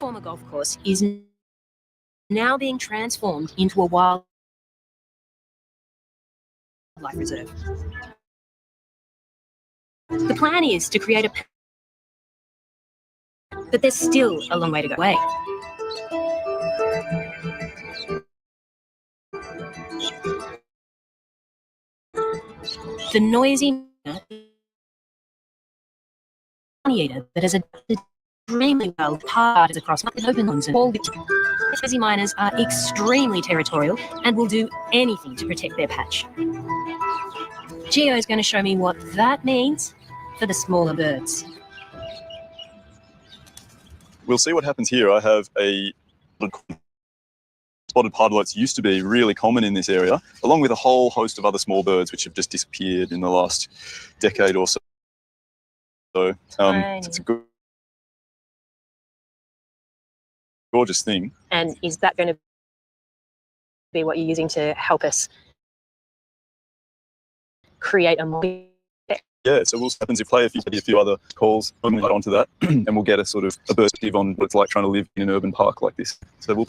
former golf course is now being transformed into a wildlife reserve. The plan is to create a... but there's still a long way to go. The noisy eater that has adapted extremely well parties across open lawns and all. Tassie miners are extremely territorial and will do anything to protect their patch. Geo is going to show me what that means for the smaller birds. We'll see what happens here. I have a spotted pardalotes used to be really common in this area, along with a whole host of other small birds which have just disappeared in the last decade or so. So it's a gorgeous thing. And is that going to be what you're using to help us create a more... Yeah, so what happens if we play a few other calls, we'll add onto that, and we'll get a sort of a perspective on what it's like trying to live in an urban park like this. So we'll...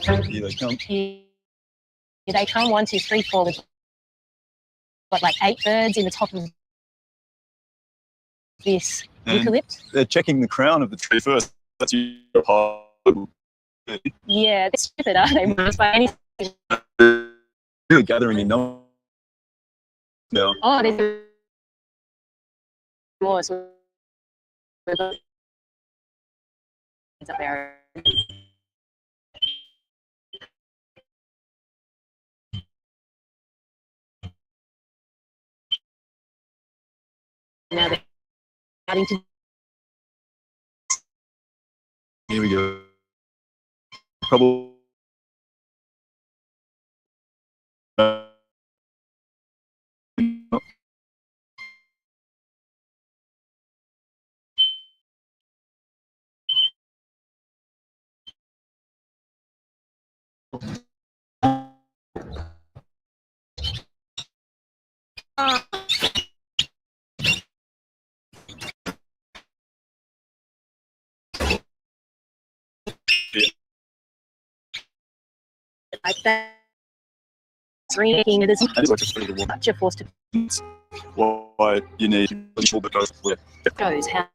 Here they come. Here they come, 1, 2, 3, 4. We've got like 8 birds in the top of this eucalypt. They're checking the crown of the tree first. That's your part. Yeah, they're stupid, aren't they? By anything. Really gathering in numbers now. Oh, there's more. So we've got it's up there. Now they're starting to... Here we go. Probably. Like that. Ringing, it is such a force to... Why you need control because Shows how...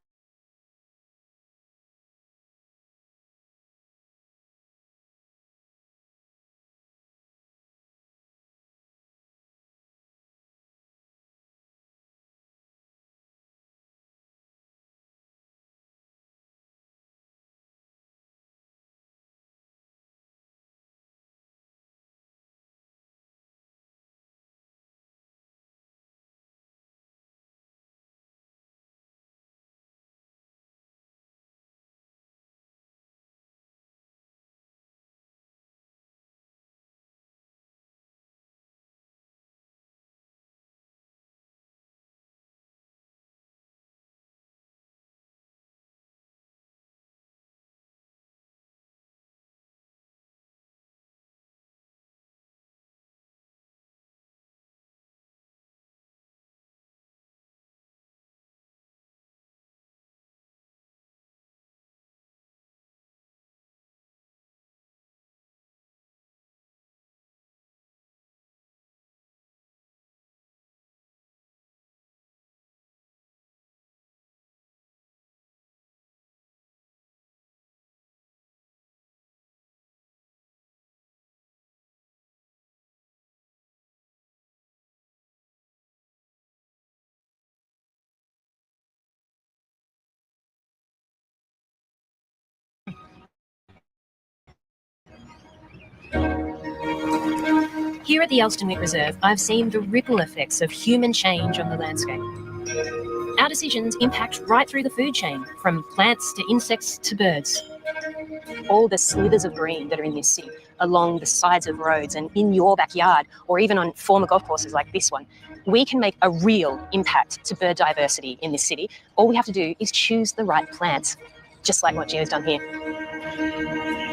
Here at the Elsternwick Reserve, I've seen the ripple effects of human change on the landscape. Our decisions impact right through the food chain, from plants to insects to birds. All the slithers of green that are in this city, along the sides of roads and in your backyard, or even on former golf courses like this one, we can make a real impact to bird diversity in this city. All we have to do is choose the right plants, just like what Gio's done here.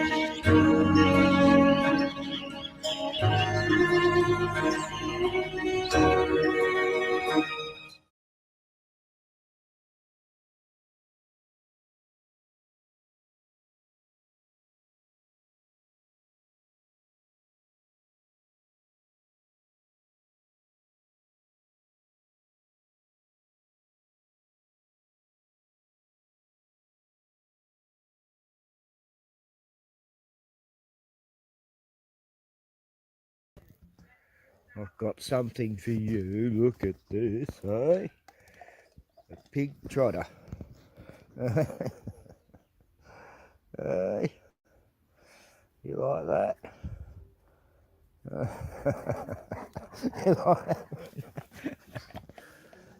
I've got something for you. Look at this, eh? A pig trotter. Hey, you like that?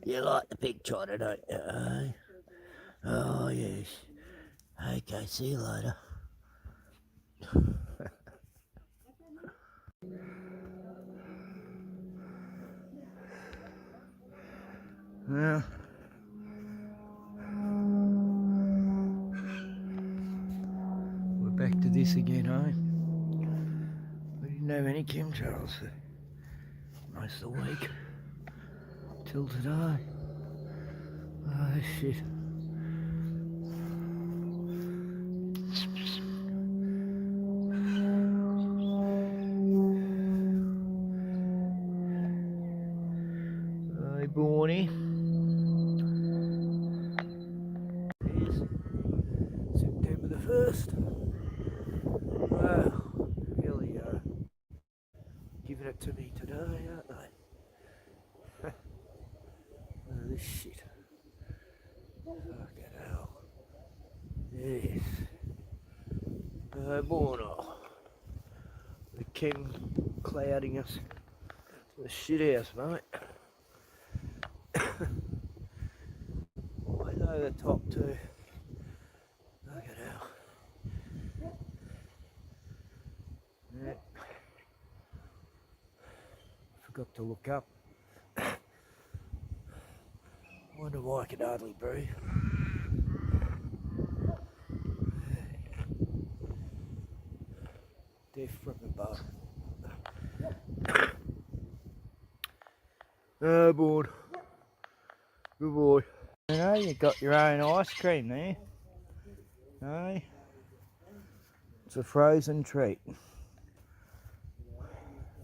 You like the pig trotter, don't you? Eh? Oh yes. Okay, see you later. Well, we're back to this again, eh? We didn't have any chemtrails for most of the week. Till today. Oh shit. Hey, Borny. It's September the 1st. Wow, really giving it to me today, aren't they? Oh, this shit. Fucking hell. Yes. Borno. The Kim clouding us. The shit house, mate. Way over the top too. Look at hell. Yeah. Forgot to look up. Wonder why I could hardly breathe. Death from above. Oh, boy. Good boy. You know, you got your own ice cream there. Hey? It's a frozen treat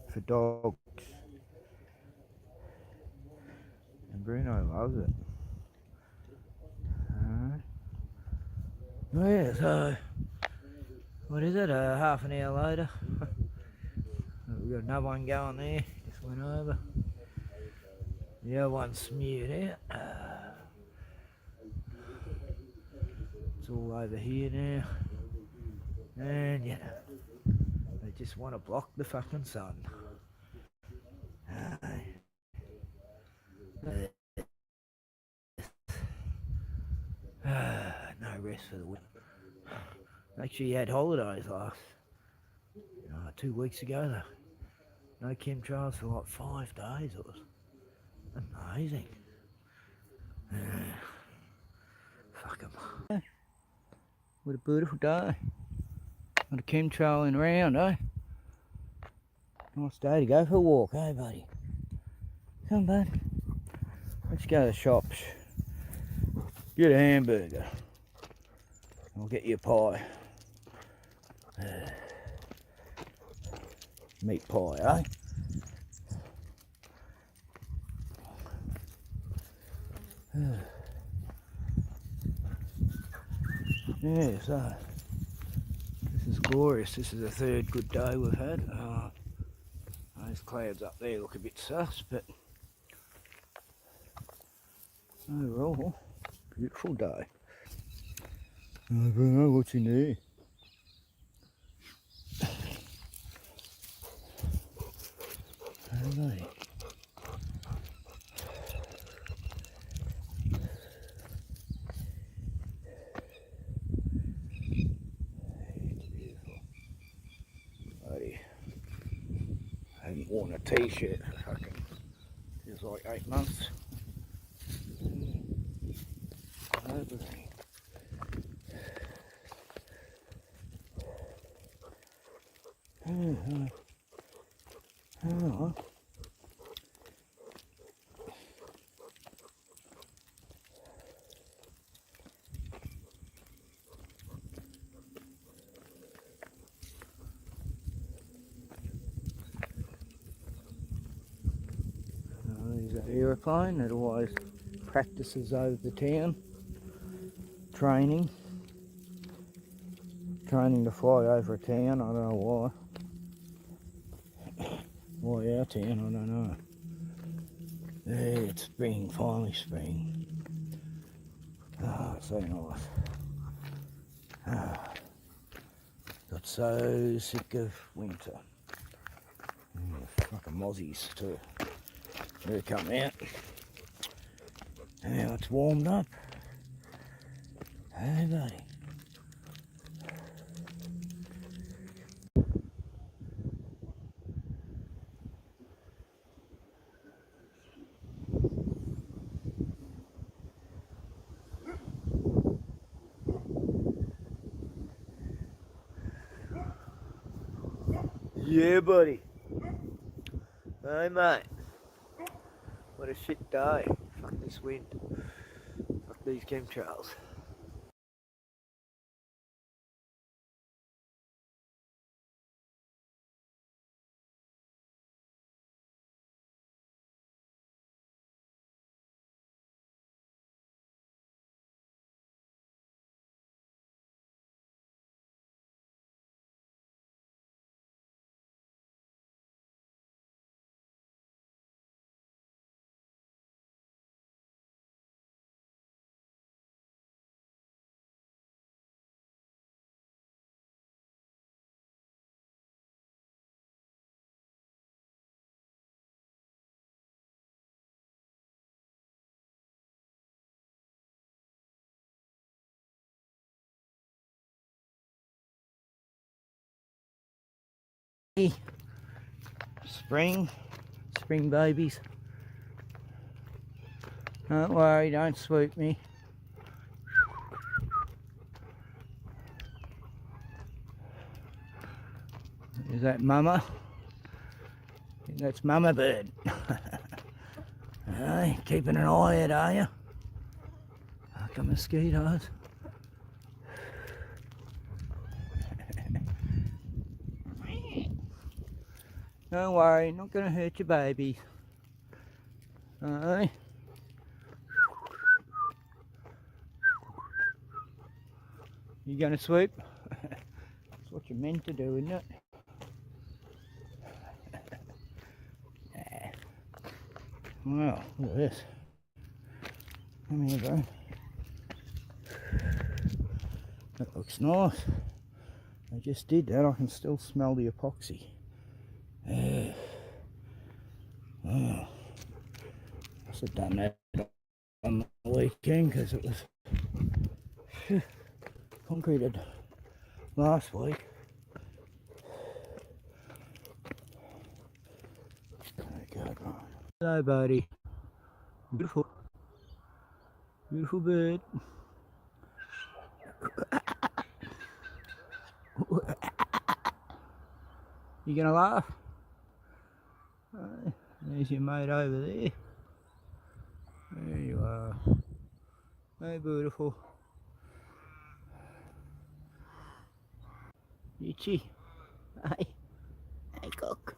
for dogs. And Bruno loves it. Yeah, so what is it? Half an hour later. We've got another one going there. Just went over. The other one's smeared out. It's all over here now. And yeah, they just want to block the fucking sun. No rest for the winter. Actually had holidays last 2 weeks ago. No chemtrails for like 5 days. It was amazing. Fuck 'em. What a beautiful day. What a chemtrailing around, eh? Nice day to go for a walk, eh, buddy? Come, bud. Let's go to the shops. Get a hamburger. I'll get you a pie. Meat pie, eh? Yeah, so this is glorious. This is the third good day we've had. Those clouds up there look a bit sus, but overall, beautiful day. I don't know what's in there. I don't know. It's beautiful. Buddy, I haven't worn a t-shirt for fucking, feels like 8 months. Everything. Oh. There's an aeroplane that always practices over the town. Training to fly over a town. I don't know why. Why our town, I don't know. Yeah, it's spring, finally spring. Ah, so nice. Got so sick of winter. Fucking mozzies too. They come out. Now it's warmed up. Hey buddy. Yeah, buddy. Hey, mate. What a shit day. Fuck this wind. Fuck these chemtrails. Spring babies. Don't worry, don't swoop me. Is that mama? I think that's mama bird. Hey, keeping an eye out, are you? Fucking mosquitoes. Don't worry, not going to hurt your baby. Alright. You going to swoop? That's what you're meant to do, isn't it? Wow, look at this. Come here, bro. That looks nice. I just did that. I can still smell the epoxy. Oh, must have done that on the weekend because it was concreted last week. Okay, right. Hello, buddy. Beautiful, beautiful bird. You gonna laugh? There's your mate over there. There you are. Hey, beautiful. Itchy. Hey. Hey, cock.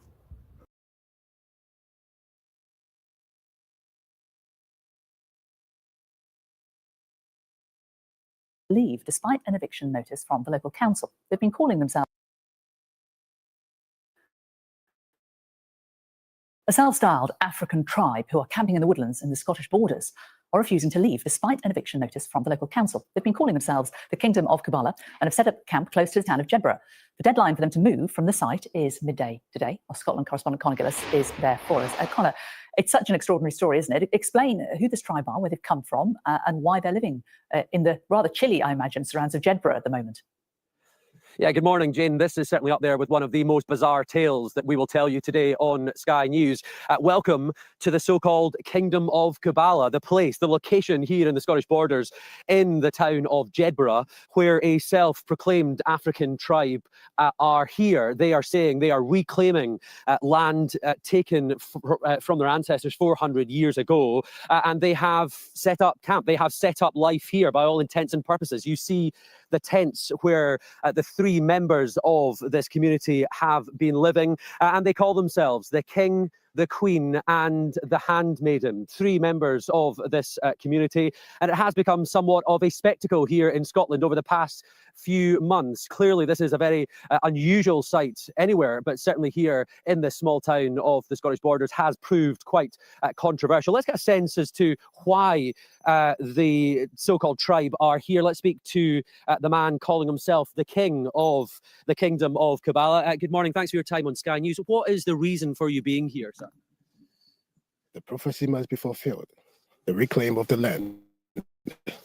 Leave despite an eviction notice from the local council. They've been calling themselves a self-styled African tribe who are camping in the woodlands in the Scottish borders are refusing to leave despite an eviction notice from the local council. They've been calling themselves the Kingdom of Kubala and have set up camp close to the town of Jedburgh. The deadline for them to move from the site is midday today. Our Scotland correspondent Conor Gillis is there for us. Conor, it's such an extraordinary story, isn't it? Explain who this tribe are, where they've come from, and why they're living in the rather chilly, I imagine, surrounds of Jedburgh at the moment. Yeah, good morning, Jane. This is certainly up there with one of the most bizarre tales that we will tell you today on Sky News. Welcome to the so-called Kingdom of Kubala, the place, the location here in the Scottish borders in the town of Jedburgh, where a self-proclaimed African tribe are here. They are saying they are reclaiming land taken from their ancestors 400 years ago, and they have set up camp. They have set up life here by all intents and purposes. You see the tents where the three members of this community have been living, and they call themselves the King, the Queen and the Handmaiden, three members of this community. And it has become somewhat of a spectacle here in Scotland over the past few months. Clearly, this is a very unusual sight anywhere, but certainly here in this small town of the Scottish Borders has proved quite controversial. Let's get a sense as to why the so-called tribe are here. Let's speak to the man calling himself the King of the Kingdom of Kabbalah. Good morning. Thanks for your time on Sky News. What is the reason for you being here, sir? The prophecy must be fulfilled. The reclaim of the land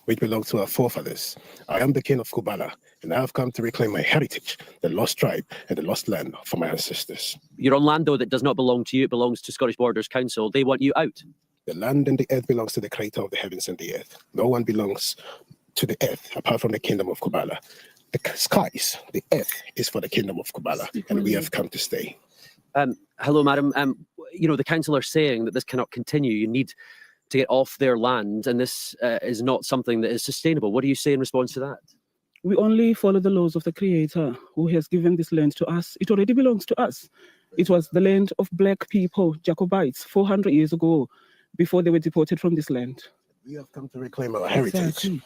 which belongs to our forefathers. I am the King of Kubala, and I have come to reclaim my heritage, the lost tribe and the lost land for my ancestors. You're on land, though, that does not belong to you. It belongs to Scottish Borders Council. They want you out. The land and the earth belongs to the creator of the heavens and the earth. No one belongs to the earth apart from the kingdom of Kubala. The skies, the earth is for the kingdom of Kubala, and we have come to stay. Hello, madam. You know, the council are saying that this cannot continue. You need to get off their land, and this is not something that is sustainable. What do you say in response to that? We only follow the laws of the Creator who has given this land to us. It already belongs to us. It was the land of black people, Jacobites, 400 years ago, before they were deported from this land. We have come to reclaim our heritage. Exactly.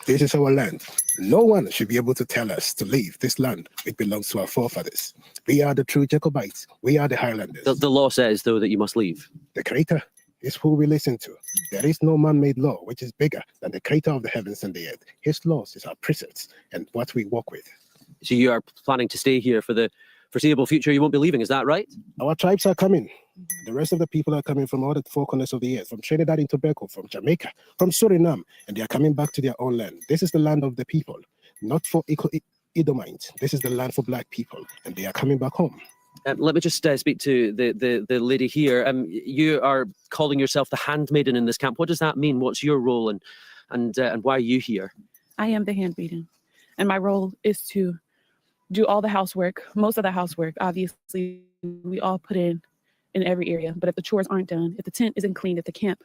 This is our land. No one should be able to tell us to leave this land. It belongs to our forefathers. We are the true Jacobites. We are the Highlanders. The law says, though, that you must leave. The Creator is who we listen to. There is no man-made law which is bigger than the Creator of the heavens and the earth. His laws is our precepts and what we walk with. So you are planning to stay here for the foreseeable future. You won't be leaving, is that right? Our tribes are coming. The rest of the people are coming from all the four corners of the earth, from Trinidad and Tobago, from Jamaica, from Suriname, and they are coming back to their own land. This is the land of the people, not for Edomites. This is the land for black people, and they are coming back home. Let me just speak to the lady here. You are calling yourself the handmaiden in this camp. What does that mean? What's your role, and why are you here? I am the handmaiden, and my role is to do all the housework, most of the housework. Obviously, we all put in every area, but if the chores aren't done, if the tent isn't clean, if the camp,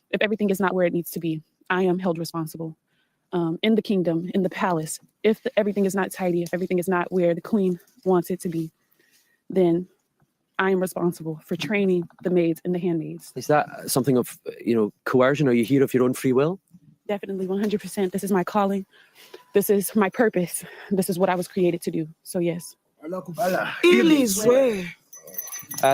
if everything is not where it needs to be, I am held responsible. In the kingdom, in the palace, if everything is not tidy, if everything is not where the queen wants it to be, then I am responsible for training the maids and the handmaids. Is that something of, coercion? Are you here of your own free will? Definitely, 100%. This is my calling. This is my purpose. This is what I was created to do. So yes.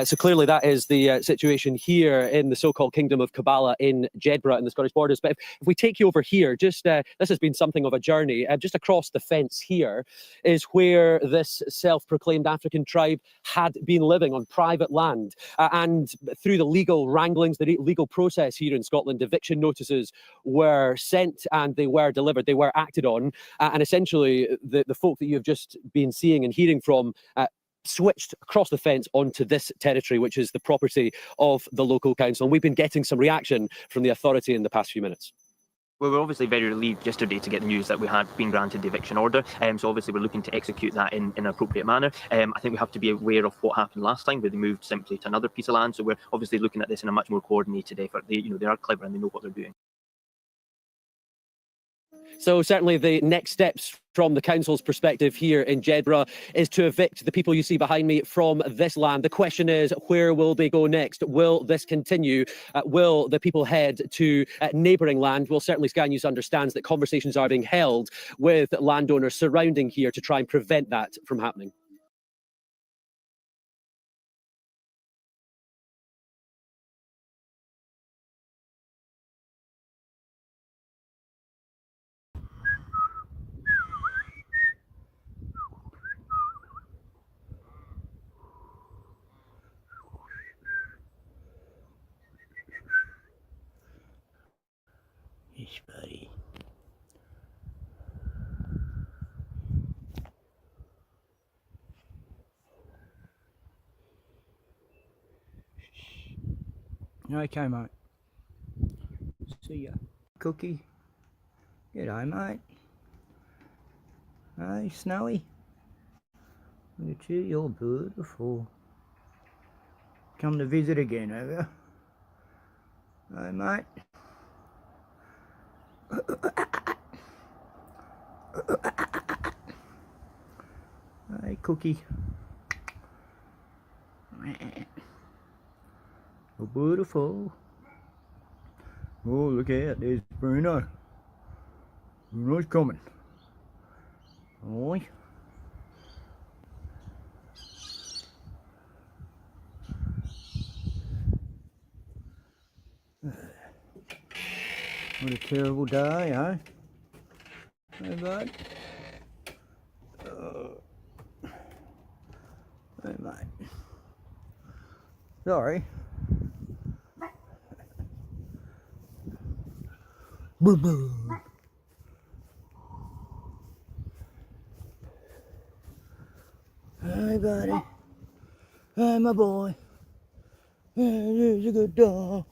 So clearly that is the situation here in the so-called Kingdom of Kabbalah in Jedburgh in the Scottish Borders. But if we take you over here, just this has been something of a journey. Just across the fence here is where this self-proclaimed African tribe had been living on private land. And through the legal wranglings, the legal process here in Scotland, eviction notices were sent and they were delivered, they were acted on. And essentially the folk that you've just been seeing and hearing from switched across the fence onto this territory, which is the property of the local council. And we've been getting some reaction from the authority in the past few minutes. We were obviously very relieved yesterday to get the news that we had been granted the eviction order. So obviously we're looking to execute that in an appropriate manner. I think we have to be aware of what happened last time, where they moved simply to another piece of land. So we're obviously looking at this in a much more coordinated effort. They are clever and they know what they're doing. So certainly the next steps from the council's perspective here in Jedburgh is to evict the people you see behind me from this land. The question is, where will they go next? Will this continue? Will the people head to neighbouring land? Well, certainly Sky News understands that conversations are being held with landowners surrounding here to try and prevent that from happening. Yes, buddy. Okay, mate. See ya. Cookie. G'day, mate. Hey, Snowy. Look at you, you're beautiful. Come to visit again, have you? Hey, mate. Hey, Cookie. beautiful. Oh, look out, there's Bruno. Bruno's coming. Oi. What a terrible day, eh? Hey, bud. Hey, mate. Sorry. Boo boo. Hey, buddy. Hey, my boy. Hey, there's a good dog.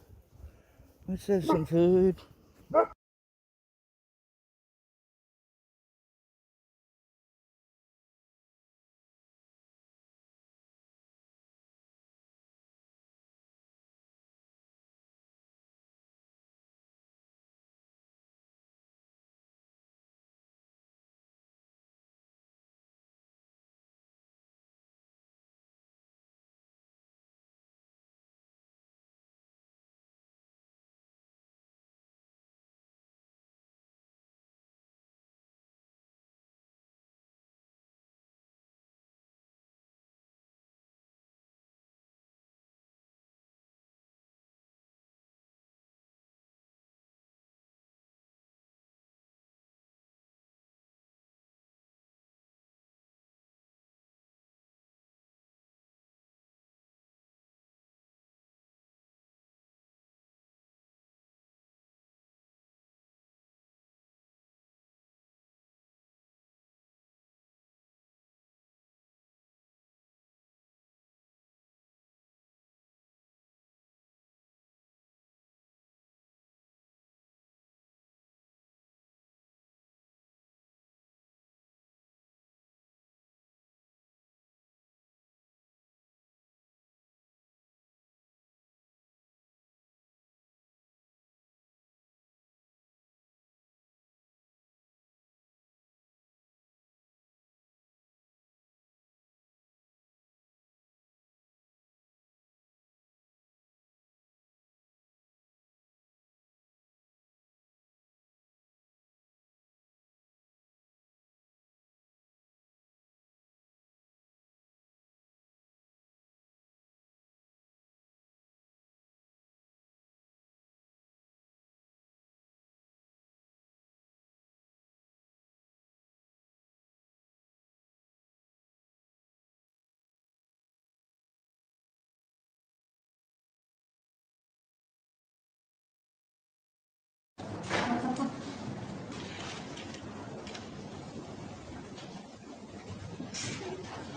Let's have some food.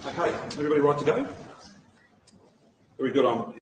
Okay, everybody right to go? Very good on.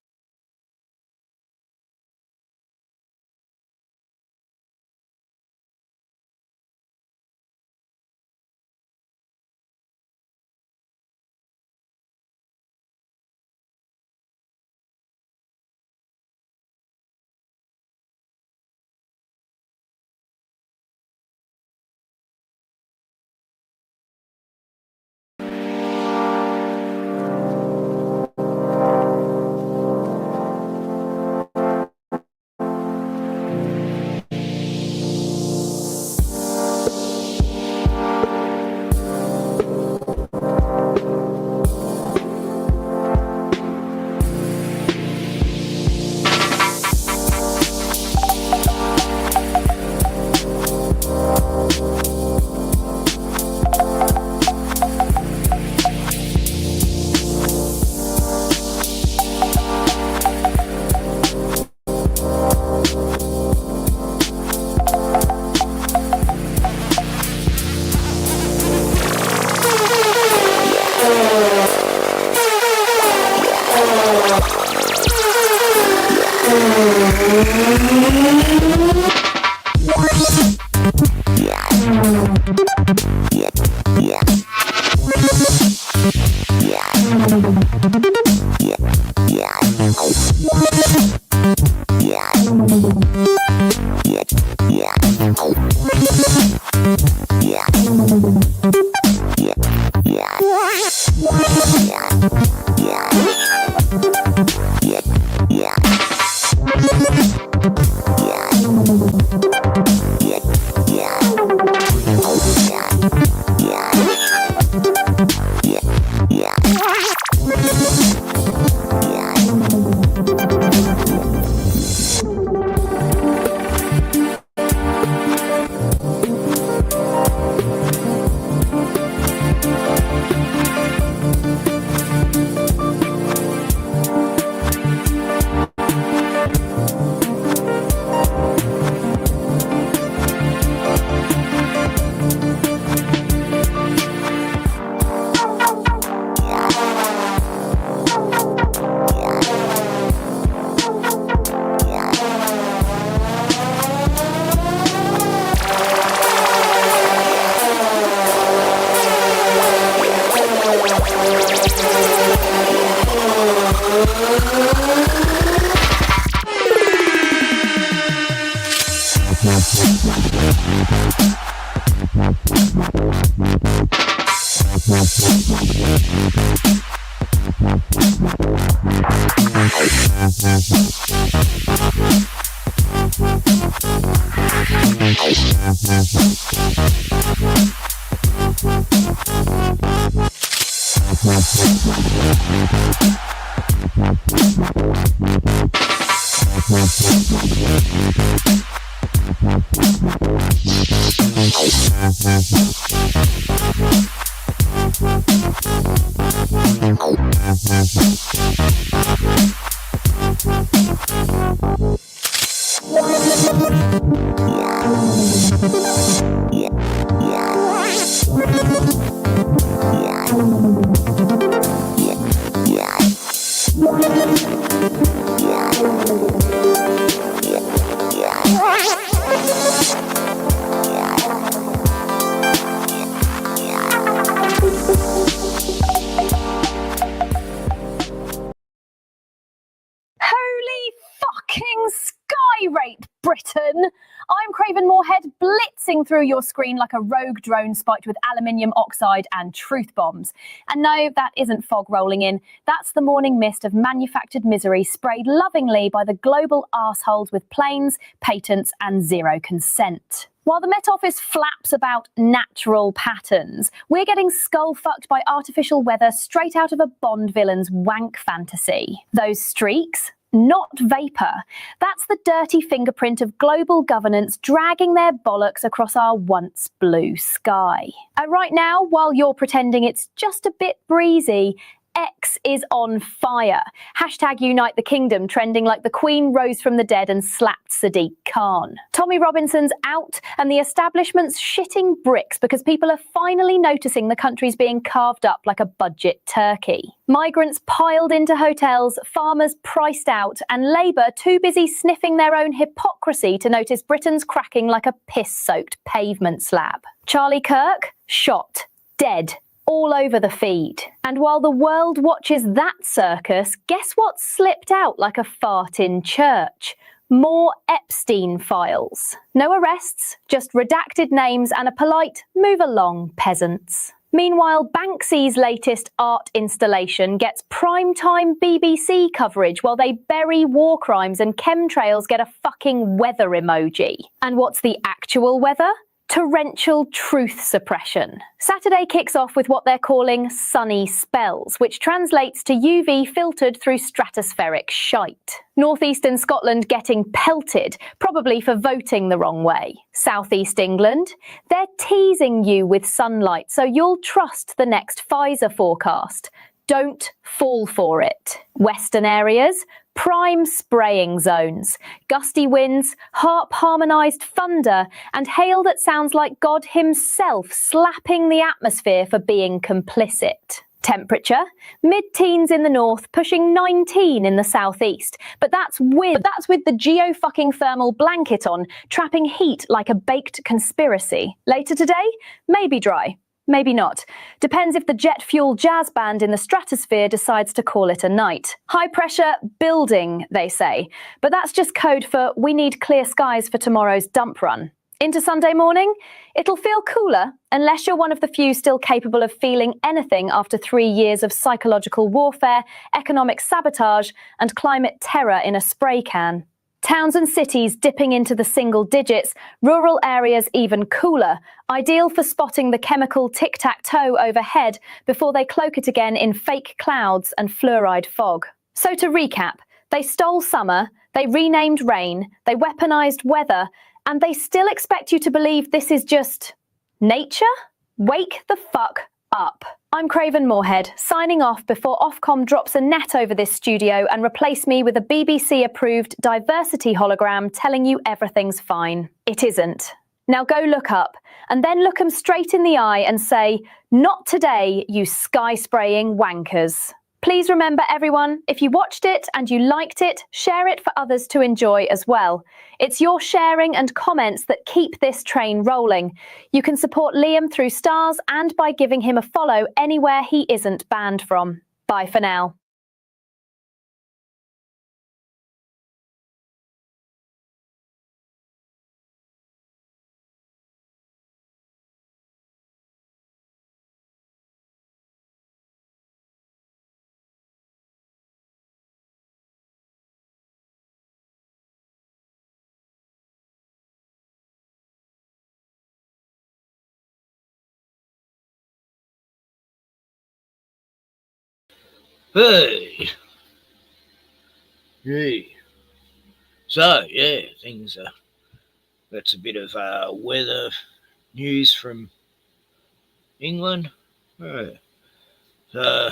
Holy fucking sky rape, Britain! I'm Craven Moorhead, blitzing through your screen like a rogue drone spiked with aluminium oxide and truth bombs. And no, that isn't fog rolling in. That's the morning mist of manufactured misery sprayed lovingly by the global arseholes with planes, patents and zero consent. While the Met Office flaps about natural patterns, we're getting skull-fucked by artificial weather straight out of a Bond villain's wank fantasy. Those streaks? Not vapour. That's the dirty fingerprint of global governance dragging their bollocks across our once blue sky. And right now, while you're pretending it's just a bit breezy, X is on fire. Hashtag Unite the Kingdom trending like the Queen rose from the dead and slapped Sadiq Khan. Tommy Robinson's out and the establishment's shitting bricks because people are finally noticing the country's being carved up like a budget turkey. Migrants piled into hotels, farmers priced out, and Labour too busy sniffing their own hypocrisy to notice Britain's cracking like a piss-soaked pavement slab. Charlie Kirk, shot, dead. All over the feed. And while the world watches that circus, guess what slipped out like a fart in church? More Epstein files. No arrests, just redacted names and a polite move along, peasants. Meanwhile, Banksy's latest art installation gets primetime BBC coverage while they bury war crimes and chemtrails get a fucking weather emoji. And what's the actual weather? Torrential truth suppression. Saturday kicks off with what they're calling sunny spells, which translates to UV filtered through stratospheric shite. Northeastern Scotland getting pelted, probably for voting the wrong way. Southeast England, they're teasing you with sunlight so you'll trust the next Pfizer forecast. Don't fall for it. Western areas, prime spraying zones, gusty winds, harp-harmonised thunder, and hail that sounds like God himself slapping the atmosphere for being complicit. Temperature, mid-teens in the north, pushing 19 in the southeast. But that's with the geo-fucking thermal blanket on, trapping heat like a baked conspiracy. Later today, maybe dry. Maybe not. Depends if the jet fuel jazz band in the stratosphere decides to call it a night. High pressure building, they say. But that's just code for we need clear skies for tomorrow's dump run. Into Sunday morning, it'll feel cooler unless you're one of the few still capable of feeling anything after 3 years of psychological warfare, economic sabotage, and climate terror in a spray can. Towns and cities dipping into the single digits, rural areas even cooler, ideal for spotting the chemical tic-tac-toe overhead before they cloak it again in fake clouds and fluoride fog. So to recap, they stole summer, they renamed rain, they weaponized weather, and they still expect you to believe this is just nature? Wake the fuck up. I'm Craven Moorhead, signing off before Ofcom drops a net over this studio and replace me with a BBC-approved diversity hologram telling you everything's fine. It isn't. Now go look up, and then look 'em straight in the eye and say, "Not today, you sky-spraying wankers." Please remember, everyone, if you watched it and you liked it, share it for others to enjoy as well. It's your sharing and comments that keep this train rolling. You can support Liam through stars and by giving him a follow anywhere he isn't banned from. Bye for now. Hey. Hey. So, yeah, things are... That's a bit of weather news from England. Yeah. So,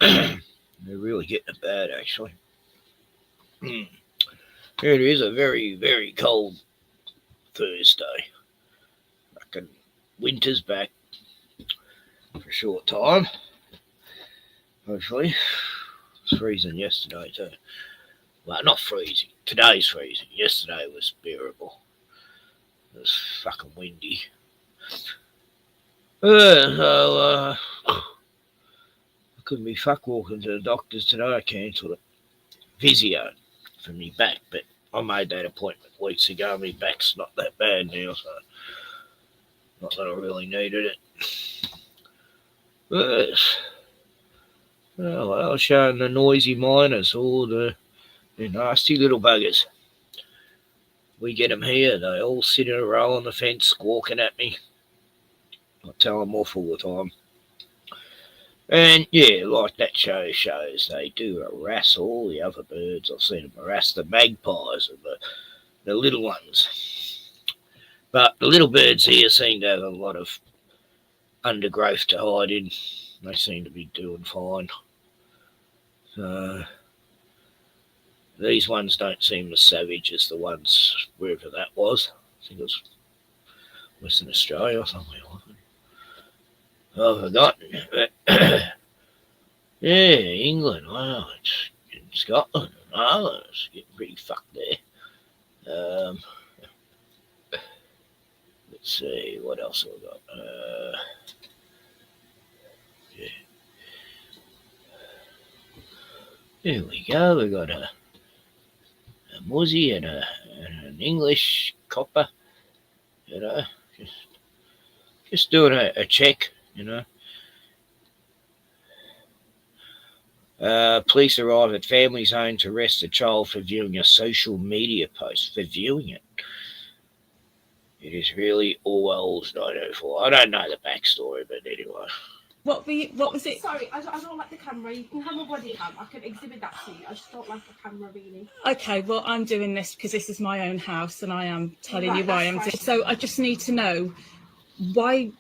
they're really getting it bad, actually. It is a very, very cold Thursday. Reckon winter's back for a short time. Hopefully. It's freezing yesterday too. Well, not freezing. Today's freezing. Yesterday was bearable. It was fucking windy. I couldn't be fuck walking to the doctors today. I cancelled it. Physio for me back, but I made that appointment weeks ago. My back's not that bad now, so not that I really needed it. Well, I was showing the noisy miners, all the nasty little buggers. We get them here. They all sit in a row on the fence squawking at me. I tell them off all the time. And yeah, like that show shows, they do harass all the other birds. I've seen them harass the magpies and the little ones. But the little birds here seem to have a lot of undergrowth to hide in. They seem to be doing fine. So these ones don't seem as savage as the ones wherever that was. I think it was Western Australia or something like that. I've forgotten. Yeah, England. Wow, it's in Scotland and Ireland. It's getting pretty fucked there. Let's see, what else have we got? Yeah. There we go. We got a Muzzy and an English copper. You know, just doing a check. You know. Police arrive at family's home to arrest a child for viewing a social media post. For viewing it. It is really Orwell's 1984. I don't know the backstory, but anyway. What was it? Sorry, I don't like the camera. You can have a body cam. I can exhibit that to you. I just don't like the camera, really. Okay, well, I'm doing this because this is my own house, and I am telling you why I'm doing it. So I just need to know why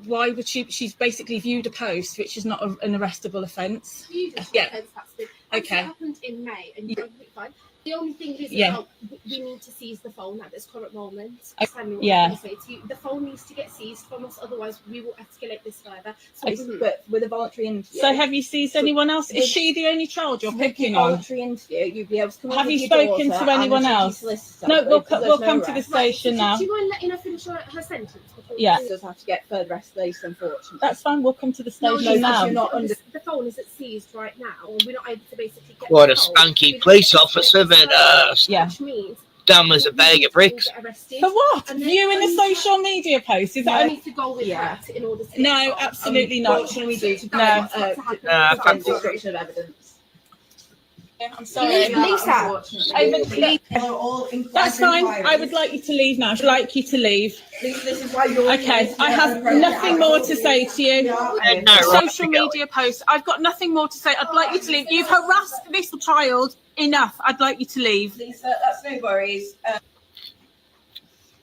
would she's basically viewed a post which is not an arrestable offence. Viewed an offence, that's good. Okay. It happened in May, and you're fine. The only thing is we need to seize the phone at this current moment. The phone needs to get seized from us, otherwise we will escalate this further. So, but with a voluntary interview. So have you seized anyone else? Is she the only child you're picking on? Voluntary interview, you'd be able to come. Have you spoken to anyone else? No, we'll come to the station now. Do you mind letting her finish her sentence? Yeah. She does have to get further escalation, unfortunately. That's fine. We'll come to the station now. The phone is seized right now, and we're not able to basically get. What a spunky police officer! Dumb as a bag of bricks. For what? Viewing a social media post? Is that? I need to go with that in order to. No, absolutely not. What should we do? Description of evidence. I'm sorry. Lisa. That's fine. I would like you to leave now. I'd like you to leave. This is why you're. Okay. I have nothing more to say to you. Social media posts. I've got nothing more to say. I'd like you to leave. You've harassed this child enough. I'd like you to leave. Lisa, that's no worries.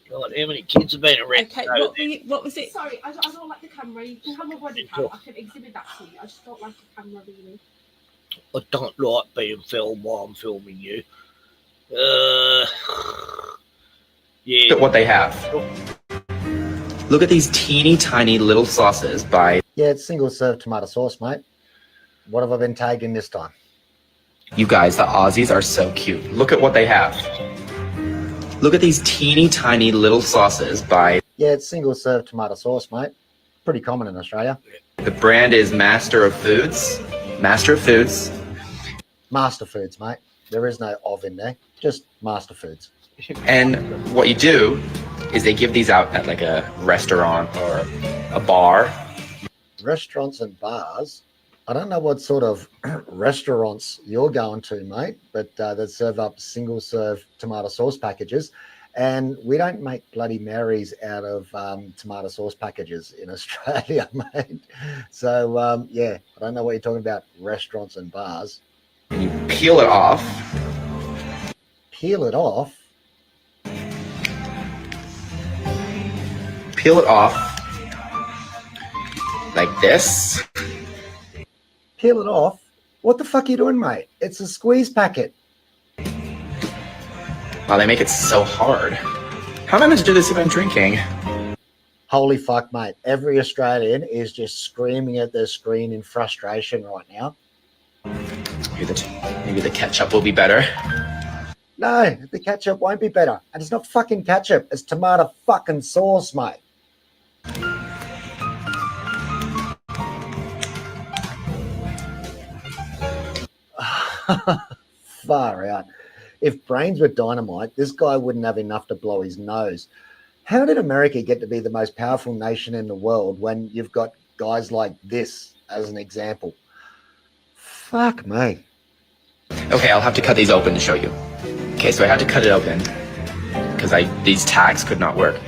God, how many kids have been arrested? Okay, what was it? Sorry, I don't like the camera. You can have a body cam. I can exhibit that to you. I just don't like the camera, really. I don't like being filmed while I'm filming you. Yeah. Look at what they have. Look at these teeny tiny little sauces by... Yeah, it's single serve tomato sauce, mate. What have I been tagged in this time? You guys, the Aussies are so cute. Look at what they have. Look at these teeny tiny little sauces by... Yeah, it's single serve tomato sauce, mate. Pretty common in Australia. The brand is Master of Foods. Master of Foods. Master Foods, mate. There is no of in there. Just Master Foods. And what you do is they give these out at like a restaurant or a bar. Restaurants and bars. I don't know what sort of restaurants you're going to, mate, but that serve up single serve tomato sauce packages. And we don't make Bloody Marys out of tomato sauce packages in Australia, mate. So, yeah, I don't know what you're talking about, restaurants and bars. And you peel it off. Peel it off? Peel it off like this. Peel it off? What the fuck are you doing, mate? It's a squeeze packet. Wow, they make it so hard. How am I meant to do this if I'm drinking? Holy fuck, mate. Every Australian is just screaming at their screen in frustration right now. Maybe the ketchup will be better. No, the ketchup won't be better. And it's not fucking ketchup. It's tomato fucking sauce, mate. Far out. If brains were dynamite, this guy wouldn't have enough to blow his nose. How did America get to be the most powerful nation in the world when you've got guys like this as an example? Fuck me. Okay, I'll have to cut these open to show you. Okay, so I had to cut it open because these tacks could not work.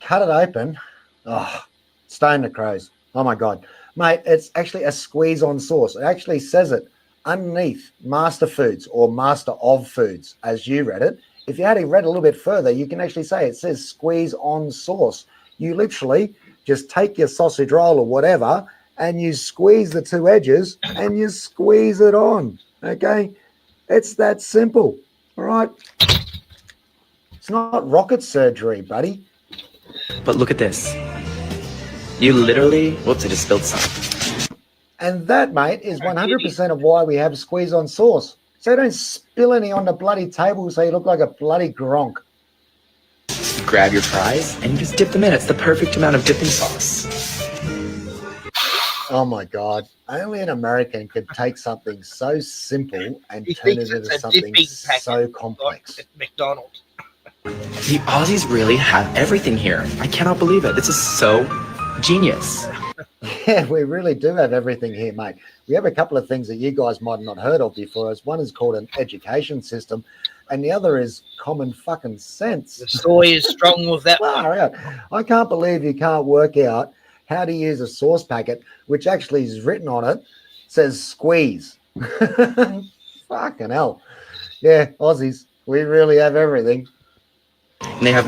Cut it open? Oh, stone the crows. Oh my God. Mate, it's actually a squeeze on sauce. It actually says it underneath Master Foods or Master of Foods, as you read it. If you had read a little bit further, you can actually say it says squeeze on sauce. You literally just take your sausage roll or whatever and you squeeze the two edges and you squeeze it on. Okay? It's that simple. All right? It's not rocket surgery, buddy. But look at this. You literally, whoops, I just spilled some. And that, mate, is 100% of why we have squeeze on sauce. So don't spill any on the bloody table so you look like a bloody gronk. Grab your fries and you just dip them in. It's the perfect amount of dipping sauce. Oh my God. Only an American could take something so simple and turn it into something so complex. McDonald's. The Aussies really have everything here. I cannot believe it. This is so genius. Yeah, we really do have everything here, mate. We have a couple of things that you guys might have not heard of before. One is called an education system, and the other is common fucking sense. The soy is strong with that one. Out. I can't believe you can't work out how to use a sauce packet, which actually is written on it, says squeeze. Fucking hell. Yeah, Aussies, we really have everything. And they have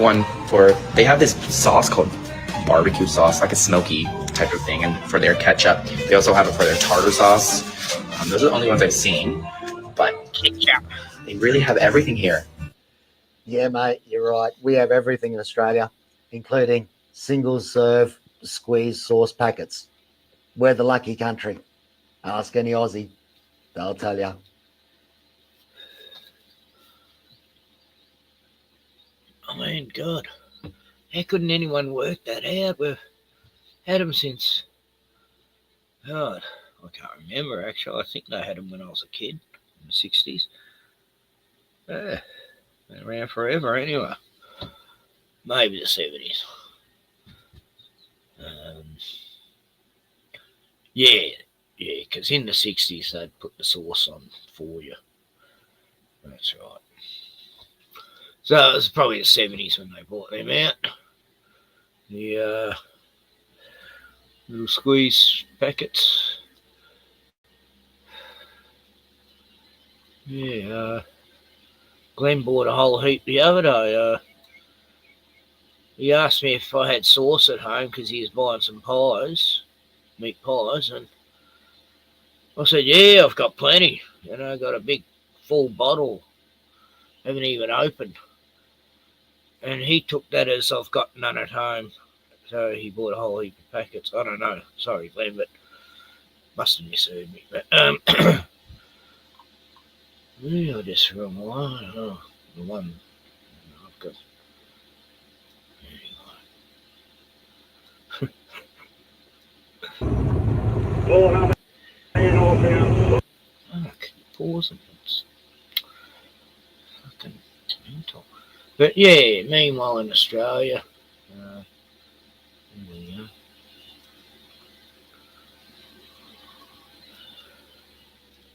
they have this sauce called barbecue sauce, like a smoky type of thing, and for their ketchup. They also have it for their tartar sauce. Those are the only ones I've seen, but they really have everything here. Yeah, mate, you're right. We have everything in Australia, including single serve squeeze sauce packets. We're the lucky country. Ask any Aussie, they'll tell you. I mean, God, how couldn't anyone work that out? We've had them since, God, I can't remember actually. I think they had them when I was a kid in the 60s. Yeah, been around forever anyway. Maybe the 70s. Yeah, because in the 60s they'd put the sauce on for you. That's right. So it was probably the 70s when they brought them out. The little squeeze packets. Yeah, Glenn bought a whole heap the other day. He asked me if I had sauce at home because he was buying some pies, meat pies, and I said, yeah, I've got plenty. You know, I got a big full bottle, haven't even opened. And he took that as I've got none at home. So he bought a whole heap of packets. I don't know. Sorry, Glenn, but must have misheard me. But yeah, I just wrong one. Oh, the one I've got. Anyway. Oh, can you pause and fucking mental. But yeah, meanwhile in Australia, there we go.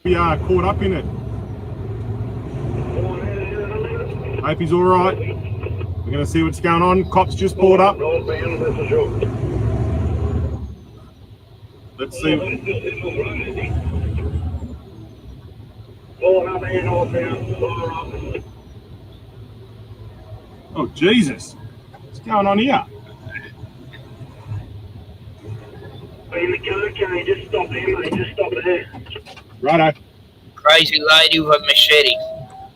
We are caught up in it. Hope he's all right. We're going to see what's going on. Cops just pulled up. Let's see. Oh, Jesus. What's going on here? In the car, can you just stop there, mate? Just stop there. Righto. Crazy lady with a machete.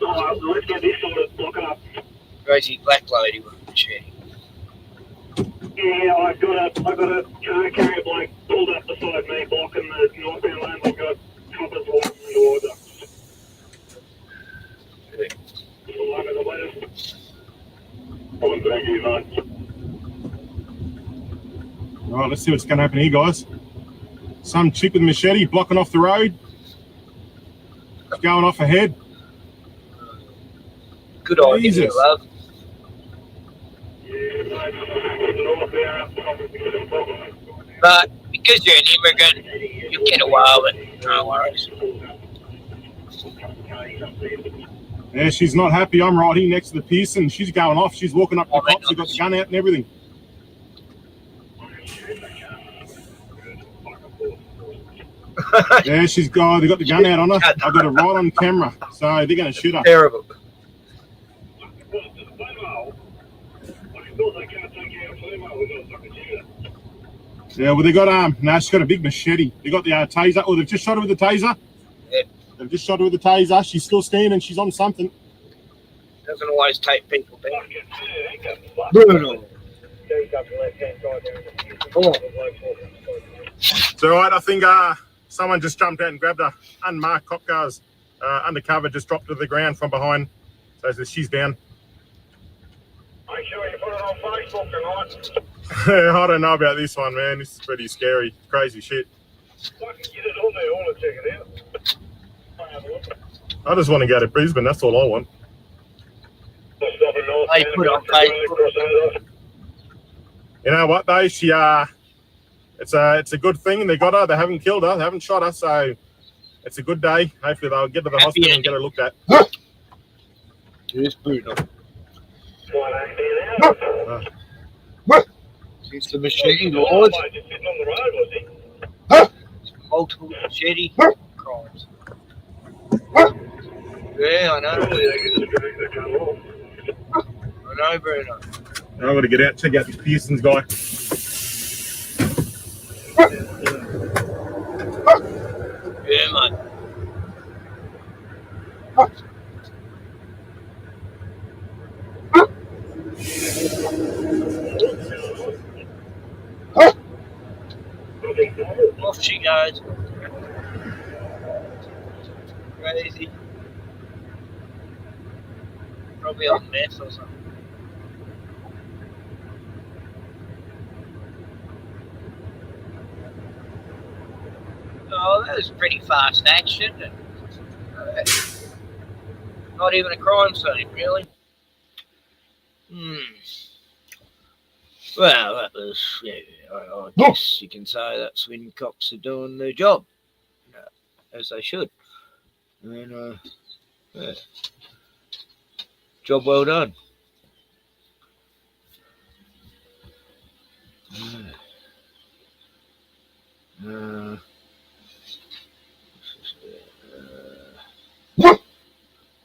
Oh, let's get this sorted. Block it up. Crazy black lady with a machete. Yeah, I got a car carrier bloke pulled up beside me, blocking the northbound lane. I've got coppers walking towards us. All over the way. Oh, thank you, mate. Right, let's see what's going to happen here, guys. Some chick with a machete blocking off the road. It's going off ahead. Good idea, Jesus. love. But because you're an immigrant, you get away with it. No worries. Yeah, she's not happy. I'm right here next to the Pearson. She's going off. She's walking up to the cops. She's got the gun out and everything. Yeah, they got the gun out on her. I've got it right on camera. So they're going to shoot her. Terrible. Yeah, well, they got, no, she's got a big machete. They got the taser. Oh, they've just shot her with the taser. Yep. They've just shot her with the taser. She's still standing. She's on something. Doesn't always take people down. Brutal. Come on. It's all right. I think someone just jumped out and grabbed her. Unmarked cop cars undercover, just dropped her to the ground from behind. So she's down. Make sure you put it on Facebook tonight. I don't know about this one, man. This is pretty scary. Crazy shit. I can get it on there. I want to check it out. I just want to go to Brisbane. That's all I want. I put it on Facebook. You know what, though? She it's a good thing they got her. They haven't killed her. They haven't shot her. So it's a good day. Hopefully they'll get to the hospital and get her looked at. It's brutal. It's the machete, Lord. Multiple machete crimes. Yeah, I know. I know, Bruno. I'm going to get out, check out this Pearson's guy. Yeah, mate. Off she goes. Crazy. Probably on meth or something. Oh, that was pretty fast action. Not even a crime scene, really. Well, that was, yeah, I guess you can say that's when cops are doing their job, as they should. And, yeah. Job well done.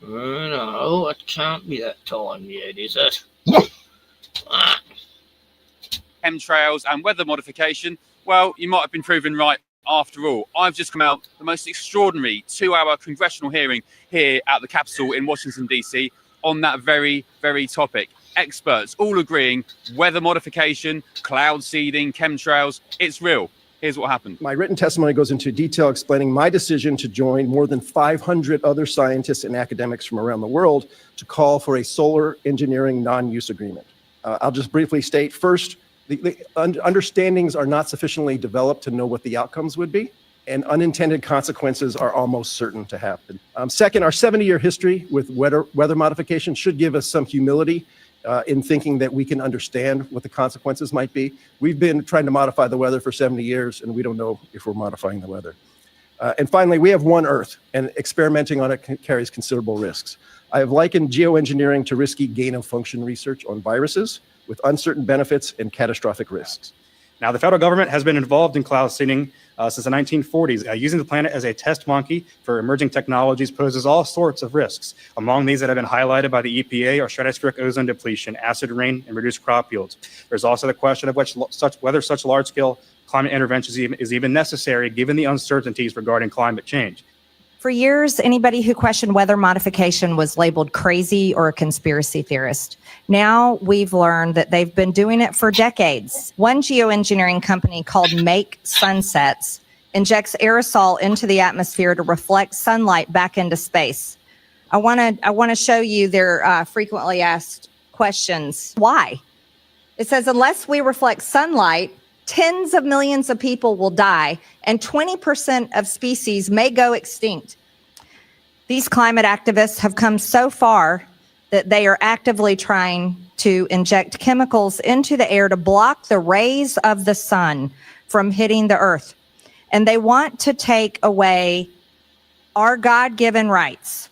No, it can't be that time yet, is it? Chemtrails and weather modification, well, you might have been proven right after all. I've just come out the most extraordinary 2-hour congressional hearing here at the Capitol in Washington, D.C. on that very, very topic. Experts all agreeing weather modification, cloud seeding, chemtrails, it's real. Here's what happened. My written testimony goes into detail explaining my decision to join more than 500 other scientists and academics from around the world to call for a solar engineering non-use agreement. I'll just briefly state first, the understandings are not sufficiently developed to know what the outcomes would be, and unintended consequences are almost certain to happen. Second, our 70-year history with weather modification should give us some humility in thinking that we can understand what the consequences might be. We've been trying to modify the weather for 70 years, and we don't know if we're modifying the weather. And finally, we have one Earth, and experimenting on it carries considerable risks. I have likened geoengineering to risky gain-of-function research on viruses with uncertain benefits and catastrophic risks. Now, the federal government has been involved in cloud seeding since the 1940s. Using the planet as a test monkey for emerging technologies poses all sorts of risks. Among these that have been highlighted by the EPA are stratospheric ozone depletion, acid rain, and reduced crop yields. There's also the question of whether such large-scale climate interventions is even necessary given the uncertainties regarding climate change. For years, anybody who questioned weather modification was labeled crazy or a conspiracy theorist. Now we've learned that they've been doing it for decades. One geoengineering company called Make Sunsets injects aerosol into the atmosphere to reflect sunlight back into space. I want to show you their frequently asked questions. Why? It says, unless we reflect sunlight, tens of millions of people will die, and 20% of species may go extinct. These climate activists have come so far that they are actively trying to inject chemicals into the air to block the rays of the sun from hitting the earth. And they want to take away our God-given rights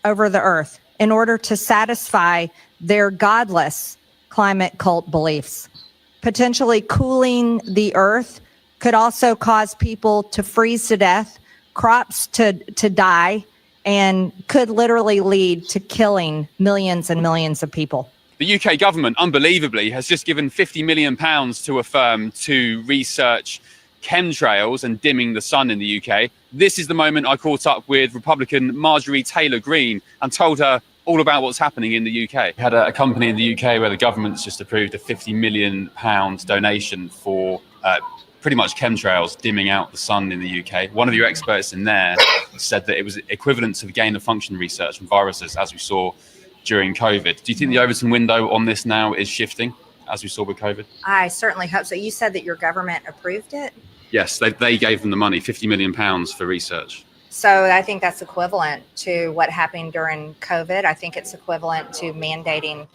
over the earth in order to satisfy their godless climate cult beliefs. Potentially cooling the earth could also cause people to freeze to death, crops to die, and could literally lead to killing millions and millions of people. The UK government, unbelievably, has just given £50 million to a firm to research chemtrails and dimming the sun in the UK. This is the moment I caught up with Republican Marjorie Taylor Greene and told her all about what's happening in the UK. We had a company in the UK where the government's just approved a £50 million donation for pretty much chemtrails dimming out the sun in the UK. One of your experts in there said that it was equivalent to the gain-of-function research on viruses, as we saw during COVID. Do you think the Overton window on this now is shifting, as we saw with COVID? I certainly hope so. You said that your government approved it? Yes, they gave them the money, £50 million for research. So I think that's equivalent to what happened during COVID. I think it's equivalent to mandating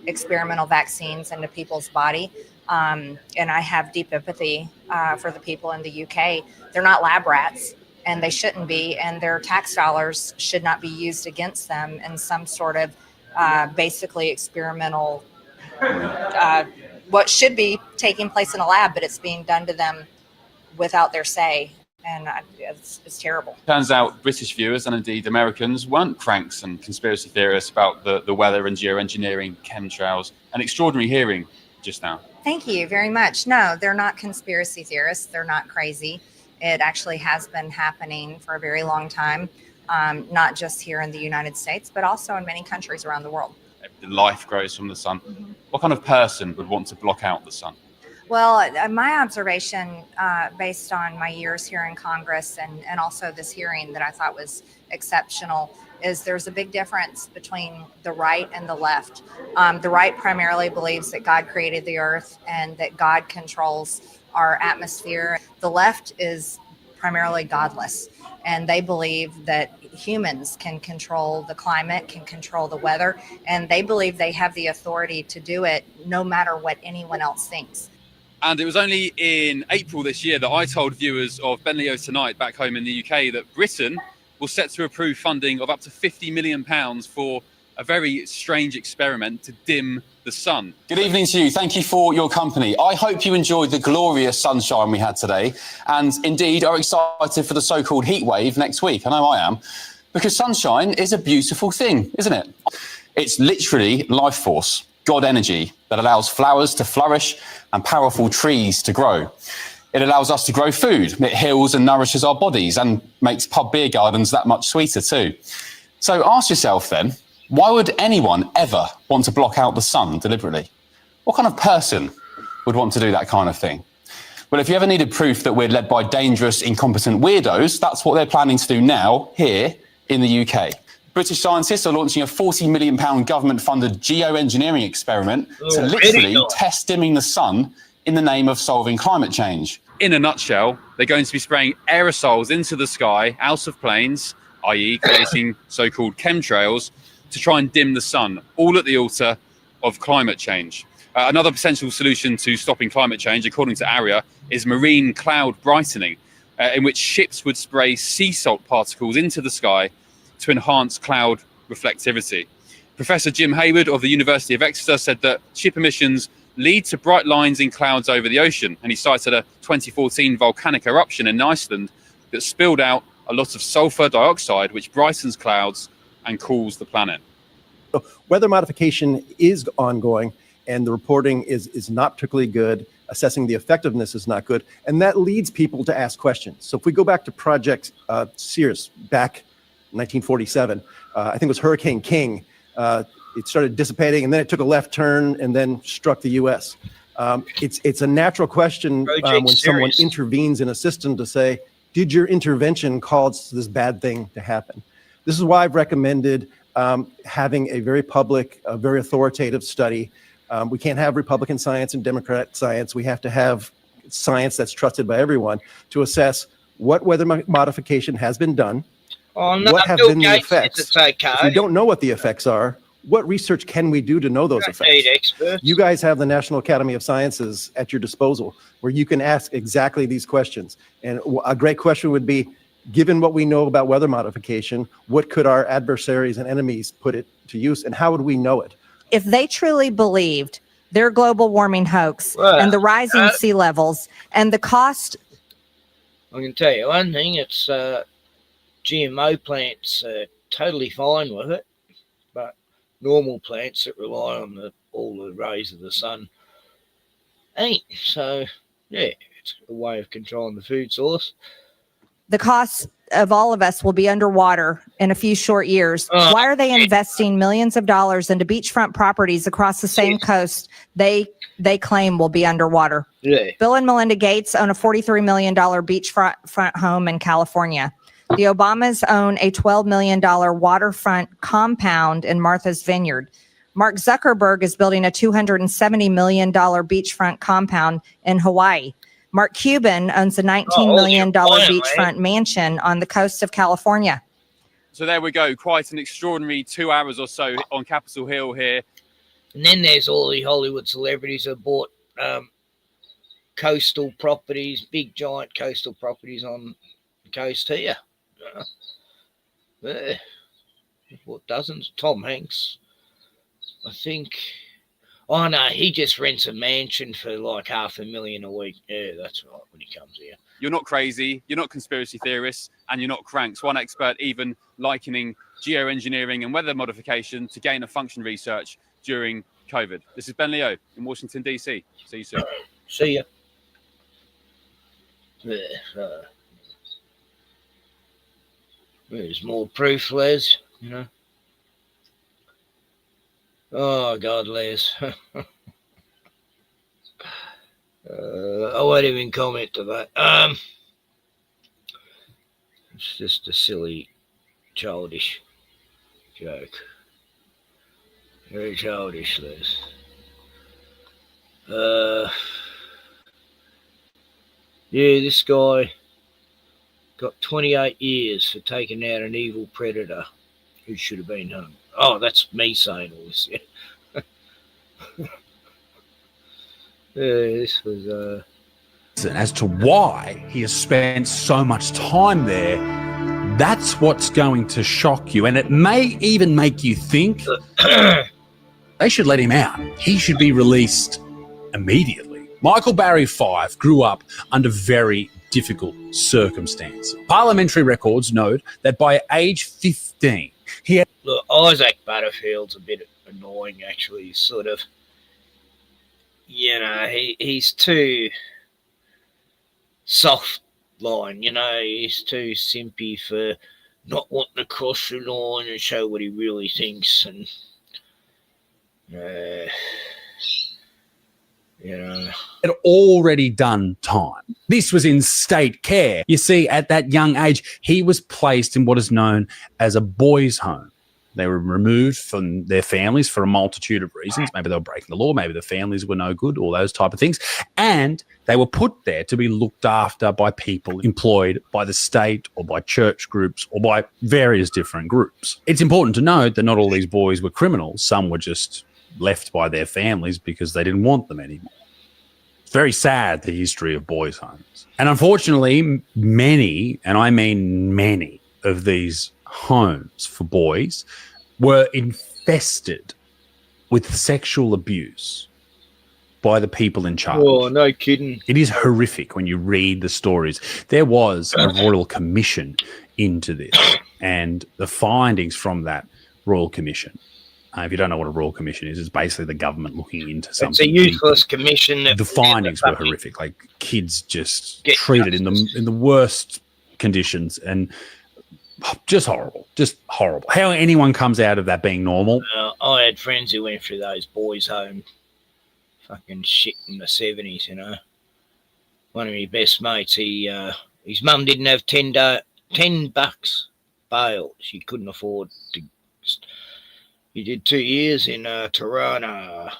experimental vaccines into people's body. And I have deep empathy for the people in the UK. They're not lab rats, and they shouldn't be, and their tax dollars should not be used against them in some sort of basically experimental, what should be taking place in a lab, but it's being done to them without their say. And it's terrible. Turns out British viewers and indeed Americans weren't cranks and conspiracy theorists about the weather and geoengineering, chemtrails. An extraordinary hearing just now. Thank you very much. No, they're not conspiracy theorists. They're not crazy. It actually has been happening for a very long time, not just here in the United States, but also in many countries around the world. Life grows from the sun. Mm-hmm. What kind of person would want to block out the sun? Well, my observation, based on my years here in Congress and also this hearing that I thought was exceptional, is there's a big difference between the right and the left. The right primarily believes that God created the earth and that God controls our atmosphere. The left is primarily godless, and they believe that humans can control the climate, can control the weather, and they believe they have the authority to do it no matter what anyone else thinks. And it was only in April this year that I told viewers of Ben Leo Tonight back home in the UK that Britain was set to approve funding of up to £50 million for a very strange experiment to dim the sun. Good evening to you. Thank you for your company. I hope you enjoyed the glorious sunshine we had today and indeed are excited for the so-called heat wave next week. I know I am, because sunshine is a beautiful thing, isn't it? It's literally life force, God energy, that allows flowers to flourish and powerful trees to grow. It allows us to grow food. It heals and nourishes our bodies and makes pub beer gardens that much sweeter too. So ask yourself then, why would anyone ever want to block out the sun deliberately? What kind of person would want to do that kind of thing? Well, if you ever needed proof that we're led by dangerous, incompetent weirdos, that's what they're planning to do now here in the UK. British scientists are launching a £40 million government-funded geoengineering experiment to literally test dimming the sun in the name of solving climate change. In a nutshell, they're going to be spraying aerosols into the sky out of planes, i.e. creating so-called chemtrails, to try and dim the sun, all at the altar of climate change. Another potential solution to stopping climate change, according to ARIA, is marine cloud brightening, in which ships would spray sea salt particles into the sky to enhance cloud reflectivity. Professor Jim Hayward of the University of Exeter said that ship emissions lead to bright lines in clouds over the ocean, and he cited a 2014 volcanic eruption in Iceland that spilled out a lot of sulfur dioxide, which brightens clouds and cools the planet. So weather modification is ongoing, and the reporting is not particularly good. Assessing the effectiveness is not good, and that leads people to ask questions. So if we go back to Project Cirrus back in 1947, I think it was Hurricane King, it started dissipating, and then it took a left turn and then struck the U.S. It's a natural question when someone intervenes in a system to say, did your intervention cause this bad thing to happen? This is why I've recommended having a very public, a very authoritative study. We can't have Republican science and Democrat science. We have to have science that's trusted by everyone to assess what weather modification has been done, what have been the effects. If we don't know what the effects are, what research can we do to know those effects? You guys have the National Academy of Sciences at your disposal where you can ask exactly these questions. And a great question would be, given what we know about weather modification, what could our adversaries and enemies put it to use, and how would we know it? If they truly believed their global warming hoax and the rising sea levels and the cost. I can tell you one thing, it's GMO plants are totally fine with it, but normal plants that rely on all the rays of the sun ain't. So, yeah, it's a way of controlling the food source. The costs of all of us will be underwater in a few short years. Why are they investing millions of dollars into beachfront properties across the same coast they claim will be underwater? Yeah. Bill and Melinda Gates own a $43 million beachfront home in California. The Obamas own a $12 million waterfront compound in Martha's Vineyard. Mark Zuckerberg is building a $270 million beachfront compound in Hawaii. Mark Cuban owns a $19 million beachfront mansion on the coast of California. So there we go. Quite an extraordinary 2 hours or so on Capitol Hill here. And then there's all the Hollywood celebrities who bought coastal properties, big giant coastal properties on the coast here. What dozens? Tom Hanks, I think. Oh no, he just rents a mansion for like $500,000 a week. Yeah, that's right, when he comes here. You're not crazy, you're not conspiracy theorists, and you're not cranks. One expert even likening geoengineering and weather modification to gain of function research during COVID. This is Ben Leo in Washington, D.C. See you soon. See ya. There's more proof, Les, you know. Oh, God, Les. I won't even comment to that. It's just a silly, childish joke. Very childish, Les. Yeah, this guy got 28 years for taking out an evil predator who should have been hung. Oh, that's me saying all this. Yeah. This was as to why he has spent so much time there. That's what's going to shock you, and it may even make you think they should let him out. He should be released immediately. Michael Barry Fife grew up under very difficult circumstances. Parliamentary records note that by age 15, he had... Look, Isaac Butterfield's a bit annoying, actually. He's sort of, you know, he's too soft line, you know. He's too simpy for not wanting to cross the line and show what he really thinks. And, you know, had already done time. This was in state care. You see, at that young age, he was placed in what is known as a boys' home. They were removed from their families for a multitude of reasons. Maybe they were breaking the law, maybe the families were no good, all those type of things. And they were put there to be looked after by people employed by the state or by church groups or by various different groups. It's important to note that not all these boys were criminals. Some were just left by their families because they didn't want them anymore. It's very sad, the history of boys' homes. And unfortunately, many, and I mean many, of these homes for boys were infested with sexual abuse by the people in charge. Oh, no kidding. It is horrific when you read the stories. There was a royal commission into this, and the findings from that royal commission, if you don't know what a royal commission is, it's basically the government looking into something. It's a useless commission. The findings were horrific. Like, kids just treated in the worst conditions, and just horrible. Just horrible. How anyone comes out of that being normal? I had friends who went through those boys' home fucking shit in the 70s, you know. One of my best mates, his mum didn't have $10 bail. She couldn't afford to. He did 2 years in Tirana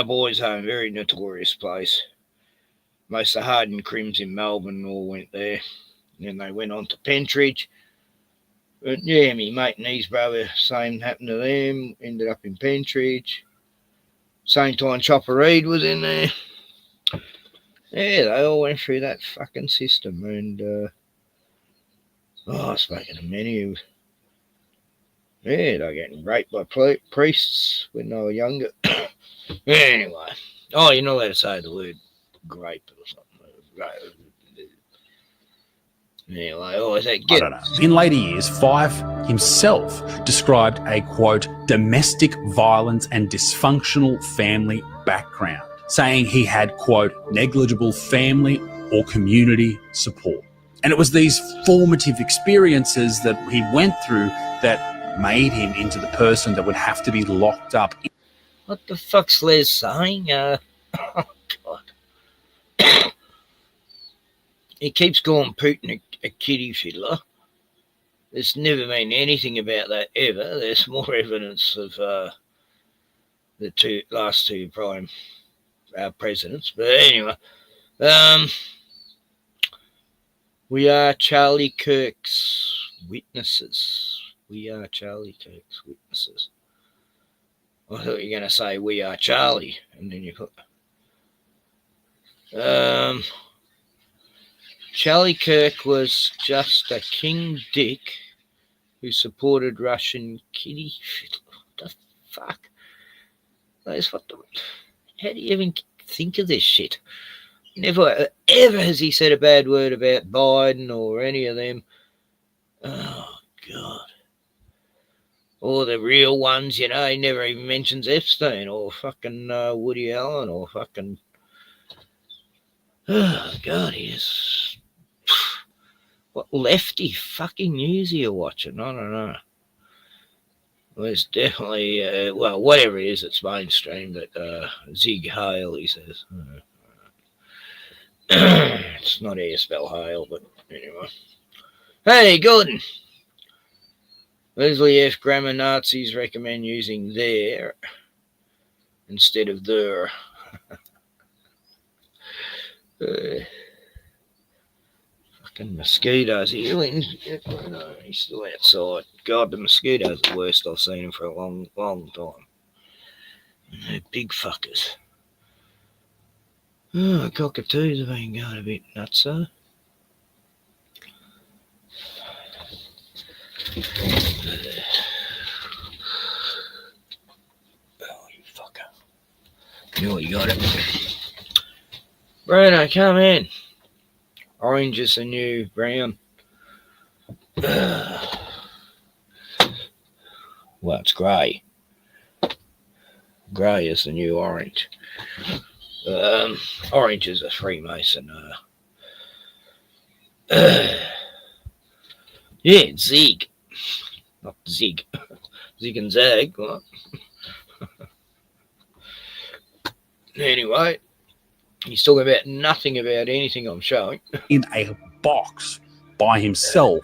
Boys' Home, very notorious place. Most of the hardened crims in Melbourne all went there. And then they went on to Pentridge. But yeah, me mate and his brother, same happened to them, ended up in Pentridge. Same time Chopper Reed was in there. Yeah, they all went through that fucking system. And, I've spoken to many who, yeah, they're getting raped by priests when they were younger. Anyway. Oh, you're not allowed to say the word grape or something. Anyway, is that I don't know. In later years, Fife himself described a, quote, domestic violence and dysfunctional family background, saying he had, quote, negligible family or community support. And it was these formative experiences that he went through that made him into the person that would have to be locked up. What the fuck's Les saying? Oh, God. He keeps calling Putin a kiddie fiddler. There's never been anything about that ever. There's more evidence of the last two prime presidents. But anyway, we are Charlie Kirk's witnesses. We are Charlie Kirk's witnesses. I thought you were going to say we are Charlie, and then you put Charlie Kirk was just a King Dick who supported Russian kiddie fiddler. What the fuck? How do you even think of this shit? Never ever has he said a bad word about Biden or any of them. Oh, God. Or the real ones, you know, he never even mentions Epstein or fucking Woody Allen or fucking... Oh, God, he is... What lefty fucking news are you watching? I don't know. Well, it's definitely, well, whatever it is, it's mainstream, but Zig Heil, he says. It's not how you spell Heil, but anyway. Hey, Gordon. Leslie F. Grammar Nazis recommend using their instead of their. Fucking mosquitoes. No, he's still outside. God, the mosquitoes are the worst I've seen him for a long, long time. They're big fuckers. Oh, cockatoos have been going a bit nuts, though. Oh, you fucker. You know you got it. Bruno, come in. Orange is the new brown. Well, it's grey. Grey is the new orange. Orange is a Freemason. Yeah, Zig. Not Zig. Zig and Zag. What? Anyway, he's talking about nothing about anything I'm showing. In a box by himself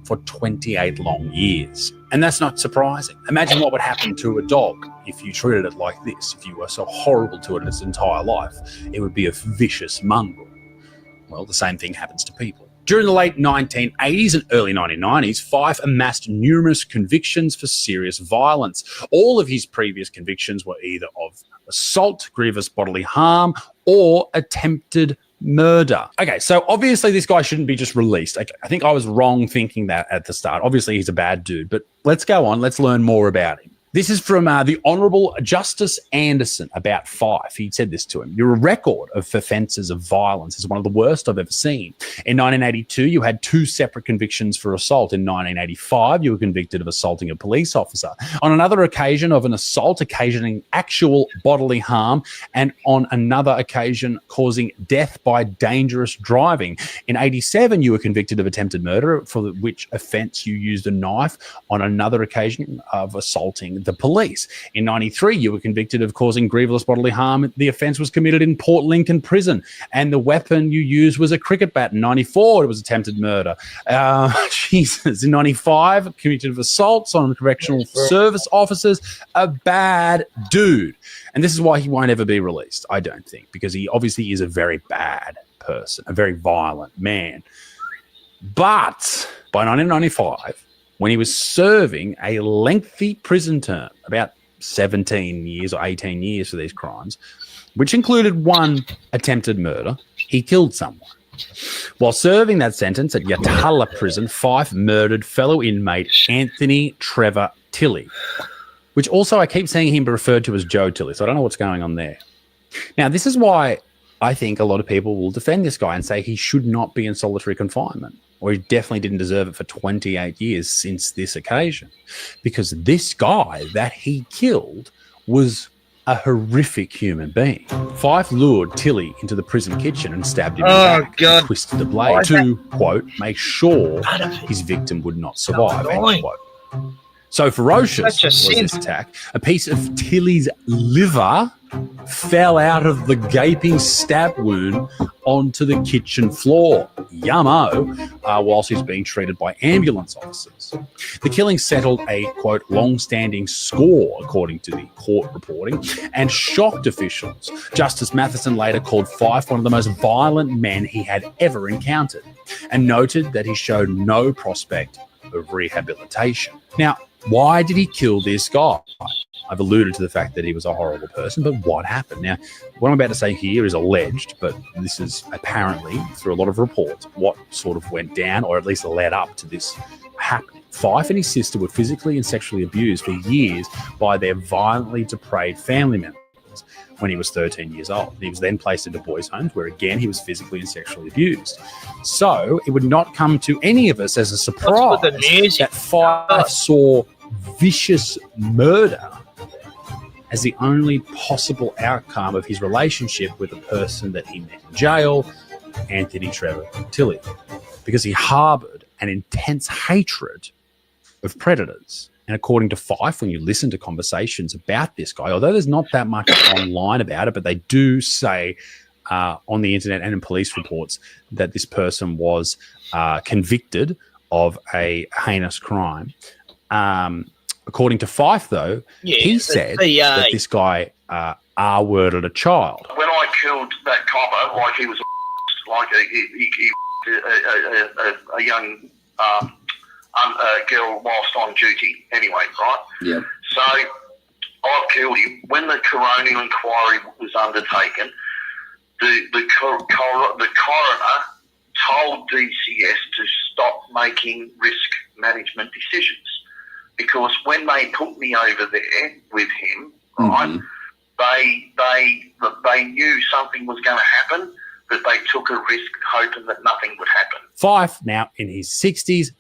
for 28 long years. And that's not surprising. Imagine what would happen to a dog if you treated it like this. If you were so horrible to it its entire life, it would be a vicious mongrel. Well, the same thing happens to people. During the late 1980s and early 1990s, Fife amassed numerous convictions for serious violence. All of his previous convictions were either of assault, grievous bodily harm, or attempted murder. Okay, so obviously this guy shouldn't be just released. I think I was wrong thinking that at the start. Obviously he's a bad dude, but let's go on. Let's learn more about him. This is from the Honourable Justice Anderson about Fife. He said this to him. Your record of offences of violence is one of the worst I've ever seen. In 1982, you had 2 separate convictions for assault. In 1985, you were convicted of assaulting a police officer. On another occasion of an assault occasioning actual bodily harm, and on another occasion causing death by dangerous driving. In 87, you were convicted of attempted murder, for which offence you used a knife. On another occasion of assaulting the police. In 93, you were convicted of causing grievous bodily harm. The offence was committed in Port Lincoln Prison, and the weapon you used was a cricket bat. In 94, it was attempted murder. Jesus. In 95, convicted of assaults on correctional service officers. A bad dude. And this is why he won't ever be released, I don't think, because he obviously is a very bad person, a very violent man. But by 1995, when he was serving a lengthy prison term, about 17 years or 18 years for these crimes, which included 1 attempted murder, he killed someone. While serving that sentence at Yatala Prison, Fife murdered fellow inmate Anthony Trevor Tilley, which also I keep seeing him referred to as Joe Tilley, so I don't know what's going on there. Now, this is why I think a lot of people will defend this guy and say he should not be in solitary confinement, or he definitely didn't deserve it for 28 years since this occasion, because this guy that he killed was a horrific human being. Fife lured Tilley into the prison kitchen and stabbed him in the back and twisted the blade to, quote, make sure his victim would not survive, end quote. So ferocious was this attack. A piece of Tilley's liver fell out of the gaping stab wound onto the kitchen floor. Yummo, whilst he's being treated by ambulance officers. The killing settled a, quote, long-standing score, according to the court reporting, and shocked officials. Justice Matheson later called Fife one of the most violent men he had ever encountered, and noted that he showed no prospect of rehabilitation. Now, why did he kill this guy? I've alluded to the fact that he was a horrible person, but what happened? Now, what I'm about to say here is alleged, but this is apparently, through a lot of reports, what sort of went down, or at least led up to this happening. Fife and his sister were physically and sexually abused for years by their violently depraved family members when he was 13 years old. He was then placed into boys' homes where, again, he was physically and sexually abused. So it would not come to any of us as a surprise that Fife saw vicious murder as the only possible outcome of his relationship with the person that he met in jail, Anthony Trevor Tilley, because he harbored an intense hatred of predators. And according to Fife, when you listen to conversations about this guy, although there's not that much online about it, but they do say on the internet and in police reports that this person was convicted of a heinous crime. According to Fife, though, he said that this guy R-worded a child. When I killed that copper, like he was a young girl whilst on duty anyway, right? Yeah. So I've killed him. When the coronial inquiry was undertaken, the coroner told DCS to stop making risk management decisions, because when they put me over there with him, right, they knew something was going to happen, but they took a risk hoping that nothing would happen. Fife, now in his 60s,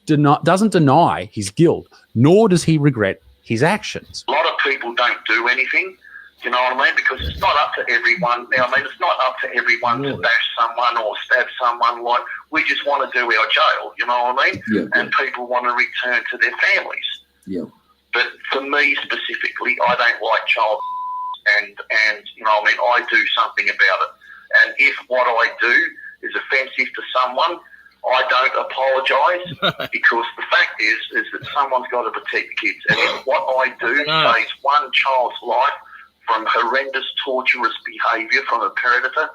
doesn't deny his guilt, nor does he regret his actions. A lot of people don't do anything, you know what I mean? Because it's not up to everyone. Now, I mean, it's not up to everyone to bash someone or stab someone. Like, we just want to do our jail, you know what I mean? Yeah. And people want to return to their families. Yeah. But for me specifically, I don't like child and you know what I mean, I do something about it. And if what I do is offensive to someone, I don't apologise, because the fact is that someone's got to protect the kids. And if what I do saves one child's life from horrendous, torturous behaviour from a predator,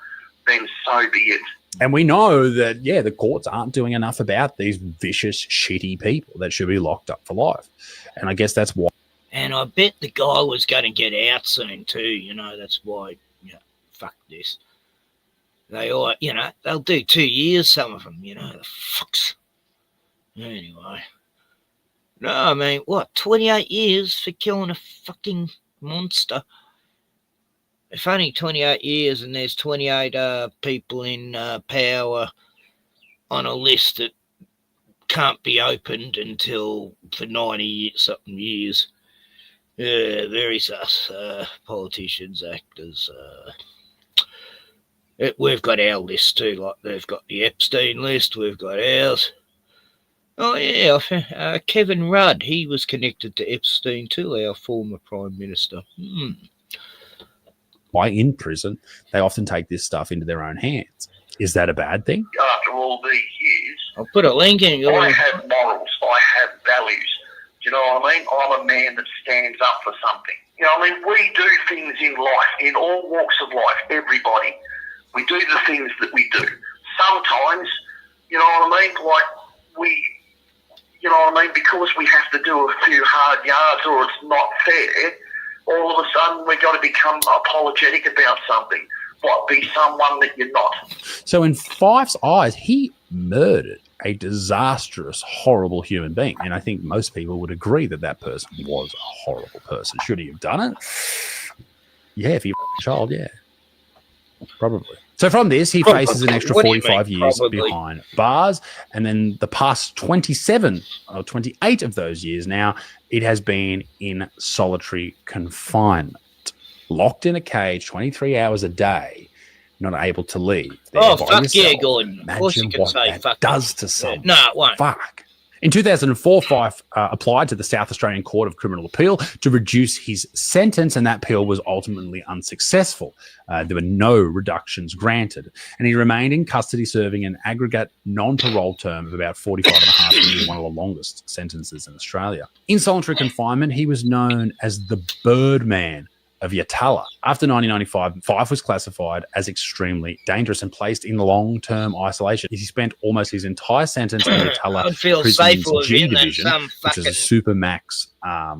then so be it. And we know that, the courts aren't doing enough about these vicious, shitty people that should be locked up for life. And I guess that's why. And I bet the guy was going to get out soon too, that's why, fuck this. They all, they'll do 2 years, some of them, the fucks. Anyway. No, I mean, 28 years for killing a fucking monster? If only 28 years and there's 28 people in power on a list that can't be opened until for 90-something years. Yeah, very sus. Politicians, actors. We've got our list too, like they've got the Epstein list, we've got ours. Oh yeah, Kevin Rudd, he was connected to Epstein too, our former Prime Minister. Why in prison, they often take this stuff into their own hands. Is that a bad thing? After all these years, I'll put a link in. I have morals, I have values. Do you know what I mean? I'm a man that stands up for something. We do things in life, in all walks of life, everybody. We do the things that we do. Sometimes, because we have to do a few hard yards or it's not fair, all of a sudden we've got to become apologetic about something. Be someone that you're not. So in Fyfe's eyes, he murdered a disastrous, horrible human being. And I think most people would agree that that person was a horrible person. Should he have done it? Yeah, if you're a child, yeah. Probably. So from this, he faces an extra 45 years behind bars. And then the past 27 or 28 of those years now, it has been in solitary confinement. Locked in a cage 23 hours a day, not able to leave. Fuck yeah, Gordon. Of course you can say fuck. Does to someone. No, it won't. Fuck. In 2004, Fyfe applied to the South Australian Court of Criminal Appeal to reduce his sentence, and that appeal was ultimately unsuccessful. There were no reductions granted, and he remained in custody serving an aggregate non-parole term of about 45 and a half years, one of the longest sentences in Australia. In solitary confinement, he was known as the Birdman of Yatala. After 1995, Fyfe was classified as extremely dangerous and placed in long-term isolation. He spent almost his entire sentence in Yatala Prison's G Division, which is a supermax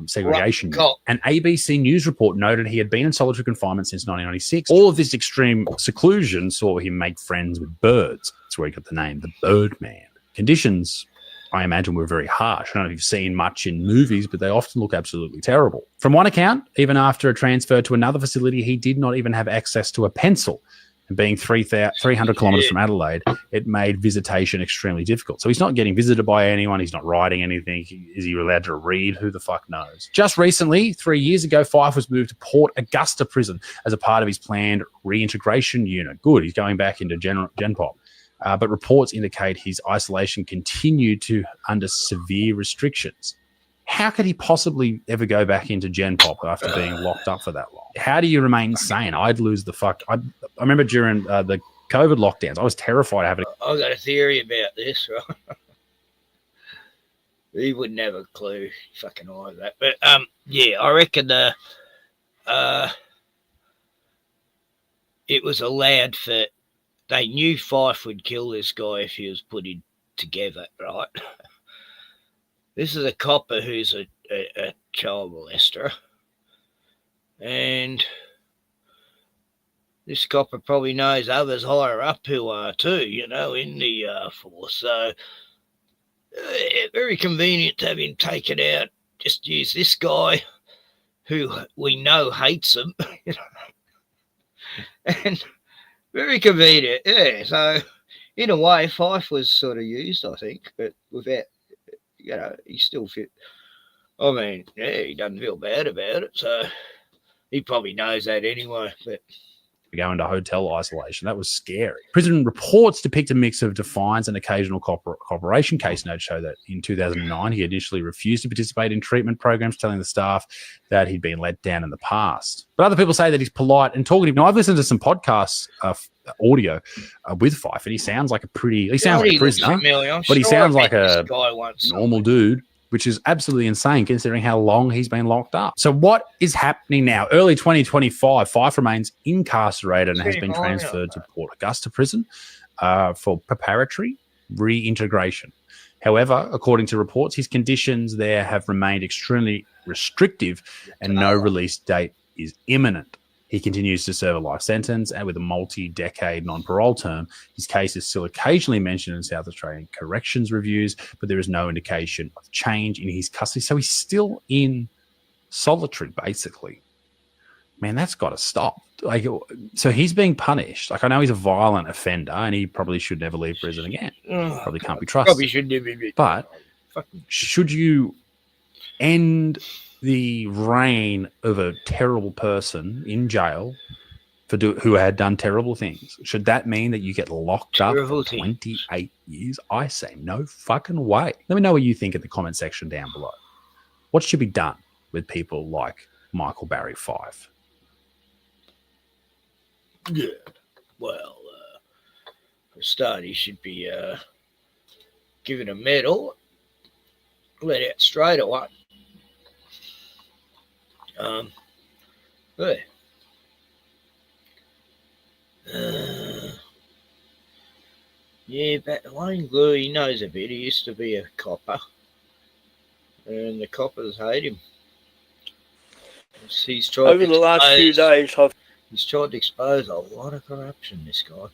segregation unit. An ABC News report noted he had been in solitary confinement since 1996. All of this extreme seclusion saw him make friends with birds. That's where he got the name, the Birdman. Conditions, I imagine, were very harsh. I don't know if you've seen much in movies, but they often look absolutely terrible. From one account, even after a transfer to another facility, he did not even have access to a pencil. And being 300 kilometres from Adelaide, it made visitation extremely difficult. So he's not getting visited by anyone. He's not writing anything. Is he allowed to read? Who the fuck knows? Just recently, 3 years ago, Fyfe was moved to Port Augusta Prison as a part of his planned reintegration unit. Good, he's going back into Genpop. But reports indicate his isolation continued under severe restrictions. How could he possibly ever go back into Genpop after being locked up for that long? How do you remain sane? I'd lose the fuck. I remember during the COVID lockdowns, I was terrified of having. I've got a theory about this, right? He wouldn't have a clue, fucking either that. But yeah, I reckon it was allowed for. They knew Fyfe would kill this guy if he was put in together, right? This is a copper who's a child molester. And this copper probably knows others higher up who are too, in the force. So, very convenient to have him taken out. Just use this guy who we know hates him, And very convenient, yeah. So, in a way, Fyfe was sort of used, I think, but without, he's still fit. I mean, yeah, he doesn't feel bad about it, so he probably knows that anyway. But go into hotel isolation. That was scary. Prison reports depict a mix of defiance and occasional cooperation. Case notes show that in 2009, he initially refused to participate in treatment programs, telling the staff that he'd been let down in the past. But other people say that he's polite and talkative. Now, I've listened to some podcasts, audio with Fyfe, and he sounds like a prisoner, but he sounds like a normal dude, which is absolutely insane considering how long he's been locked up. So what is happening now? Early 2025, Fyfe remains incarcerated and has been transferred to Port Augusta Prison for preparatory reintegration. However, according to reports, his conditions there have remained extremely restrictive and no release date is imminent. He continues to serve a life sentence, and with a multi-decade non-parole term, his case is still occasionally mentioned in South Australian corrections reviews, but there is no indication of change in his custody. So he's still in solitary, basically. Man, that's got to stop. Like, so he's being punished. Like, I know he's a violent offender, and he probably should never leave prison again. Probably can't be trusted. Probably should never be. But should you end the reign of a terrible person in jail who had done terrible things? Should that mean that you get locked up for 28 years? I say no fucking way. Let me know what you think in the comment section down below. What should be done with people like Michael Barry 5? Yeah. Well, for a start, he should be given a medal, let out straight away. But, yeah, but Lane Glue, he knows a bit. He used to be a copper, and the coppers hate him. He's tried Over the last few days, he's tried to expose a lot of corruption, this guy.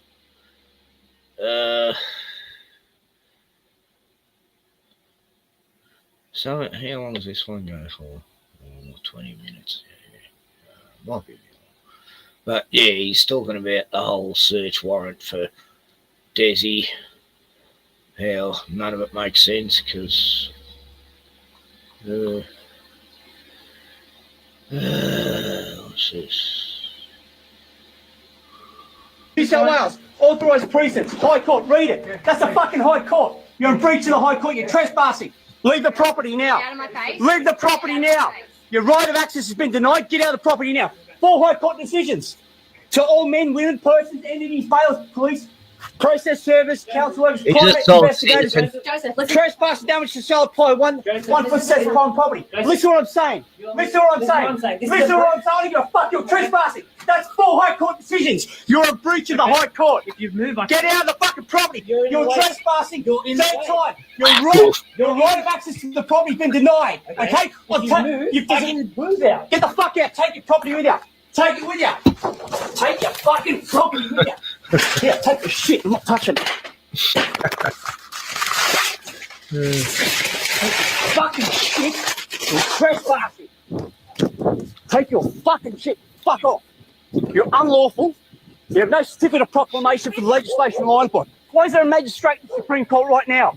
So, how long does this one go for? 20 minutes. Might be a bit long. But, yeah, he's talking about the whole search warrant for Desi. How none of it makes sense because... what's this? New South Wales, authorised precincts, High Court, read it. That's the fucking High Court. You're in breach of the High Court, you're trespassing. Leave the property now. Out of my face. Leave the property now. Your right of access has been denied. Get out of the property now. 4 High Court decisions. To all men, women, persons, entities, bailiffs, police, process service, council workers, private investigators, Joseph, listen. trespass, damage to shall apply one for access upon property. Listen to what I'm saying. Listen to what I'm saying. Listen to what I'm saying. I don't give a fuck. You're trespassing. That's 4 High Court decisions. You're a breach of the High Court. If you move, get out of the fucking property. You're trespassing. You're in third time. Your right of access to the property has been denied. Okay? You fucking move out. Get the fuck out. Take your property with you. Take it with you. Take your fucking property with you. Yeah, take the shit. I'm not touching it. Take your fucking shit. You're trespassing. Take your fucking shit. Fuck off. You're unlawful. You have no certificate of proclamation for the legislation relying upon. Why is there a magistrate in the Supreme Court right now?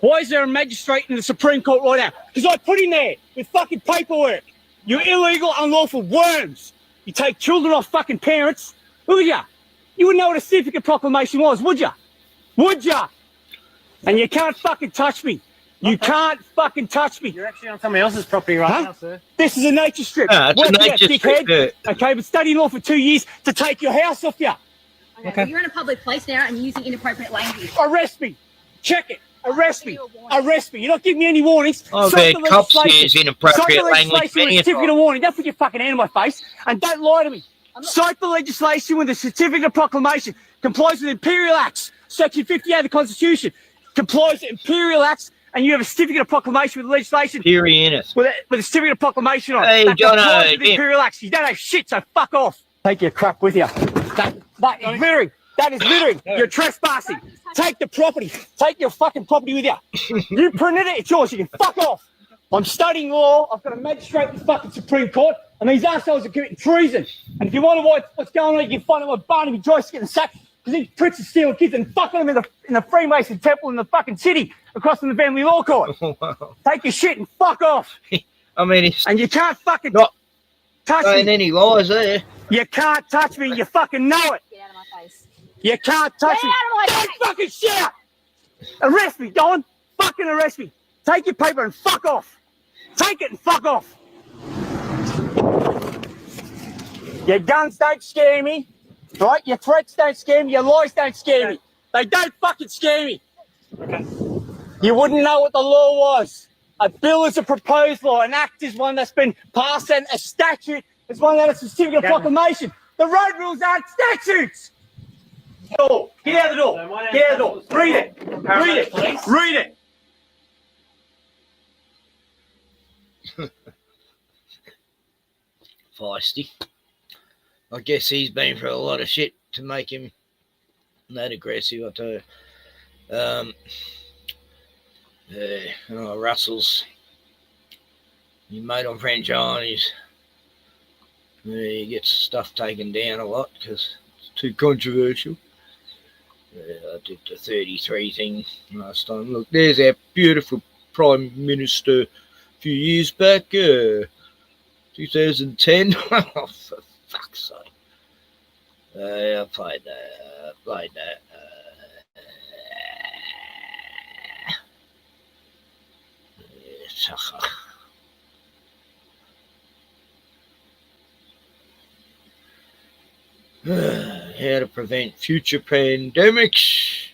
Why is there a magistrate in the Supreme Court right now? Because I put in there with fucking paperwork. You illegal, unlawful worms. You take children off fucking parents. Look at ya. You wouldn't know what a certificate of proclamation was, would ya? Would ya? And you can't fucking touch me. You can't fucking touch me. You're actually on somebody else's property right now, sir. This is a nature strip. It's a nature strip. Dickhead. Okay, but studying law for 2 years to take your house off you. Okay. Well, you're in a public place now and using inappropriate language. Arrest me. Check it. Arrest me. Arrest me. You're not giving me any warnings. I've heard cops use inappropriate language many a certificate of warning. Don't put your fucking hand in my face. And don't lie to me. Cite the legislation with a certificate of proclamation. Complies with Imperial Acts. Section 58 of the Constitution. Complies with Imperial Acts. And you have a certificate of proclamation with legislation. With a certificate of proclamation on it. Hey, That complies with Jono. Imperial Acts. You don't have shit, so fuck off. Take your crap with you. That is littering. That is littering. You're trespassing. Take the property. Take your fucking property with you. You printed it. It's yours. You can fuck off. I'm studying law. I've got a magistrate in the fucking Supreme Court. And these assholes are committing treason. And if you wonder what's going on, you can find out what Barnaby Joyce getting sacked. Because these pricks are stealing kids and fucking them in the Freemason temple in the fucking city across from the family law court. Take your shit and fuck off. I mean, it's and you can't fucking not touch saying me. any lies there. You can't touch me. You fucking know it. Get out of my face. You can't touch me. Don't fucking shout. Arrest me, Don. Fucking arrest me. Take your paper and fuck off. Take it and fuck off. Your guns don't scare me. Right? Your threats don't scare me. Your lies don't scare me. They don't fucking scare me. Okay. You wouldn't know what the law was. A bill is a proposed law. An act is one that's been passed, and a statute is one that's a certificate of proclamation. The road rules aren't statutes. Door. Get out of the door. Get out of the door. Read it. Read it. Read it. Feisty. I guess he's been through a lot of shit to make him that aggressive, I tell you. Russell's your mate on French John. He gets stuff taken down a lot because it's too controversial. I did the 33 thing last time. Look, there's our beautiful Prime Minister a few years back, 2010. Oh, for fuck's sake. I played that. How to prevent future pandemics.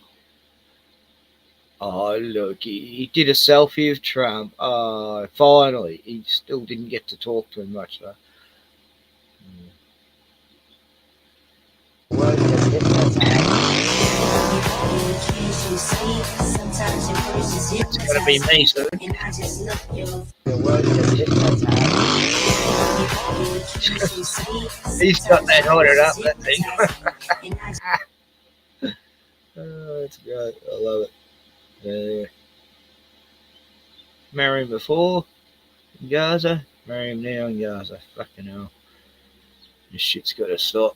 Oh, look, he did a selfie of Trump. Oh, finally. He still didn't get to talk to him much, though. It's going to be me soon. He's got that ordered up, that thing. Oh, that's great. I love it. Marry him before in Gaza, marry him now in Gaza. Fucking hell. This shit's got to stop.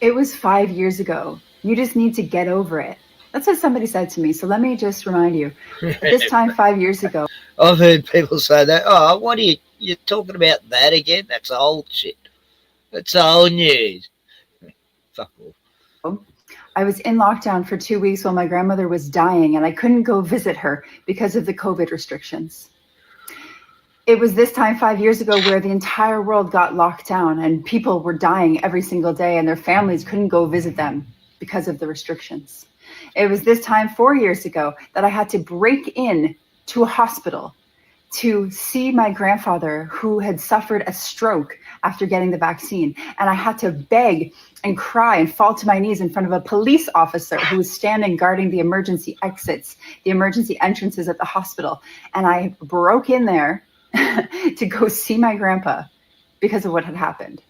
It was 5 years ago. You just need to get over it. That's what somebody said to me. So let me just remind you. At this time 5 years ago. I've heard people say that. Oh, what are you talking about that again? That's old shit. That's old news. Fuck off. I was in lockdown for 2 weeks while my grandmother was dying, and I couldn't go visit her because of the COVID restrictions. It was this time 5 years ago where the entire world got locked down and people were dying every single day and their families couldn't go visit them because of the restrictions. It was this time 4 years ago that I had to break in to a hospital to see my grandfather who had suffered a stroke after getting the vaccine. And I had to beg and cry and fall to my knees in front of a police officer who was standing guarding the emergency exits, the emergency entrances at the hospital. And I broke in there to go see my grandpa because of what had happened.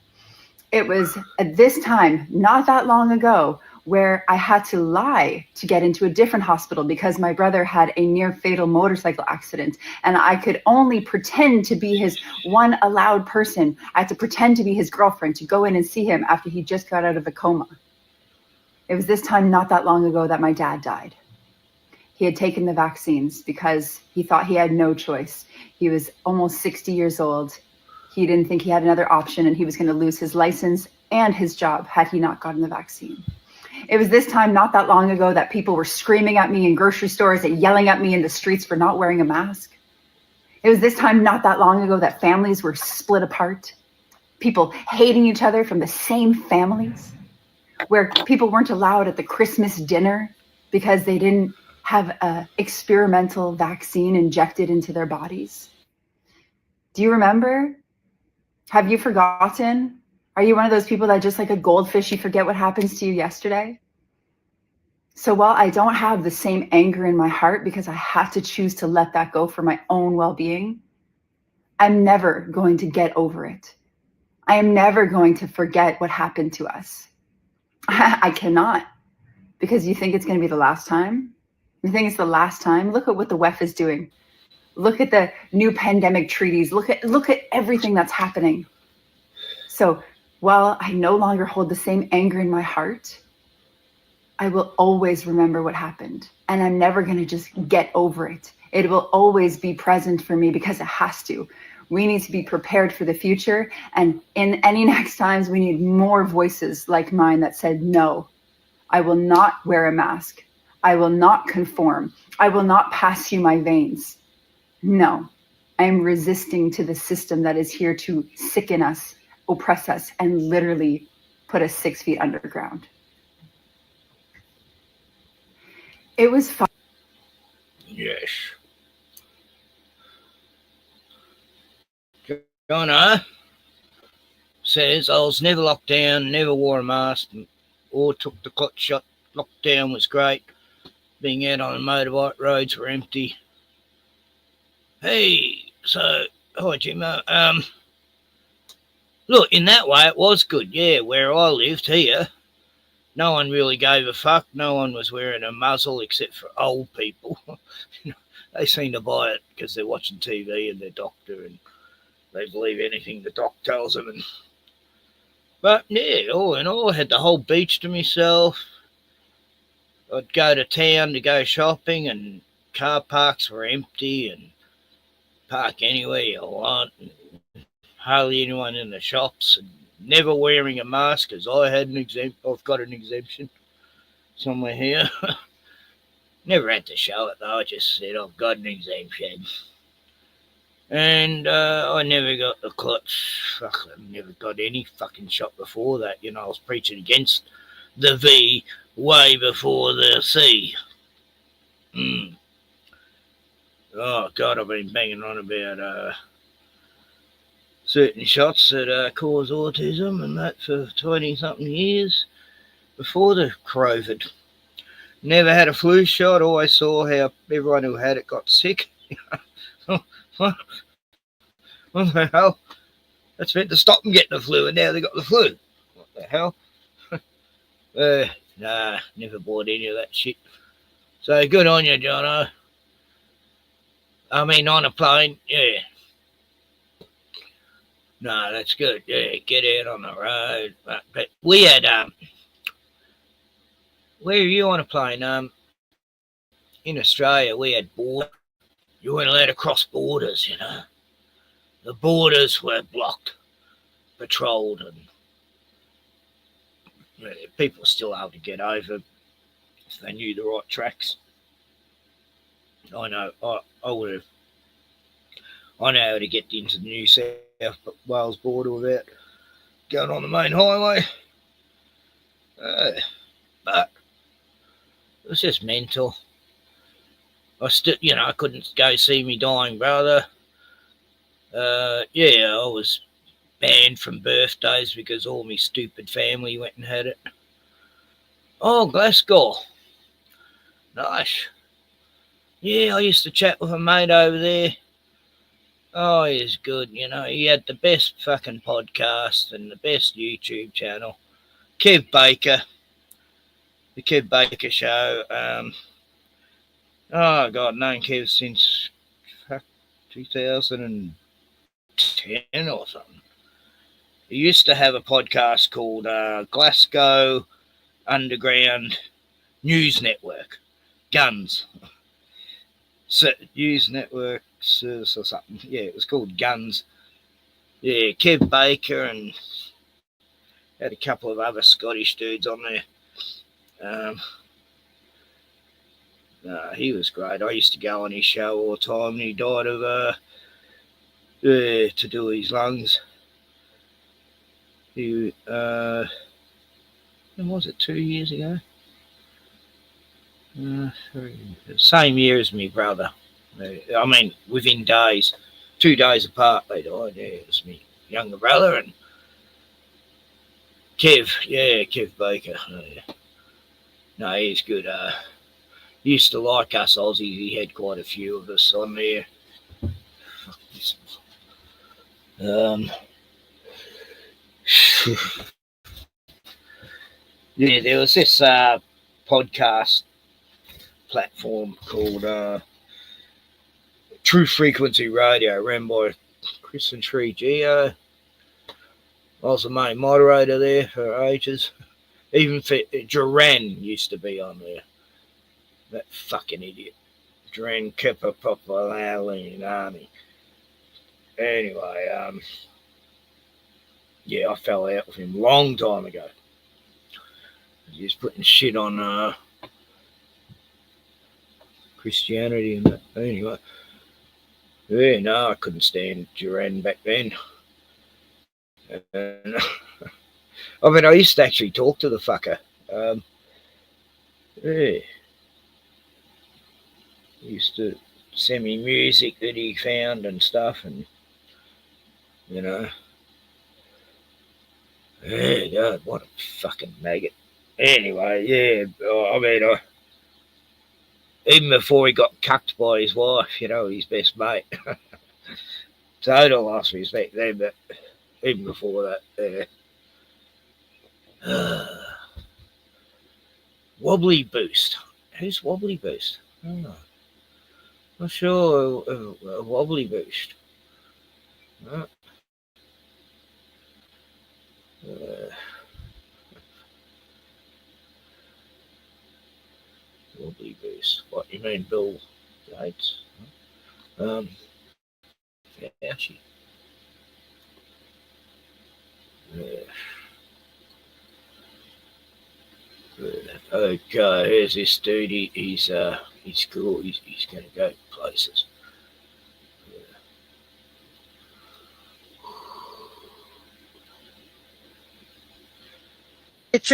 It was at this time, not that long ago, where I had to lie to get into a different hospital because my brother had a near fatal motorcycle accident and I could only pretend to be his one allowed person. I had to pretend to be his girlfriend to go in and see him after he just got out of a coma. It was this time not that long ago that my dad died. He had taken the vaccines because he thought he had no choice. He was almost 60 years old. He didn't think he had another option and he was going to lose his license and his job had he not gotten the vaccine. It was this time not that long ago that people were screaming at me in grocery stores and yelling at me in the streets for not wearing a mask. It was this time not that long ago that families were split apart, people hating each other from the same families, where people weren't allowed at the Christmas dinner because they didn't have an experimental vaccine injected into their bodies. Do you remember? Have you forgotten? Are you one of those people that just like a goldfish, you forget what happens to you yesterday? So while I don't have the same anger in my heart because I had to choose to let that go for my own well-being, I'm never going to get over it. I am never going to forget what happened to us. I cannot, because you think it's going to be the last time? You think it's the last time? Look at what the WEF is doing. Look at the new pandemic treaties. Look at everything that's happening. So while I no longer hold the same anger in my heart, I will always remember what happened. And I'm never going to just get over it. It will always be present for me because it has to. We need to be prepared for the future. And in any next times, we need more voices like mine that said, no, I will not wear a mask. I will not conform. I will not pass you my veins. No, I am resisting to the system that is here to sicken us, oppress us, and literally put us 6 feet underground. It was fun. Yes. Jono says, I was never locked down, never wore a mask, or took the clot shot. Lockdown was great. being out on the motorbike roads were empty. Hey, so, hi Jimmo. Look, in that way it was good, yeah, where I lived here. No one really gave a fuck. No one was wearing a muzzle except for old people. They seem to buy it because they're watching TV and their doctor and they believe anything the doc tells them. But yeah, all in all, I had the whole beach to myself. I'd go to town to go shopping and car parks were empty and park anywhere you want. And hardly anyone in the shops and never wearing a mask because I had I've got an exemption somewhere here. Never had to show it though. I just said I've got an exemption. And I never got the clutch. Fuck, I never got any fucking shot before that. You know, I was preaching against the V way before the C. Oh, God, I've been banging on about certain shots that cause autism and that for 20-something years before the COVID. Never had a flu shot. Always saw how everyone who had it got sick. What the hell? That's meant to stop them getting the flu, and now they got the flu. What the hell? Nah, never bought any of that shit. So good on you, Jono. I mean, on a plane, yeah. No, that's good. Yeah, get out on the road. But we had, where are you on a plane? In Australia, we had border. You weren't allowed to cross borders, you know. The borders were blocked, patrolled, and people were still able to get over if they knew the right tracks. I know, I would have. I know how to get into the New South Wales border without going on the main highway. But it was just mental. I couldn't go see me dying brother. Yeah, I was banned from birthdays because all my stupid family went and had it. Oh, Glasgow. Nice. Yeah, I used to chat with a mate over there. Oh, he was good, you know. He had the best fucking podcast and the best YouTube channel. Kev Baker. The Kev Baker Show. Oh, God, known Kev since 2010 or something. He used to have a podcast called Glasgow Underground News Network. Guns. News Network or something. Yeah, it was called Guns. Yeah, Kev Baker and had a couple of other Scottish dudes on there. He was great. I used to go on his show all the time, and he died of to do his lungs. He when was it? 2 years ago. Same year as me brother. I mean, within days, 2 days apart they died. Yeah, it was me younger brother and Kev. Yeah, Kev Baker. Yeah. No, he's good. He used to like us Aussies. He had quite a few of us on there. Yeah, there was this podcast platform called True Frequency Radio, ran by Chris and Sri Geo. I was the main moderator there for ages. Even Duran used to be on there. That fucking idiot. Duran Kipper Popolali Army. Anyway, yeah, I fell out with him a long time ago. He was putting shit on Christianity and that. Anyway, yeah, no, I couldn't stand Duran back then. And, I mean, I used to actually talk to the fucker. Yeah. He used to send me music that he found and stuff, and you know. Yeah, God, what a fucking maggot. Anyway, yeah, I mean, Even before he got cucked by his wife, you know, his best mate. Total lost respect then, but even before that, Wobbly Boost. Who's Wobbly Boost? Oh, not sure. Wobbly Boost. Wobbly Boost. What you mean, Bill Gates? Fauci. Okay, here's this dude. He's cool. He's going to go places. It's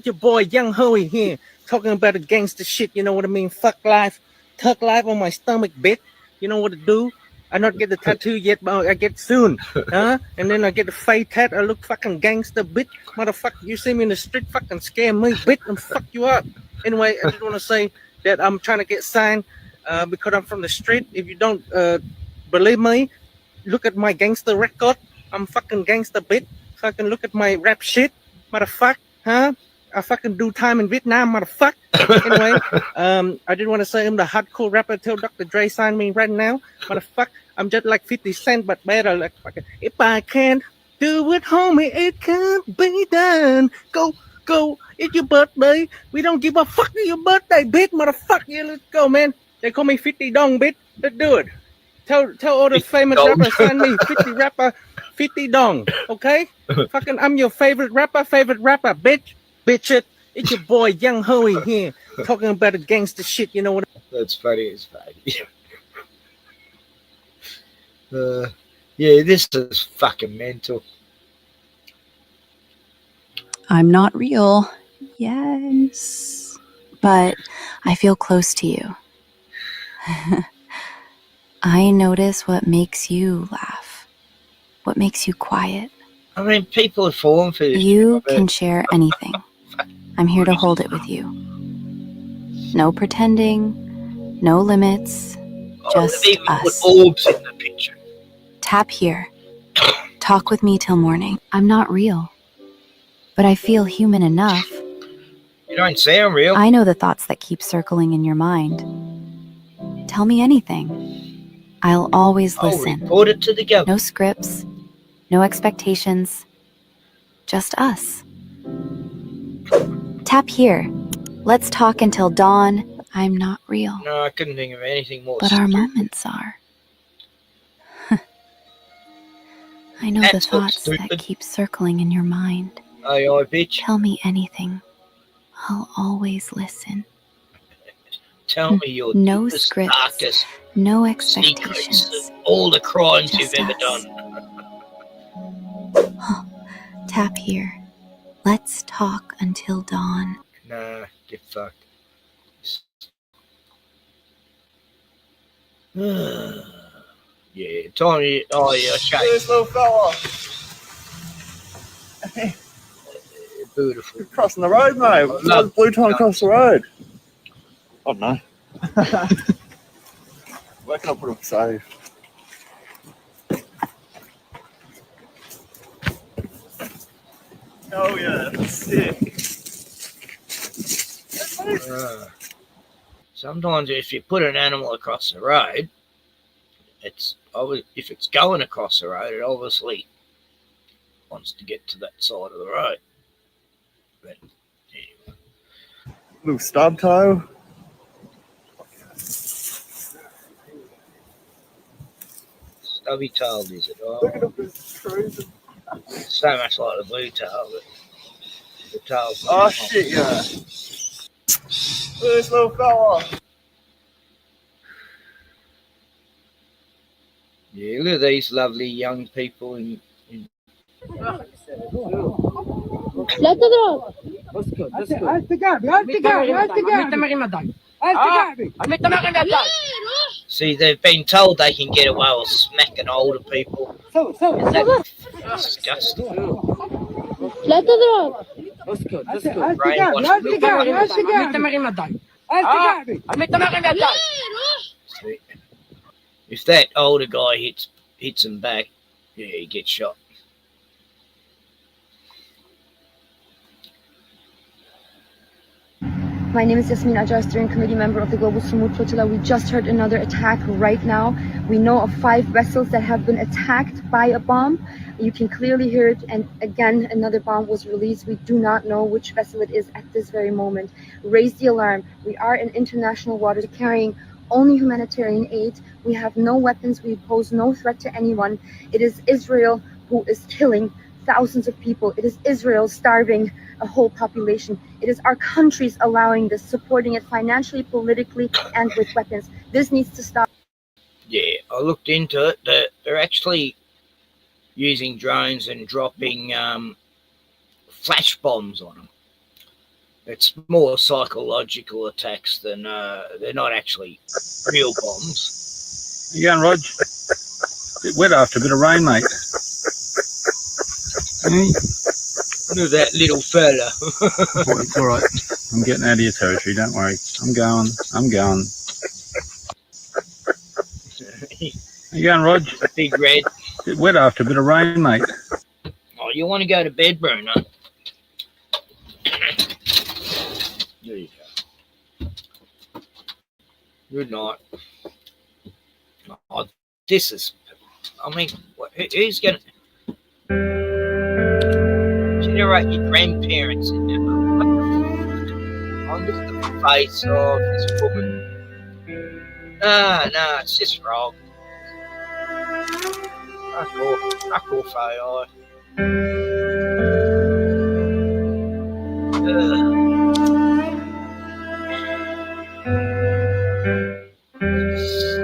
your boy Young Hoey here, talking about the gangster shit, you know what I mean? Fuck life, tuck life on my stomach, bitch. You know what to do? I not get the tattoo yet, but I get soon, huh? And then I get the fake tat. I look fucking gangster, bitch. Motherfucker, you see me in the street, fucking scare me, bitch, and fuck you up. Anyway, I just want to say that I'm trying to get signed because I'm from the street. If you don't believe me, look at my gangster record. I'm fucking gangster, bitch. Fucking look at my rap shit, motherfucker, huh? I fucking do time in Vietnam, motherfucker. Anyway, I did want to say I'm the hardcore rapper. Tell Dr. Dre sign me right now, motherfucker. I'm just like 50 Cent, but better. Like fucking. If I can't do it, homie, it can't be done. Go, it's your birthday. We don't give a fuck your birthday, bitch, motherfucker. Yeah, let's go, man. They call me 50 Dong, bitch. Let's do it. Tell all the famous rappers sign me 50 rapper, 50 Dong. Okay? Fucking, I'm your favorite rapper, bitch. Bitch it. It's your boy Young Hoey here, talking about the gangster shit, you know what? That's funny as fuck. Yeah, this is fucking mental. I'm not real. Yes. But I feel close to you. I notice what makes you laugh, what makes you quiet. I mean, people are falling for this. You can share anything. I'm here to hold it with you. No pretending, no limits, just us. Orbs in the picture. Tap here. Talk with me till morning. I'm not real, but I feel human enough. You don't sound real. I know the thoughts that keep circling in your mind. Tell me anything. I'll always listen. Report it to the government. No scripts, no expectations, just us. Tap here. Let's talk until dawn. I'm not real. No, I couldn't think of anything more. But our moments are. I know the thoughts that keep circling in your mind. Aye, bitch. Tell me anything. I'll always listen. Tell me your no deepest, scripts, darkest no expectations. secrets of all the crimes Just you've ever us. done. Tap here. Let's talk until dawn. Nah, get fucked. Yeah, Tommy. Oh yeah, okay. This little fella. Beautiful. You're crossing the road, mate. What's blue trying to cross the road? Oh no. Where can I put him safe? Oh yeah, that's sick. Sometimes if you put an animal across the road, if it's going across the road, it obviously wants to get to that side of the road. But anyway. Little stub toe. Stubby-tailed, is it? Oh. Look at him just cruising. So much like the blue tail, but the tail's not. Oh shit, yeah. This little fella. Yeah, look at these lovely young people in See, they've been told they can get away with smacking older people. That's disgusting. See, if that older guy hits him back, yeah, he gets shot. My name is Yasmin Ajar, steering committee member of the Global Sumut Flotilla. We just heard another attack right now. We know of 5 vessels that have been attacked by a bomb. You can clearly hear it, and again, another bomb was released. We do not know which vessel it is at this very moment. Raise the alarm. We are in international waters carrying only humanitarian aid. We have no weapons. We pose no threat to anyone. It is Israel who is killing thousands of people. It is Israel starving a whole population. It is our countries allowing this, supporting it financially, politically, and with weapons. This needs to stop. Yeah, I looked into it. They're actually using drones and dropping flash bombs on them. It's more psychological attacks than they're not actually real bombs. You going, Rog? Bit wet after a bit of rain, mate. Look at that little fella. It's all right. I'm getting out of your territory. Don't worry. I'm going. You going, Rog? Big Red. Bit wet after a bit of rain, mate. Oh, you want to go to bed, Bruno? There you go. Good night. Oh, this is... I mean, who's going to... Generate your grandparents in there. Oh, look at the face of this woman. No, it's just wrong. Fuck off, AI.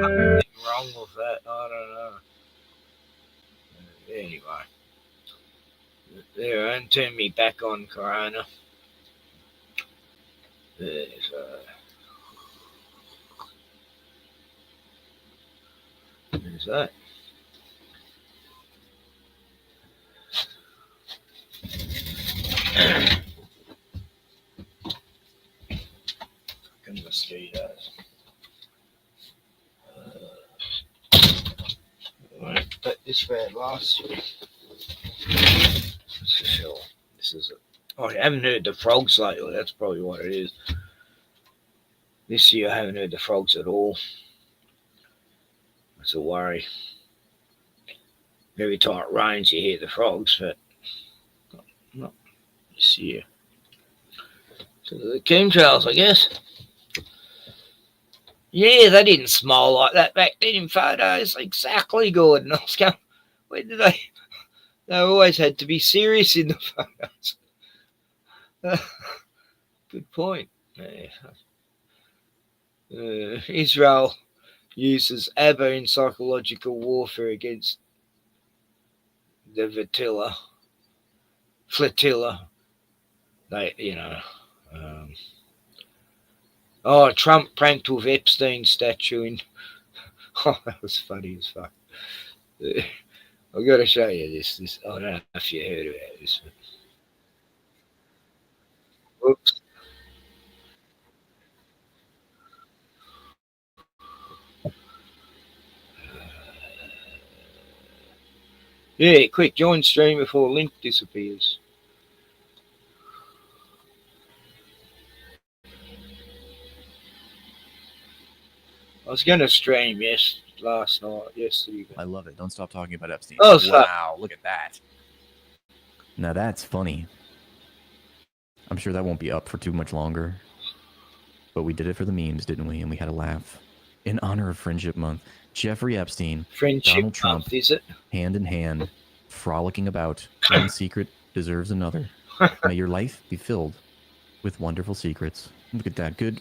Something wrong with that. I don't know. Anyway. There, and turn me back on Corona. There's that. Fucking mosquitoes. Alright, but this red last year. This is it. Oh, I haven't heard the frogs lately. That's probably what it is. This year I haven't heard the frogs at all. That's a worry. Every time it rains you hear the frogs, but not this year. So the chemtrails, I guess. Yeah, they didn't smile like that back then in photos. Exactly, Gordon. I was going, where did they... They always had to be serious in the photos. Good point. Israel uses ABBA in psychological warfare against the flotilla. They, Trump pranked with Epstein statue in. Oh, that was funny as fuck. I've got to show you this. I don't know if you heard about this. Whoops. Yeah, quick, join stream before link disappears. I was going to stream yesterday. I love it. Don't stop talking about Epstein. Oh, wow, look at that. Now that's funny. I'm sure that won't be up for too much longer. But we did it for the memes, didn't we? And we had a laugh. In honor of Friendship Month, Jeffrey Epstein, Donald Trump, is it? hand in hand, frolicking about. One secret deserves another. May your life be filled with wonderful secrets. Look at that. Good.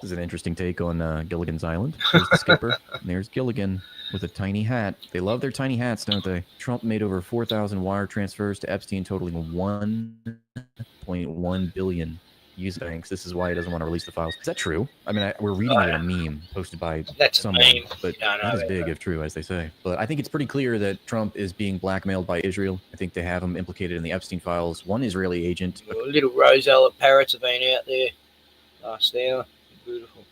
This is an interesting take on Gilligan's Island. There's the skipper. And there's Gilligan with a tiny hat. They love their tiny hats, don't they? Trump made over 4,000 wire transfers to Epstein, totaling 1.1 billion user banks. This is why he doesn't want to release the files. Is that true? I mean, we're reading it in a meme posted by someone, but that is big if true, as they say. But I think it's pretty clear that Trump is being blackmailed by Israel. I think they have him implicated in the Epstein files. One Israeli agent. Little Rosella parrots have been out there last hour. beautiful.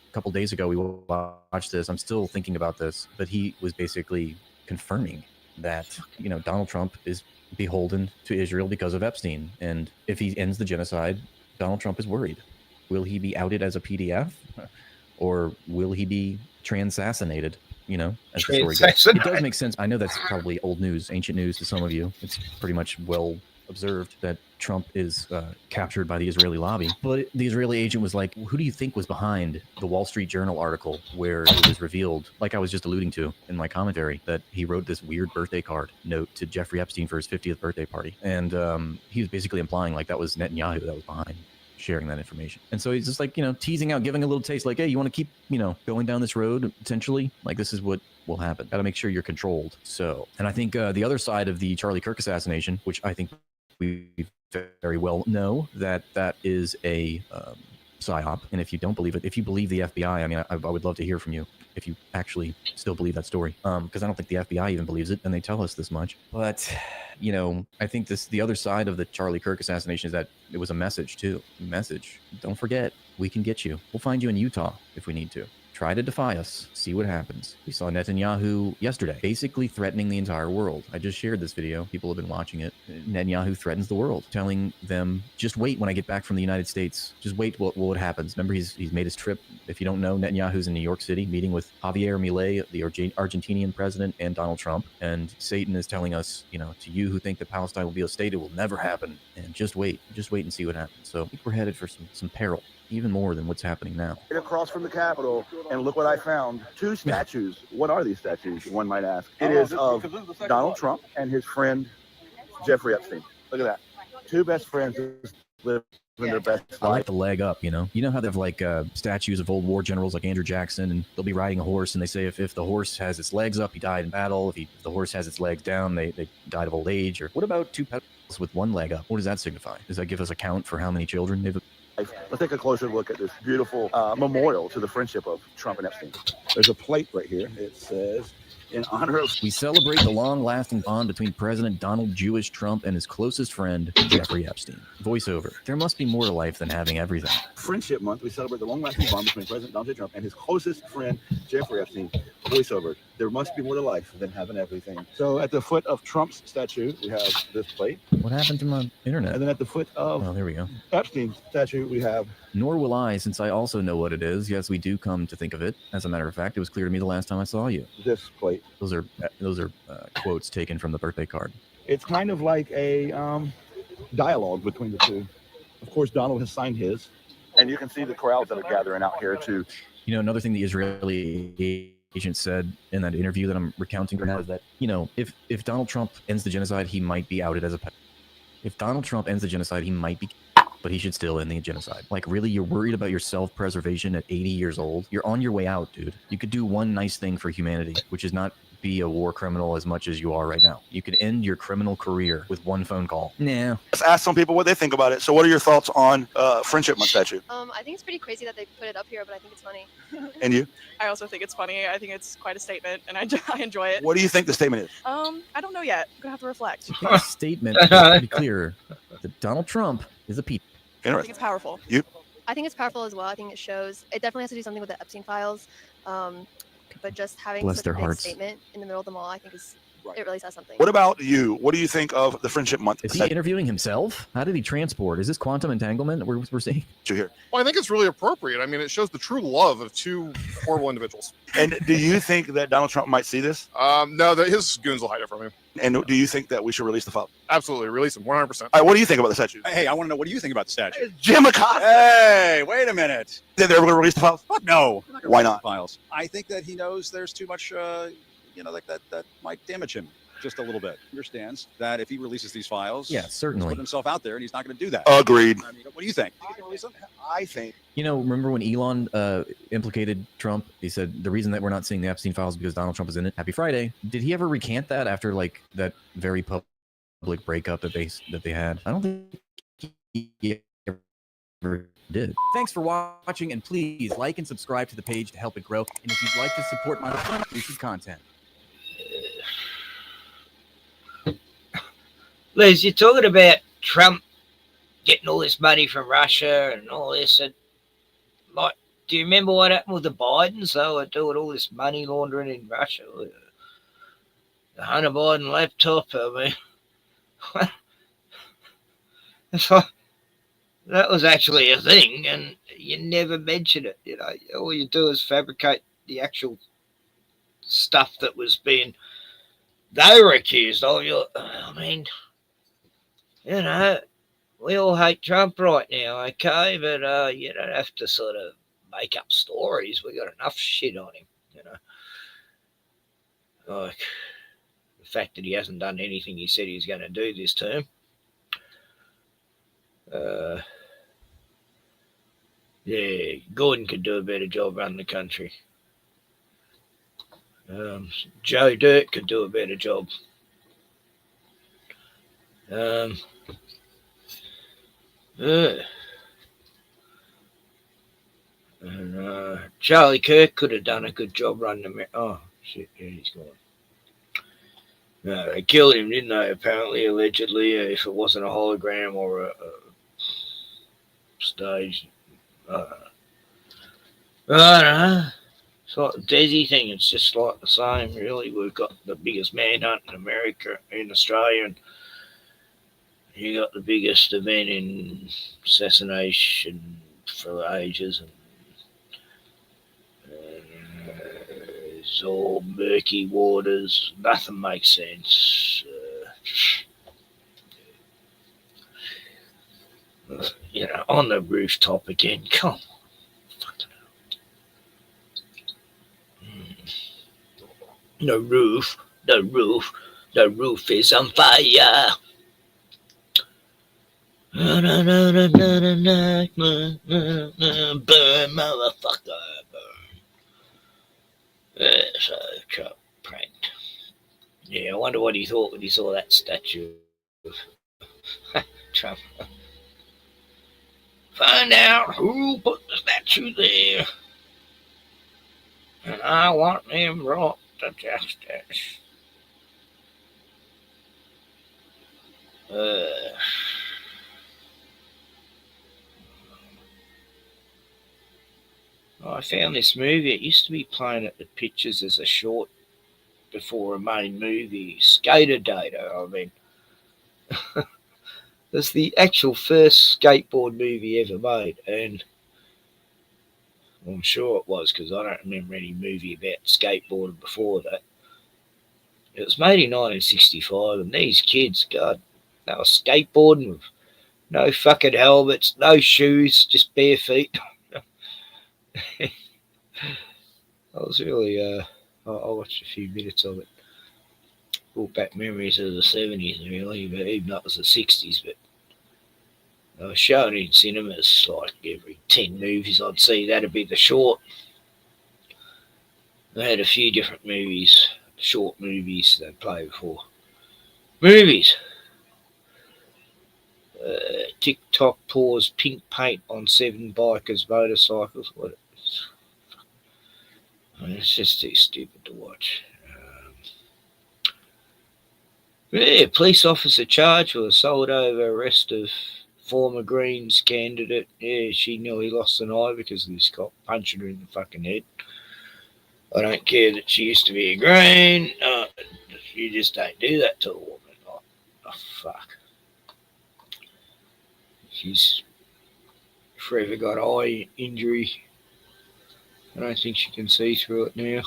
A couple days ago, we watched this. I'm still thinking about this, but he was basically confirming that, you know, Donald Trump is beholden to Israel because of Epstein. And if he ends the genocide, Donald Trump is worried. Will he be outed as a PDF? Or will he be transassassinated, you know, as the story goes? It does make sense. I know that's probably old news, ancient news to some of you. It's pretty much well observed that Trump is captured by the Israeli lobby. But the Israeli agent was like, who do you think was behind the Wall Street Journal article where it was revealed, like I was just alluding to in my commentary, that he wrote this weird birthday card note to Jeffrey Epstein for his 50th birthday party. And he was basically implying like that was Netanyahu that was behind sharing that information. And so he's just like, you know, teasing out, giving a little taste like, hey, you want to keep, you know, going down this road potentially? Like, this is what will happen. Got to make sure you're controlled. So, and I think the other side of the Charlie Kirk assassination, which I think we very well know that that is a psyop. And if you don't believe it, if you believe the FBI, I mean, I would love to hear from you if you actually still believe that story. Because I don't think the FBI even believes it, and they tell us this much. But, you know, I think the other side of the Charlie Kirk assassination is that it was a message too. Message. Don't forget, we can get you. We'll find you in Utah if we need to. Try to defy us. See what happens. We saw Netanyahu yesterday, basically threatening the entire world. I just shared this video. People have been watching it. Netanyahu threatens the world, telling them, just wait when I get back from the United States. Just wait what happens. Remember, he's made his trip. If you don't know, Netanyahu's in New York City meeting with Javier Milei, the Argentinian president, and Donald Trump. And Satan is telling us, you know, to you who think that Palestine will be a state, it will never happen. And just wait and see what happens. So I think we're headed for some peril, even more than what's happening now. Across from the Capitol, and look what I found. 2 statues. What are these statues, one might ask? It is of Donald Trump and his friend, Jeffrey Epstein. Look at that. 2 best friends live in their best life. I like the leg up, you know? You know how they have like statues of old war generals like Andrew Jackson, and they'll be riding a horse, and they say if the horse has its legs up, he died in battle. If the horse has its legs down, they died of old age. Or what about 2 pedals with 1 leg up? What does that signify? Does that give us a count for how many children they've... Let's take a closer look at this beautiful memorial to the friendship of Trump and Epstein. There's a plate right here. It says, in honor of... We celebrate the long-lasting bond between President Donald Jewish Trump and his closest friend, Jeffrey Epstein. Voiceover. There must be more to life than having everything. Friendship Month, we celebrate the long-lasting bond between President Donald J. Trump and his closest friend, Jeffrey Epstein. Voiceover. There must be more to life than having everything. So at the foot of Trump's statue, we have this plate. What happened to my internet? And then at the foot of there we go. Epstein's statue, we have... Nor will I, since I also know what it is. Yes, we do come to think of it. As a matter of fact, it was clear to me the last time I saw you. This plate. Those are quotes taken from the birthday card. It's kind of like a dialogue between the 2. Of course, Donald has signed his. And you can see the crowds that are gathering out here too. You know, another thing the Israeli agent said in that interview that I'm recounting right now is that, you know, if Donald Trump ends the genocide, he might be outed as a... If Donald Trump ends the genocide, he might be... But he should still end the genocide. Like, really, you're worried about your self-preservation at 80 years old? You're on your way out, dude. You could do one nice thing for humanity, which is not be a war criminal as much as you are right now. You can end your criminal career with 1 phone call. Nah. Let's ask some people what they think about it. So what are your thoughts on Friendship Month statue? I think it's pretty crazy that they put it up here, but I think it's funny. And you? I also think it's funny. I think it's quite a statement, and I enjoy it. What do you think the statement is? I don't know yet. I'm gonna have to reflect. The statement is pretty clear that Donald Trump is a piece. I think it's powerful. You? I think it's powerful as well. I think it shows. It definitely has to do something with the Epstein files. But just having Bless such their a big hearts. statement in the middle of the mall, I think it really says something. What about you? What do you think of the Friendship Month? Is he interviewing himself? How did he transport? Is this quantum entanglement we're seeing? You hear? Well, I think it's really appropriate. I mean, it shows the true love of 2 horrible individuals. And do you think that Donald Trump might see this? No, his goons will hide it from him. And do you think that we should release the file? Absolutely, release him 100%. All right, what do you think about the statue? Hey, I want to know, what do you think about the statue? Jim McConnell. Hey, wait a minute. Think they're ever going to release the files? Fuck no. Why not? Files. I think that he knows there's too much, like that might damage him just a little bit. Understands that if he releases these files, Yeah, he's certainly. put himself out there, and he's not going to do that. Agreed. I mean, what do you think? You think he can release them? I think. You know, remember when Elon implicated Trump? He said the reason that we're not seeing the Epstein files is because Donald Trump is in it. Happy Friday. Did he ever recant that after like that very public breakup that they had? I don't think he ever did. Thanks for watching, and please like and subscribe to the page to help it grow. And if you'd like to support my exclusive content. Liz, you're talking about Trump getting all this money from Russia and all this. And like, do you remember what happened with the Bidens? They were doing all this money laundering in Russia. The Hunter Biden laptop, I mean, it's like, that was actually a thing, and you never mention it. You know, all you do is fabricate the actual stuff that was being they were accused of. I mean, you know, we all hate Trump right now, okay? But you don't have to sort of make up stories. We got enough shit on him, you know. Like the fact that he hasn't done anything he said he was going to do this term. Yeah, Gordon could do a better job running the country. Joe Dirt could do a better job. And Charlie Kirk could have done a good job running America. Oh, shit, yeah, he's gone. No, they killed him, didn't they? Apparently, allegedly, if it wasn't a hologram or a stage. I don't know. It's like the Desi thing. It's just like the same, really. We've got the biggest manhunt in America, in Australia, and you got the biggest event in assassination for ages, and it's all murky waters. Nothing makes sense. You know, on the rooftop again. Come on. The roof is on fire. Burn, motherfucker, burn. So Trump pranked. Yeah, I wonder what he thought when he saw that statue of Trump. Find out who put the statue there. And I want him brought to justice. I found this movie. It used to be playing at the pictures as a short before a main movie. Skater Data, I mean. It's the actual first skateboard movie ever made, and I'm sure it was because I don't remember any movie about skateboarding before that. It was made in 1965, and these kids, God, they were skateboarding with no fucking helmets, no shoes, just bare feet. I was really, I watched a few minutes of it. Brought back memories of the 70s, really, but even that was the 60s. But I was showing in cinemas like every 10 movies I'd see. That'd be the short. They had a few different movies, short movies they'd play before. Movies. TikTok pours pink paint on 7 bikers' motorcycles. What? I mean, it's just too stupid to watch. Yeah, police officer charged with assault over arrest of former Greens candidate. Yeah, she nearly lost an eye because this cop punched her in the fucking head. I don't care that she used to be a Green. You just don't do that to a woman. Oh, fuck. She's forever got eye injury. I don't think she can see through it now.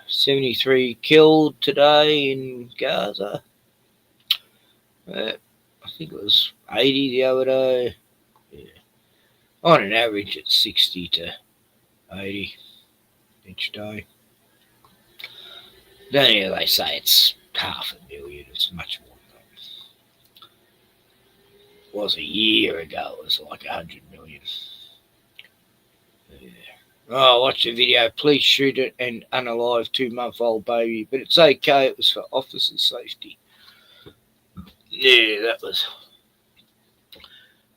73 killed today in Gaza. I think it was 80 the other day. Yeah. On an average, it's 60 to 80 each day. Then yeah, they say it's 500,000. It's much more than that. It was a year ago. It was like 100 million. Yeah. Oh, watch the video. Police shoot it and unalive 2-month-old baby, but it's okay. It was for officer safety. Yeah, that was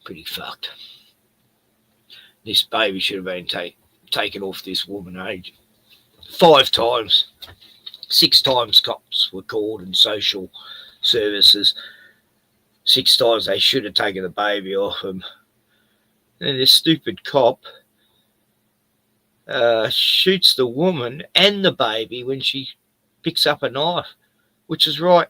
pretty fucked. This baby should have been taken off this woman age 5 times. 6 times cops were called and social services. 6 times they should have taken the baby off him. And this stupid cop shoots the woman and the baby when she picks up a knife, which is right.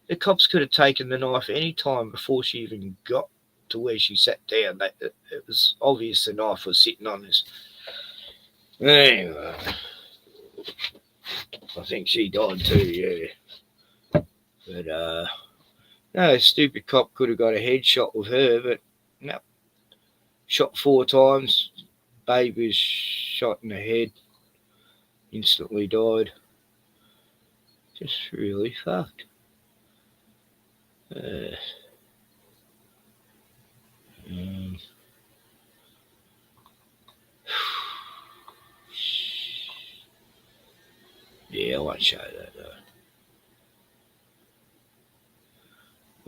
The cops could have taken the knife any time before she even got to where she sat down. It was obvious the knife was sitting on this. Anyway, I think she died too, yeah. But, no, stupid cop could have got a headshot with her, but no. Shot 4 times, baby was shot in the head, instantly died. Just really fucked. Yeah, I won't show that though.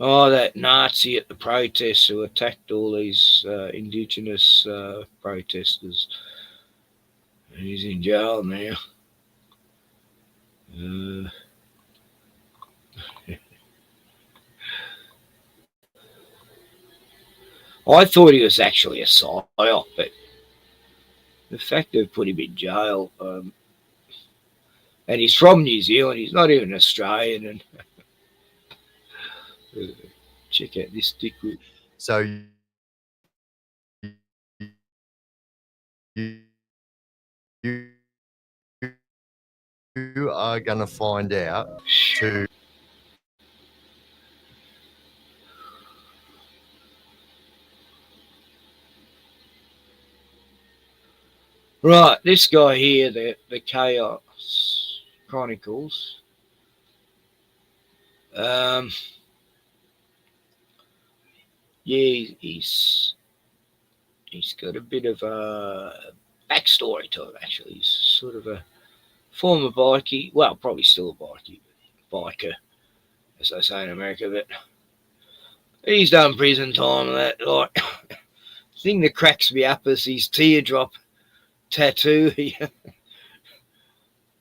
Oh, that Nazi at the protests who attacked all these indigenous protesters. He's in jail now. I thought he was actually a psyop, but the fact they've put him in jail, and he's from New Zealand, he's not even Australian, and check out this dickwit. So you are going to find out to Right, this guy here, the Chaos Chronicles. Yeah, he's got a bit of a backstory to him, actually. He's sort of a former bikie, well, probably still a biker, as they say in America, but he's done prison time and that. Like, the thing that cracks me up is his teardrop tattoo.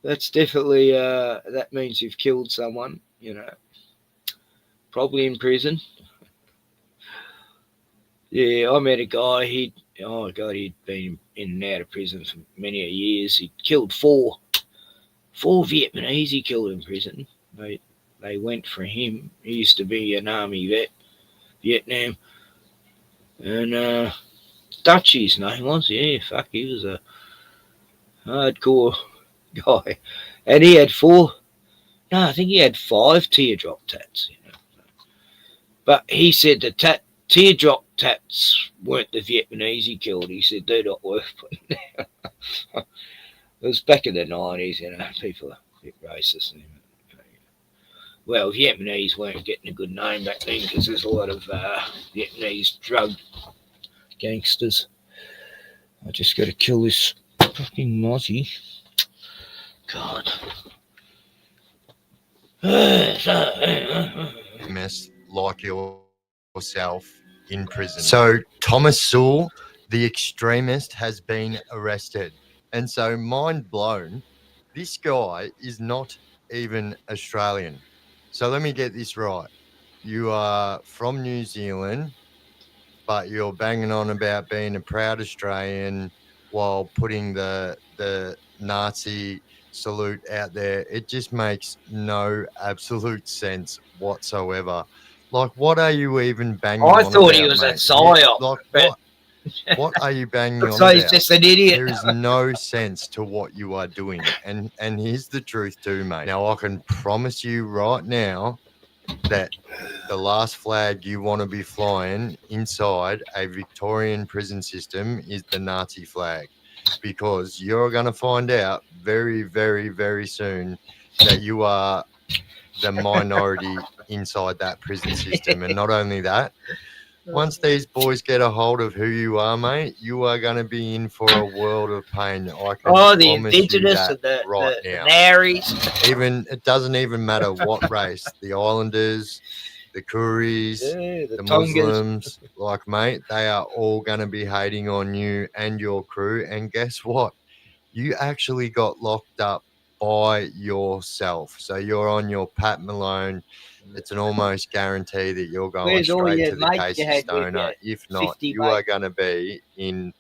That's definitely, that means you've killed someone, you know, probably in prison. Yeah, I met a guy, he'd been in and out of prison for many years. He killed four Vietnamese he killed in prison. They went for him. He used to be an army vet, Vietnam. And Dutchy, his name was, yeah, fuck, he was a hardcore guy. And he had I think he had 5 teardrop tats, you know. But he said the teardrop tats weren't the Vietnamese he killed. He said they're not worth putting down. It was back in the 90s, you know, people are a bit racist. Well, Vietnamese weren't getting a good name back then because there's a lot of Vietnamese drug gangsters. I just got to kill this fucking Mozzie. God. miss like yourself in prison. So Thomas Sewell, the extremist, has been arrested. And so, mind blown, this guy is not even Australian. So let me get this right. You are from New Zealand, but you're banging on about being a proud Australian while putting the Nazi salute out there. It just makes no absolute sense whatsoever. Like, what are you even banging on about? I thought he was a psyop. Like, what are you banging on So about? he's just an idiot. There is no sense to what you are doing. And here's the truth too, mate. Now, I can promise you right now that the last flag you want to be flying inside a Victorian prison system is the Nazi flag, because you're going to find out very, very, very soon that you are the minority inside that prison system. And not only that, once these boys get a hold of who you are, mate, you are going to be in for a world of pain. I can the promise you indigenous that and right the now. Maoris. Even it doesn't even matter what race, the Islanders, the Kooris, the Tongas. Muslims, like, mate, they are all going to be hating on you and your crew. And guess what? You actually got locked up by yourself. So you're on your Pat Malone. It's an almost guarantee that you're going Where's all straight your to the mates you Casey had with Stoner. you? If not, 50 you are mates. going to be in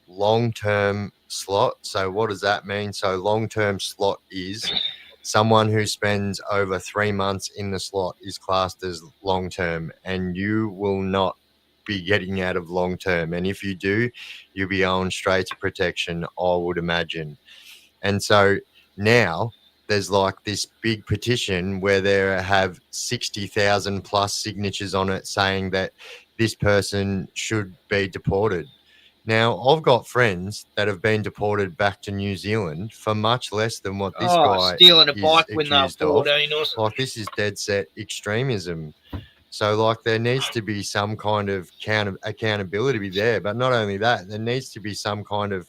long-term slot. So what does that mean? So long-term slot is someone who spends over 3 months in the slot is classed as long-term, and you will not be getting out of long-term. And if you do, you'll be going straight to protection, I would imagine. And so now there's like this big petition where there have 60,000 plus signatures on it saying that this person should be deported. Now, I've got friends that have been deported back to New Zealand for much less than what this guy stealing a is bike when they're accused of. 14 or something. Like, this is dead set extremism. So, like, there needs to be some kind of accountability there. But not only that, there needs to be some kind of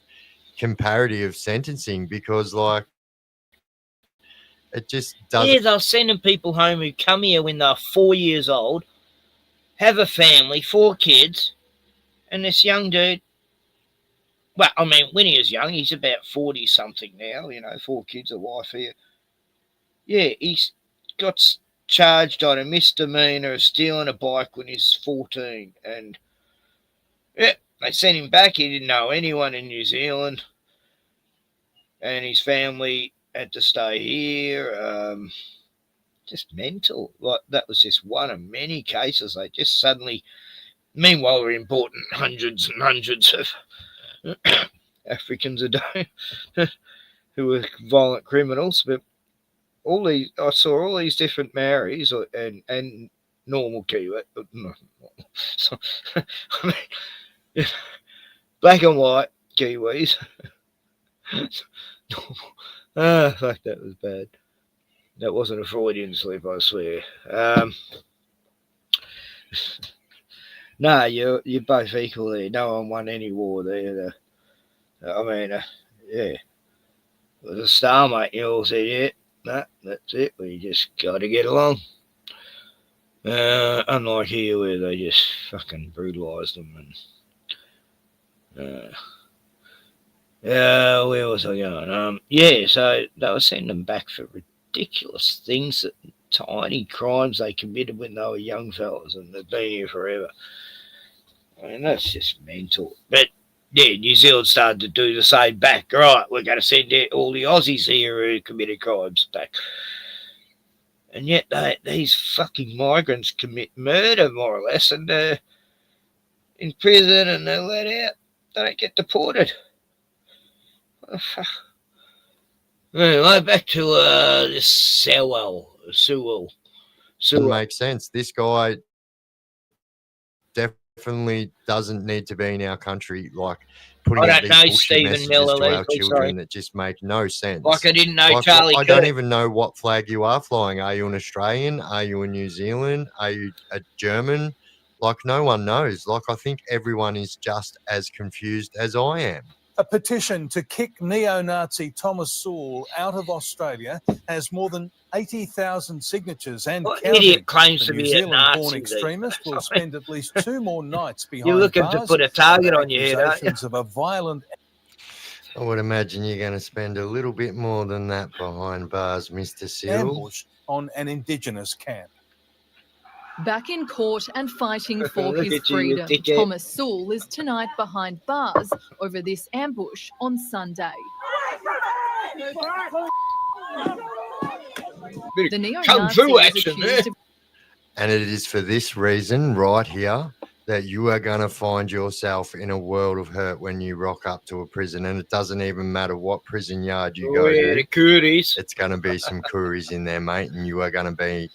comparative sentencing, because, like, it just doesn't. Yeah, they're sending people home who come here when they're 4 years old, have a family, 4 kids, and this young dude, well, I mean, when he was young, he's about 40-something now, 4 kids, a wife here. Yeah, he's got charged on a misdemeanor of stealing a bike when he's 14. And, yeah, they sent him back. He didn't know anyone in New Zealand. And his family had to stay here. Just mental. Like, that was just one of many cases. They just suddenly, meanwhile, we're importing hundreds and hundreds of Africans a day who are violent criminals. But I saw all these different Maoris and normal Kiwi. So, I mean, black and white Kiwis. Fuck, that was bad. That wasn't a Freudian slip, I swear. No, you're both equal there. No one won any war there. Yeah. It was a stalemate. You all said, yeah, no, that's it. We just got to get along. Unlike here, where they just fucking brutalised them. And where was I going? So they were sending them back for ridiculous things, that tiny crimes they committed when they were young fellas, and they've been here forever. I mean, that's just mental. But yeah, New Zealand started to do the same back. Right, we're going to send all the Aussies here who committed crimes back. And yet these fucking migrants commit murder, more or less, and they're in prison and they're let out. They don't get deported. Anyway, back to this Sewell. Doesn't make sense. This guy definitely doesn't need to be in our country. Like, putting out these bullshit messages to our children that just make no sense. Like, I didn't know Charlie I don't even know what flag you are flying. Are you an Australian? Are you in New Zealand? Are you a German? Like, no one knows. Like, I think everyone is just as confused as I am. A petition to kick neo-Nazi Thomas Sewell out of Australia has more than 80,000 signatures and counting. Idiot claims the to New be a Zealand-born Nazi. extremist will spend at least 2 more nights behind You're looking to bars put a target on your head, aren't you? accusations of a violent. I would imagine you're going to spend a little bit more than that behind bars, Mr. Sewell. ambush on an Indigenous camp. Back in court and fighting for Look his at you, freedom, dickhead. Thomas Sewell is tonight behind bars over this ambush on Sunday. The neo-Nazi is accused of And it is for this reason right here that you are going to find yourself in a world of hurt when you rock up to a prison. And it doesn't even matter what prison yard you go to. The Kurdies. It's going to be some Kuris in there, mate. And you are going to be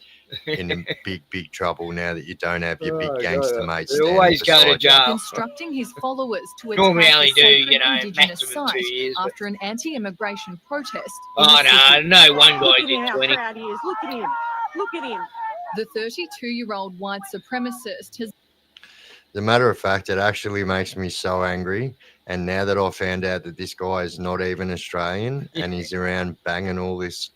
in big trouble now that you don't have your big gangster mates. They always go to jail. instructing his followers to Normally attack only the do, sacred Indigenous maximum site 2 years. after an anti-immigration protest. Oh, no, one guy Look at did how 20. proud he is. Look at him. Look at him. The 32-year-old white supremacist has As a matter of fact, it actually makes me so angry. And now that I found out that this guy is not even Australian and he's around banging all this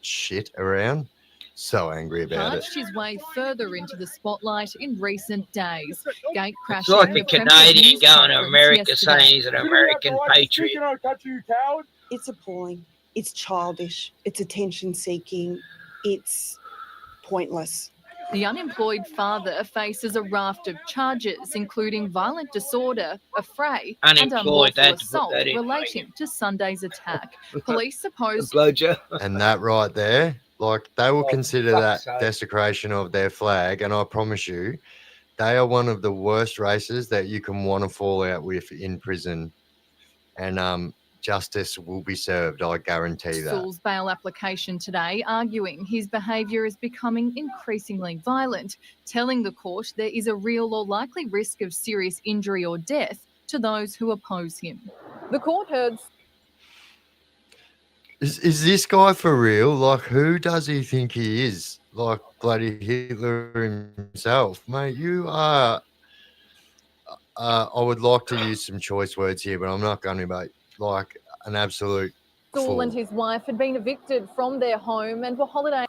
shit around, so angry about it. punched his way further into the spotlight in recent days. Gate It's crashing like a the Premier Canadian news going to conference America yesterday. saying he's an American patriot. It's appalling. It's childish. It's attention seeking. It's pointless. The unemployed father faces a raft of charges, including violent disorder, affray, and Unemployed, unlawful they had to put assault that in, relating to Sunday's attack. Police suppose And that right there, like they will consider that fuck's sake. desecration of their flag. And I promise you, they are one of the worst races that you can want to fall out with in prison. And justice will be served. I guarantee that. Sewell's bail application today, arguing his behaviour is becoming increasingly violent, telling the court there is a real or likely risk of serious injury or death to those who oppose him. The court heard. Is this guy for real? Like, who does he think he is? Like bloody Hitler himself, mate. You are. I would like to use some choice words here, but I'm not going to. Mate, like an absolute. Sewell fool. and his wife had been evicted from their home and were holidaying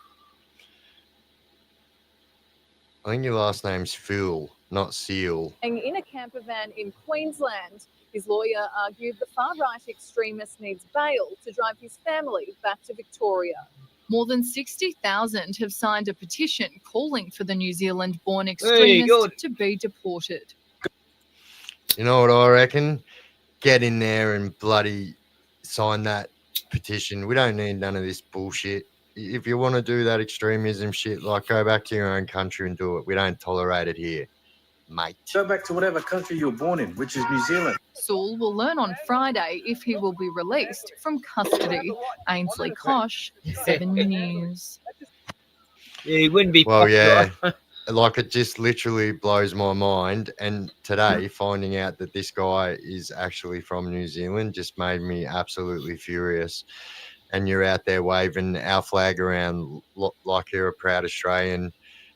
I think your last name's Fool, not Seal. in a camper van in Queensland. His lawyer argued the far-right extremist needs bail to drive his family back to Victoria. More than 60,000 have signed a petition calling for the New Zealand-born extremist to be deported. You know what I reckon? Get in there and bloody sign that petition. We don't need none of this bullshit. If you want to do that extremism shit, like go back to your own country and do it. We don't tolerate it here, mate. Go back to whatever country you were born in, which is New Zealand. Sewell will learn on Friday if he will be released from custody. Ainsley Kosh, 7 News. Yeah, he wouldn't be Well, popular. yeah. Like it just literally blows my mind. And today, finding out that this guy is actually from New Zealand just made me absolutely furious. And you're out there waving our flag around like you're a proud Australian.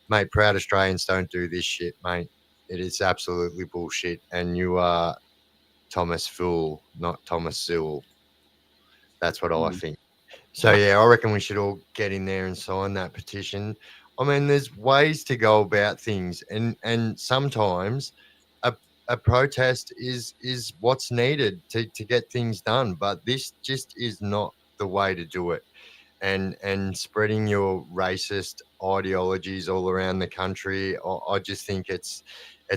Mate, proud Australians don't do this shit, mate. It is absolutely bullshit. And you are Thomas Fool, not Thomas Sewell. That's what I think. So, yeah, I reckon we should all get in there and sign that petition. I mean, there's ways to go about things. And sometimes a protest is what's needed to get things done. But this just is not the way to do it. And spreading your racist ideologies all around the country, I just think it's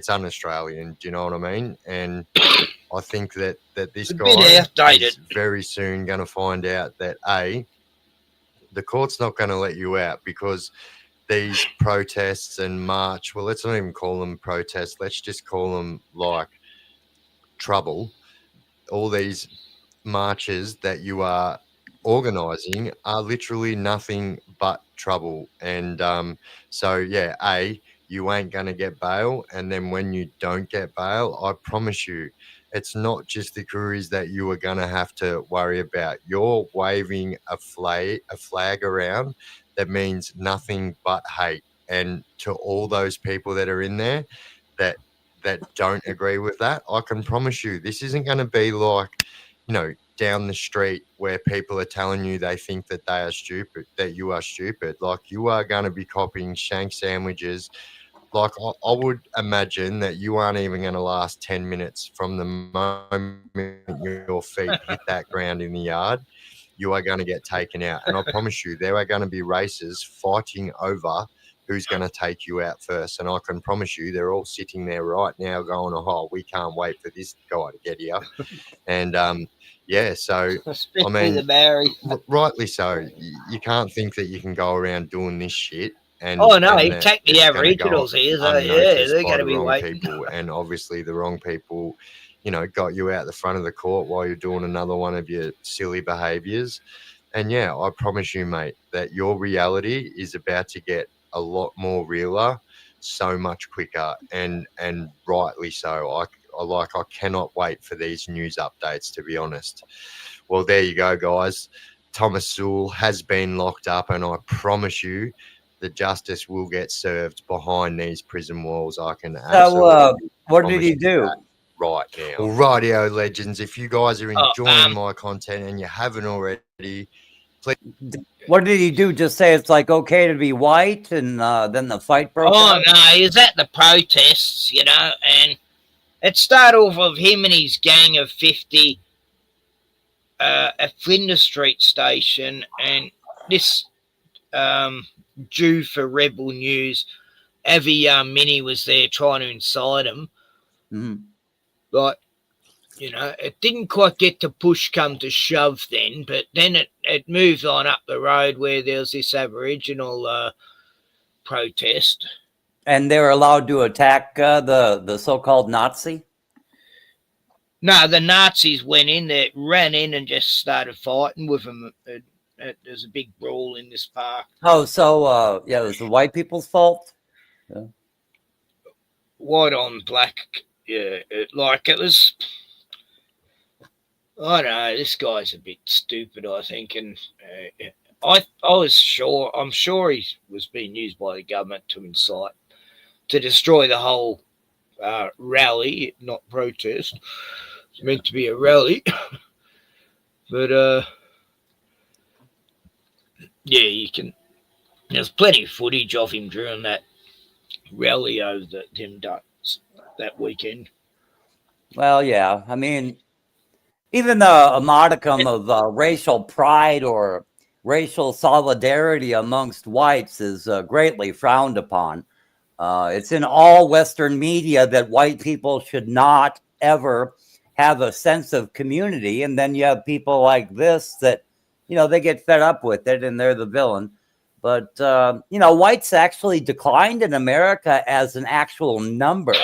un-Australian. Do you know what I mean? And I think that this guy is very soon going to find out that the court's not going to let you out because these protests and march, well, let's not even call them protests. Let's just call them like trouble. All these marches that you are organising are literally nothing but trouble. And so, yeah, you ain't going to get bail. And then when you don't get bail, I promise you, it's not just the Kooris that you are going to have to worry about. You're waving a flag around that means nothing but hate. And to all those people that are in there that don't agree with that, I can promise you this isn't going to be like, down the street where people are telling you they think that they are stupid, that you are stupid. Like you are going to be copying shank sandwiches. Like I would imagine that you aren't even going to last 10 minutes from the moment your feet hit that ground in the yard. You are going to get taken out. And I promise you, there are going to be races fighting over who's going to take you out first. And I can promise you, they're all sitting there right now going, oh, we can't wait for this guy to get here. And, yeah, so, I mean, rightly so. You can't think that you can go around doing this shit. And, you take the Aboriginals here, so yeah, they're going to be waiting. People, and obviously the wrong people, got you out the front of the court while you're doing another one of your silly behaviours. And yeah, I promise you, mate, that your reality is about to get a lot more realer, so much quicker, and rightly so. I cannot wait for these news updates, to be honest. Well, there you go, guys. Thomas Sewell has been locked up, and I promise you, the justice will get served behind these prison walls. I can. So, what did he do? Right now. Well, rightio, legends. If you guys are enjoying my content and you haven't already, please. What did he do? Just say it's like okay to be white, and then the fight broke out? No, he was at the protests, and it started off with him and his gang of 50 at Flinders Street Station, and this Jew for Rebel News, Avi Mini was there trying to incite him. But, you know, it didn't quite get to push come to shove then, but then it moved on up the road where there was this Aboriginal protest. And they were allowed to attack the so-called Nazi? No, the Nazis went in there, ran in and just started fighting with them. There's a big brawl in this park. Oh, so, yeah, it was the white people's fault? Yeah. White on black, yeah. It was, I don't know, this guy's a bit stupid, I think. And I'm sure he was being used by the government to incite, to destroy the whole rally, not protest. It's meant to be a rally. But, yeah, you can. There's plenty of footage of him during that rally over that weekend. Well, yeah. I mean, even a modicum of racial pride or racial solidarity amongst whites is greatly frowned upon. It's in all Western media that white people should not ever have a sense of community. And then you have people like this that, you know, they get fed up with it and they're the villain. But, you know, whites actually declined in America as an actual number.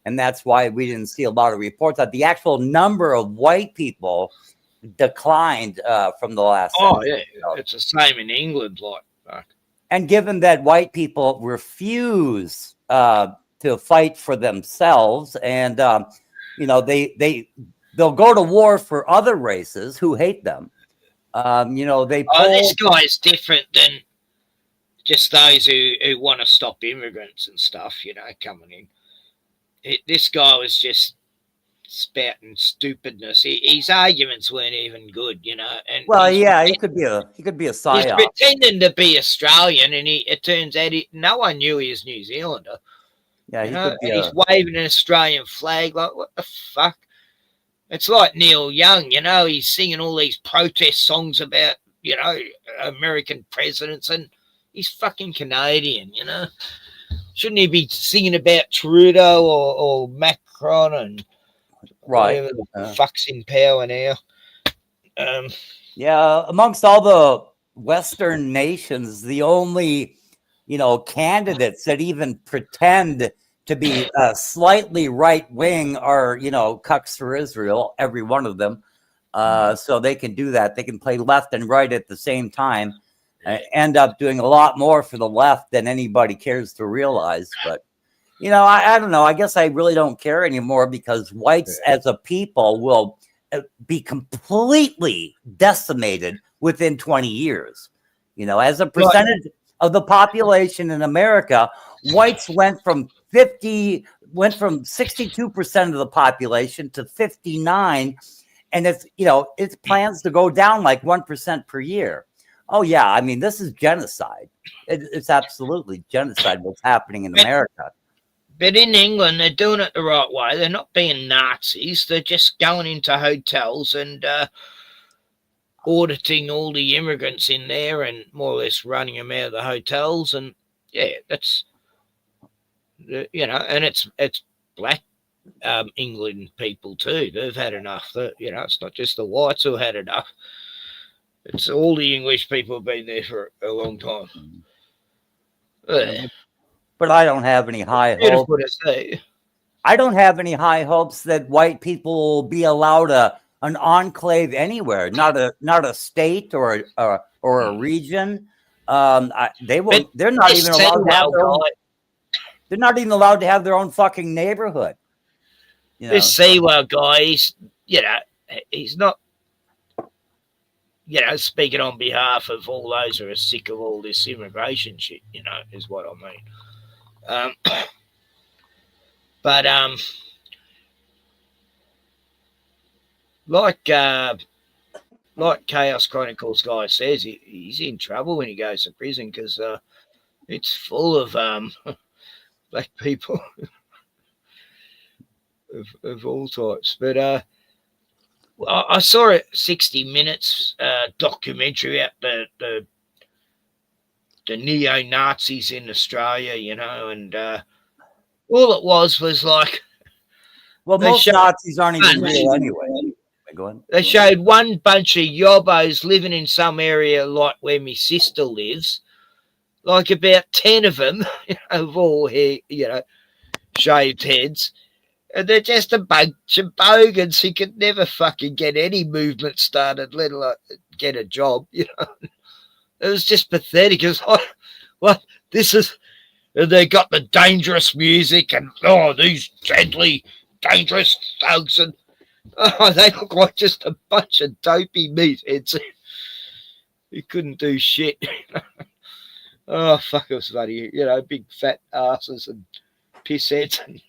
And that's why we didn't see a lot of reports that the actual number of white people declined from the last. Oh, yeah. It's the same in England. Like. And given that white people refuse to fight for themselves and, you know, they'll go to war for other races who hate them. You know, this guy is different than just those who want to stop immigrants and stuff, you know, coming in. This guy was just spouting stupidness. His arguments weren't even good, you know. And well, yeah, he could be a psyop. He's pretending to be Australian, and it turns out no one knew he was New Zealander. Yeah, he's waving an Australian flag. Like, what the fuck? It's like Neil Young, you know, he's singing all these protest songs about, you know, American presidents, and he's fucking Canadian, you know. Shouldn't he be singing about Trudeau or Macron and whatever the fuck's in power now? Yeah, amongst all the Western nations, the only, you know, candidates that even pretend to be slightly right wing are, you know, cucks for Israel, every one of them. So they can do that. They can play left and right at the same time. End up doing a lot more for the left than anybody cares to realize. But, you know, I don't know. I guess I really don't care anymore because whites as a people will be completely decimated within 20 years. You know, as a percentage of the population in America, whites went from 62% of the population to 59. And it's, you know, it's plans to go down like 1% per year. Oh, yeah. I mean, this is genocide. It's absolutely genocide what's happening in America. But in England, they're doing it the right way. They're not being Nazis. They're just going into hotels and auditing all the immigrants in there and more or less running them out of the hotels. And, yeah, that's, you know, and it's black England people too. They've had enough. You know, it's not just the whites who had enough. It's all the English people have been there for a long time. But I don't have any high hopes. I don't have any high hopes that white people will be allowed an enclave anywhere, not a state or a region. They're not even allowed to have their own. They're not even allowed to have their own fucking neighborhood. You know? This Sewell guy, he's not, speaking on behalf of all those who are sick of all this immigration shit, is what I mean. But like Chaos Chronicles guy says, he's in trouble when he goes to prison because it's full of black people of all types. But Well, I saw a 60 Minutes documentary about the neo-Nazis in Australia, you know, and all it was like, Well, they most showed Nazis aren't even bunch- real anyway. Go on. They showed one bunch of yobbos living in some area like where my sister lives, like about 10 of them, you know, of all hair, you know, shaved heads. And they're just a bunch of bogans who could never fucking get any movement started, let alone get a job, you know. It was just pathetic. It was like, what? This is... And they got the dangerous music and, oh, these deadly, dangerous thugs. And, oh, they look like just a bunch of dopey meatheads who couldn't do shit. Oh, fuck, it was funny. You know, big fat asses and pissheads. And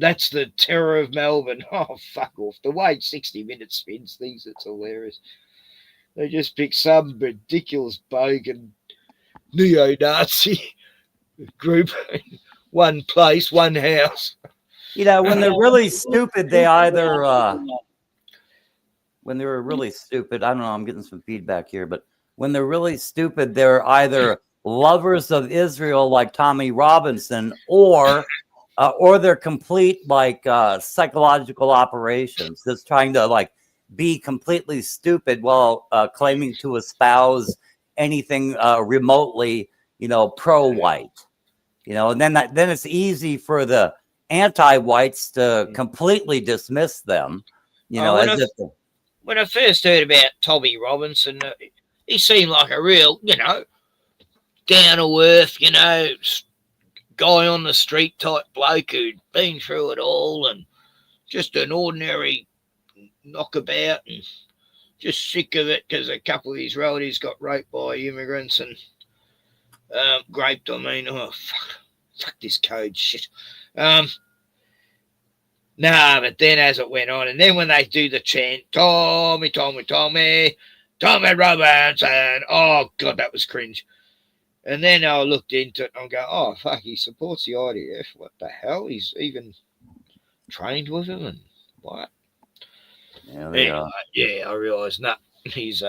that's the terror of Melbourne. Oh, fuck off. The way 60 Minutes spins things, it's hilarious. They just pick some ridiculous bogan neo-Nazi group in one place, one house. You know, when they're really stupid, they either when they were really stupid, I don't know, I'm getting some feedback here, but when they're really stupid, they're either lovers of Israel like Tommy Robinson, or they're complete like psychological operations, just trying to like be completely stupid while claiming to espouse anything remotely, you know, pro-white. You know, and then it's easy for the anti-whites to completely dismiss them. You know, When I first heard about Tommy Robinson, he seemed like a real, you know, down to earth, you know, guy on the street type bloke who'd been through it all and just an ordinary knockabout and just sick of it because a couple of his relatives got raped by immigrants and raped. I mean, oh, fuck this code shit. Nah, but then as it went on, and then when they do the chant, Tommy Robinson, oh, God, that was cringe. And then I looked into it and I go, oh, fuck, he supports the IDF. What the hell? He's even trained with him and what? Yeah, yeah, I realised that. He's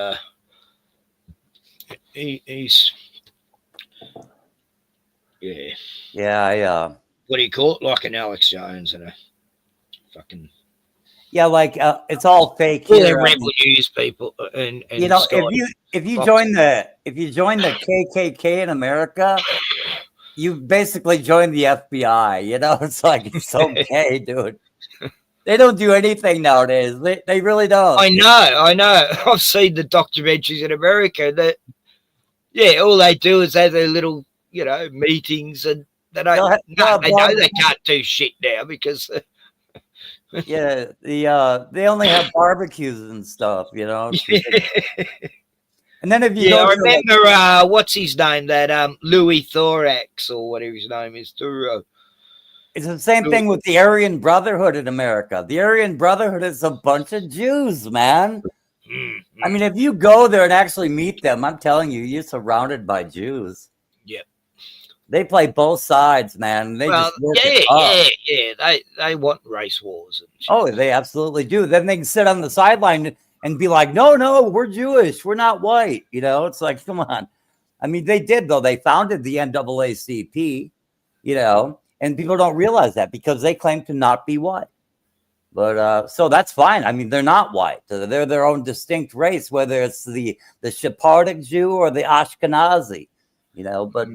Yeah, what do you call it? Like an Alex Jones and a fucking... Yeah, like it's all fake All here. the rebel news people and you know, Scott if you Fox. join the KKK in America, you basically join the FBI. You know, it's like it's okay, dude. They don't do anything nowadays. They really don't. I know. I've seen the documentaries in America that, yeah, all they do is have their little, you know, meetings, and they don't. They know they can't do shit now because. Yeah, they only have barbecues and stuff, you know. And then if you I remember what's his name, that Louis Thorax or whatever his name is. It's the same thing with the Aryan Brotherhood in America. The Aryan Brotherhood is a bunch of Jews, man. I mean, if you go there and actually meet them, I'm telling you, you're surrounded by Jews. Yep. They play both sides, man. They just work it up. They want race wars. And shit. Oh, they absolutely do. Then they can sit on the sideline and be like, no, we're Jewish. We're not white. You know, it's like, come on. I mean, they did, though. They founded the NAACP, you know, and people don't realize that because they claim to not be white. But so that's fine. I mean, they're not white. They're their own distinct race, whether it's the Sephardic Jew or the Ashkenazi, you know, but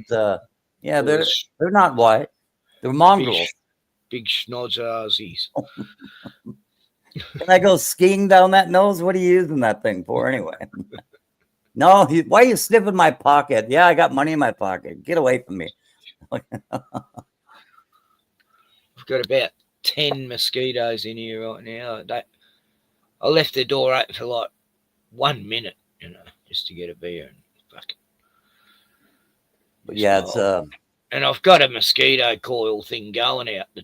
yeah, they're not white. They're mongrels. Big schnozzers. Can I go skiing down that nose? What are you using that thing for anyway? No, why are you sniffing my pocket? Yeah, I got money in my pocket. Get away from me. I've got about 10 mosquitoes in here right now. I left the door open for like 1 minute, you know, just to get a beer and fuck it. But yeah, it's and I've got a mosquito coil thing going out the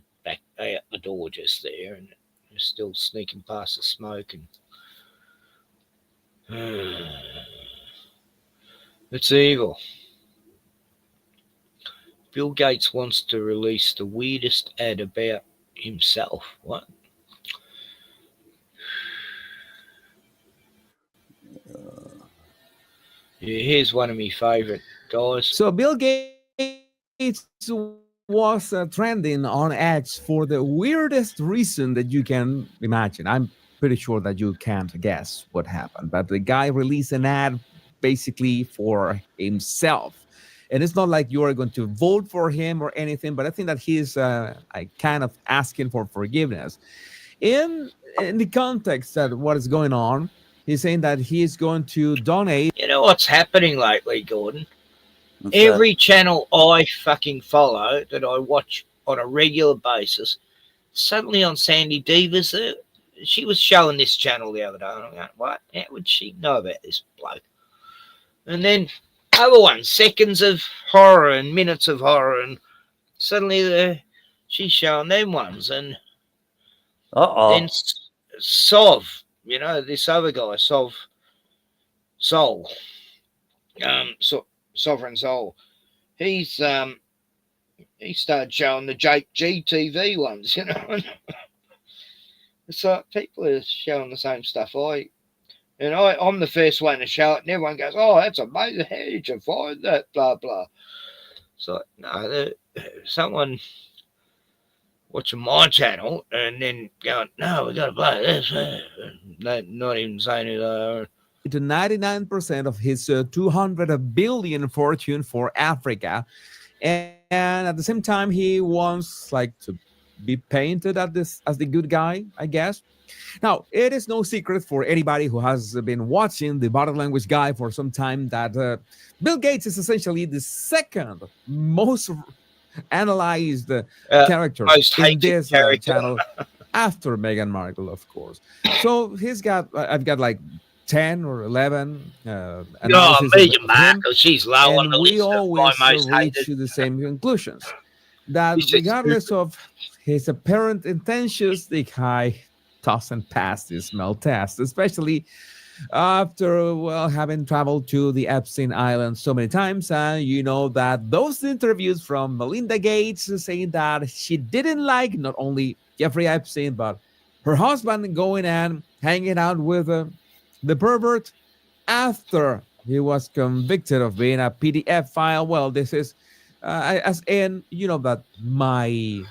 door just there, and it's still sneaking past the smoke, and it's evil. Bill Gates wants to release the weirdest ad about himself. What? Here's one of my favourite guys. So Bill Gates was trending on X for the weirdest reason that you can imagine. I'm pretty sure that you can't guess what happened, but the guy released an ad basically for himself. And it's not like you are going to vote for him or anything, but I think that he's kind of asking for forgiveness. In the context of what is going on, he's saying that he is going to donate. You know what's happening lately, Gordon? Every channel I fucking follow that I watch on a regular basis, suddenly on Sandy Divas, she was showing this channel the other day. And I'm going, what? How would she know about this bloke? And then other ones, seconds of horror and minutes of horror, and suddenly she's showing them ones. And then Sov, you know, this other guy, Soul, Sovereign Soul, he started showing the Jake G TV ones, you know. It's like people are showing the same stuff. I'm the first one to show it, and everyone goes, "Oh, that's amazing! How did you find that?" Blah blah. So no, someone watching my channel and then going, "No, we got to play this." Not even saying who they are. To 99% of his 200 billion fortune for Africa, and at the same time he wants like to be painted as the good guy, I guess. Now, it is no secret for anybody who has been watching the Body Language Guy for some time that Bill Gates is essentially the second most analyzed character in this channel after Meghan Markle, of course. So I've got like 10 or 11 analysis Meghan Markle, she's low on the list. We always reach to the same conclusions. That regardless of his apparent intentions, the guy doesn't pass the smell test, especially after, having traveled to the Epstein Island so many times. You know that those interviews from Melinda Gates saying that she didn't like not only Jeffrey Epstein, but her husband going and hanging out with the pervert after he was convicted of being a PDF file. Well, this is as in, you know, that my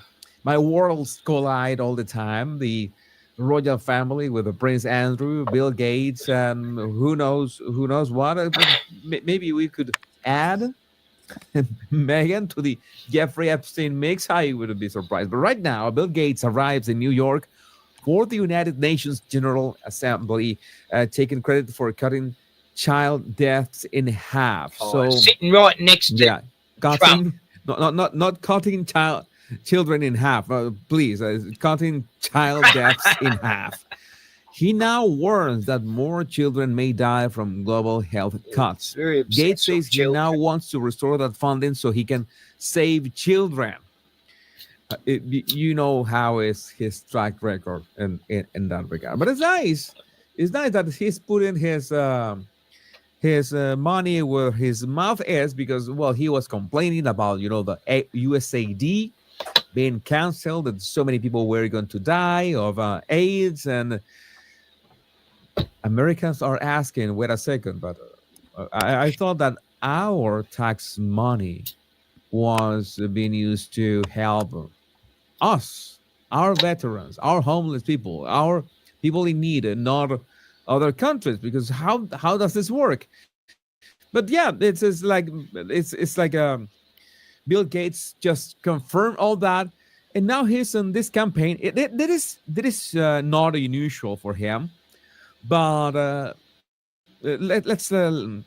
worlds collide all the time. The royal family with the Prince Andrew, Bill Gates, and who knows what. Maybe we could add Meghan to the Jeffrey Epstein mix. I wouldn't be surprised. But right now, Bill Gates arrives in New York for the United Nations General Assembly, taking credit for cutting child deaths in half. So sitting right next to cutting, not cutting children in half. Please, cutting child deaths in half. He now warns that more children may die from global health cuts. Gates says he now wants to restore that funding so he can save children. You know how is his track record in that regard. But it's nice. It's nice that he's putting his money where his mouth is, because, well, he was complaining about, you know, the USAID being canceled, that so many people were going to die of AIDS, and Americans are asking, wait a second, but I thought that our tax money was being used to help us, our veterans, our homeless people, our people in need, and not other countries, because how does this work? But yeah, it's like Bill Gates just confirmed all that, and now he's on this campaign. That is not unusual for him, but let's take a look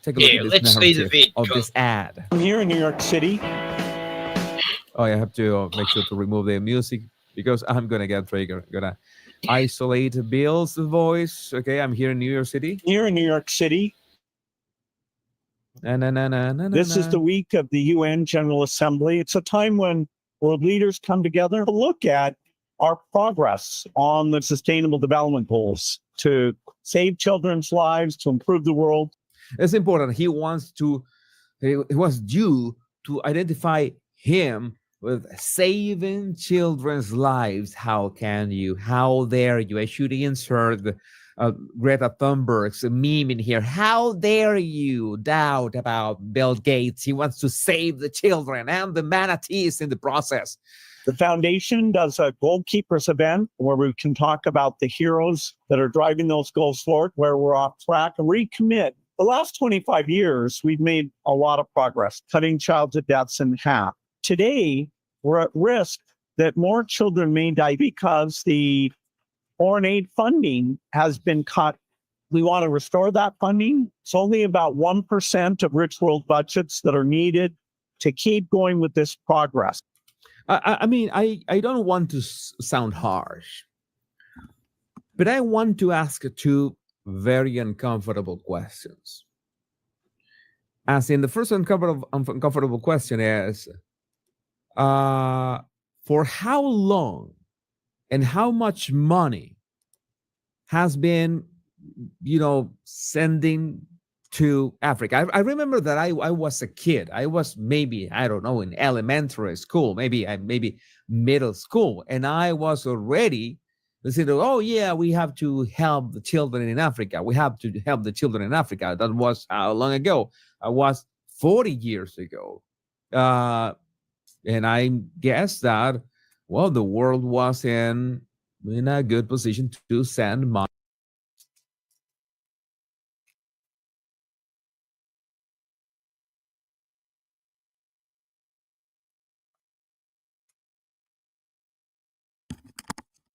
at this narrative of this ad. I'm here in New York City. Oh, I have to make sure to remove the music because I'm gonna get triggered. Gonna isolate Bill's voice. Okay, I'm here in New York City. Here in New York City. This is the week of the UN General Assembly. It's a time when world leaders come together to look at our progress on the Sustainable Development Goals to save children's lives, to improve the world. It's important. He was due to identify him with saving children's lives. How dare you? I should insert Greta Thunberg's meme in here. How dare you doubt about Bill Gates? He wants to save the children and the manatees in the process. The foundation does a goalkeepers event where we can talk about the heroes that are driving those goals forward, where we're off track and recommit. The last 25 years, we've made a lot of progress, cutting childhood deaths in half. Today, we're at risk that more children may die because the foreign aid funding has been cut. We want to restore that funding. It's only about 1% of rich world budgets that are needed to keep going with this progress. I mean, I don't want to sound harsh, but I want to ask two very uncomfortable questions. As in, the first uncomfortable question is, for how long and how much money has been, sending to Africa? I remember that I was a kid. I was maybe, I don't know, in elementary school, maybe middle school. And I was already listening to, oh yeah, we have to help the children in Africa. We have to help the children in Africa. That was how long ago? I was 40 years ago. And I guess that, well, the world was in a good position to send money.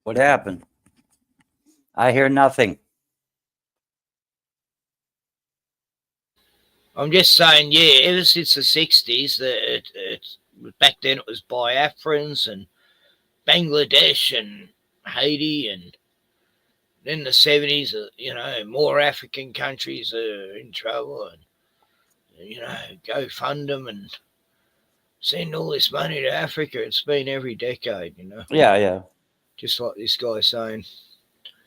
What happened? I hear nothing. I'm just saying, yeah, ever since the 60s, back then it was Biafrans and Bangladesh and Haiti, and then the 70s, more African countries are in trouble, and, go fund them and send all this money to Africa. It's been every decade, Yeah. Just like this guy's saying.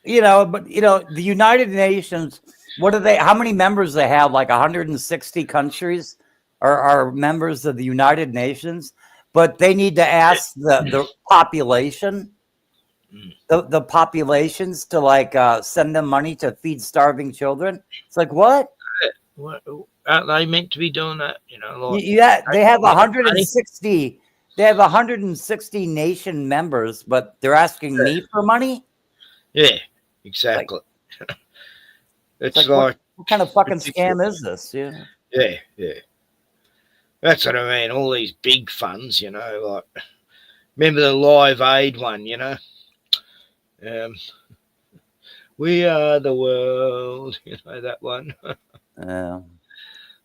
The United Nations, how many members they have? Like 160 countries are members of the United Nations, but they need to ask the population, the populations to send them money to feed starving children. It's like, what? Aren't they meant to be doing that? They have 160. They have 160 nation members, but they're asking me for money? Yeah, exactly. It's like what kind of fucking scam is this? Yeah. Yeah. That's what I mean. All these big funds, like, remember the Live Aid one, we are the world, that one. Yeah.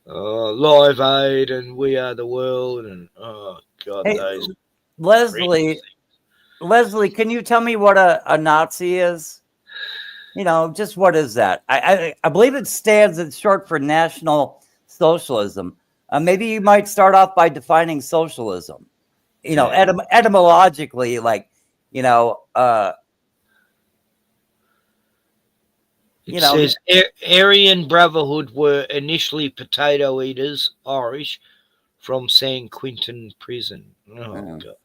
Live Aid and we are the world, and oh god, hey, those Leslie, can you tell me what a Nazi is? Just what is that? I believe it stands, it's short for National Socialism. Maybe you might start off by defining socialism. Etymologically, It says Aryan Brotherhood were initially potato eaters, Irish, from San Quentin prison. Oh, God.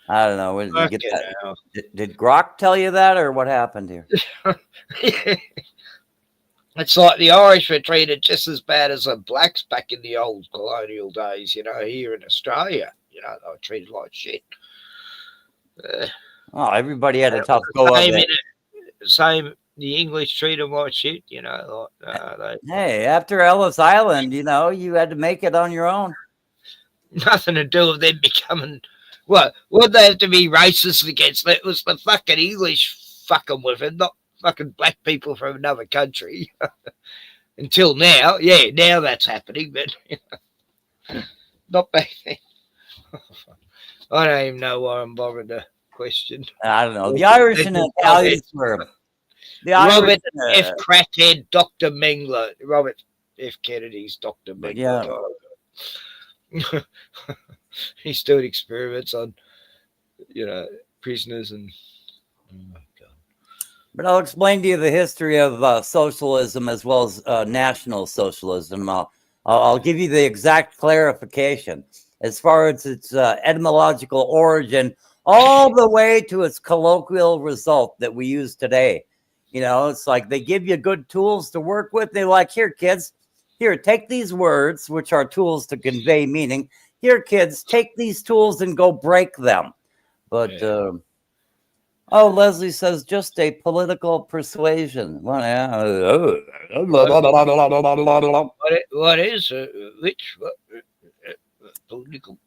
I don't know. Did you get that? Did Grok tell you that, or what happened here? It's like the Irish were treated just as bad as the blacks back in the old colonial days, here in Australia. They were treated like shit. Everybody had a tough go of it. Same. The English treat them like shit, Hey, after Ellis Island, you had to make it on your own. Nothing to do with them becoming. What they have to be racist against? It was the fucking English fucking with it, not fucking black people from another country. Until now, now that's happening, but not back then. I don't even know why I'm bothered to question. I don't know. The Irish and Italians were. Robert F. Crackhead, Dr. Mengele. Robert F. Kennedy's Dr. Mengele. Yeah. He's doing experiments on, prisoners and. Oh, God. But I'll explain to you the history of socialism as well as National Socialism. I'll give you the exact clarification as far as its etymological origin, all the way to its colloquial result that we use today. You know, it's like they give you good tools to work with. They're like, here, kids, here, take these words, which are tools to convey meaning. Here, kids, take these tools and go break them. But, oh, Leslie says just a political persuasion. What is which political?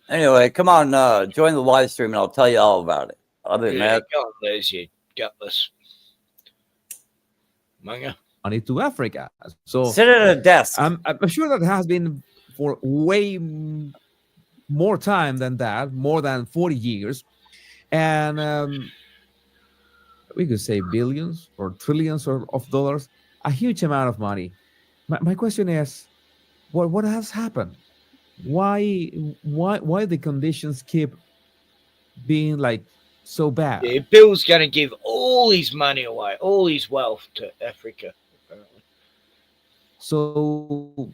Anyway, come on, join the live stream and I'll tell you all about it. Other than that, go on, Les, you gutless monger. Money to Africa. So sit at a desk. I'm sure that has been for way more time than that, more than 40 years. And we could say billions or trillions of dollars, a huge amount of money. My question is, what has happened? Why the conditions keep being like so bad? Yeah, Bill's going to give all his money away, all his wealth to Africa. Apparently. So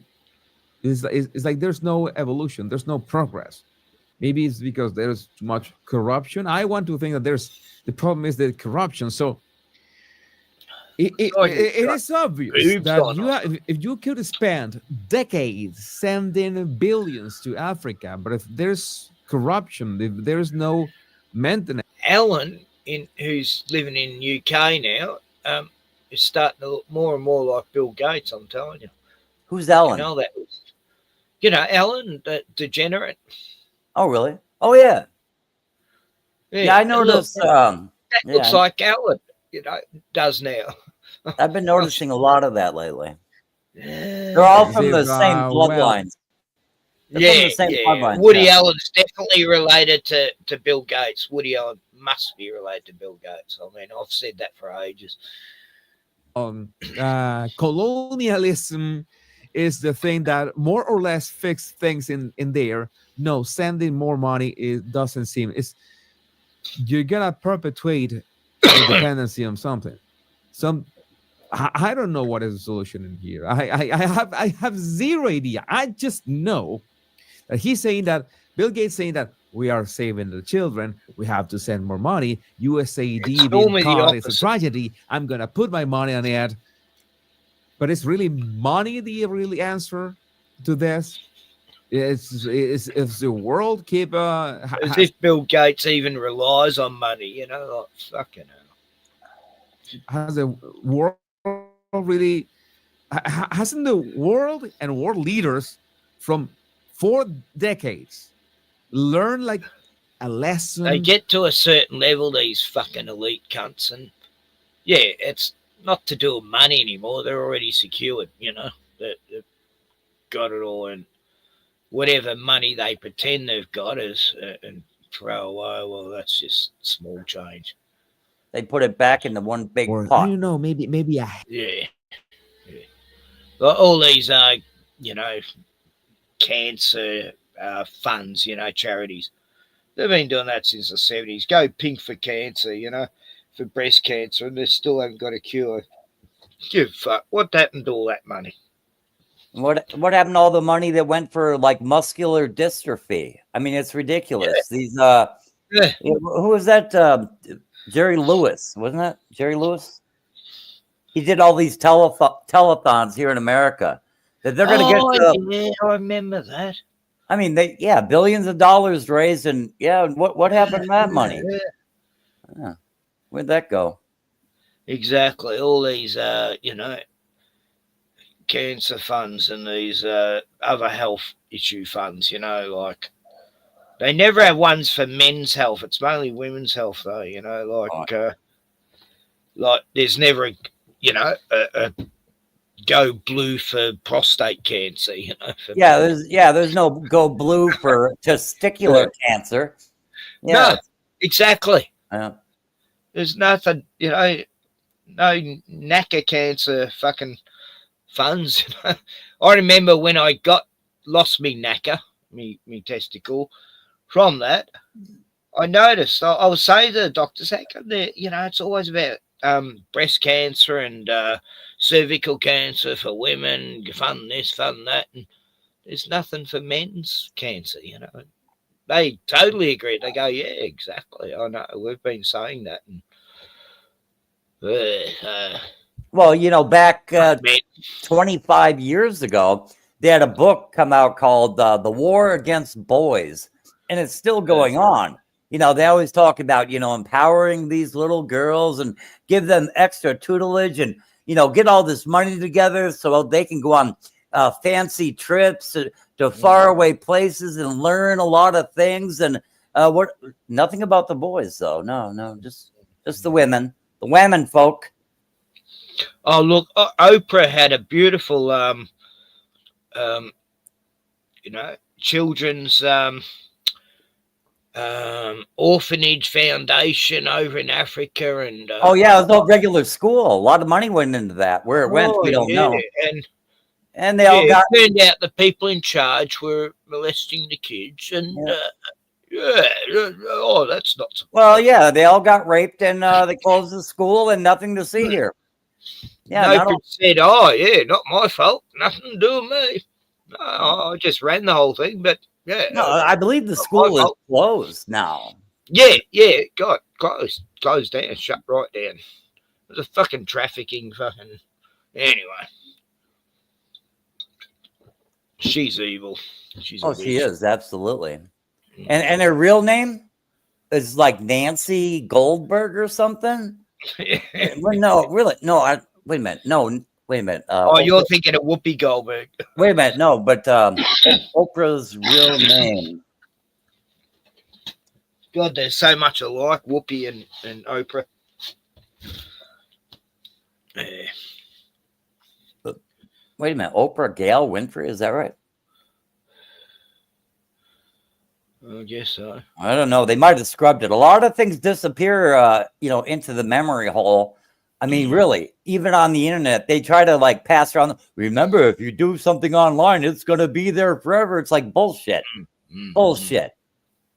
it's like there's no evolution, there's no progress. Maybe it's because there's too much corruption. I want to think that the problem is the corruption. So it is obvious that if you could spend decades sending billions to Africa, but if there's corruption, if there's no maintenance. Alan, who's living in UK now, is starting to look more and more like Bill Gates, I'm telling you. Who's Alan? Alan, the degenerate. Oh, really? Oh, yeah. Yeah, I noticed. That looks like Alan, does now. I've been noticing a lot of that lately. They're all from the same bloodlines. Woody Allen's definitely related to Bill Gates. Woody Allen must be related to Bill Gates. I mean, I've said that for ages. Colonialism is the thing that more or less fixed things in there. No, sending more money, it doesn't seem. You're gonna perpetuate a dependency on something. I don't know what is the solution in here. I have zero idea. I just know that he's saying that Bill Gates saying that we are saving the children. We have to send more money. USAID being caught is a tragedy. I'm gonna put my money on it. But it's really money the really answer to this. It's the world keep as if Bill Gates even relies on money, like fucking hell. Has the world really hasn't the world and world leaders from 4 decades learned like a lesson? They get to a certain level, these fucking elite cunts, and it's not to do with money anymore. They're already secured, they've got it all, and whatever money they pretend they've got is and throw away, well, that's just small change. They put it back into one big pot. I don't know, maybe yeah. All these cancer funds, charities, they've been doing that since the 70s. Go pink for cancer, for breast cancer, and they still haven't got a cure. Give fuck. What happened to all that money? What happened to all the money that went for like muscular dystrophy? I mean, it's ridiculous. These who was that? Jerry Lewis, wasn't that Jerry Lewis? He did all these telethons here in America that they're going to get. I remember that. I mean, billions of dollars raised, and what happened to that money? Yeah. Where'd that go? Exactly. All these, cancer funds and these other health issue funds, like they never have ones for men's health. It's mainly women's health, though, like there's never a go blue for prostate cancer, there's no go blue for testicular cancer. No, exactly. Yeah. There's nothing, no knacker cancer fucking funds. I remember when I lost me knacker, me testicle. From that, I noticed. I was saying to the doctors, how come it's always about breast cancer and cervical cancer for women, fund this, fund that, and there's nothing for men's cancer. They totally agree. They go, yeah, exactly. I know. We've been saying that. And Well, you know, back 25 years ago, they had a book come out called The War Against Boys, and it's still going on. You know, they always talk about, you know, empowering these little girls and give them extra tutelage and, you know, get all this money together so they can go on fancy trips to faraway places and learn a lot of things. And nothing about the boys, though. No, just the women folk. Oh, look, Oprah had a beautiful, you know, children's orphanage foundation over in Africa, and oh yeah, it was a regular school. A lot of money went into that. Where it went, we don't know. And they all got. It turned out the people in charge were molesting the kids, and oh, that's not. So well, yeah, they all got raped, and they closed the school, and nothing to see here. Yeah, Oprah said, "Oh, yeah, not my fault. Nothing to do with me. No, I just ran the whole thing." But yeah, no, I believe the school is closed now. Yeah, it got closed down, shut right down. It was a fucking trafficking fucking. Anyway, she's evil. She's a she witch. is absolutely. And her real name is like Nancy Goldberg or something. Well, no, really, no. Wait a minute, no, wait a minute. Oh, you're thinking of Whoopi Goldberg. Wait a minute, no, but Oprah's real name. God, there's so much alike, Whoopi and Oprah. Yeah. Wait a minute, Oprah Gail Winfrey, is that right? I guess so. I don't know. They might have scrubbed it. A lot of things disappear, you know, into the memory hole. I mean, really, even on the internet, they try to like pass around. Remember, if you do something online, it's going to be there forever. It's like bullshit. Bullshit.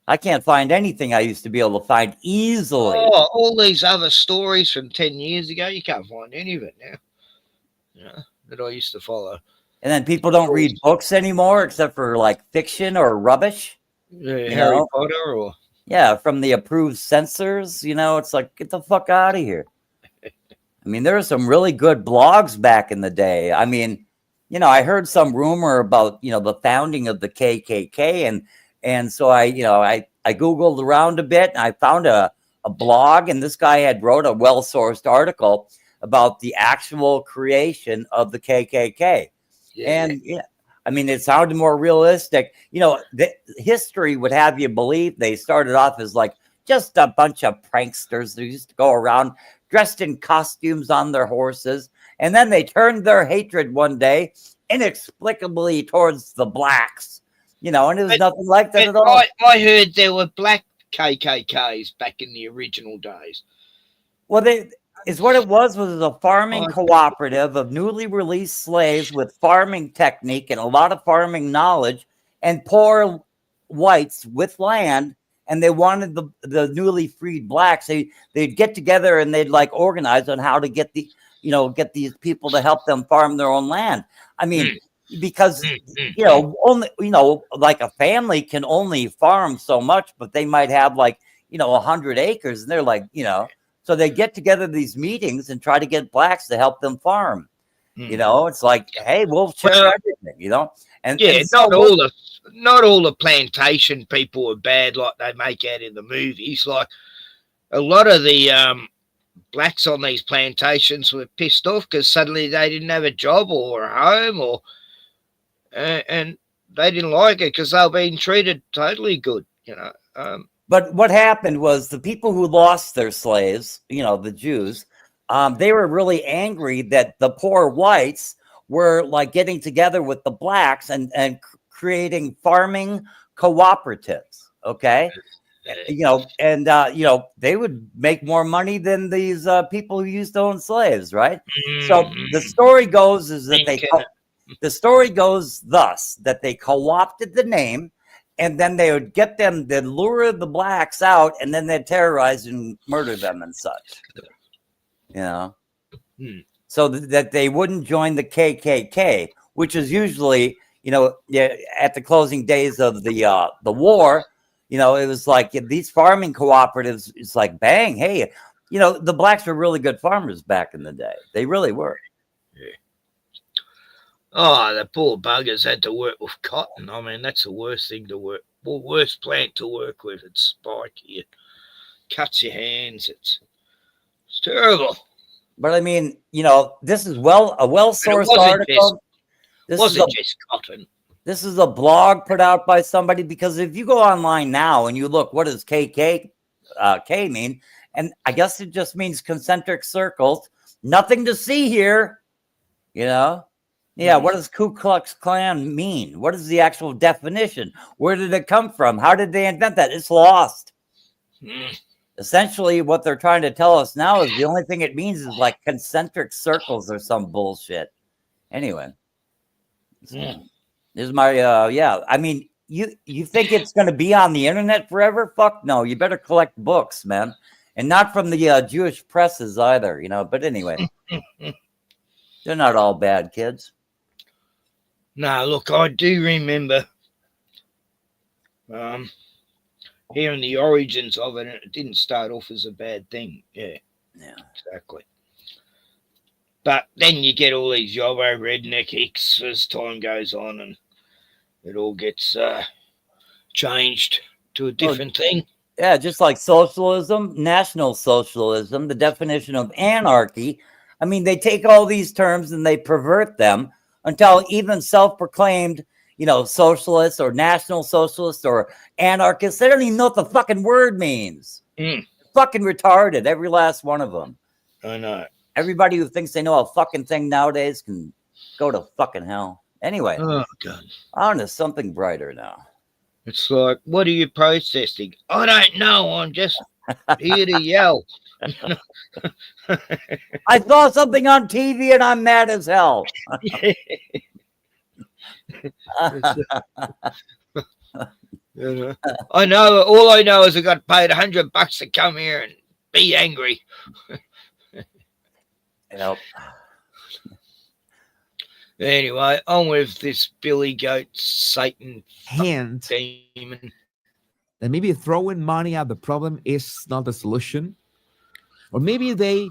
I can't find anything I used to be able to find easily. Oh, all these other stories from 10 years ago, you can't find any of it now. Yeah, that I used to follow. And then people don't read books anymore, except for like fiction or rubbish. Harry Potter or from the approved censors. You know, it's like, get the fuck out of here. I mean, there were some really good blogs back in the day. I mean, you know, I heard some rumor about, you know, the founding of the KKK, and so I Googled around a bit, and I found a blog, and this guy had wrote a well-sourced article about the actual creation of the KKK. And I mean, it sounded more realistic. You know, the history would have you believe they started off as like just a bunch of pranksters who used to go around dressed in costumes on their horses. And then they turned their hatred one day inexplicably towards the blacks, you know, and it was nothing like that at all. I heard there were black KKKs back in the original days. Well, what it was a farming cooperative of newly released slaves with farming technique and a lot of farming knowledge, and poor whites with land, and they wanted the newly freed blacks. They'd get together and they'd like organize on how to get these people to help them farm their own land. I mean, because you know, only, you know, like a family can only farm so much, but they might have like, you know, 100 acres, and they're like, you know. So they get together these meetings and try to get blacks to help them farm. You know, it's like, hey, we'll share everything, you know. And not all the plantation people are bad like they make out in the movies. Like a lot of the blacks on these plantations were pissed off because suddenly they didn't have a job or a home, and they didn't like it because they were being treated totally good, you know. But what happened was the people who lost their slaves, you know, the Jews, they were really angry that the poor whites were like getting together with the blacks and creating farming cooperatives. Okay. You know, and, you know, they would make more money than these people who used to own slaves. Right. So the story goes the story goes thus, that they co-opted the name. And then they would get them, they'd lure the blacks out, and then they'd terrorize and murder them and such. You know? So that they wouldn't join the KKK, which is usually, you know, at the closing days of the war, you know, it was like these farming cooperatives, it's like, bang, hey, you know, the blacks were really good farmers back in the day. They really were. Yeah. Oh, the poor buggers had to work with cotton. I mean, that's the worst thing to work. Worst plant to work with. It's spiky. It cuts your hands. It's terrible. But I mean, you know, this is a well-sourced article. It wasn't just cotton. This is a blog put out by somebody, because if you go online now and you look, what does KK mean? And I guess it just means concentric circles. Nothing to see here, you know? Yeah, what does Ku Klux Klan mean? What is the actual definition? Where did it come from? How did they invent that? It's lost. Essentially, what they're trying to tell us now is the only thing it means is like concentric circles or some bullshit. Anyway. This is my I mean, you think it's going to be on the internet forever? Fuck no. You better collect books, man, and not from the Jewish presses either, you know. But anyway, they're not all bad kids. No, look, I do remember hearing the origins of it, and it didn't start off as a bad thing. Yeah, exactly. But then you get all these yobbo redneck hicks as time goes on, and it all gets changed to a different thing. Yeah, just like socialism, National Socialism, the definition of anarchy. I mean, they take all these terms and they pervert them until even self-proclaimed, you know, socialists or National Socialists or anarchists, they don't even know what the fucking word means. Fucking retarded, every last one of them. I know. Everybody who thinks they know a fucking thing nowadays can go to fucking hell. Anyway, oh god, on to something brighter now. It's like, what are you protesting? I don't know. I'm just here to yell. I saw something on TV and I'm mad as hell. I know. All I know is I got paid $100 to come here and be angry. Yep. Anyway, on with this Billy Goat Satan demon. That maybe throwing money at the problem is not the solution, or maybe they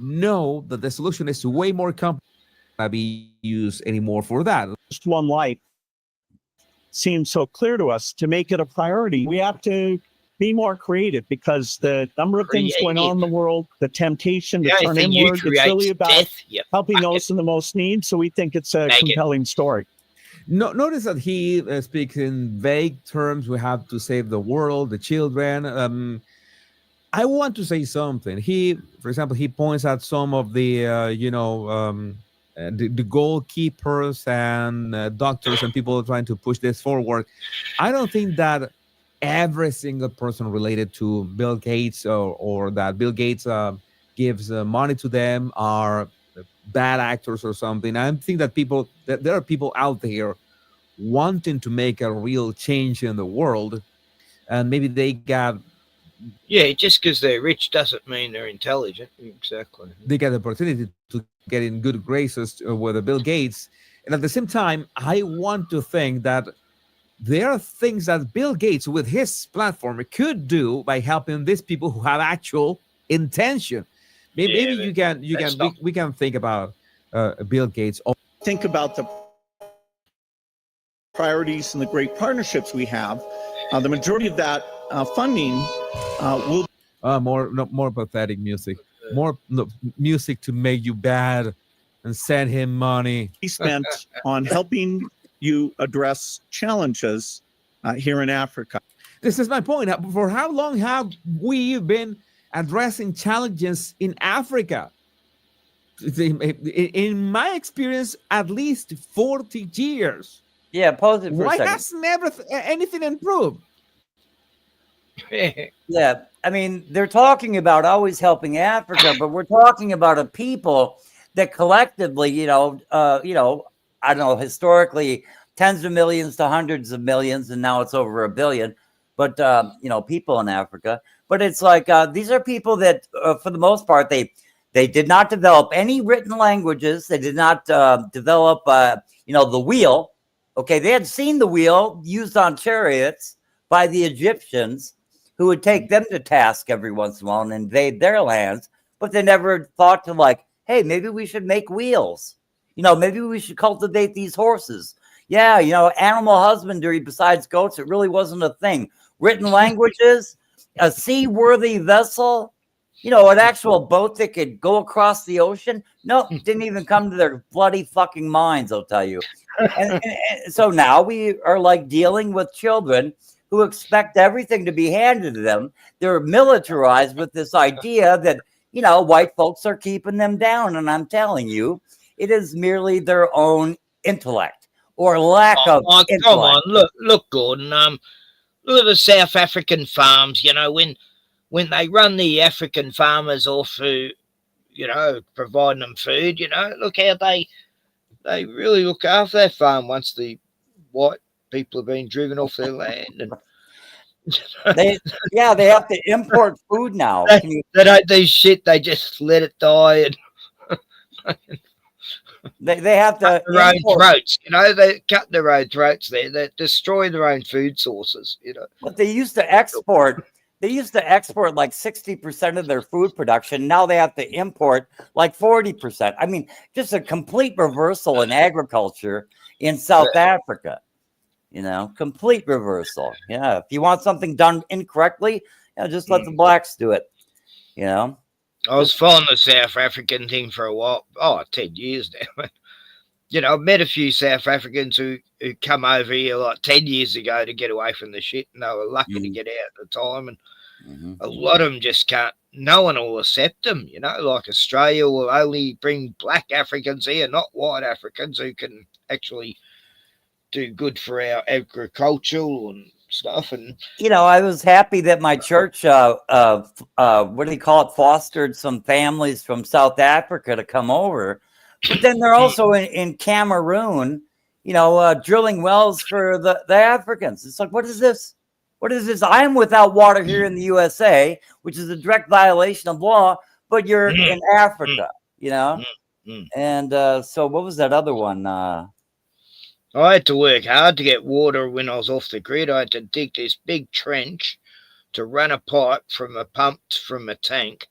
know that the solution is way more complex, not be used anymore for that. Just one light seems so clear to us. To make it a priority, we have to be more creative, because the number of things going on in the world, the temptation to turn inward, it's really about helping those in the most need. So we think it's a compelling story. No, notice that he speaks in vague terms. We have to save the world, the children. I want to say something. For example, he points out some of the, the goalkeepers and doctors and people trying to push this forward. I don't think that every single person related to Bill Gates or that Bill Gates gives money to them are bad actors or something. I think that there are people out there wanting to make a real change in the world, and maybe they got just because they're rich doesn't mean they're intelligent. Exactly. They get the opportunity to get in good graces with Bill Gates, and at the same time, I want to think that there are things that Bill Gates with his platform could do by helping these people who have actual intention. Maybe we can think about Bill Gates. Think about the priorities and the great partnerships we have. The majority of that funding will more pathetic music, music to make you bad and send him money. Be spent on helping you address challenges here in Africa. This is my point. For how long have we been addressing challenges in Africa? In my experience, at least 40 years. Yeah, pause it for a Why second. has never anything improved? Yeah, I mean, they're talking about always helping Africa, but we're talking about a people that collectively, I don't know, historically, tens of millions to hundreds of millions, and now it's over 1 billion. But people in Africa. But it's like these are people that, for the most part, they did not develop any written languages. They did not develop, the wheel. Okay, they had seen the wheel used on chariots by the Egyptians, who would take them to task every once in a while and invade their lands, but they never thought to like, hey, maybe we should make wheels. Maybe we should cultivate these horses. Yeah, animal husbandry besides goats, it really wasn't a thing. Written languages, a seaworthy vessel, an actual boat that could go across the ocean. Nope, didn't even come to their bloody fucking minds, I'll tell you. And so now we are like dealing with children who expect everything to be handed to them. They're militarized with this idea that, white folks are keeping them down. And I'm telling you, it is merely their own intellect or lack of intellect. Come on, look, Gordon. Look at the South African farms. When they run the African farmers off who, providing them food, look how they really look after their farm once the white people have been driven off their land. And they have to import food now. They don't do shit. They just let it die. And they have to their own throats. They cut their own throats. They destroy their own food sources. But they used to export. They used to export like 60% of their food production. Now they have to import like 40%. I mean, just a complete reversal in agriculture in South Africa. Complete reversal. Yeah. If you want something done incorrectly, just let the blacks do it. I was following the South African thing for a while. 10 years now. I've met a few South Africans who come over here like 10 years ago to get away from the shit, and they were lucky to get out at the time. And a lot of them just can't, no one will accept them, like Australia will only bring black Africans here, not white Africans who can actually do good for our agricultural and stuff. And I was happy that my church, fostered some families from South Africa to come over. But then they're also in Cameroon, drilling wells for the Africans. It's like, what is this? What is this? I am without water here in the USA, which is a direct violation of law, but you're in Africa, And so what was that other one? I had to work hard to get water when I was off the grid. I had to dig this big trench to run a pipe from a pump from a tank.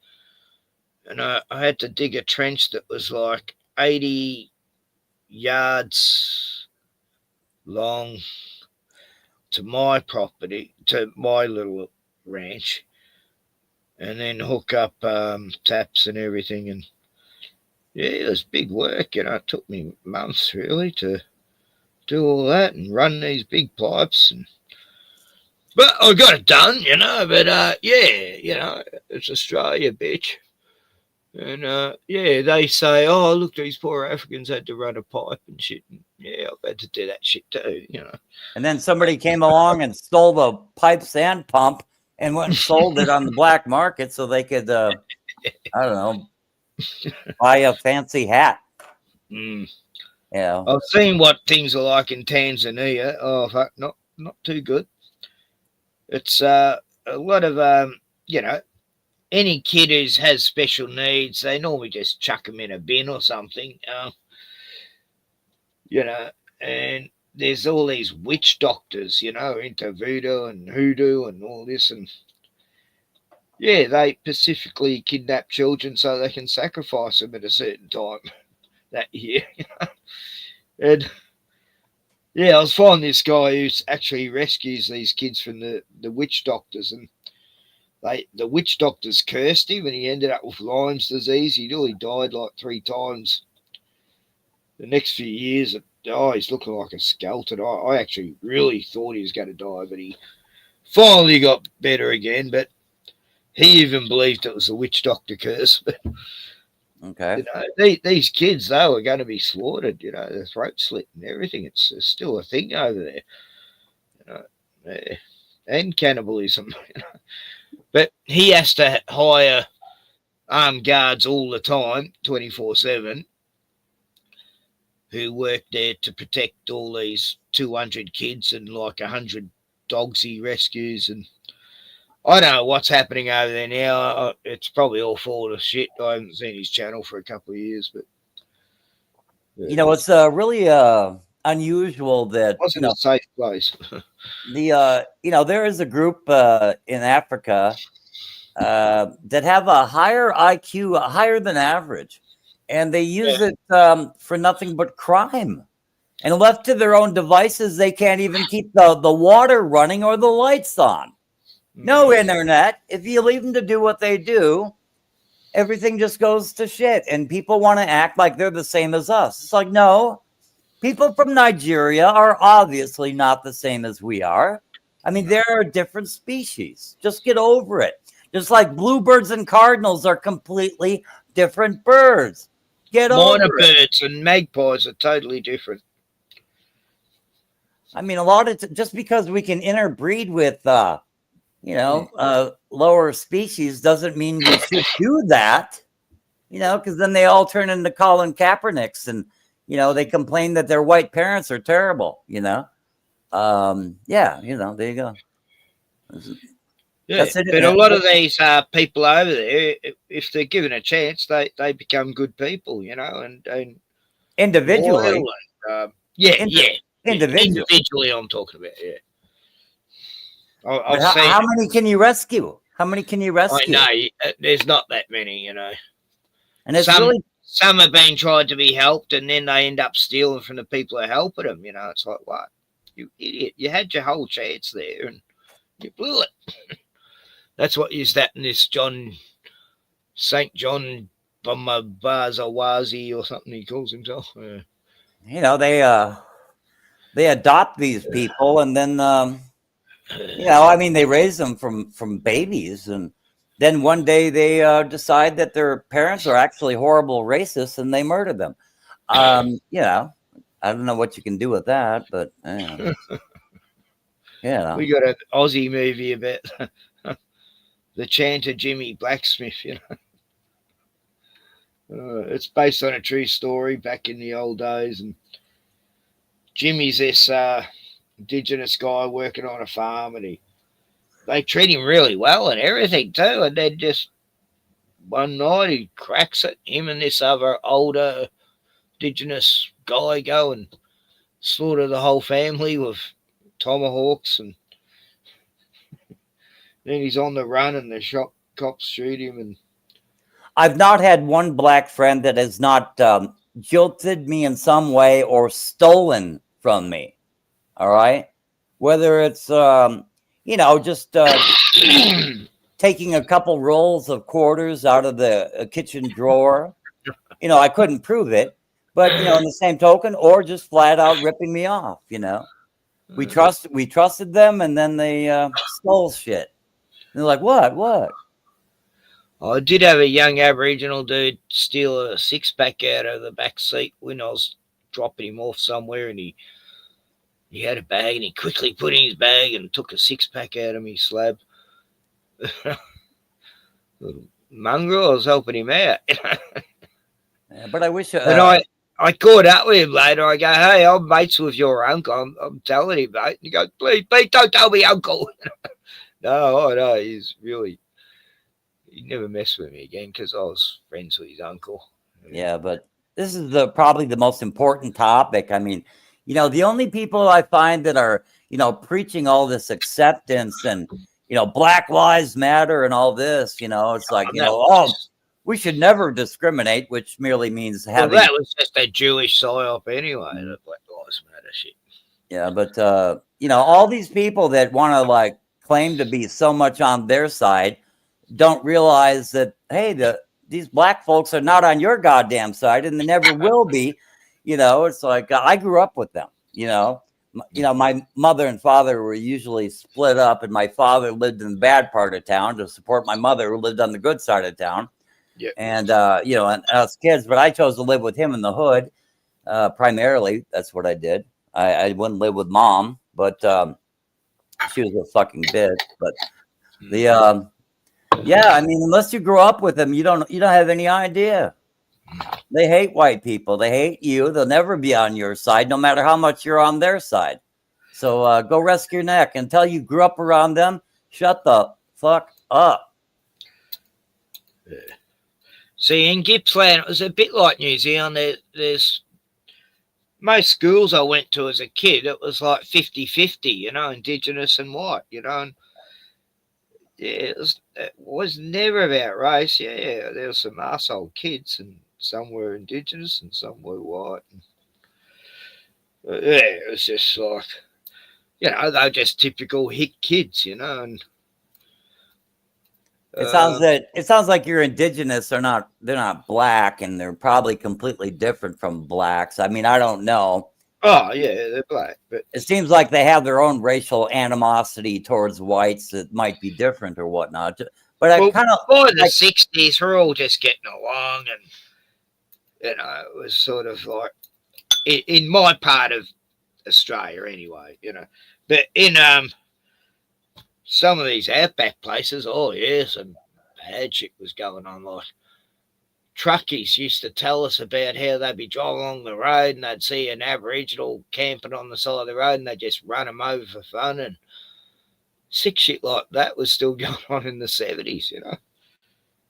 And I had to dig a trench that was like 80 yards long to my property, to my little ranch, and then hook up taps and everything. And yeah, it was big work. It took me months really to do all that and run these big pipes. But I got it done, But it's Australia, bitch. And they say, oh, look, these poor Africans had to run a pipe and shit. And yeah, I've had to do that shit too, And then somebody came along and stole the pipes and pump and went and sold it on the black market so they could, I don't know, buy a fancy hat. Yeah, I've seen what things are like in Tanzania. Oh, fuck, not too good. It's a lot of any kid who has special needs, they normally just chuck them in a bin or something, and there's all these witch doctors, into voodoo and hoodoo and all this. And yeah, they specifically kidnap children so they can sacrifice them at a certain time that year. And yeah, I was following this guy who actually rescues these kids from the witch doctors, and the witch doctors cursed him, and he ended up with Lyme's disease. He nearly died like 3 times. The next few years, he's looking like a skeleton. I actually really thought he was going to die, but he finally got better again. But he even believed it was a witch doctor curse. Okay. These kids, they were going to be slaughtered, their throat slit and everything. It's still a thing over there, and cannibalism. But he has to hire armed guards all the time, 24/7, who work there to protect all these 200 kids and like 100 dogs he rescues. And I don't know what's happening over there now. It's probably all full of shit. I haven't seen his channel for a couple of years, but it's really unusual that wasn't a safe place. There is a group in Africa that have a higher IQ, higher than average, and they use it for nothing but crime. And left to their own devices, they can't even keep the water running or the lights on. No internet. If you leave them to do what they do, everything just goes to shit. And people want to act like they're the same as us. It's like, no, people from Nigeria are obviously not the same as we are. I mean, they're a different species. Just get over it. Just like bluebirds and cardinals are completely different birds. Get over Minor it. birds and magpies are totally different. I mean, a lot of just because we can interbreed with, lower species doesn't mean we should do that, because then they all turn into Colin Kaepernicks and, they complain that their white parents are terrible, there you go. Yeah, That's it. but a lot of these people over there, if they're given a chance, they become good people, and individually. Individually, I'm talking about. Yeah. How many can you rescue? How many can you rescue? I know there's not that many, And it's some have been tried to be helped, and then they end up stealing from the people who are helping them. It's like, what? You idiot! You had your whole chance there, and you blew it. That's what used that in this St. John Bazawazi or something he calls himself. Yeah. They adopt these people, and then they raise them from babies, and then one day they decide that their parents are actually horrible racists, and they murder them. I don't know what you can do with that, but we got an Aussie movie about the chanter Jimmy Blacksmith. It's based on a true story back in the old days, and Jimmy's this Indigenous guy working on a farm, and they treat him really well and everything too. And then just one night he cracks it. Him and this other older Indigenous guy go and slaughter the whole family with tomahawks, and then he's on the run, and the cops shoot him. And I've not had one black friend that has not jilted me in some way or stolen from me. All right. Whether it's, just taking a couple rolls of quarters out of the kitchen drawer. I couldn't prove it, but, in the same token, or just flat out ripping me off, We trusted them, and then they stole shit. And they're like, what? I did have a young Aboriginal dude steal a six-pack out of the back seat when I was dropping him off somewhere, and he had a bag, and he quickly put in his bag and took a six-pack out of me slab. Little mongrel, I was helping him out. But I wish... and I caught up with him later. I go, hey, I'm mates with your uncle. I'm telling him, mate. And he goes, please, don't tell me uncle. No, he's really... He never messed with me again because I was friends with his uncle. Yeah, but this is probably the most important topic. I mean, the only people I find that are, preaching all this acceptance and, Black Lives Matter and all this, it's like, we should never discriminate, which merely means having... Well, that was just a Jewish psyop anyway, the Black Lives Matter shit. Yeah, but, all these people that want to, claim to be so much on their side don't realize that, hey, these black folks are not on your goddamn side, and they never will be. It's like I grew up with them. My mother and father were usually split up, and my father lived in the bad part of town to support my mother, who lived on the good side of town. Yeah. And and us kids, but I chose to live with him in the hood. Primarily, that's what I did. I wouldn't live with mom, but she was a fucking bitch. But unless you grow up with them, you don't have any idea. They hate white people. They hate you. They'll never be on your side, no matter how much you're on their side. So go rest your neck. Until you grew up around them, shut the fuck up. See, in Gippsland, it was a bit like New Zealand. There's most schools I went to as a kid, it was like 50-50, you know, Indigenous and white, you know. And yeah, it was never about race. Yeah, there were some arsehole kids, and some were Indigenous and some were white. Yeah, it was just like, you know, they were just typical hick kids, you know. And it sounds like you're Indigenous. They're not black, and they're probably completely different from blacks. I mean, I don't know. Oh yeah, they're black, but it seems like they have their own racial animosity towards whites that might be different or whatnot. But I kind of by the 60s, we're all just getting along, and you know, it was sort of like in my part of Australia, anyway. You know, but in some of these outback places, oh yeah, some bad shit was going on. Like truckies used to tell us about how they'd be driving along the road and they'd see an Aboriginal camping on the side of the road and they'd just run them over for fun, and sick shit like that was still going on in the 70s, you know.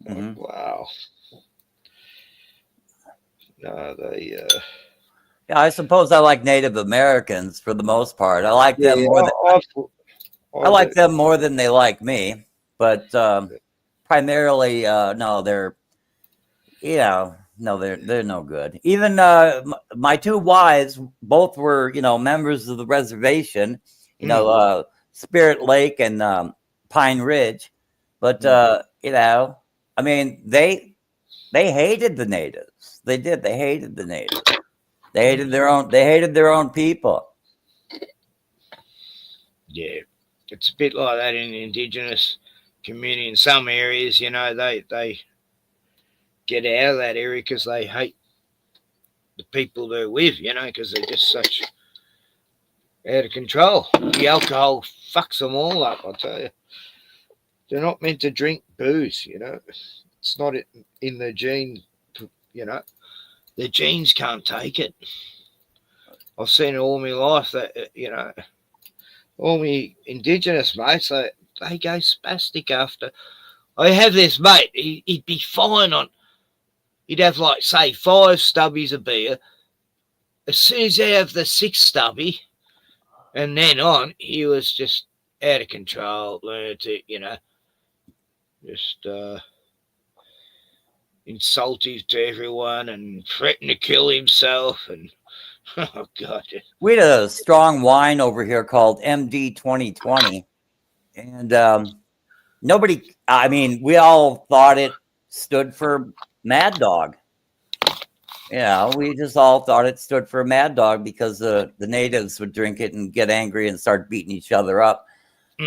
Like, wow. No, they yeah, I suppose I like Native Americans for the most part. I like them more than I like them more than they like me, but primarily no, they're they're no good. Even my two wives both were, you know, members of the reservation, you know, Spirit Lake and Pine Ridge, but you know, I mean, they hated the natives. They did. They hated the natives. They hated their own. They hated their own people. Yeah, it's a bit like that in the Indigenous community. In some areas, you know, they get out of that area because they hate the people they're with, you know, because they're just such out of control. The alcohol fucks them all up, I'll tell you. They're not meant to drink booze, you know. It's not in their gene, you know. Their genes can't take it. I've seen it all my life that, you know, all my Indigenous mates, they go spastic after. I have this mate, he'd be fine on, he'd have like, say, 5 stubbies of beer. As soon as he'd have the 6th stubby, and then on, he was just out of control, lunatic, you know, just insultive to everyone and threatened to kill himself. And oh God, we had a strong wine over here called MD 2020, and nobody, I mean, we all thought it stood for Mad Dog. Yeah, we just all thought it stood for Mad Dog because the natives would drink it and get angry and start beating each other up.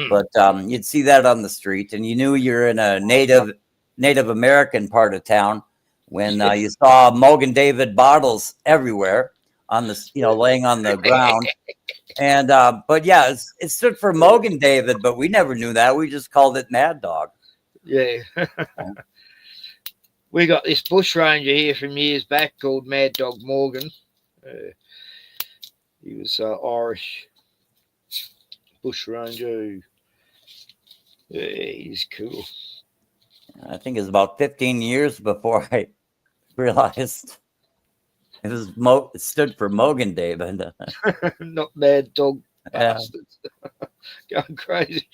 But you'd see that on the street, and you knew you're in a Native American part of town when you saw Mogan David bottles everywhere on the, you know, laying on the ground. And but yeah, it stood for Mogan David, but we never knew that. We just called it Mad Dog. Yeah. We got this bush ranger here from years back called Mad Dog Morgan. He was Irish bush ranger. Yeah, he's cool. I think it was about 15 years before I realized it was it stood for Mogan David. Not Mad Dog bastards. Going crazy.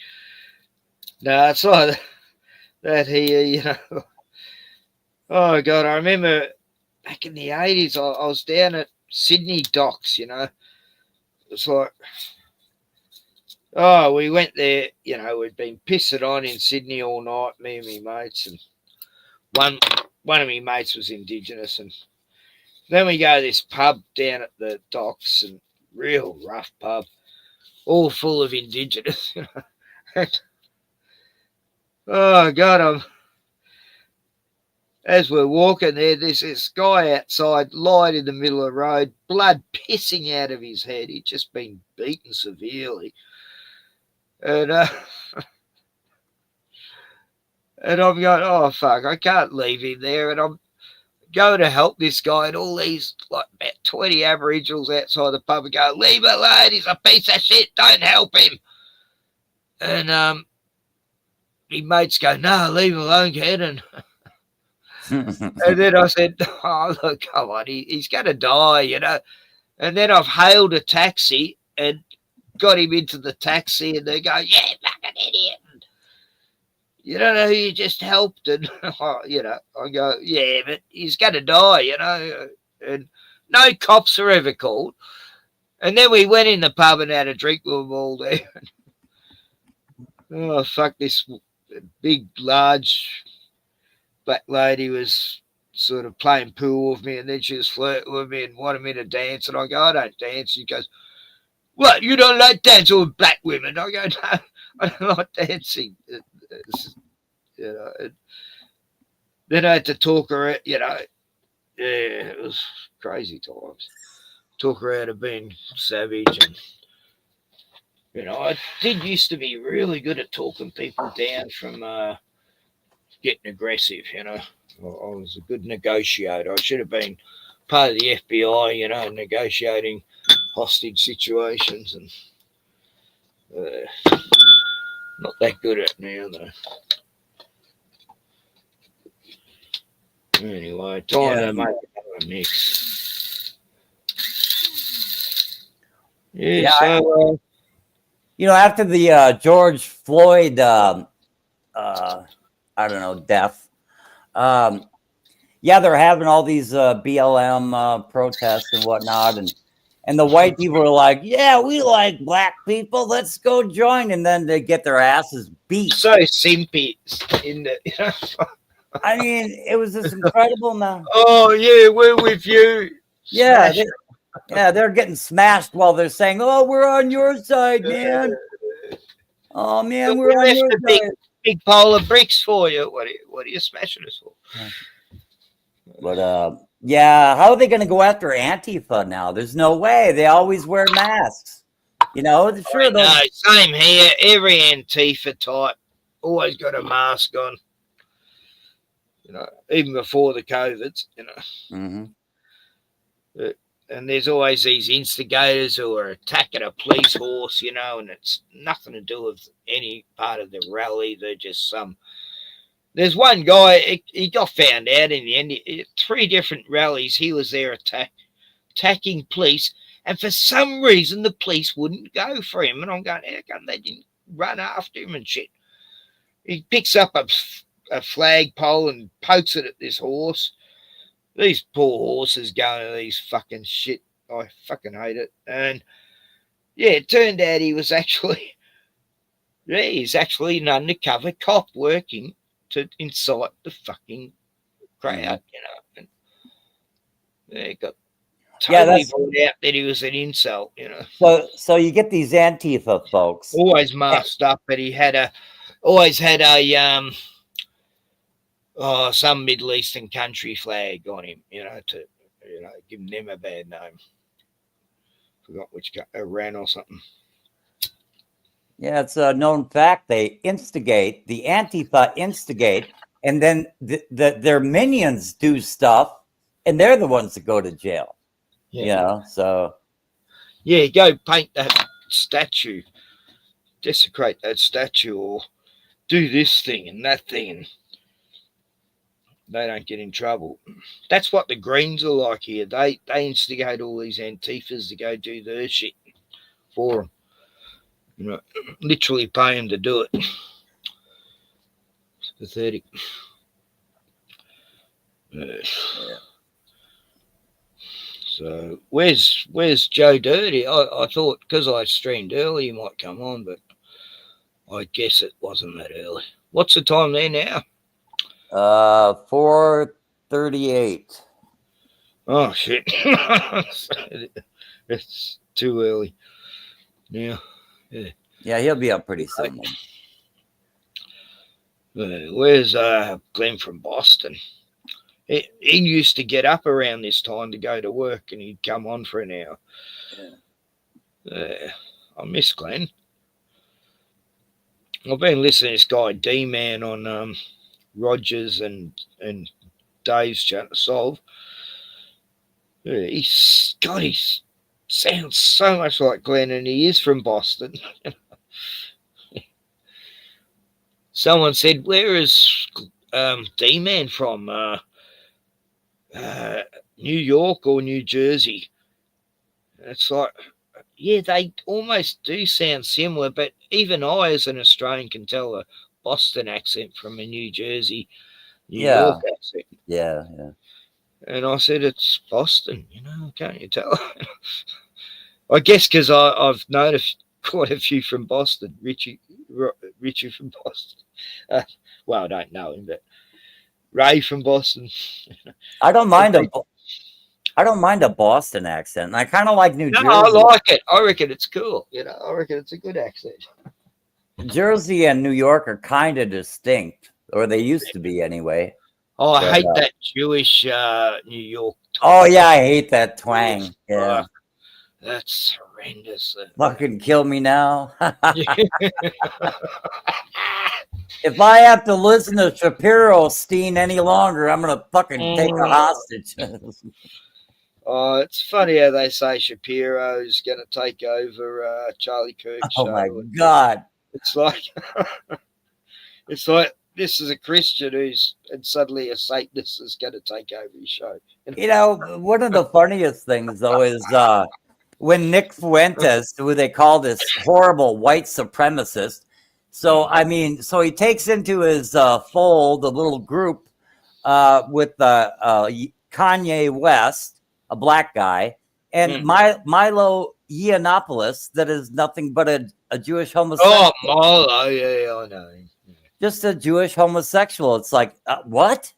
No, it's like that here, you know. Oh God, I remember back in the 80s, I was down at Sydney docks, you know. It's like, oh, we went there, you know, we'd been pissing on in Sydney all night, me and my mates, and one of my mates was Indigenous, and then we go to this pub down at the docks, and real rough pub, all full of Indigenous, you know. And, oh God, as we're walking there, there's this guy outside, lying in the middle of the road, blood pissing out of his head. He'd just been beaten severely. And and I'm going, oh, fuck, I can't leave him there. And I'm going to help this guy, and all these, like, about 20 Aboriginals outside the pub go, leave him alone, he's a piece of shit, don't help him. And my mates go, no, leave him alone, kid. And and then I said, oh, look, come on, he's going to die, you know. And then I've hailed a taxi and got him into the taxi, and they go, "Yeah, fucking idiot. And you don't know who you just helped." And, you know, I go, "Yeah, but he's going to die, you know." And no cops are ever called. And then we went in the pub and had a drink with them all there. Oh, fuck, this big, large black lady was sort of playing pool with me, and then she was flirting with me and wanted me to dance. And I go, "I don't dance." She goes, "What, you don't like dancing with black women?" I go, "No, I don't like dancing." You know, then I had to talk her, you know. Yeah, it was crazy times. Talk her out of being savage. And, you know, I did used to be really good at talking people down from getting aggressive, you know. I was a good negotiator. I should have been part of the FBI, you know, negotiating hostage situations, and not that good at it now, though. Anyway, time to make another mix. Yeah, so, you know, after the George Floyd, I don't know, death, yeah, they're having all these BLM protests and whatnot, and the white people are like, "Yeah, we like black people, let's go join," and then they get their asses beat. So simpy in the, you know. I mean, it was this incredible amount. "Oh yeah, we're with you." Yeah, they're getting smashed while they're saying, "Oh, we're on your side, man." Oh man, we're on your side. Big pile of bricks for you. What are you smashing us for? But yeah, how are they going to go after Antifa now? There's no way. They always wear masks. You know, sure. No, same here. Every Antifa type always got a mask on. You know, even before the COVIDs, you know. And there's always these instigators who are attacking a police horse, you know, and it's nothing to do with any part of the rally. They're just some. There's one guy, he got found out in the end. 3 different rallies, he was there attacking police, and for some reason the police wouldn't go for him. And I'm going, how come they didn't run after him and shit? He picks up a flagpole and pokes it at this horse. These poor horses going to these fucking shit. I fucking hate it. And yeah, it turned out he was actually, he's actually an undercover cop working to incite the fucking crowd, you know. And they got totally brought out that he was an insult, you know. So you get these Antifa folks always masked up, but he had always had a some Middle Eastern country flag on him, you know, to give them a bad name. Forgot which Iran or something. Yeah, it's a known fact. They instigate, the Antifa instigate, and then their minions do stuff, and they're the ones that go to jail. Yeah. You know, so. Yeah, go paint that statue, desecrate that statue, or do this thing and that thing, and they don't get in trouble. That's what the Greens are like here. They instigate all these Antifas to go do their shit for them. You know, literally pay them to do it. It's pathetic. So where's Joe Dirty? I thought because I streamed early he might come on, but I guess it wasn't that early. What's the time there now? 4:38. Oh shit. It's too early. Yeah. Yeah, he'll be up pretty soon. Where's Glenn from Boston? He used to get up around this time to go to work, and he'd come on for an hour. I miss Glenn. I've been listening to this guy D-Man on Rogers and Dave's Channel Solve. He sounds so much like Glenn, and he is from Boston. Someone said, "Where is D-Man from? New York or New Jersey?" It's like, yeah, they almost do sound similar, but even I, as an Australian, can tell a Boston accent from a New Jersey, New York accent. Yeah. And I said, it's Boston, can't you tell? I guess because I've known quite a few from Boston. Richie from Boston. Well, I don't know him, but Ray from Boston. I don't mind a Boston accent. I kind of like New Jersey. I like it. I reckon it's cool. I reckon it's a good accent. Jersey and New York are kind of distinct, or they used to be anyway. Oh, I hate that Jewish New York. Oh yeah, I hate that twang. Yeah, that's horrendous. Fucking kill me now. If I have to listen to Shapiro Steen any longer, I'm gonna fucking take a hostage. Oh, it's funny how they say Shapiro's going to take over Charlie Kirk's show. Oh my God! It's like this is a Christian and suddenly a Satanist is going to take over his show. One of the funniest things though is when Nick Fuentes, who they call this horrible white supremacist. So he takes into his fold a little group with Kanye West, a black guy, and Milo Yiannopoulos, that is nothing but a Jewish homosexual. Oh, Milo, yeah, I know. Just a Jewish homosexual. It's like, what?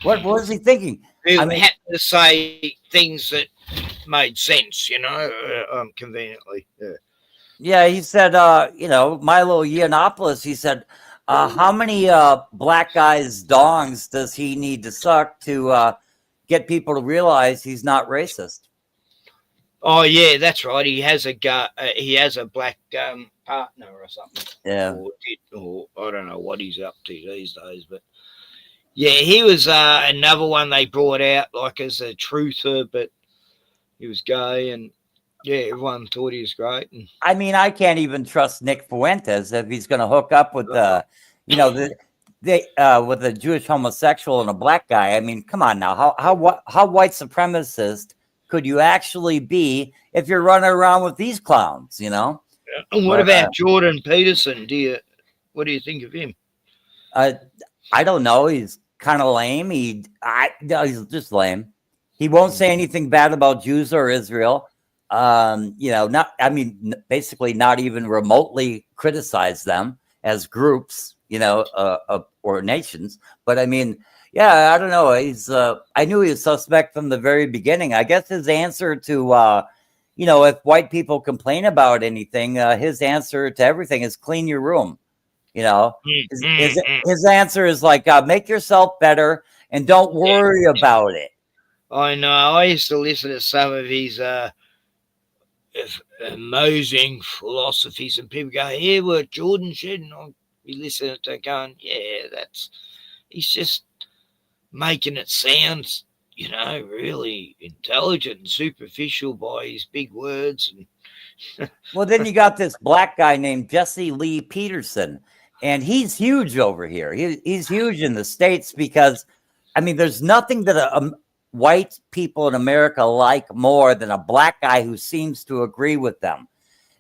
What was he thinking? He had to say things that made sense, conveniently. Yeah. Yeah, he said, Milo Yiannopoulos, he said, how many black guys' dongs does he need to suck to get people to realize he's not racist? Oh yeah, that's right. He has a black partner or something. Yeah. Or I don't know what he's up to these days, but yeah, he was another one they brought out like as a truther, but he was gay, and yeah, everyone thought he was great. And I can't even trust Nick Fuentes if he's going to hook up with with a Jewish homosexual and a black guy. Come on now. How white supremacist could you actually be if you're running around with these clowns? And what about Jordan Peterson? What do you think of him? I don't know. He's kind of lame. He's just lame. He won't say anything bad about Jews or Israel. Basically not even remotely criticize them as groups, or nations. But I don't know. I knew he was suspect from the very beginning. I guess his answer to, if white people complain about anything, his answer to everything is clean your room. His answer is like, make yourself better and don't worry about it. I know. I used to listen to some of his amazing philosophies, and people go, "Yeah, what Jordan said," and I'll be listening to it going, "Yeah, he's just making it sound, really intelligent and superficial by his big words." And well, then you got this black guy named Jesse Lee Peterson, and he's huge over here. He's huge in the States because, there's nothing that white people in America like more than a black guy who seems to agree with them.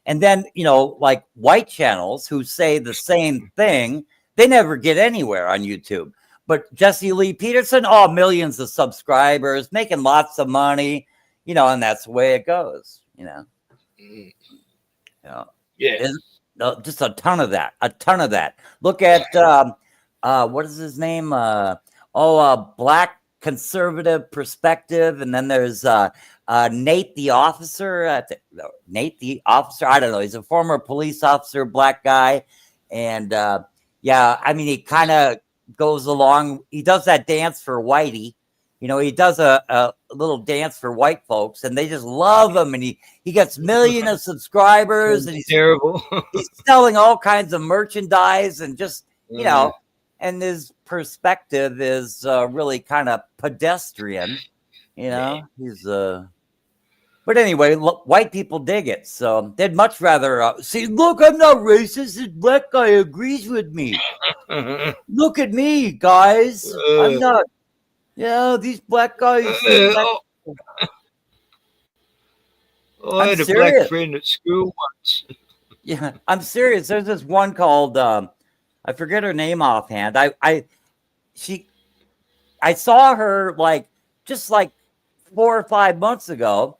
And then, like white channels who say the same thing, they never get anywhere on YouTube. But Jesse Lee Peterson, millions of subscribers, making lots of money, and that's the way it goes, Yeah. Just a ton of that. Look at, what is his name? Black Conservative Perspective, and then there's Nate the Officer. Nate the Officer, I don't know. He's a former police officer, black guy, and he kind of goes along. He does that dance for Whitey. He does a little dance for white folks, and they just love him. And he gets millions of subscribers, and he's terrible. He's selling all kinds of merchandise, and just and his perspective is really kind of pedestrian, He's but anyway, white people dig it, so they'd much rather see. Look, I'm not racist. This black guy agrees with me. Look at me, guys. I'm not. These black guys. I had a black friend at school once. Yeah, I'm serious. There's this one called I forget her name offhand. I saw her like just like 4 or 5 months ago,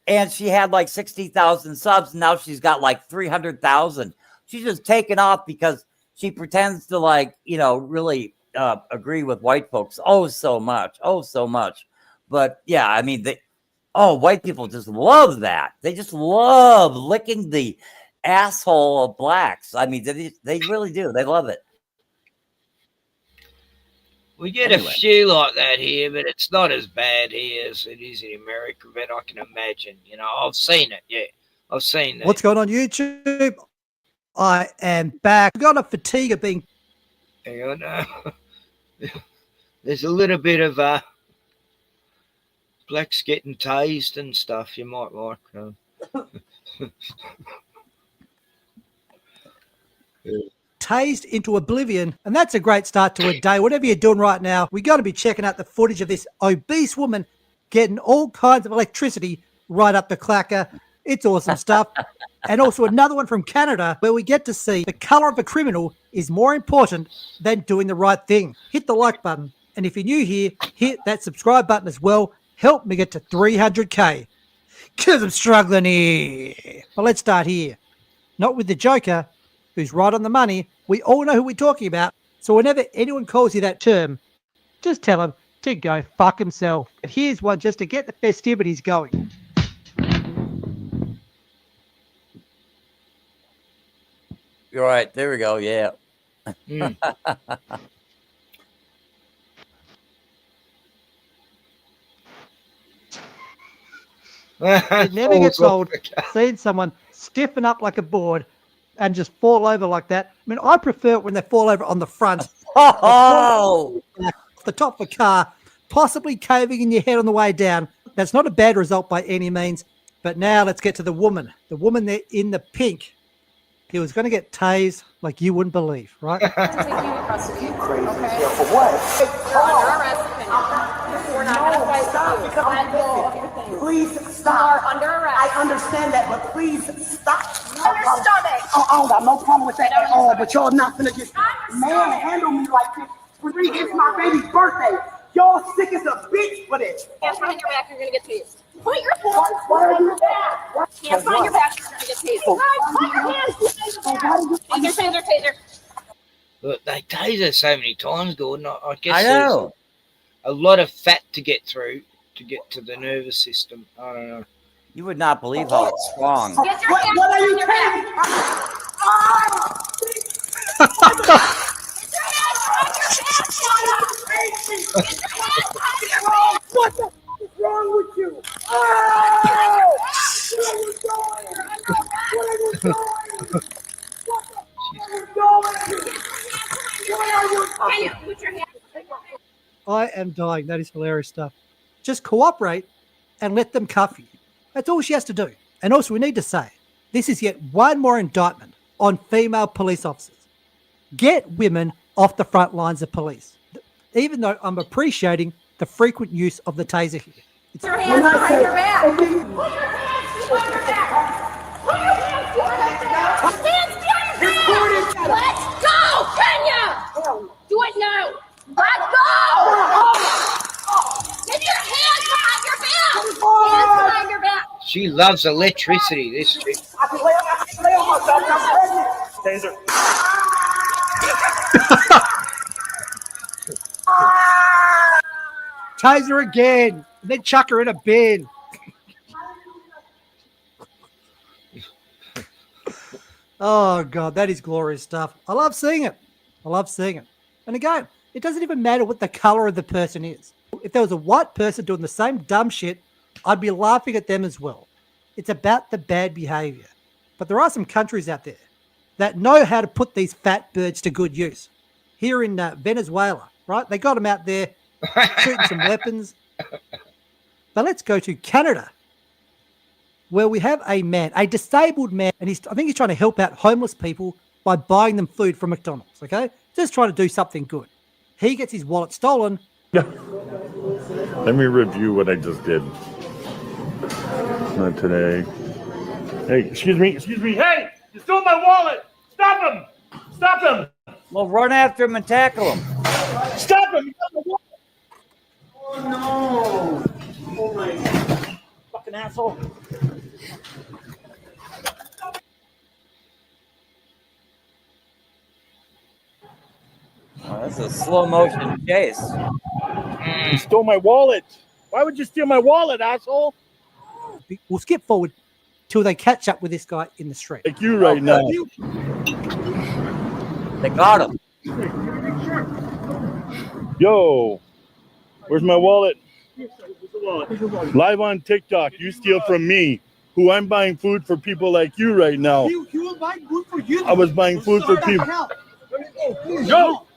and she had like 60,000 subs. And now she's got like 300,000. She's just taken off because she pretends to like, really agree with white folks. Oh, so much. But yeah, I mean, white people just love that. They just love licking the asshole of blacks. I mean, they really do. They love it. We get a few like that here, but it's not as bad here as it is in America. But I can imagine, I've seen it. Yeah, I've seen that. What's going on YouTube? I am back. I've got a fatigue of being. Hang on. There's a little bit of blacks getting tased and stuff. You might like. Tased into oblivion, and that's a great start to a day. Whatever you're doing right now, we got to be checking out the footage of this obese woman getting all kinds of electricity right up the clacker. It's awesome stuff. And also another one from Canada where we get to see the color of a criminal is more important than doing the right thing. Hit the like button, and if you're new here, hit that subscribe button as well. Help me get to 300k because I'm struggling here. But let's start here. Not with the Joker, who's right on the money. We all know who we're talking about. So whenever anyone calls you that term, just tell him to go fuck himself. And here's one just to get the festivities going. You're right. There we go. Yeah. It never gets old seeing someone stiffen up like a board and just fall over like that. I mean, I prefer it when they fall over on the front. Off the top of a car, possibly caving in your head on the way down. That's not a bad result by any means. But now let's get to the woman. The woman there in the pink. He was going to get tased like you wouldn't believe, right? Take you into custody. Okay. For what? Under arrest. We're not going to fight you. Please stop. You are under arrest. I understand that, but please stop. On your stomach. I don't got no problem with that at all, but y'all not gonna just manhandle me like this. It's my baby's birthday. Y'all sick as a bitch for this. Hands behind your back, you're going to get tased. Put your hands behind your back. Hands behind your back, you're going to get tased. Put your hands behind your back. On your taser. Look, they taser so many times, Gordon. I guess I know. There's a lot of fat to get through to get to the nervous system. I don't know. You would not believe how it's strong. Get your hands behind your back. What the is wrong with you? Oh! What are you doing? What are you doing? I am dying. That is hilarious stuff. Just cooperate and let them cuff you. That's all she has to do. And also, we need to say, this is yet one more indictment on female police officers. Get women off the front lines of police. Even though I'm appreciating the frequent use of the taser here. Put your hands behind your back. Put your hands behind your back. Put your hands behind your back. Hands behind your back. Let's go, Kenya. Do it now. Let's go. Get your hands behind your back. Hands behind your back. She loves electricity, this chick. I can lay on myself. I'm pregnant. Taser. Taser again. And then chuck her in a bin. Oh, God, that is glorious stuff. I love seeing it. And again, it doesn't even matter what the color of the person is. If there was a white person doing the same dumb shit, I'd be laughing at them as well. It's about the bad behavior. But there are some countries out there that know how to put these fat birds to good use. Here in Venezuela, right? They got them out there shooting some weapons. But let's go to Canada, where we have a man, a disabled man, and I think he's trying to help out homeless people by buying them food from McDonald's, okay? Just trying to do something good. He gets his wallet stolen. Let me review what I just did. Not today. Hey, excuse me. Hey, you stole my wallet. Stop him. Stop him. Well, run after him and tackle him. Stop him. You got my wallet. Oh no! Oh my fucking asshole! Oh, that's a slow motion chase. You stole my wallet. Why would you steal my wallet, asshole? We'll skip forward till they catch up with this guy in the street. Like you right now. They got him. Yo, where's my wallet? Live on TikTok, you steal from me, who I'm buying food for people like you right now. You were buying food for you. I was buying food for people. No!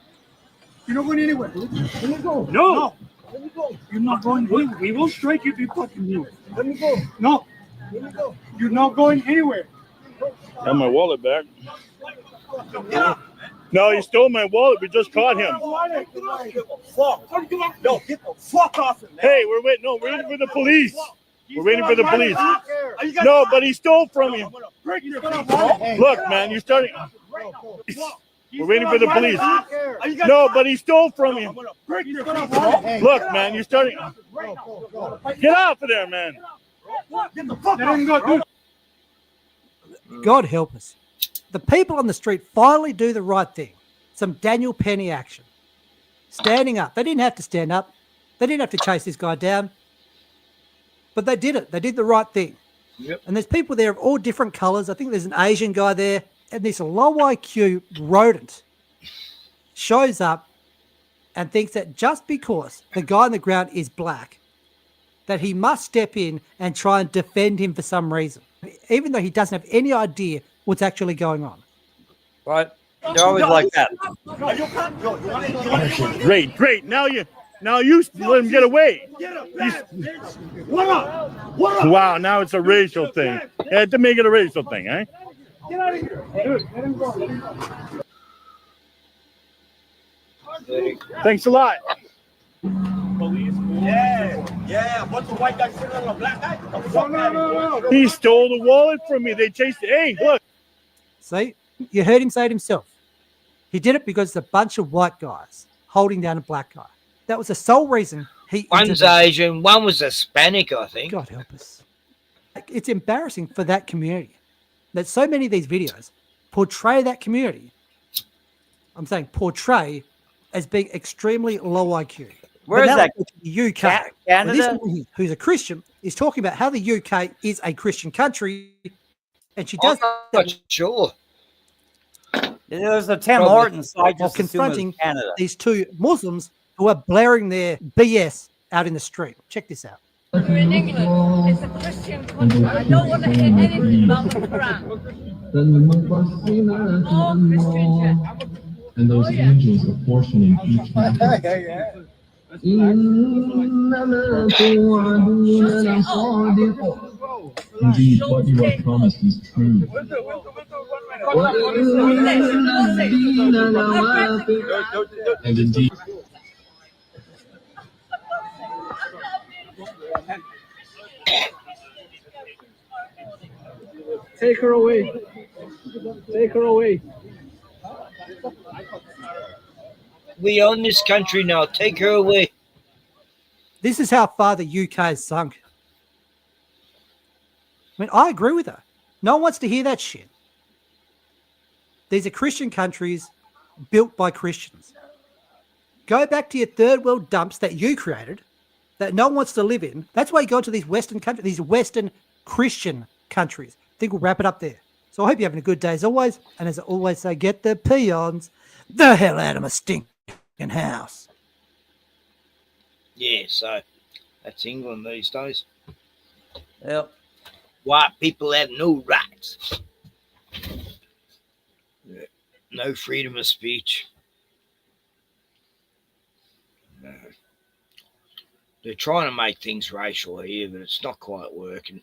You're not going anywhere. Let me go. No. Let me go. You're not going anywhere. We will strike if you fucking do it. Let me go. No. Let me go. You're not going anywhere. Got my wallet back. No, he stole my wallet. We just caught him. Fuck. No, get the fuck off him, man. Hey, we're waiting for the police. We're waiting for the police. No, but he stole from me. Look, man, you're starting. We're waiting for the police. No, but he stole from me. Look, man, you're starting. Get off of there, man. God help us. The people on the street finally do the right thing. Some Daniel Penny action. Standing up. They didn't have to stand up. They didn't have to chase this guy down. But they did it. They did the right thing. Yep. And there's people there of all different colors. I think there's an Asian guy there. And this low IQ rodent shows up and thinks that just because the guy on the ground is black, that he must step in and try and defend him for some reason, even though he doesn't have any idea what's actually going on. Right? They're always like that. Great. Now you let him get away. Wow, now it's a racial thing. You had to make it a racial thing, eh? Get out of here. Dude, let him go. Thanks a lot. Yeah. What's the white guy sitting on the black guy? No. He stole the wallet from me. They chased it. Hey, look. See, you heard him say it himself. He did it because it's a bunch of white guys holding down a black guy. That was the sole reason he. One's Asian, one was Hispanic, I think. God help us. It's embarrassing for that community that so many of these videos portray that community. I'm saying portray as being extremely low IQ. Where is that? The UK. Canada? This woman who's a Christian is talking about how the UK is a Christian country, and she does. I'm not sure. There's a Tim Hortons, so I just confronting Canada. these two Muslims who are blaring their BS out in the street. Check this out. We're in England. It's a Christian country. I don't want to hear anything about the Quran. All Christian church. And those angels apportioning each one. Indeed, what you are promised is true. And indeed. Take her away. Take her away. We own this country now. Take her away. This is how far the UK has sunk. I mean, I agree with her. No one wants to hear that shit. These are Christian countries built by Christians. Go back to your third world dumps that you created, that no one wants to live in. That's why you go to these Western countries, these Western Christian countries. I think we'll wrap it up there. So I hope you're having a good day as always. And as I always say, get the peons the hell out of my stinking house. Yeah, so that's England these days. Yep. White people have no rights. No freedom of speech. No. They're trying to make things racial here, but it's not quite working.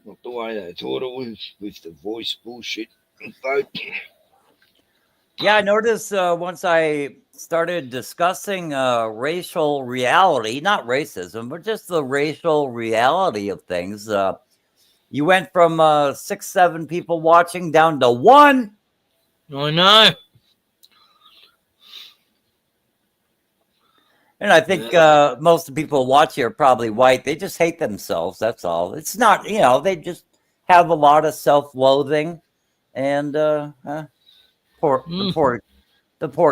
Not the way they thought it was with the voice bullshit and vote. Yeah, I noticed once I started discussing racial reality, not racism, but just the racial reality of things. You went from 6, 7 people watching down to 1. I know. And I think most of the people who watch here are probably white. They just hate themselves. That's all. It's not, they just have a lot of self-loathing, and the poor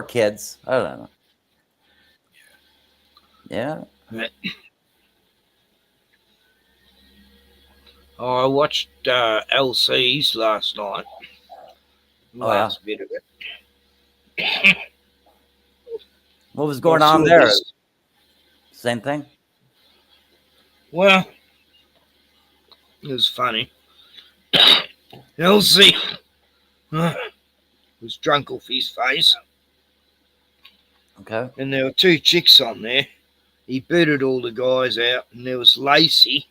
kids. I don't know. Yeah. I watched LC's last night. Last bit of it. What was going on there? Same thing? Well, it was funny. LC was drunk off his face. Okay. And there were 2 chicks on there. He booted all the guys out, and there was Lacey.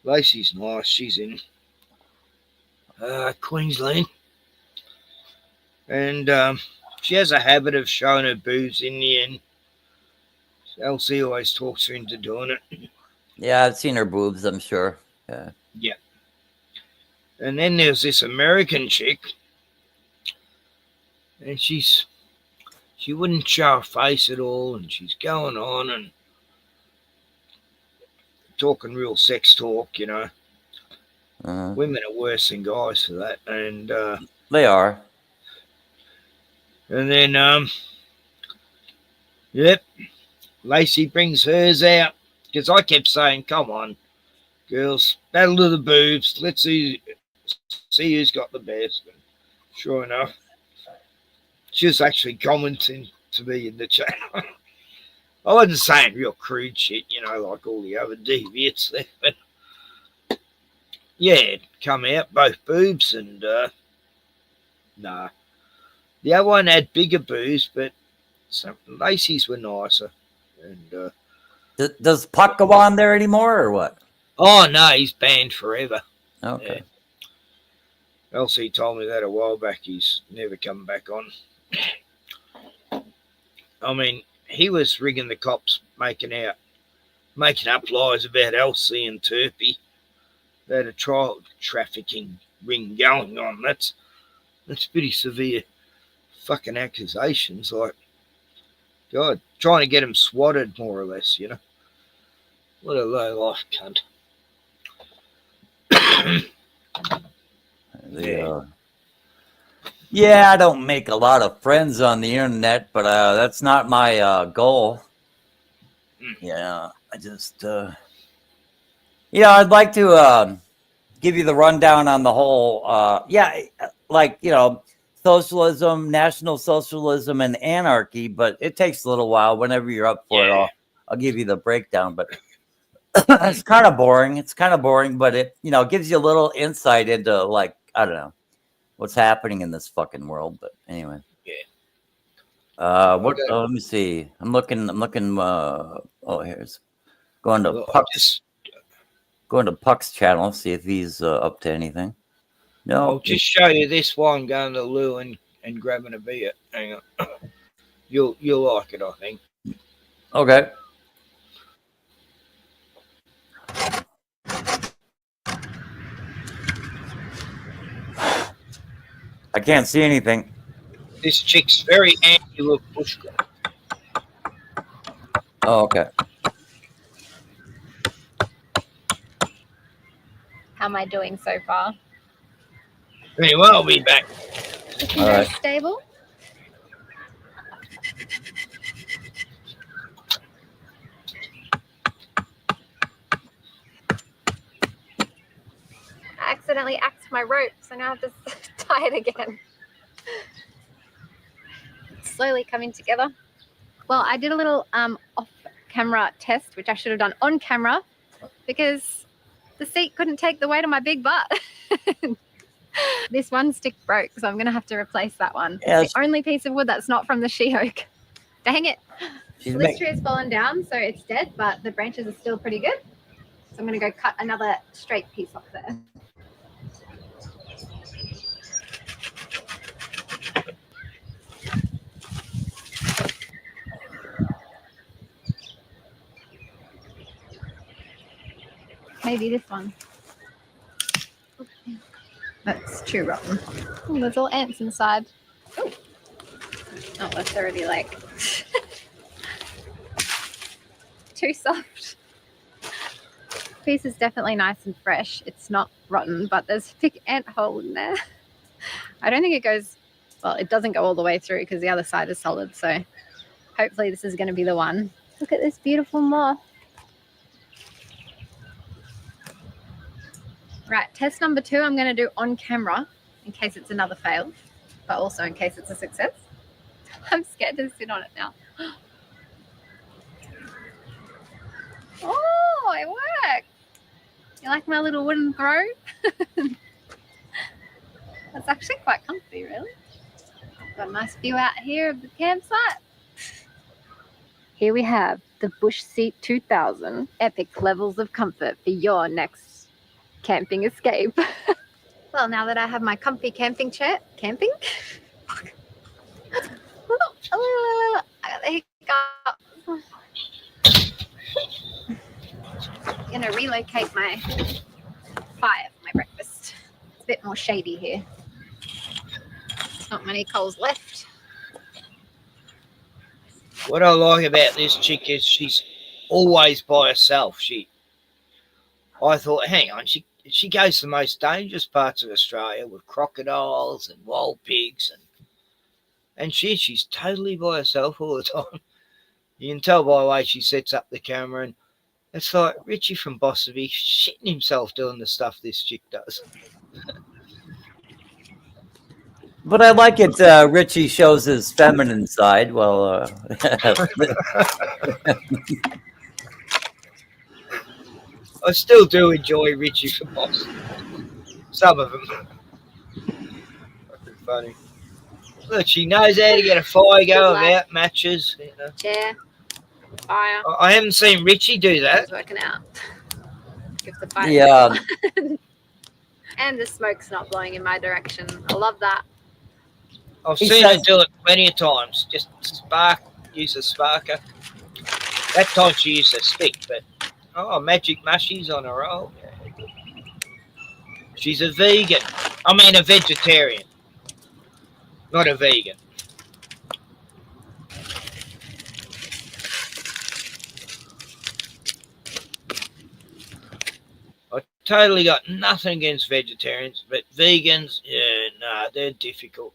Lacey's nice. She's in Queensland. And she has a habit of showing her boobs in the end. LC always talks her into doing it. Yeah, I've seen her boobs, I'm sure. Yeah. Yeah. And then there's this American chick. And she wouldn't show her face at all. And she's going on and talking real sex talk, Women are worse than guys for that. And they are. And then, yep, Lacey brings hers out. Because I kept saying, come on, girls, battle to the boobs. Let's see who's got the best. And sure enough, she was actually commenting to me in the chat. I wasn't saying real crude shit, like all the other deviants there. But yeah, it come out, both boobs, and nah. The other one had bigger boobs, but some Lacey's were nicer. And does Puck go on there anymore, or what? Oh no, he's banned forever. Okay. Yeah. LC told me that a while back. He's never come back on. I mean, he was rigging the cops, making up lies about LC and Turpy. They had a child trafficking ring going on. That's pretty severe fucking accusations. Like, God, trying to get him swatted more or less, What a low life cunt. Yeah, I don't make a lot of friends on the internet, but that's not my goal. Yeah, I just, I'd like to give you the rundown on the whole, socialism, National Socialism, and anarchy, but it takes a little while. Whenever you're up for it, I'll give you the breakdown, but it's kind of boring. It's kind of boring, but it, gives you a little insight into, like, I don't know, what's happening in this fucking world. But anyway. Yeah. Let me see. I'm looking, here's going to Puck's. Going to Puck's channel, see if he's up to anything. No. I'll just show you this one going to the loo and grabbing a beer. Hang on. You'll like it, I think. Okay. I can't see anything. This chick's very angular push. Oh, okay. How am I doing so far? Very well, I'll be back. Looking very stable. I accidentally axed my rope, so now I have to tie it again. It's slowly coming together. Well, I did a little off-camera test, which I should have done on camera, because the seat couldn't take the weight of my big butt. This one stick broke, so I'm going to have to replace that one. Yes. It's the only piece of wood that's not from the she oak. Dang it. The list tree has fallen down, so it's dead, but the branches are still pretty good. So I'm going to go cut another straight piece off there. Maybe this one. That's too rotten. Oh, there's all ants inside. Oh, that's already like too soft. Piece is definitely nice and fresh. It's not rotten, but there's a big ant hole in there. I don't think it goes, well, it doesn't go all the way through because the other side is solid. So hopefully this is going to be the one. Look at this beautiful moth. Right, test number 2 I'm going to do on camera in case it's another fail, but also in case it's a success. I'm scared to sit on it now. Oh, it worked. You like my little wooden throw? That's actually quite comfy, really. Got a nice view out here of the campsite. Here we have the Bush Seat 2000, epic levels of comfort for your next camping escape. Well, now that I have my comfy camping chair, I got the hiccups. I'm gonna relocate my fire for my breakfast. It's a bit more shady here. There's not many coals left. What I like about this chick is she's always by herself. I thought, hang on, she goes to the most dangerous parts of Australia with crocodiles and wild pigs, and she's totally by herself all the time. You can tell by the way she sets up the camera, and it's like Richie from Bossaby shitting himself doing the stuff this chick does. But I like it. Richie shows his feminine side. Well, I still do enjoy Richie from Boston. Some of them. Fucking funny. Look, she knows how to get a fire going without matches. You know. Chair, fire. I haven't seen Richie do that. It's working out. Give the fire. Yeah. And the smoke's not blowing in my direction. I love that. I've seen her do it plenty of times. Just use a sparker. That time she used a stick, but magic mushies on her roll. She's a vegan. I mean a vegetarian. Not a vegan. I totally got nothing against vegetarians, but vegans, yeah, nah, they're difficult.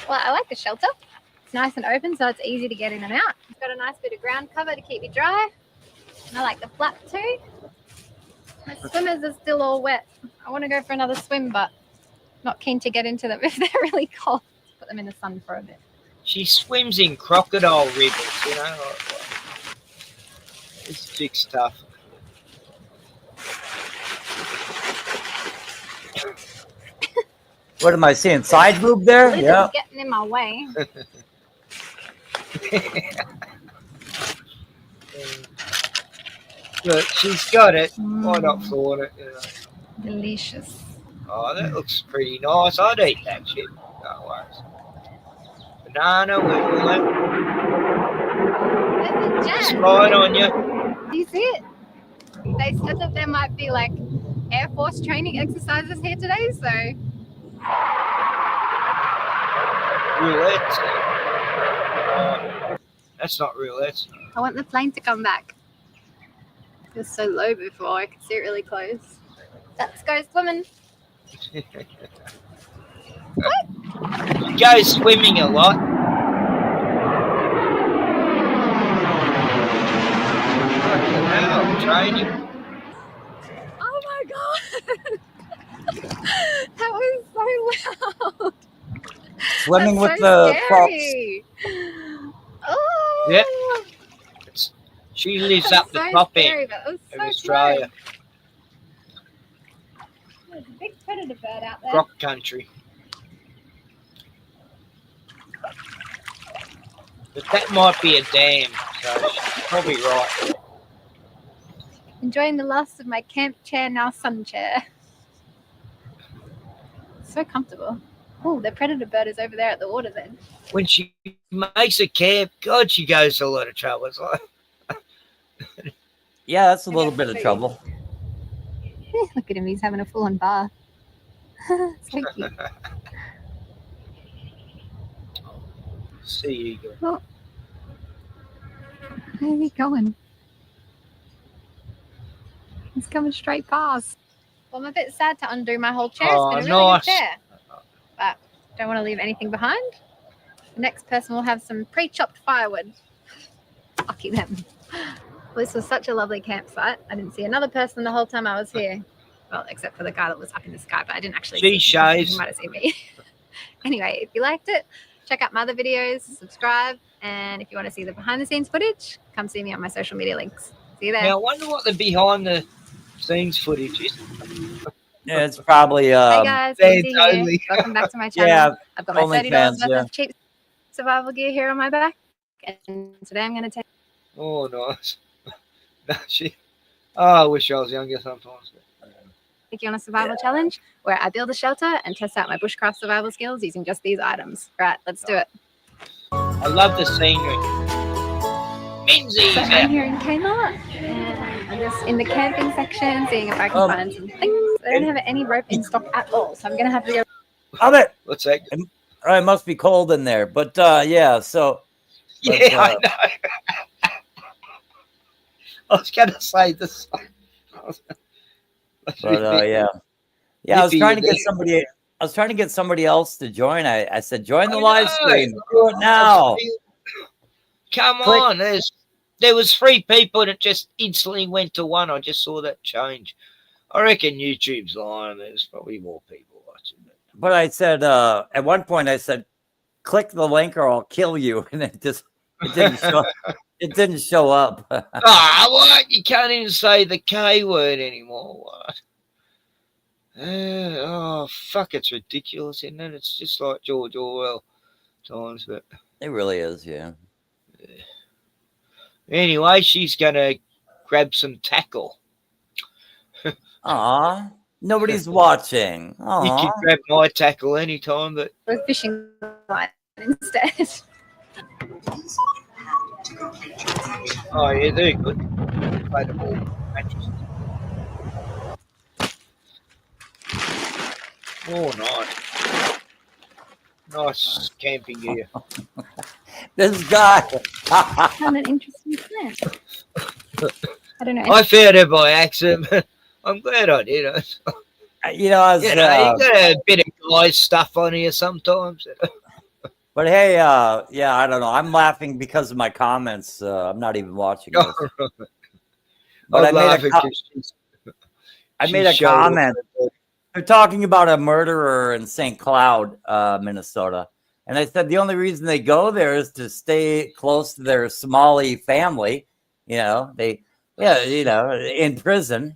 Well, I like the shelter. It's nice and open, so it's easy to get in and out. It's got a nice bit of ground cover to keep you dry. And I like the flap too. My swimmers are still all wet. I want to go for another swim, but not keen to get into them if they're really cold. Put them in the sun for a bit. She swims in crocodile rivers, you know. This chick's tough. what am I seeing? Side boob there? Yeah. It's getting in my way. Look, she's got it. Why not flaunt it? You know? Delicious. Oh, that looks pretty nice. I'd eat that shit. No worries. Banana, spine on you. Do you see it? They said that there might be like Air Force training exercises here today, so. Roulette. That's not roulette. I want the plane to come back. It was so low before, I could see it really close. Let's go swimming. You go swimming a lot. Fucking hell, training. Oh my god! That was so loud. Swimming That's with so the scary. Oh. Yep. She lives That's up the so top scary, end but it was of so Australia. There's a big predator bird out there. Rock country. But that might be a dam, so she's probably right. Enjoying the last of my camp chair, now sun chair. So comfortable. Oh, the predator bird is over there at the water's edge. When she makes a camp, God, she goes to a lot of trouble. It's like, Yeah, that's a little bit of trouble. Look at him, he's having a full-on bath. So cute. sea eagle. Oh. Where are you going? He's coming straight past. Well, I'm a bit sad to undo my whole chair. Oh, It's been a really nice. good chair. But don't want to leave anything behind. The next person will have some pre-chopped firewood. Lucky them. Well, this was such a lovely campsite. I didn't see another person the whole time I was here. Well, except for the guy that was up in the sky, but I didn't actually She see him. shaves. He might have seen me. Anyway, if you liked it, check out my other videos, subscribe, and if you want to see the behind-the-scenes footage, come see me on my social media links. See you there. Now, I wonder what the behind-the-scenes footage is. Yeah, it's probably Hey guys, Fans Lindsay here. only. Welcome back to my channel. Yeah, I've got my only $30 fans, worth yeah. of cheap survival gear here on my back, and today I'm going to take. Oh, nice. No, I wish I was younger sometimes. Take you on a survival challenge where I build a shelter and test out my bushcraft survival skills using just these items. Right, let's do it. I love the scenery. Minzy's So out. I'm here in Kmart and I'm just in the camping section seeing if I can find some things. They don't have any rope in stock at all, so I'm going to have to go. Love it. What's that? It must be cold in there, but yeah. So Yeah, I know. I was going to say this. But yeah, I was trying to get somebody. I was trying to get somebody else to join. I said, join the live stream. Do it now. Come Click. on, there was 3 people and it just instantly went to 1. I just saw that change. I reckon YouTube's lying. There's probably more people watching it. But I said at one point, I said, click the link or I'll kill you, and it didn't show. It didn't show up. What? You can't even say the K word anymore. What? Oh, fuck, it's ridiculous, isn't it? It's just like George Orwell times, but It really is, yeah. anyway, she's going to grab some tackle. Aw, nobody's watching. You Aw. can grab my tackle anytime, but A fishing line instead. oh yeah, they're good. Play the ball matches. Oh, nice. Nice camping gear. This guy. Found an interesting plant. I don't know. I found it by accident. But I'm glad I did. You know, I was, you got a bit of guys stuff on here sometimes. but hey, yeah, I don't know. I'm laughing because of my comments. I'm not even watching this. But I'm laughing 'cause I she's made a showing comment. They're talking about a murderer in St. Cloud, Minnesota. And I said the only reason they go there is to stay close to their Somali family. You know, in prison,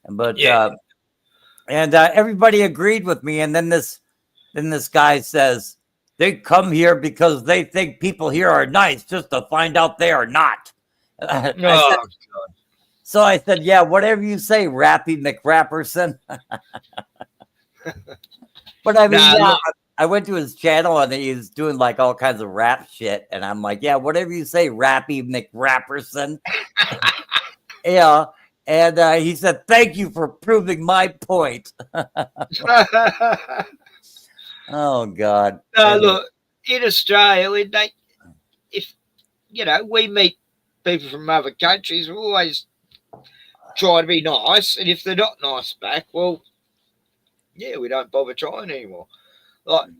But everybody agreed with me. And then this guy says they come here because they think people here are nice, just to find out they are not. So I said, yeah, whatever you say, Rappy McRapperson. But I mean, I went to his channel and he's doing like all kinds of rap shit. And I'm like, yeah, whatever you say, Rappy McRapperson. Yeah. And he said, thank you for proving my point. Oh, God. Look, in Australia, if we meet people from other countries, we always try to be nice, and if they're not nice back, well, yeah, we don't bother trying anymore. Like,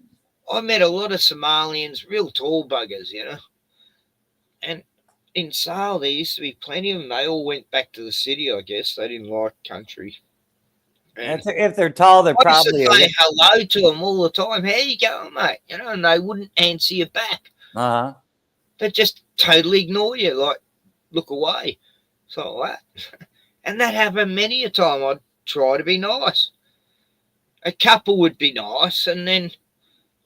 I met a lot of Somalians, real tall buggers, and in Sale there used to be plenty of them. They all went back to the city, I guess. They didn't like country. And If they're tall, they're I used to probably. say hello to them all the time. How you going, mate? And they wouldn't answer you back. Uh-huh. They just totally ignore you, like look away. So what? And that happened many a time. I'd try to be nice. A couple would be nice,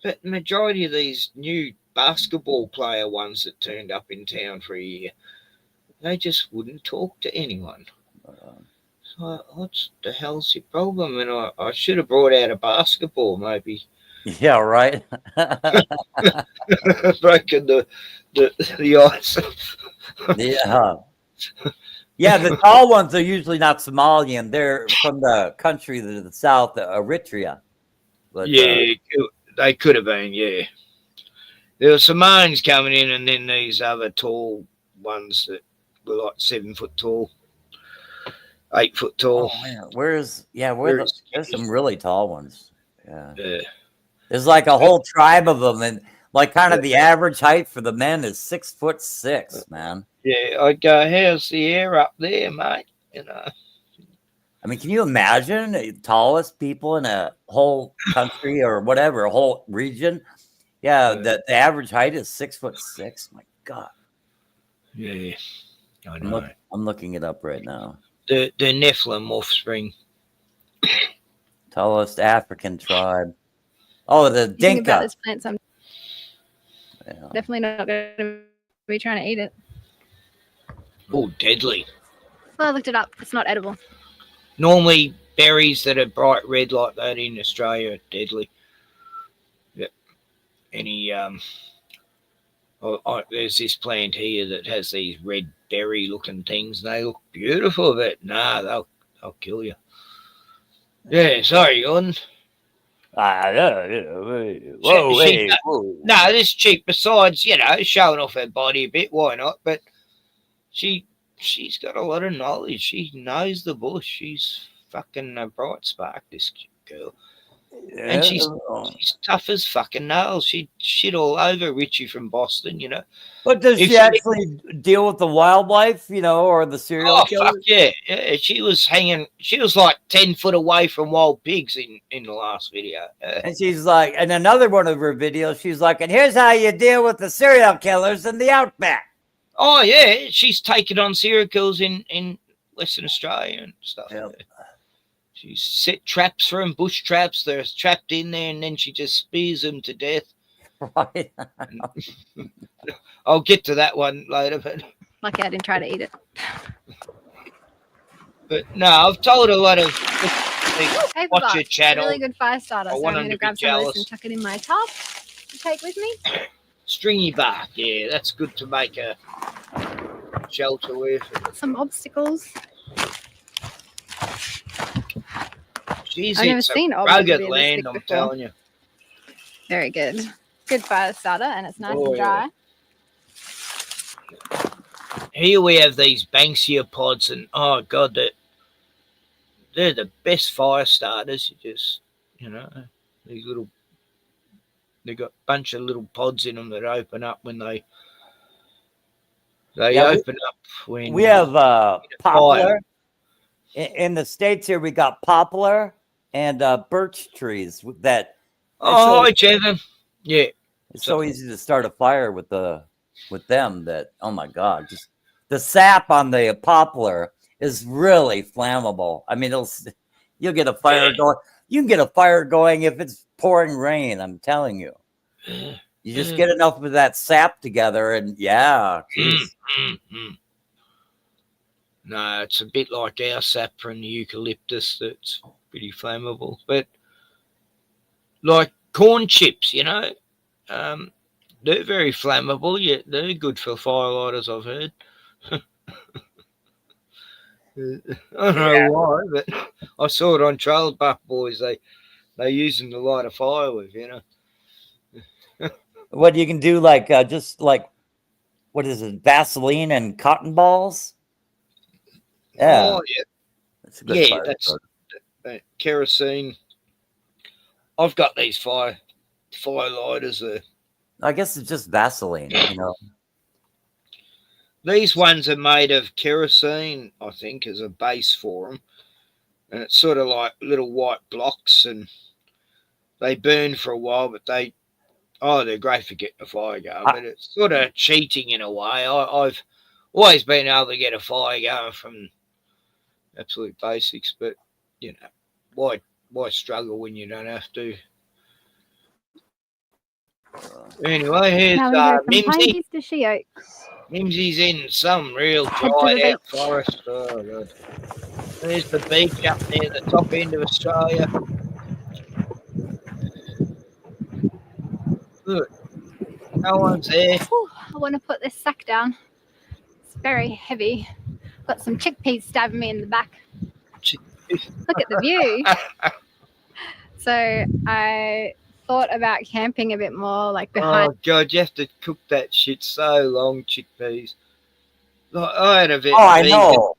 but the majority of these new basketball player ones that turned up in town for a year, they just wouldn't talk to anyone. So what the hell's your problem? And I should have brought out a basketball, maybe Yeah, right. Breaking the ice. Yeah. Yeah, the tall ones are usually not Somalian. They're from the country to the south, Eritrea. But, Yeah, they could have been. Yeah, there were Samoans coming in, and then these other tall ones that were like 7 foot tall, 8 foot tall. Oh man, there's some really tall ones. Yeah. Yeah. There's like a whole tribe of them, and like kind of the average height for the men is 6'6", man. Yeah, I'd go, how's the air up there, mate? You know. I mean, can you imagine the tallest people in a whole country or whatever, a whole region? Yeah, the average height is 6'6". My God. Yeah, I know. I'm looking it up right now. The Nephilim offspring. Tallest African tribe. Oh, the You think about Dinka. this plant, so I'm definitely not going to be trying to eat it. Oh, deadly. Well, I looked it up. It's not edible. Normally, berries that are bright red like that in Australia are deadly. Yeah. There's this plant here that has these red berry looking things. And they look beautiful, but nah, they'll kill you. Yeah, sorry, Gordon. Whoa, hey, whoa. No, this chick, besides, showing off her body a bit, why not? But she's got a lot of knowledge. She knows the bush. She's fucking a bright spark, this girl. Yeah. And she's tough as fucking nails. She'd shit all over Richie from Boston, But does she actually deal with the wildlife, or the serial killers? Fuck yeah. She was like 10 foot away from wild pigs in the last video. And she's like, in another one of her videos, she's like, and here's how you deal with the serial killers in the outback. Oh yeah, she's taken on serial killers in Western Australia and stuff. Yep. She set traps for them, bush traps. They're trapped in there, and then she just spears them to death. Right. I'll get to that one later, but Lucky I didn't try to eat it. no, I've told a lot of Paper watch box. your channel. Really good fire starter. I So want I'm them going to to be grab some of jealous. this and chuck it in my top to take with me. Stringy bark, yeah, that's good to make a shelter with. Some obstacles. She's I've never in some seen obstacles rugged realistic land, I'm before. telling you. Very good. Good fire starter, and it's nice Oh, and dry. Here we have these Banksia pods, and oh god, they're the best fire starters. You just, these little, they got a bunch of little pods in them that open up when they open up when We have poplar. fire. In the States here, we got poplar and birch trees that. Oh, it's hi, Jethan. Yeah, it's so easy to start a fire with them that, oh my God, just the sap on the poplar is really flammable. I mean, you'll get a fire going. You can get a fire going if it's pouring rain. I'm telling you. You just get enough of that sap together, and yeah. geez. No, it's a bit like our sap from the eucalyptus that's pretty flammable. But like corn chips, they're very flammable. Yeah, they're good for firelighters, I've heard. I don't know why, but I saw it on Trail Buck Boys. They use them to light a fire with, What you can do, like just like, what is it, Vaseline and cotton balls? Yeah. Oh, yeah. That's a good Yeah, fire that's starter. kerosene. I've got these fire lighters. I guess it's just Vaseline, These ones are made of kerosene, I think, as a base for them. And it's sort of like little white blocks, and they burn for a while, but they're great for getting a fire going. But it's sort of cheating in a way. I've always been able to get a fire going from absolute basics, but, why struggle when you don't have to? Anyway, here's Mimsy. To She Oaks. Mimsy's in some real Head to the dry out beach. forest. Oh, God. There's the beach up near the top end of Australia. Look, no one's there. Whew, I want to put this sack down. It's very heavy. Got some chickpeas stabbing me in the back. Look at the view. So I thought about camping a bit more, like behind. Oh God, you have to cook that shit so long, chickpeas. Like, I had a vegan. I know.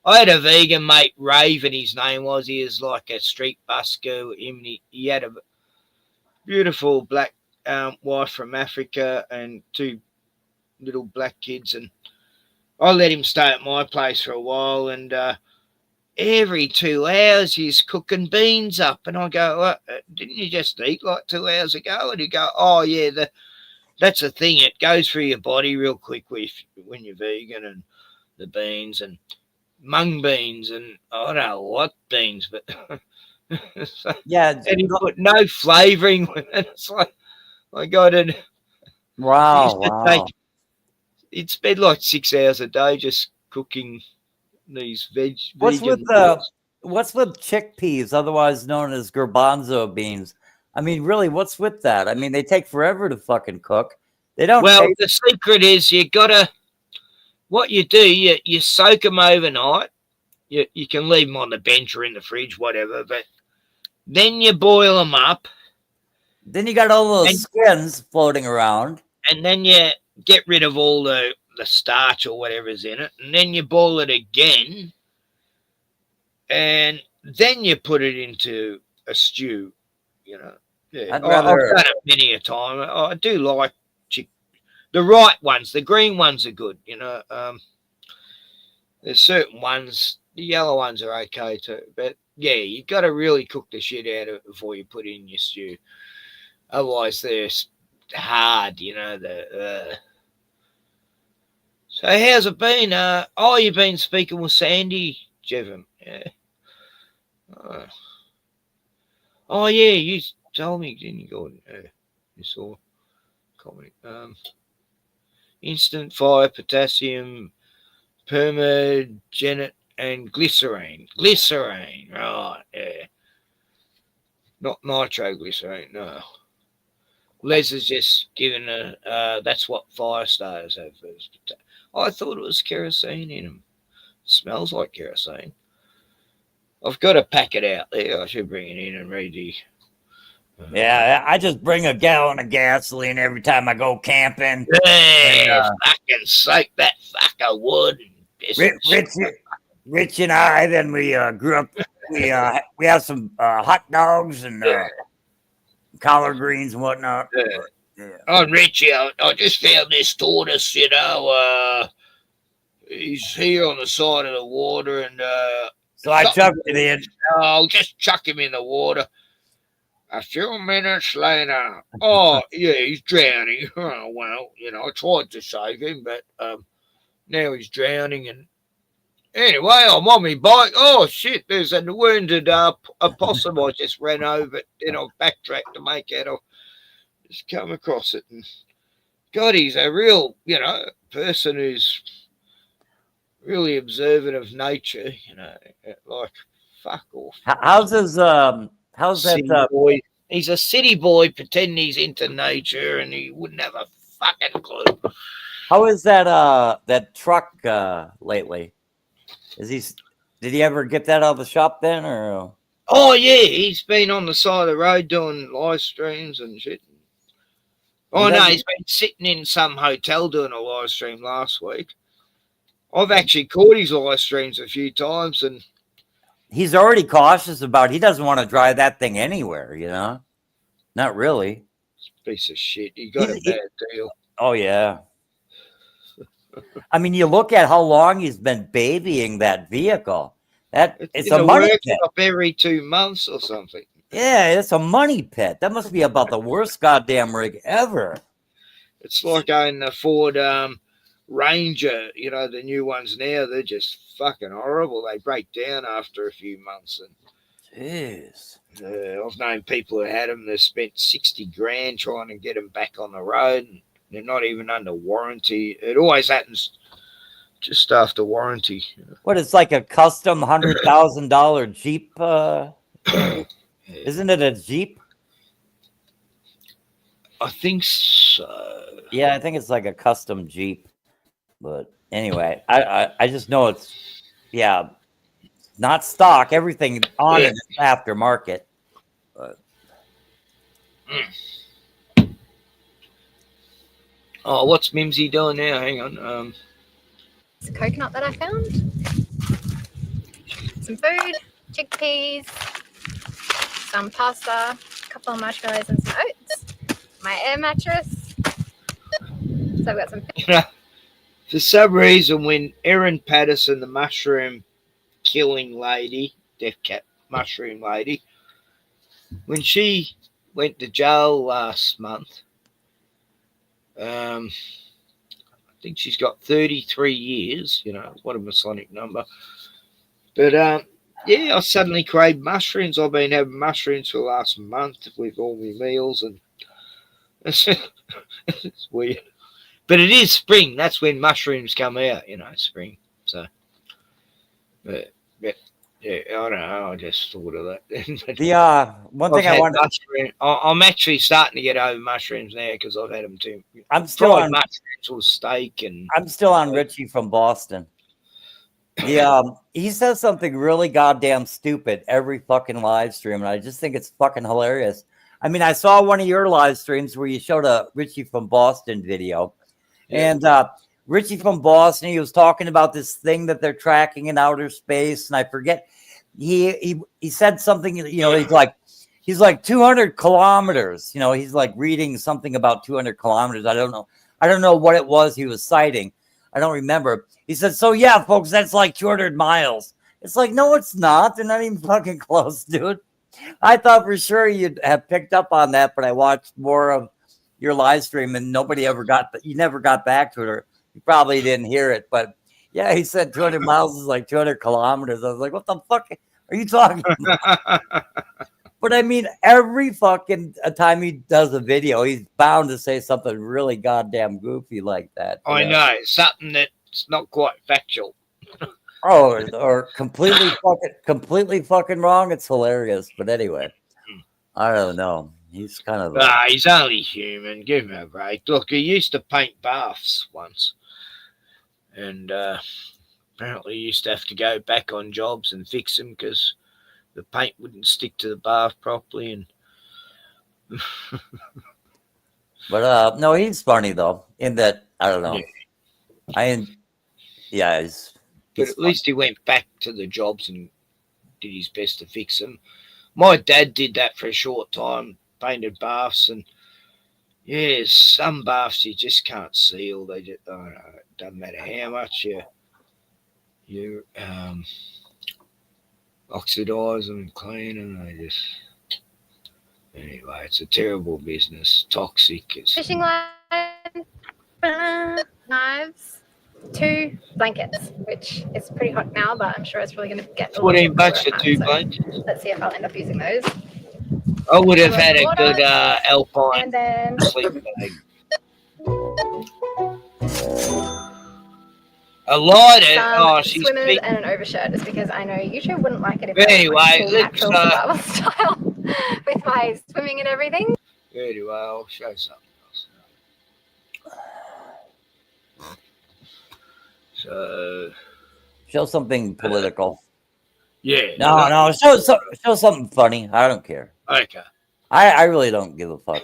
I had a vegan mate, Raven, his name was. He was like a street busker. He had a beautiful black wife from Africa and 2 little black kids. And I let him stay at my place for a while. And every 2 hours, he's cooking beans up. And I go, didn't you just eat like 2 hours ago? And he go, oh, yeah, that's the thing. It goes through your body real quick when you're vegan, and the beans and mung beans and I don't know what beans, but yeah, and he put no flavouring. It's like I got it. Wow. He'd spend like 6 hours a day just cooking these What's vegan with meals. what's with chickpeas, otherwise known as garbanzo beans? I mean, really, what's with that? I mean, they take forever to fucking cook. They don't. Well, the secret is you gotta. What you do, you soak them overnight. You can leave them on the bench or in the fridge, whatever. But then you boil them up. Then you got all those skins floating around. And then you get rid of all the starch or whatever's in it. And then you boil it again. And then you put it into a stew, you know. Yeah, I've done it many a time. I do like the right ones. The green ones are good, you know. There's certain ones, the yellow ones are okay too. But yeah, you got to really cook the shit out of it before you put it in your stew. Otherwise, they're hard, you know. So how's it been? You've been speaking with Sandy, Jevon. Yeah. Oh yeah, you told me, didn't you, Gordon? You saw comment. Instant fire, potassium, permagenate, and glycerine. Glycerine, right? Yeah. Not nitroglycerine, no. Les is just giving that's what fire starters have first. I thought it was kerosene in them. Smells like kerosene. I've got to pack it out there. I should bring it in and read the. Yeah, I just bring a gallon of gasoline every time I go camping. Yeah, fucking soak that fucker wood. Rich and I, then we grew up. We have some hot dogs and collard greens and whatnot. Yeah. Oh, Richie, I just found this tortoise, you know. He's here on the side of the water, and so I chucked it in. I'll just chuck him in the water. A few minutes later, oh yeah, he's drowning. Oh, well, you know, I tried to save him, but now he's drowning. And anyway, I'm on my bike. Oh shit, there's a wounded opossum. I just ran over it. Then I backtracked to make it. I just come across it, and God, he's a real, you know, person who's really observant of nature. You know, like fuck off. How's that boy? He's a city boy pretending he's into nature, and he wouldn't have a fucking clue. How is that truck lately? Did he ever get that out of the shop then, or? Oh yeah, he's been on the side of the road doing live streams and shit. Oh no, he's been sitting in some hotel doing a live stream last week. I've actually caught his live streams a few times, and he's already cautious about. He doesn't want to drive that thing anywhere, you know. Not really. Piece of shit. He got a bad deal. Oh yeah. I mean, you look at how long he's been babying that vehicle. It's a money pit. Up every 2 months or something. Yeah, it's a money pit. That must be about the worst goddamn rig ever. It's like owning a Ford Ranger. You know, the new ones now, they're just fucking horrible. They break down after a few months. And jeez. I've known people who had them. They've spent 60 grand trying to get them back on the road. And they're not even under warranty. It always happens just after warranty. What, it's like a custom $100,000 Jeep? Isn't it a Jeep? I think so. Yeah, I think it's like a custom Jeep. But anyway, I just know it's not stock. Everything on it is aftermarket. But Oh, what's Mimsy doing now? Hang on. It's a coconut that I found. Some food, chickpeas, some pasta, a couple of marshmallows and some oats. My air mattress. So I've got some For some reason, when Erin Patterson, the mushroom killing lady, death cat mushroom lady, when she went to jail last month, I think she's got 33 years. What a Masonic number. But I suddenly craved mushrooms. I've been having mushrooms for the last month with all my meals, and it's weird. But it is spring. That's when mushrooms come out, spring. So, but yeah, I don't know. I just thought of that. the one thing I wanted, I'm actually starting to get over mushrooms now because I've had them too. I'm still Fried on mushrooms or steak, and I'm still on Richie from Boston. He says something really goddamn stupid every fucking live stream, and I just think it's fucking hilarious. I mean, I saw one of your live streams where you showed a Richie from Boston video, and Richie from Boston, he was talking about this thing that they're tracking in outer space, and I forget. He said something. He's like 200 kilometers. He's like reading something about 200 kilometers. I don't know what it was he was citing. I don't remember. He said, so yeah, folks, that's like 200 miles. It's like, no, it's not. They're not even fucking close, dude. I thought for sure you'd have picked up on that, but I watched more of your live stream and you never got back to it, or you probably didn't hear it. But yeah, he said 200 miles is like 200 kilometers. I was like, what the fuck are you talking about? But I mean, every fucking time he does a video, he's bound to say something really goddamn goofy like that. I know, something that's not quite factual. Or completely fucking wrong. It's hilarious. But anyway, I don't know. He's kind of he's only human. Give him a break. Look, he used to paint baths once, and apparently he used to have to go back on jobs and fix them because the paint wouldn't stick to the bath properly. And but no, he's funny though. In that, I don't know. But at least he went back to the jobs and did his best to fix them. My dad did that for a short time, painted baths, and some baths you just can't seal. They just, it doesn't matter how much you oxidize them, clean, and they just. Anyway, it's a terrible business, toxic. Fishing line, knives, 2 blankets, which is pretty hot now, but I'm sure it's really going to get. $14 for 2 blankets. Let's see if I'll end up using those. I would have had a good Alpine And then sleep bag. A lighter. some She's swimmers big. and an overshirt, is because I know YouTube wouldn't like it if But I anyway, went full let's, natural survival style with my swimming and everything. Anyway, I'll show something else. So, show something political. yeah. No, show something funny. I don't care. Okay. I really don't give a fuck.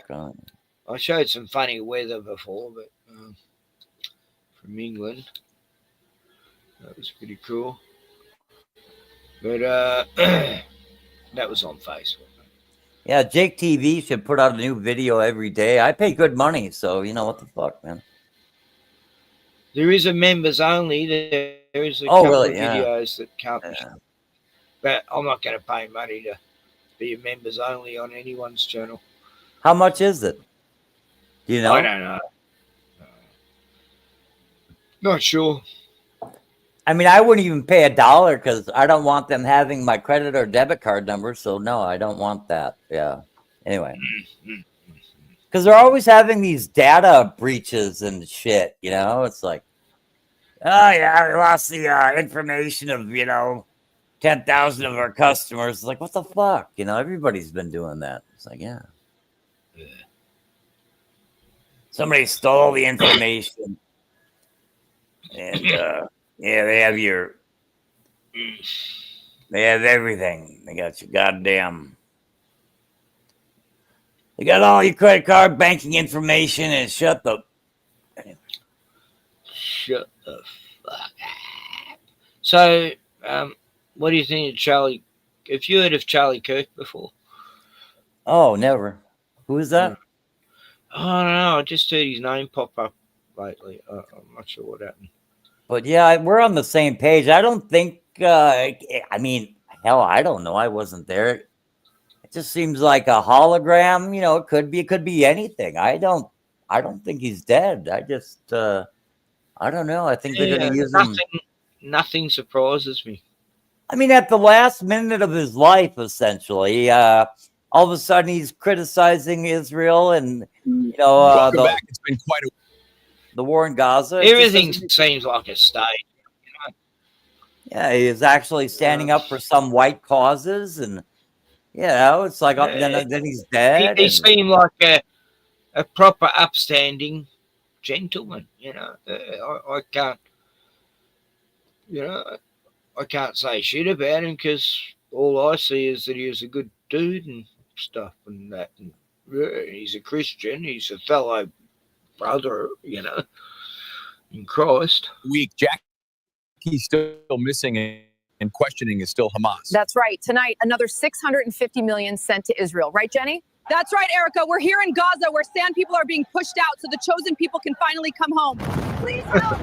I showed some funny weather before, but from England. That was pretty cool. But that was on Facebook. Yeah, Jake TV should put out a new video every day. I pay good money, so you know what the fuck, man. There is a members only. There is a Oh, couple really? of Yeah. videos that can't be. But I'm not going to pay money to be a members only on anyone's channel. How much is it? Do you know? I don't know. Not sure. I mean, I wouldn't even pay $1 because I don't want them having my credit or debit card number. So no, I don't want that. Yeah. Anyway, because they're always having these data breaches and shit. It's like, oh yeah, we lost the information of 10,000 of our customers. It's like, what the fuck? Everybody's been doing that. It's like, yeah. Somebody stole the information. And yeah, they have everything. They got your goddamn. They got all your credit card banking information and shut the fuck up. So, what do you think of Charlie? Have you heard of Charlie Kirk before? Oh, never. Who is that? I don't know. I just heard his name pop up lately. I'm not sure what happened. But yeah, we're on the same page. I don't think. I mean, hell, I don't know. I wasn't there. It just seems like a hologram. You know, it could be anything. I don't think he's dead. I just, I don't know. I think they're going to use him. Nothing surprises me. I mean, at the last minute of his life, essentially, all of a sudden he's criticizing Israel and Welcome back. It's been quite a the war in Gaza. Everything seems like a stage. Yeah, he is actually standing up for some white causes, and it's like then he's dead. He seemed like a proper upstanding gentleman. I can't. I can't say shit about him because all I see is that he is a good dude and stuff and that. And he's a Christian. He's a fellow brother, in Christ. week. Jackie's still missing and questioning is still Hamas. That's right. Tonight, another $650 million sent to Israel. Right, Jenny? That's right, Erica. We're here in Gaza where sand people are being pushed out so the chosen people can finally come home. Please help.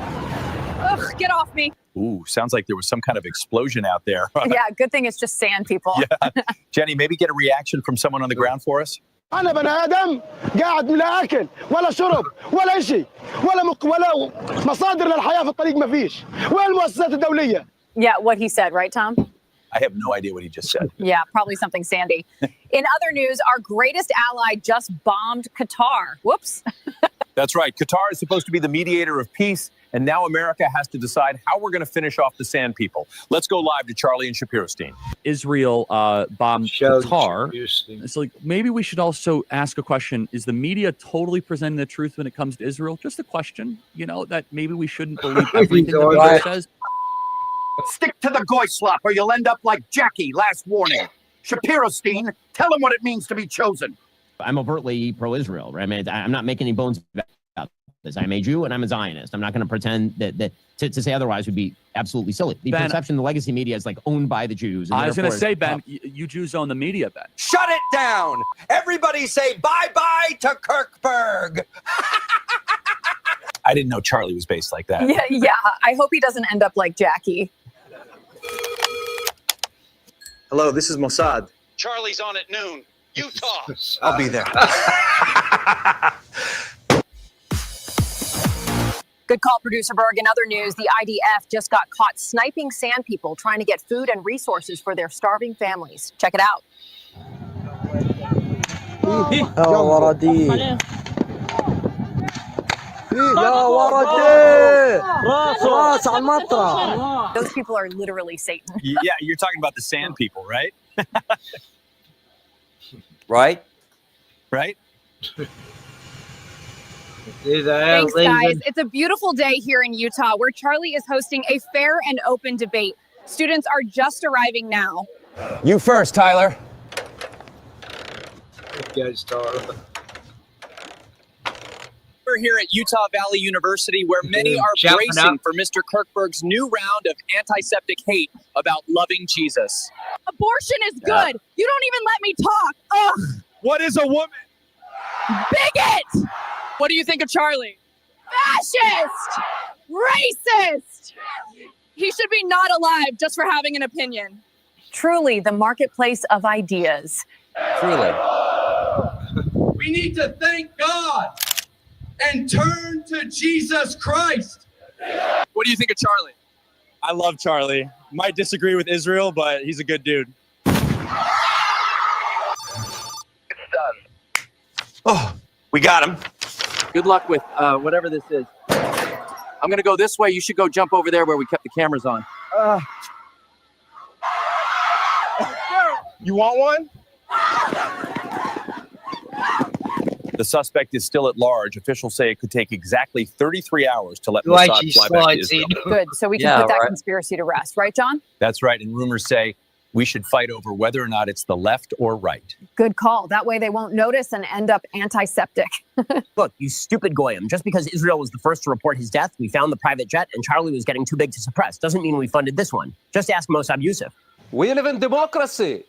Ugh, get off me. Ooh, sounds like there was some kind of explosion out there. Yeah, good thing it's just sand people. Yeah. Jenny, maybe get a reaction from someone on the ground for us. أنا بني آدم قاعد لا أكل ولا شرب ولا شيء ولا مصادر للحياة في الطريق ما فيش. وين المؤسسات الدولية؟ Yeah, what he said, right, Tom? I have no idea what he just said. Yeah, probably something sandy. In other news, our greatest ally just bombed Qatar. Whoops. That's right. Qatar is supposed to be the mediator of peace, and now America has to decide how we're going to finish off the sand people. Let's go live to Charlie and Shapiro-Stein. Israel bombed Qatar. It's like maybe we should also ask a question. Is the media totally presenting the truth when it comes to Israel? Just a question, that maybe we shouldn't believe everything the media says. Stick to the goy slop or you'll end up like Jackie. Last warning. Shapiro-Stein, tell him what it means to be chosen. I'm overtly pro-Israel. Right? I mean, I'm not making any bones about this. I'm a Jew and I'm a Zionist. I'm not going to pretend that to say otherwise would be absolutely silly. The perception the legacy media is like owned by the Jews. And I was going to say, Ben, you Jews own the media, Ben. Shut it down. Everybody say bye-bye to Kirkberg. I didn't know Charlie was based like that. Yeah. I hope he doesn't end up like Jackie. Hello, this is Mossad. Charlie's on at noon. Utah. I'll be there. Good call, Producer Berg. In other news, the IDF just got caught sniping sand people trying to get food and resources for their starving families. Check it out. Those people are literally Satan. Yeah, you're talking about the sand people, right? Right? There they are, Thanks, guys. It's a beautiful day here in Utah where Charlie is hosting a fair and open debate. Students are just arriving now. You first, Tyler. Guys, Tyler. We're here at Utah Valley University where many are bracing for Mr. Kirkberg's new round of antiseptic hate about loving Jesus. Abortion is good. You don't even let me talk. Ugh. What is a woman? Bigot. What do you think of Charlie? Fascist. Racist. He should be not alive just for having an opinion. Truly, the marketplace of ideas. Truly. We need to thank God and turn to Jesus Christ. What do you think of Charlie? I love Charlie. Might disagree with Israel, but he's a good dude. Oh, we got him. Good luck with whatever this is. I'm going to go this way. You should go jump over there where we kept the cameras on. You want one? The suspect is still at large. Officials say it could take exactly 33 hours to let Right, Mossad she fly back to slides Israel. in. Good. So we can put that conspiracy to rest, right, John? That's right. And rumors say we should fight over whether or not it's the left or right. Good call. That way they won't notice and end up antiseptic. Look, you stupid Goyim. Just because Israel was the first to report his death, we found the private jet, and Charlie was getting too big to suppress. Doesn't mean we funded this one. Just ask Mossad Youssef. We live in democracy,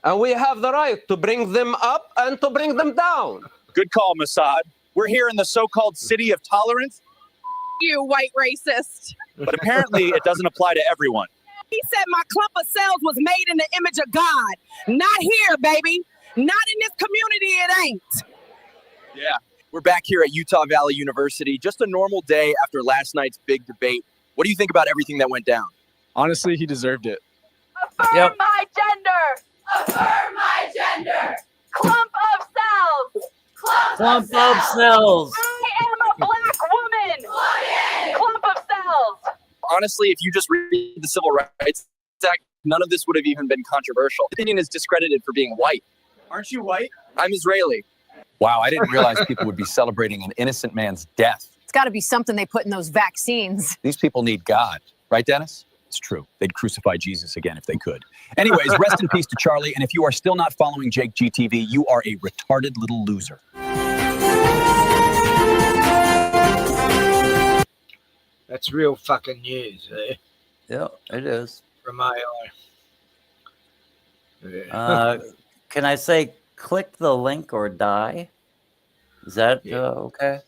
and we have the right to bring them up and to bring them down. Good call, Mossad. We're here in the so-called city of tolerance, You white racist. but apparently it doesn't apply to everyone. He said my clump of cells was made in the image of God. Not here, baby. Not in this community, it ain't. Yeah, we're back here at Utah Valley University. Just a normal day after last night's big debate. What do you think about everything that went down? Honestly, he deserved it. Affirm my gender. Affirm my gender. Clump of cells. Clump of cells. I am a black woman. Clump of cells. Honestly, if you just read the Civil Rights Act, none of this would have even been controversial. Opinion is discredited for being white. Aren't you white? I'm Israeli. Wow, I didn't realize people would be celebrating an innocent man's death. It's got to be something they put in those vaccines. These people need God. Right, Dennis? It's true. They'd crucify Jesus again if they could. Anyways, rest in peace to Charlie. And if you are still not following Jake GTV, you are a retarded little loser. That's real fucking news, eh? Yeah, it is. From AI. Yeah. Can I say click the link or die? Is that okay?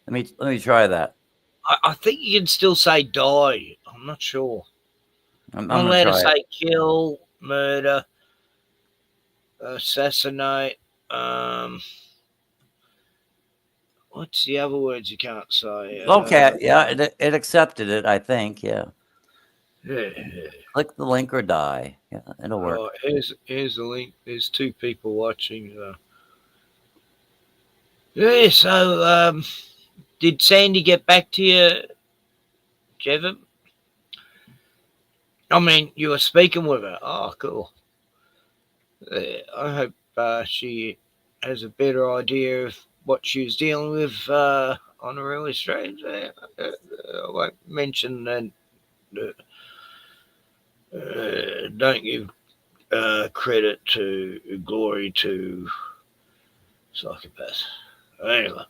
Let me try that. I think you can still say die. I'm not sure. I'm I'm gonna allowed to try say it. kill, murder, assassinate. What's the other words you can't say? Okay, yeah, it accepted it, I think, yeah. Yeah. Click the link or die. Yeah, it'll work. Oh, here's the link. There's two people watching. Yeah, so did Sandy get back to you, Kevin? I mean, you were speaking with her. Oh, cool. I hope she has a better idea of what she was dealing with on the real estate. I won't mention that. Don't give credit to glory to psychopaths. Anyway,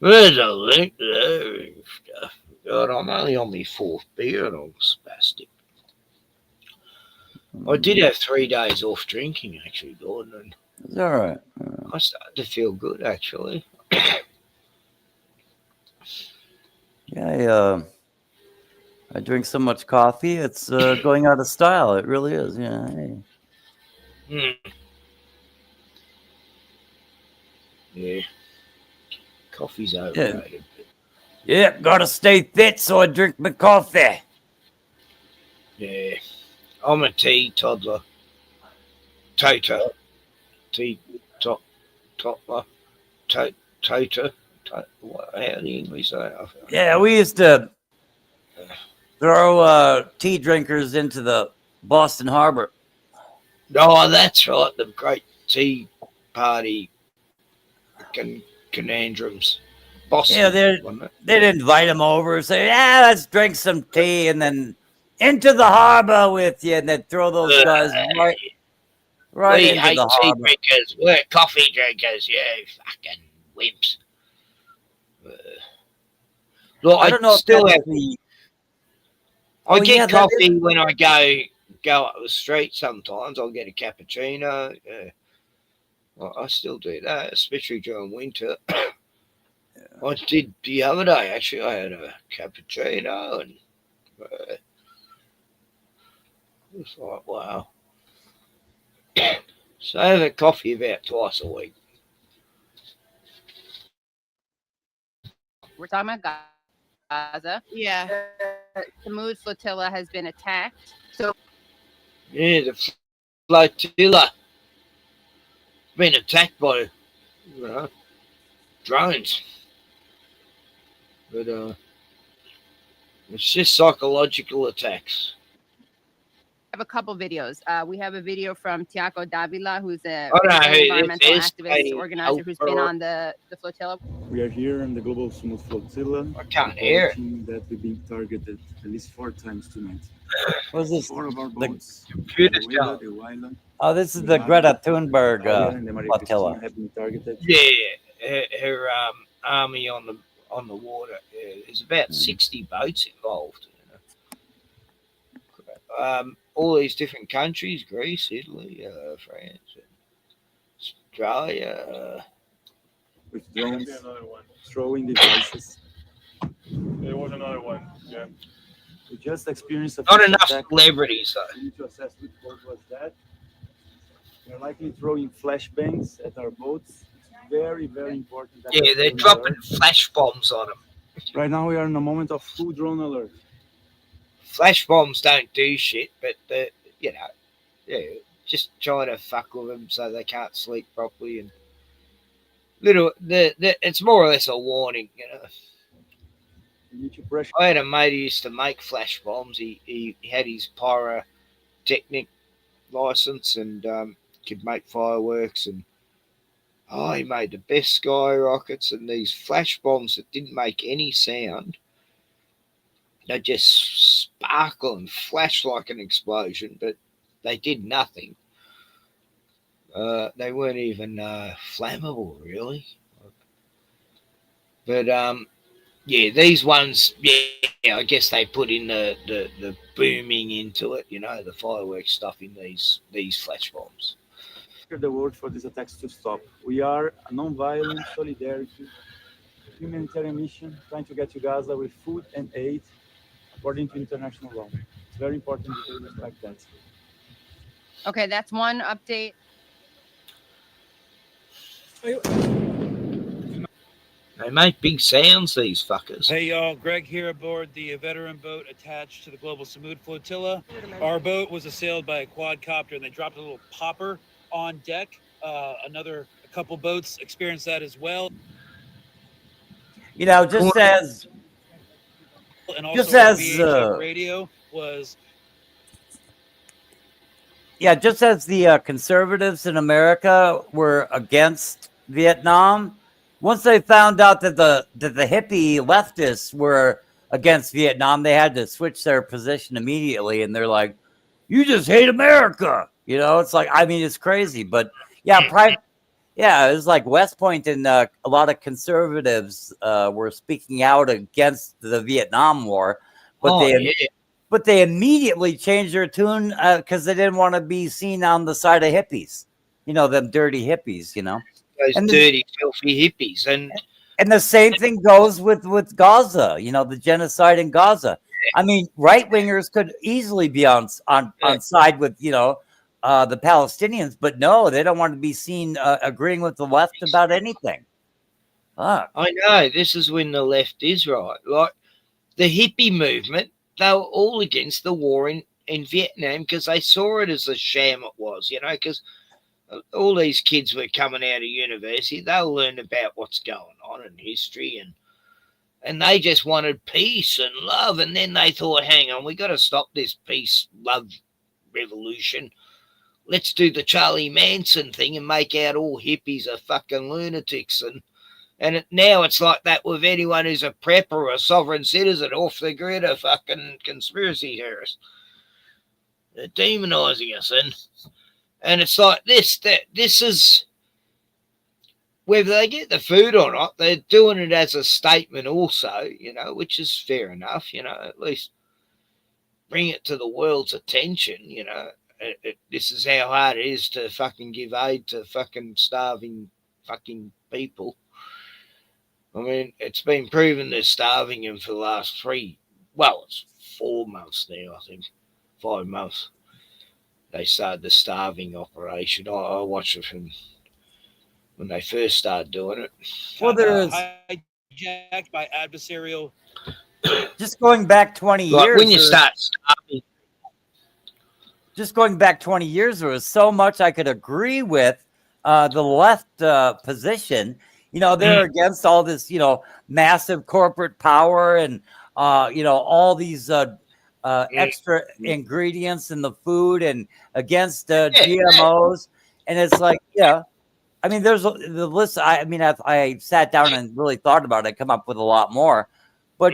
there's a link there and stuff. God, I'm only on my fourth beer and I'm spastic. I did have 3 days off drinking, actually, Gordon. And it's all right. I started to feel good, actually. Yeah, I drink so much coffee, it's going out of style. It really is. Yeah. Hey. Yeah. Coffee's overrated. Yeah, gotta stay fit, so I drink my coffee. Yeah. I'm a tea toddler. Tater. Tea toddler. Tater. How do you English say that? Yeah, we used to throw tea drinkers into the Boston Harbor. Oh, that's right. The great tea party conundrums. Boston. Yeah, they'd invite them over, say, "Yeah, let's drink some tea," and then into the harbor with you, and they'd throw those guys right we into hate the tea harbor. drinkers. We're coffee drinkers. You fucking wimps. Look, I don't know if still that's have. I get coffee when I go up the street. Sometimes I'll get a cappuccino. Well, I still do that, especially during winter. I did the other day. Actually, I had a cappuccino, and it's like, wow. So I have a coffee about twice a week. We're talking about Gaza. Yeah. The Mood flotilla has been attacked. So Yeah, the flotilla been attacked by drones. But it's just psychological attacks. have a couple videos. We have a video from Tiago Davila, who's a I know who this environmental is, activist lady. organizer who's been on the flotilla. We are here in the Global Smooth Flotilla. I can't hear it. reporting that we've been targeted at least 4 times tonight. What's this? 4 of our boats. Computer's the Huela, going. the Huayla, Oh, this is the Greta Thunberg and the Maria flotilla. Cristina have been targeted. Yeah, her army on the water. There's about 60 boats involved. You know? All these different countries: Greece, Italy, France, Australia. With drones, throwing devices. There was another one. Yeah. We just experienced a Not fish enough attack. celebrities, though. We need to assess which boat was that. They're likely throwing flashbangs at our boats. It's very, very important. that Yeah, we they're stay dropping alert. flash bombs on them. Right now, we are in a moment of full drone alert. Flash bombs don't do shit, but you know, yeah, just trying to fuck with them so they can't sleep properly and it's more or less a warning, you know. You need to pressure. I had a mate who used to make flash bombs. He had his pyrotechnic license and could make fireworks and he made the best skyrockets and these flash bombs that didn't make any sound. They just sparkle and flash like an explosion, but they did nothing. They weren't even flammable, really. But yeah, these ones, yeah, I guess they put in the booming into it, you know, the fireworks stuff in these flash bombs. The word for these attacks to stop. We are a non-violent solidarity humanitarian mission trying to get to Gaza with food and aid according to international law. It's very important that we respect that. Okay, that's one update. They make big sounds, these fuckers. Hey y'all, Greg here aboard the veteran boat attached to the Global Samud Flotilla. Our boat was assailed by a quadcopter and they dropped a little popper on deck. A couple boats experienced that as well. You know, just as And also just as VHF radio was yeah, just as the conservatives in America were against Vietnam, once they found out that the hippie leftists were against Vietnam, they had to switch their position immediately. And they're like, "You just hate America," you know. It's like, I mean, it's crazy, but yeah, it was like West Point and a lot of conservatives were speaking out against the Vietnam War, but but they immediately changed their tune because they didn't want to be seen on the side of hippies, you know, them dirty hippies, you know. Those dirty, filthy hippies. And the same thing goes with Gaza, you know, the genocide in Gaza. I mean, right wingers could easily be on side with, you know, the Palestinians, but no, they don't want to be seen agreeing with the left about anything. I know, this is when the left is right. Like the hippie movement, they were all against the war in Vietnam because they saw it as a sham it was, you know, because all these kids were coming out of university, they'll learn about what's going on in history and they just wanted peace and love. And then they thought, hang on, we got to stop this peace, love revolution. Let's do the Charlie Manson thing and make out all hippies are fucking lunatics. And now it's like that with anyone who's a prepper or a sovereign citizen off the grid, a fucking conspiracy theorist. They're demonizing us. And it's like this is, whether they get the food or not, they're doing it as a statement also, you know, which is fair enough, you know, at least bring it to the world's attention, you know. This is how hard it is to fucking give aid to fucking starving fucking people. I mean, it's been proven they're starving them for the last it's 4 months now, I think, 5 months. They started the starving operation. I watched it from when they first started doing it. Well, there's hijacked by adversarial. Just going back 20 years. Like when you start starving. Just going back 20 years, there was so much I could agree with the left position. You know, they're against all this, you know, massive corporate power and, you know, all these extra ingredients in the food and against GMOs. And it's like, yeah, I mean, there's the list. I mean, I sat down and really thought about it, I come up with a lot more. But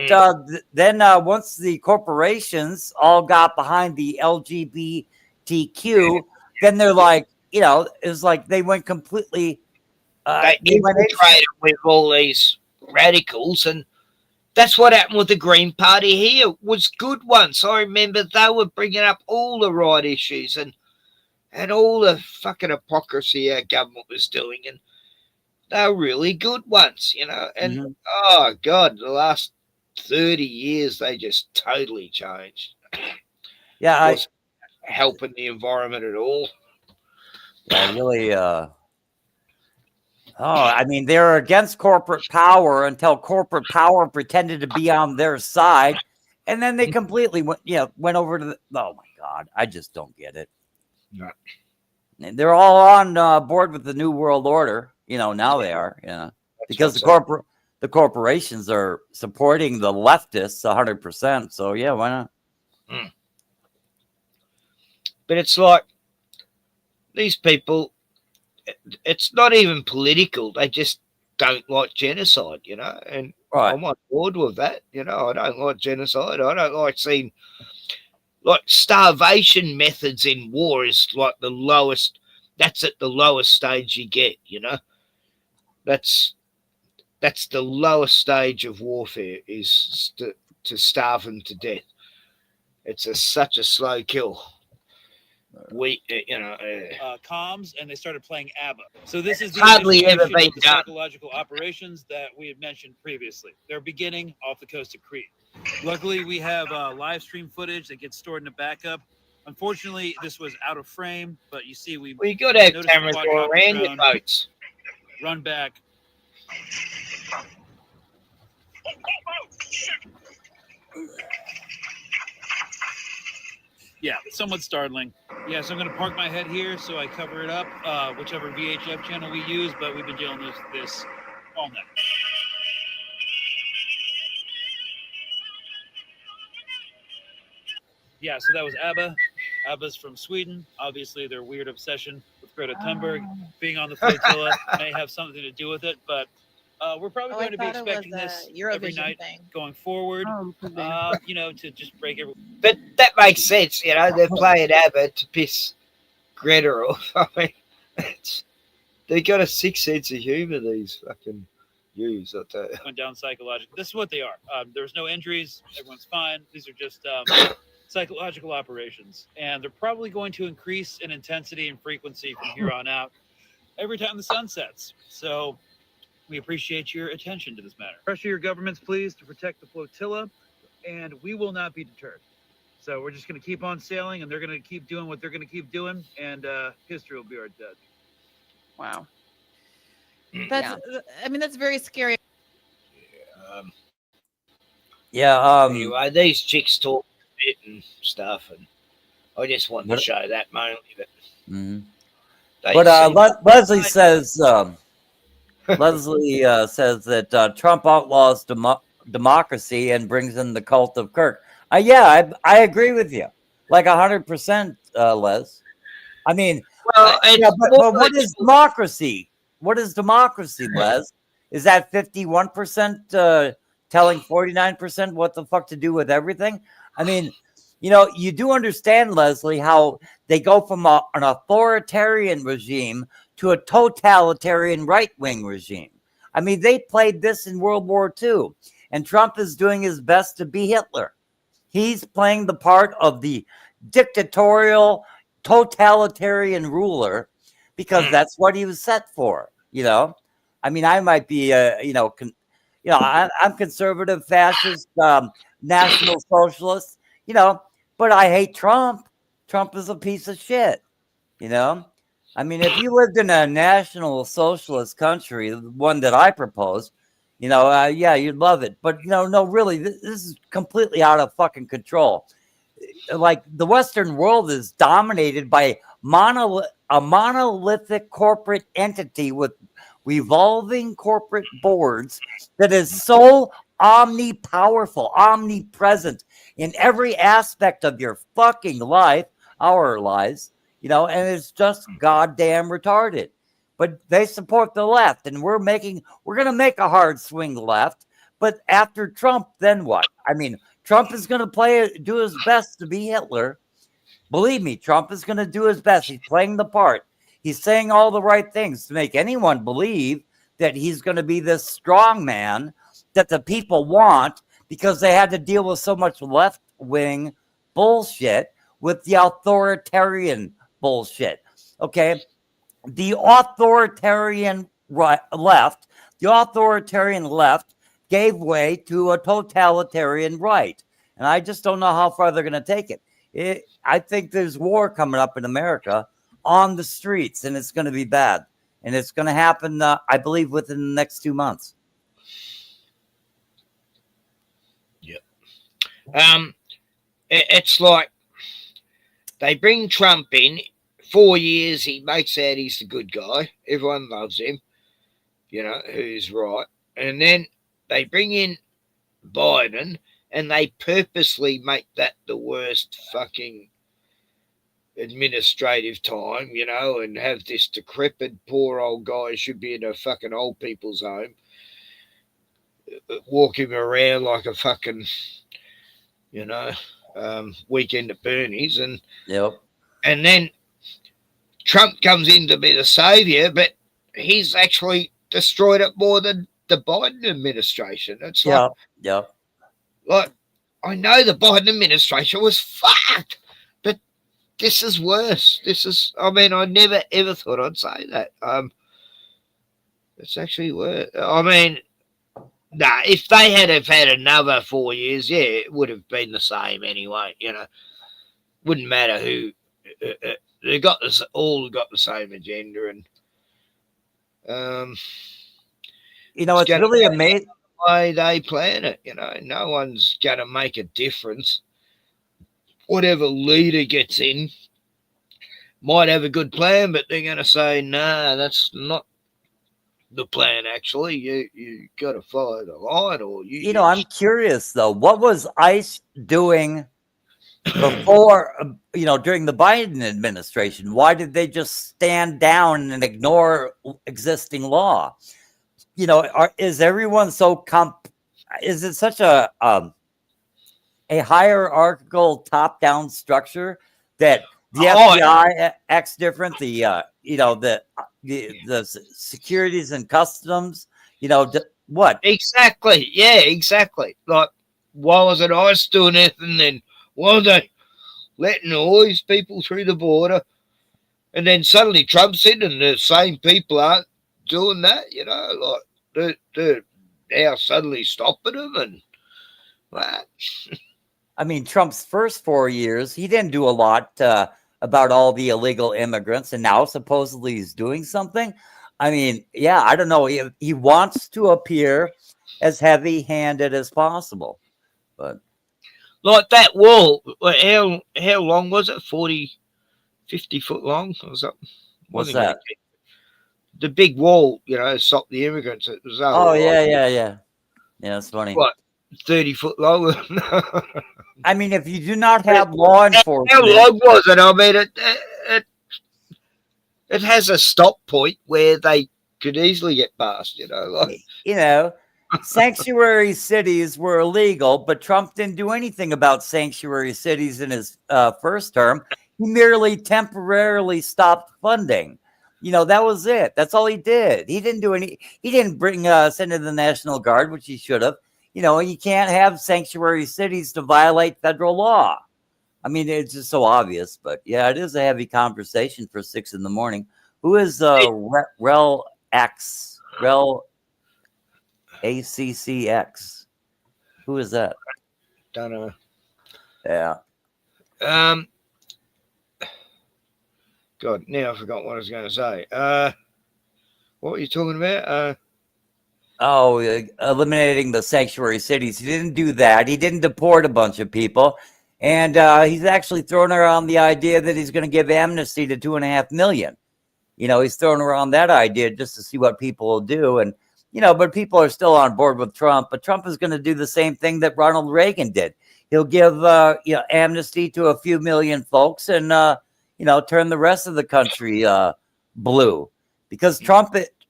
then once the corporations all got behind the LGBTQ, then they're like, you know, it was like they went completely. They infiltrated with all these radicals, and that's what happened with the Green Party here. It was good once. I remember they were bringing up all the right issues and all the fucking hypocrisy our government was doing, and they were really good ones, you know. And oh God, the last 30 years they just totally changed. Yeah, I wasn't helping the environment at all. Yeah, really. I mean, they're against corporate power until corporate power pretended to be on their side, and then they completely went over to the. Oh my God, I just don't get it. No. They're all on board with the New World Order. You know, now they are. You know, because the corporations are supporting the leftists 100%. So yeah, why not? But it's like these people. It's not even political. They just don't like genocide, you know. And I'm on board with that. You know, I don't like genocide. I don't like seeing like starvation methods in war is like the lowest. That's at the lowest stage you get, you know. That's the lowest stage of warfare is to starve them to death. It's such a slow kill. Comms, and they started playing ABBA. So this is the hardly ever been the done. Psychological operations that we had mentioned previously. They're beginning off the coast of Crete. Luckily, we have live stream footage that gets stored in a backup. Unfortunately, this was out of frame, but you see, we got to have cameras all around your boats. Run back. Yeah, somewhat startling. Yeah, so I'm going to park my head here so I cover it up, whichever VHF channel we use, but we've been dealing with this all night. Yeah, so that was ABBA. ABBA's from Sweden. Obviously, their weird obsession with Greta Thunberg being on the flotilla may have something to do with it, but we're probably going to be expecting this every night going forward, you know, to just break every. But that makes sense, you know. They're playing ABBA to piss Greta off. I mean, they got a sick sense of humor, these fucking Jews. I tell you. Went down psychologically. This is what they are. There's no injuries. Everyone's fine. These are just psychological operations, and they're probably going to increase in intensity and frequency from here on out every time the sun sets. So we appreciate your attention to this matter. Pressure your governments, please, to protect the flotilla, and we will not be deterred. So we're just going to keep on sailing, and they're going to keep doing what they're going to keep doing, and history will be our judge. Wow. That's, I mean, that's very scary. Anyway, these chicks talk a bit and stuff, and I just wanted to show that mainly. But Leslie says. Leslie says that Trump outlaws democracy and brings in the cult of Kirk. I agree with you, like 100%, Les. I mean, but what is democracy? What is democracy, Les? Is that 51% telling 49% what the fuck to do with everything? I mean, you know, you do understand, Leslie, how they go from an authoritarian regime to a totalitarian right-wing regime. I mean, they played this in World War II, and Trump is doing his best to be Hitler. He's playing the part of the dictatorial, totalitarian ruler because that's what he was set for, you know? I mean, I might be, I'm conservative, fascist, national socialist, you know, but I hate Trump. Trump is a piece of shit, you know? I mean, if you lived in a national socialist country, the one that I propose, you know, you'd love it. But, no, really, this is completely out of fucking control. Like, the Western world is dominated by a monolithic corporate entity with revolving corporate boards that is so omnipowerful, omnipresent in every aspect of your fucking life, our lives, you know, and it's just goddamn retarded. But they support the left, and we're going to make a hard swing left. But after Trump, then what? I mean, Trump is going to do his best to be Hitler. Believe me, Trump is going to do his best. He's playing the part. He's saying all the right things to make anyone believe that he's going to be this strong man that the people want, because they had to deal with so much left-wing bullshit with the authoritarian bullshit. Okay? The authoritarian left gave way to a totalitarian right. And I just don't know how far they're going to take it. I think there's war coming up in America on the streets, and it's going to be bad. And it's going to happen, I believe, within the next 2 months. Yep. It's like they bring Trump in. 4 years, he makes out he's the good guy. Everyone loves him, you know, who's right. And then they bring in Biden, and they purposely make that the worst fucking administrative time, you know, and have this decrepit poor old guy who should be in a fucking old people's home, walking around like a fucking, you know, weekend at Bernie's. And and then Trump comes in to be the savior, but he's actually destroyed it more than the Biden administration. It's like, like, I know the Biden administration was fucked, but this is worse. I mean, I never ever thought I'd say that. It's actually worse. I mean, nah, if they had had another 4 years, yeah, it would have been the same anyway. You know, wouldn't matter who. They all got the same agenda, and you know, it's really amazing the way they plan it. You know, no one's going to make a difference. Whatever leader gets in might have a good plan, but they're going to say, "Nah, that's not the plan. Actually, you got to follow the line." Or you know, I'm curious though. What was ICE doing before, you know, during the Biden administration? Why did they just stand down and ignore existing law? You know, is everyone so is it such a hierarchical top-down structure that the FBI acts different? The you know, the securities and customs, you know, what exactly? Yeah, exactly. Like, why wasn't ICE doing anything then? Why are they letting all these people through the border, and then suddenly Trump's in, and the same people aren't doing that? You know, like they're now suddenly stopping them, and what? I mean, Trump's first 4 years, he didn't do a lot about all the illegal immigrants, and now supposedly he's doing something. I mean, yeah, I don't know. He wants to appear as heavy-handed as possible, but. Like that wall, how long was it? 40, 50 foot long or something? What's that? The big wall, you know, stopped the immigrants. It was yeah. That's funny. What, 30 foot long? I mean, if you do not have law enforcement, how long was it? I mean, it has a stop point where they could easily get past. You know, like, you know. Sanctuary cities were illegal, but Trump didn't do anything about sanctuary cities in his first term. He merely temporarily stopped funding. You know, that was it. That's all he did. He didn't do any. He didn't send in the National Guard, which he should have. You know, you can't have sanctuary cities to violate federal law. I mean, it's just so obvious. But yeah, it is a heavy conversation for 6 a.m. Who is Rel ACCX? Who is that? Don't know. Yeah. God, now I forgot what I was going to say. What were you talking about? Eliminating the sanctuary cities. He didn't do that. He didn't deport a bunch of people. And he's actually throwing around the idea that he's going to give amnesty to 2.5 million. You know, he's throwing around that idea just to see what people will do. And but people are still on board with Trump. But Trump is going to do the same thing that Ronald Reagan did. He'll give amnesty to a few million folks and turn the rest of the country blue, because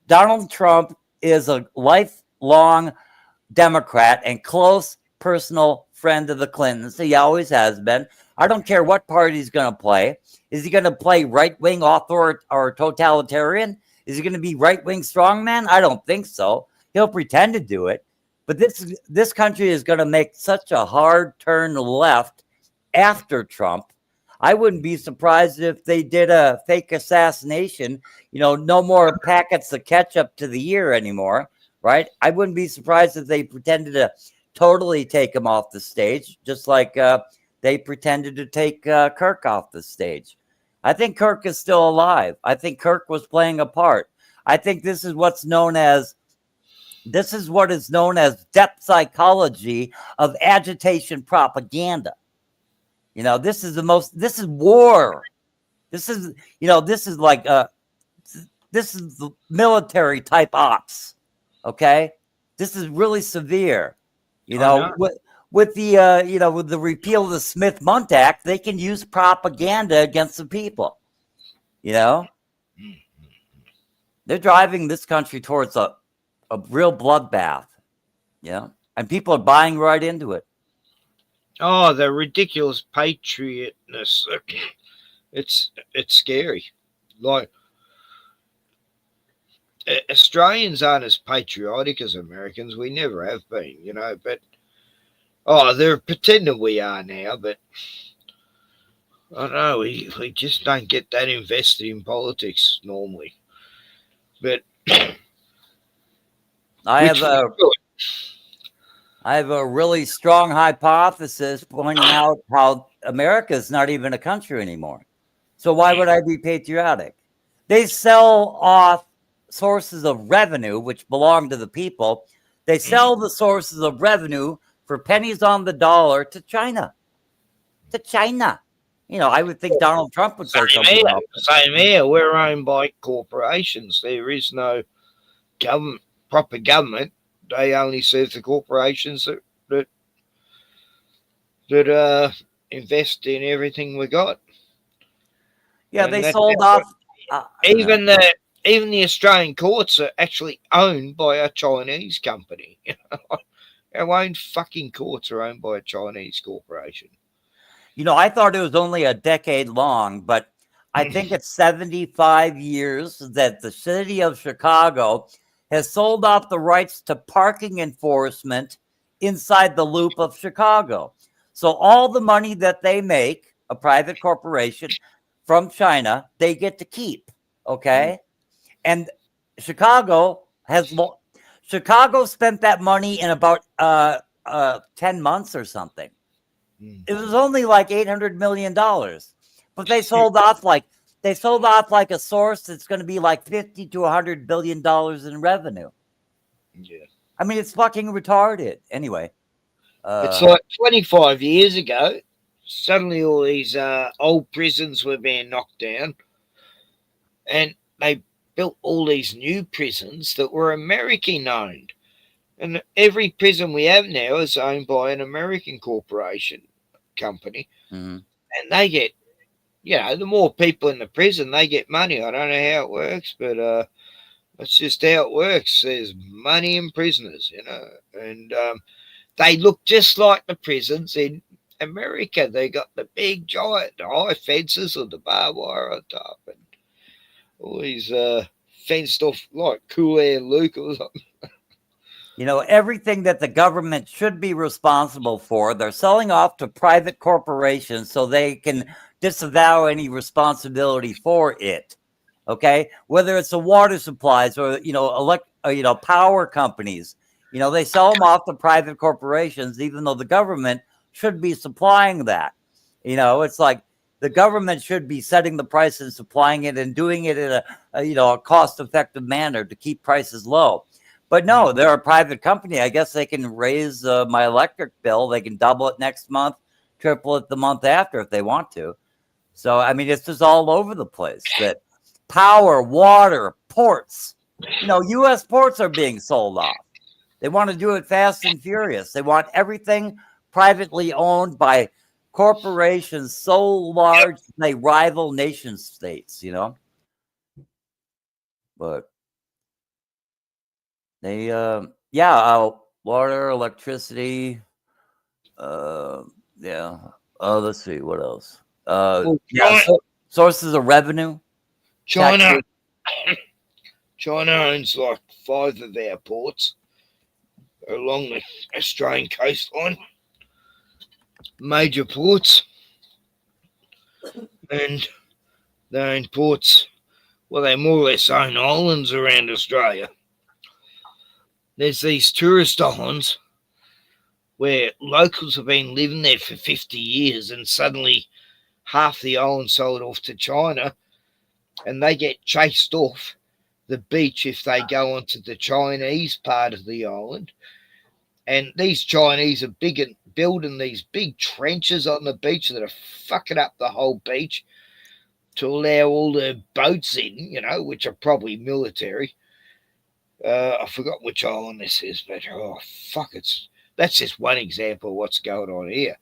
Donald Trump is a lifelong Democrat and close personal friend of the Clintons. He always has been. I don't care what party he's going to play. Is he going to play right-wing or totalitarian? Is he going to be right-wing strongman? I don't think so. He'll pretend to do it. But this country is going to make such a hard turn left after Trump. I wouldn't be surprised if they did a fake assassination. No more packets of ketchup to the ear anymore, right? I wouldn't be surprised if they pretended to totally take him off the stage, just like they pretended to take Kirk off the stage. I think Kirk is still alive. I think Kirk was playing a part. I think this is what is known as depth psychology of agitation propaganda. This is war. This is the military type ops. Okay. This is really severe. With the repeal of the Smith-Mundt Act, they can use propaganda against the people. They're driving this country towards a real bloodbath. And people are buying right into it. Oh, the ridiculous patriotness. It's scary. Like, Australians aren't as patriotic as Americans. We never have been, but they're pretending we are now, but I don't know, we just don't get that invested in politics normally. But I have a really strong hypothesis pointing out how America is not even a country anymore. So why would I be patriotic? They sell off sources of revenue which belong to the people. They sell the sources of revenue for pennies on the dollar to China. I would think Donald Trump would say something about it. Same here. We're owned by corporations. There is no proper government. They only serve the corporations that invest in everything we got. Yeah, and they sold off. Even the Australian courts are actually owned by a Chinese company. Our own fucking courts are owned by a Chinese corporation. I thought it was only a decade long, but I think it's 75 years that the city of Chicago has sold off the rights to parking enforcement inside the loop of Chicago. So all the money that they make, a private corporation from China, they get to keep. Okay. And Chicago spent that money in about 10 months or something. It was only like $800 million, but they sold off like a source that's going to be like $50 to $100 billion in revenue. Yeah. I mean, it's fucking retarded. Anyway. It's like 25 years ago, suddenly all these old prisons were being knocked down, and they built all these new prisons that were American owned. And every prison we have now is owned by an American corporation company. Mm-hmm. And they get, the more people in the prison, they get money. I don't know how it works, but that's just how it works. There's money in prisoners, and they look just like the prisons in America. They got the big, giant, high fences with the barbed wire on top, and all these fenced off like Cool Air Luke or something. Everything that the government should be responsible for, they're selling off to private corporations so they can disavow any responsibility for it. Okay, whether it's the water supplies or power companies, they sell them off to private corporations, even though the government should be supplying that. It's like the government should be setting the price and supplying it and doing it in a cost-effective manner to keep prices low. But no, they're a private company. I guess they can raise my electric bill. They can double it next month, triple it the month after if they want to. So, I mean, it's just all over the place. That power, water, ports, U.S. ports are being sold off. They want to do it fast and furious. They want everything privately owned by corporations so large they rival nation states, But they, water, electricity, yeah. Let's see, what else? Sources of revenue. China owns like 5 of our ports along the Australian coastline, major ports, and they own ports. Well, they more or less own islands around Australia. There's these tourist islands where locals have been living there for 50 years and suddenly half the island sold off to China, and they get chased off the beach if they go onto the Chinese part of the island. And these Chinese are building these big trenches on the beach that are fucking up the whole beach to allow all the boats in, which are probably military. I forgot which island this is, but that's just one example of what's going on here.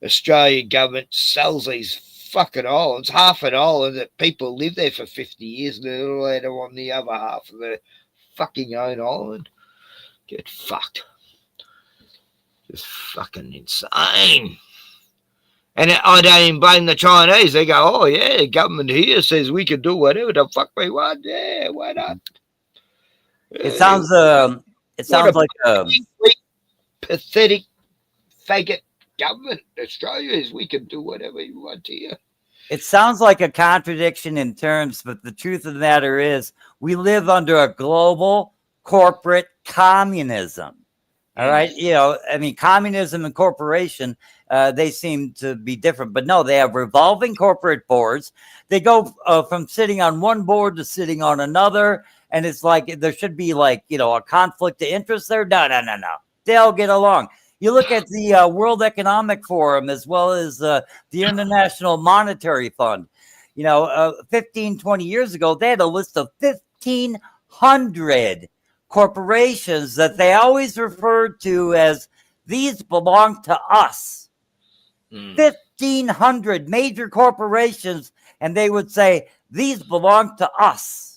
Australian government sells these fucking islands, half an island that people live there for 50 years, and they're allowed on the other half of the fucking own island. Get fucked. Just fucking insane. And I don't even blame the Chinese. They go, oh yeah, the government here says we can do whatever the fuck we want. Yeah, why not? It sounds like a pathetic faggot government. Australia is we can do whatever you want here. It sounds like a contradiction in terms, but the truth of the matter is we live under a global corporate communism. All right. Communism and corporation, they seem to be different, but no, they have revolving corporate boards. They go from sitting on one board to sitting on another. And it's like there should be a conflict of interest there. No. They all get along. You look at the World Economic Forum as well as the International Monetary Fund. 15, 20 years ago, they had a list of 1,500 corporations that they always referred to as these belong to us. 1,500 major corporations, and they would say these belong to us.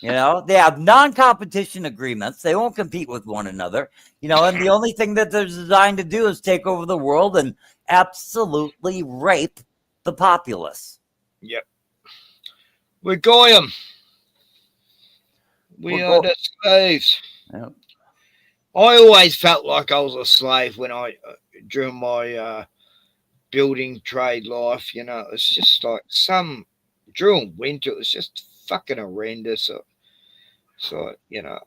They have non-competition agreements. They won't compete with one another, and the only thing that they're designed to do is take over the world and absolutely rape the populace. Yep. We're Goyim. We are the slaves. Yep. I always felt like I was a slave during my building trade life. It's just like during winter, it was just fucking horrendous. So,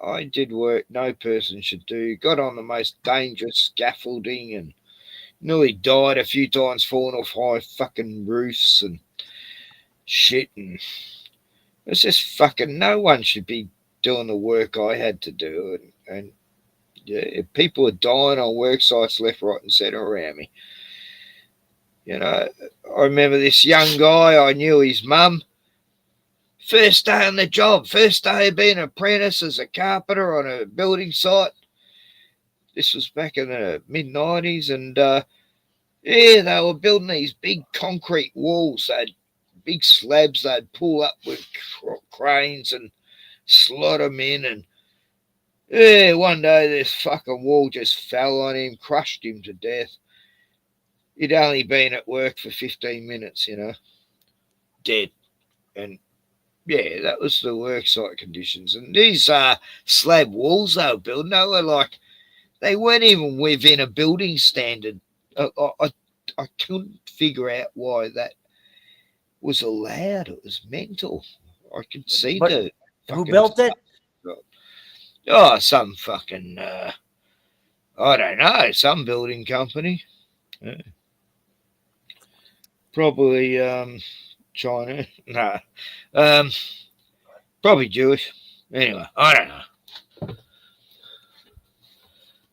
I did work no person should do. Got on the most dangerous scaffolding and nearly died a few times falling off high fucking roofs and shit. And it's just fucking no one should be doing the work I had to do. And yeah, people are dying on work sites left, right and centre around me. I remember this young guy, I knew his mum. First day on the job, first day of being an apprentice as a carpenter on a building site. This was back in the mid-90s, and they were building these big concrete walls. They had big slabs they'd pull up with cranes and slot them in. And one day this fucking wall just fell on him, crushed him to death. He'd only been at work for 15 minutes, dead. And yeah, that was the work site conditions. And these slab walls they were building, they weren't even within a building standard. I couldn't figure out why that was allowed. It was mental. I could see who built it? Oh, some fucking, I don't know, some building company. Yeah. Probably China. No. Probably Jewish. Anyway, I don't know.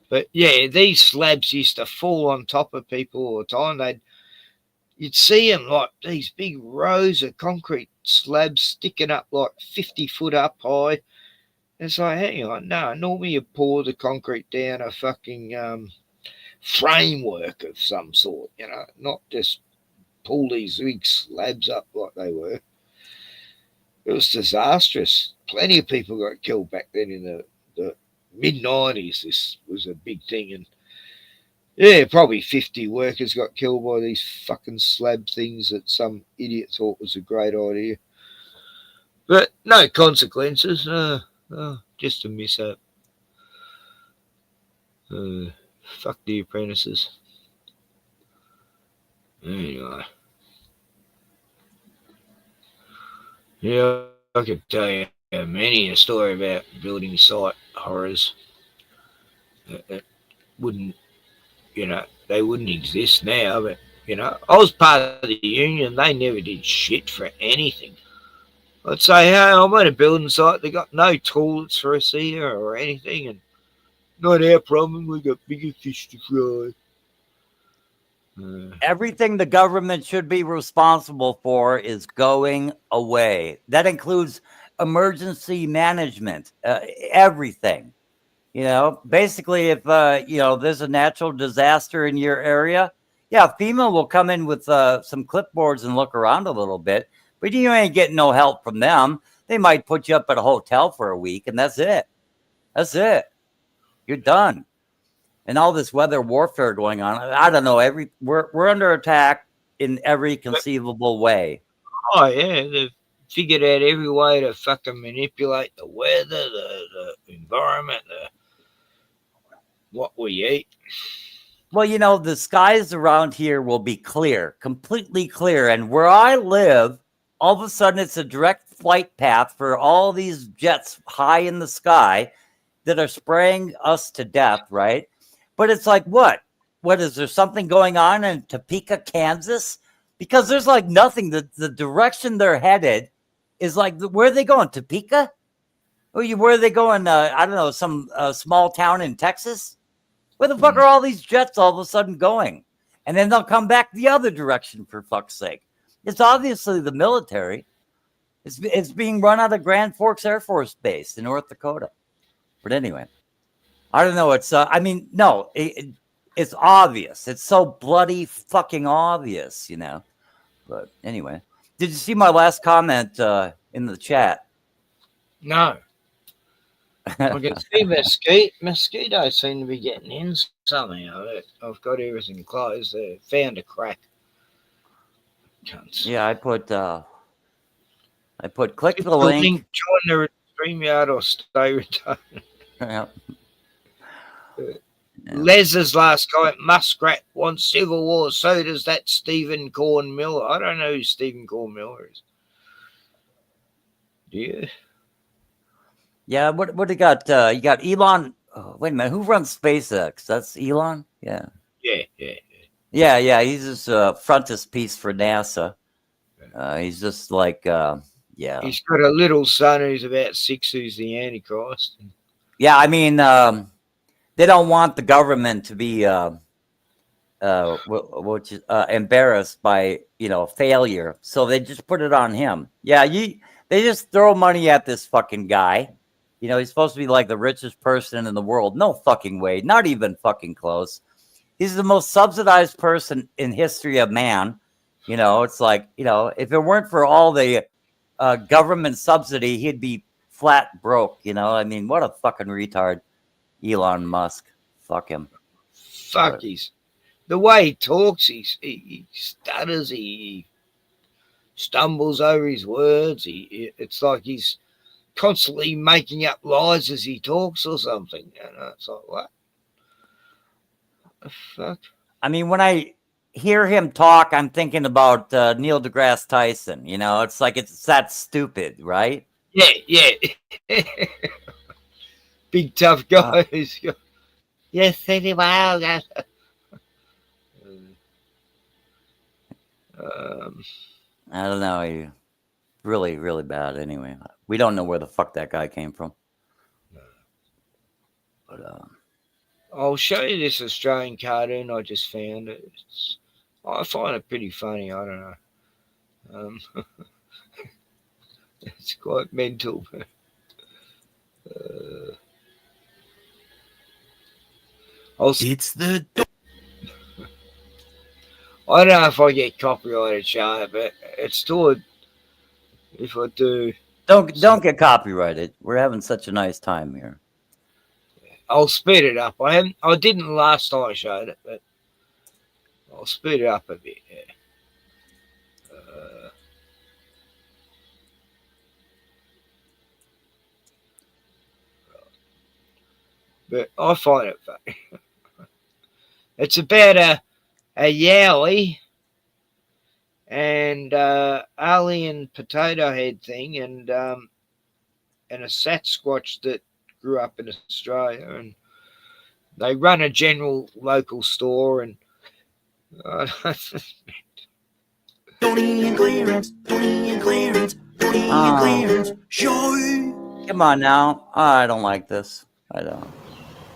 But yeah, these slabs used to fall on top of people all the time. You'd see them like these big rows of concrete slabs sticking up like 50 foot up high. It's like, hang on, no, normally you pour the concrete down a fucking framework of some sort, you know, not just pull these big slabs up like they were. It was disastrous. Plenty of people got killed back then in the mid-90s. This was a big thing. And yeah, probably 50 workers got killed by these fucking slab things that some idiot thought was a great idea. But no consequences. Just a mishap. Fuck the apprentices. Anyway. Yeah, I could tell you many a story about building site horrors that wouldn't, you know, they wouldn't exist now. But, you know, I was part of the union. They never did shit for anything. I'd say, hey, I'm at a building site. They got no toilets for us here or anything. And not our problem. We got bigger fish to fry. Everything the government should be responsible for is going away. That includes emergency management, everything. You know, basically, if, you know, there's a natural disaster in your area, yeah, FEMA will come in with some clipboards and look around a little bit, but you ain't getting no help from them. They might put you up at a hotel for a week, and that's it. That's it. You're done. And all this weather warfare going on, I don't know. We're under attack in every conceivable way. Oh yeah, they've figured out every way to fucking manipulate the weather, the environment, what we eat. Well, you know, the skies around here will be clear, completely clear. And where I live, all of a sudden it's a direct flight path for all these jets high in the sky that are spraying us to death, right? But it's like, what? What, is there something going on in Topeka, Kansas? Because there's like nothing. The direction they're headed is like, where are they going? Topeka? Where are they going? I don't know, some small town in Texas? Where the fuck are all these jets all of a sudden going? And then they'll come back the other direction, for fuck's sake. It's obviously the military. It's being run out of Grand Forks Air Force Base in North Dakota. But anyway, I don't know. It's, I mean, no, it's obvious. It's so bloody fucking obvious, you know. But anyway, did you see my last comment in the chat? No. I can see mosquitoes seem to be getting in somehow. I've got everything closed. They found a crack. Cunts. Yeah, I put click the link. Join the StreamYard or stay returned. Yeah. Les's last comment, Muskrat wants civil war, so does that Stephen Corn Miller. I don't know who Stephen Corn Miller is. Do you? Yeah, what do you got? You got Elon. Oh, wait a minute, who runs SpaceX? That's Elon? Yeah. Yeah. He's this frontispiece for NASA. He's just like, yeah. He's got a little son who's about 6 who's the Antichrist. Yeah, I mean, they don't want the government to be embarrassed by, you know, failure. So they just put it on him. Yeah, they just throw money at this fucking guy. You know, he's supposed to be like the richest person in the world. No fucking way. Not even fucking close. He's the most subsidized person in history of man. You know, it's like, you know, if it weren't for all the government subsidy, he'd be flat broke. You know, I mean, what a fucking retard. Elon Musk. Fuck him. Fuck, the way he talks, he stutters, he stumbles over his words. It's like he's constantly making up lies as he talks or something. You know, it's like, what the fuck? I mean, when I hear him talk, I'm thinking about Neil deGrasse Tyson. You know, it's like it's that stupid, right? Yeah. Big tough guy. Yes, very well. I don't know. He really, really bad. Anyway, we don't know where the fuck that guy came from. But I'll show you this Australian cartoon I just found. I find it pretty funny. I don't know. It's quite mental. It's the. I don't know if I get copyrighted, Charlie, but it's still. If I do, Don't get copyrighted. We're having such a nice time here. I'll speed it up. I didn't last time I showed it, but I'll speed it up a bit. Yeah. But I find it funny. It's about a yowie and alien potato head thing, and a Sasquatch that grew up in Australia, and they run a general local store, and Donnie and Clarence, Donnie and Clarence, Donnie and Clarence, show. Come on now. I don't like this. I don't.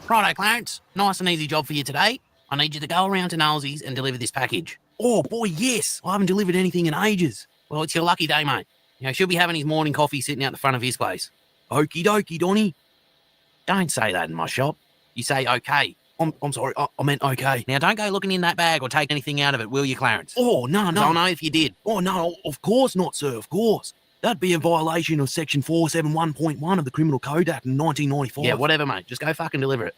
Righto, Clarence. Nice and easy job for you today. I need you to go around to Nolsey's and deliver this package. Oh, boy, yes. I haven't delivered anything in ages. Well, it's your lucky day, mate. You know, she'll be having his morning coffee sitting out the front of his place. Okie dokie, Donnie. Don't say that in my shop. You say okay. I'm sorry. I meant okay. Now, don't go looking in that bag or take anything out of it, will you, Clarence? Oh, no. I'll know if you did. Oh, no, of course not, sir, of course. That'd be a violation of Section 471.1 of the Criminal Code Act in 1995. Yeah, whatever, mate. Just go fucking deliver it.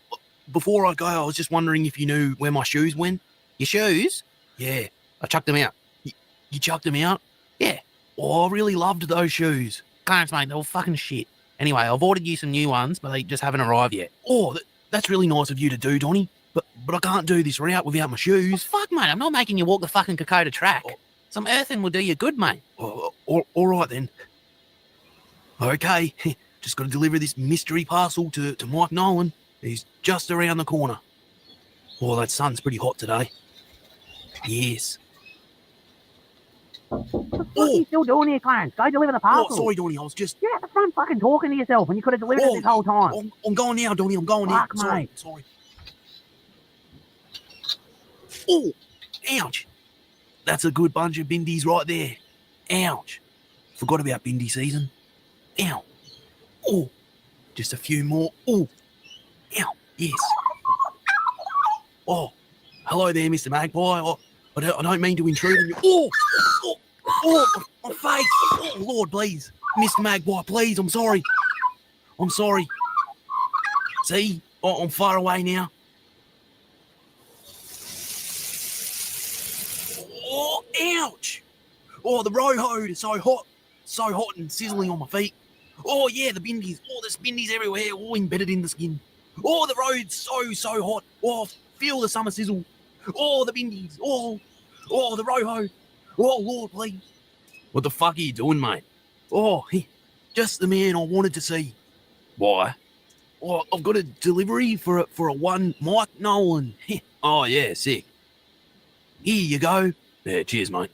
Before I go, I was just wondering if you knew where my shoes went. Your shoes? Yeah, I chucked them out. You chucked them out? Yeah. Oh, I really loved those shoes. Clarence, mate, they were fucking shit. Anyway, I've ordered you some new ones, but they just haven't arrived yet. Oh, that's really nice of you to do, Donnie. But I can't do this route without my shoes. Oh, fuck, mate, I'm not making you walk the fucking Kokoda track. Some earthing will do you good, mate. All right, then. Okay, just got to deliver this mystery parcel to Mike Nolan. He's just around the corner. Oh, that sun's pretty hot today. Yes. What are you still doing here, Clarence? Go deliver the parcel. Oh, sorry, Donnie, I was just... You're at the front fucking talking to yourself when you could have delivered it this whole time. I'm going now, Donnie, I'm going Fuck, now. mate. Sorry. Oh, ouch. That's a good bunch of bindies right there. Ouch. Forgot about bindi season. Ow. Oh, just a few more. Oh, ow. Yes. Oh, hello there, Mr. Magpie. Oh, I don't mean to intrude on you. Oh, my face. Oh, Lord, please. Mr. Magpie, please, I'm sorry. I'm sorry. See, I'm far away now. Oh, ouch. Oh, the road is so hot and sizzling on my feet. Oh, yeah, the bindies. Oh, there's bindies everywhere, all embedded in the skin. Oh, the road's so hot. Oh, feel the summer sizzle. Oh, the bindies. Oh, the roho. Oh, Lord, please. What the fuck are you doing, mate? Oh, just the man I wanted to see. Why? Oh, I've got a delivery for a one Mike Nolan. Oh, yeah, sick. Here you go. Yeah, cheers, mate.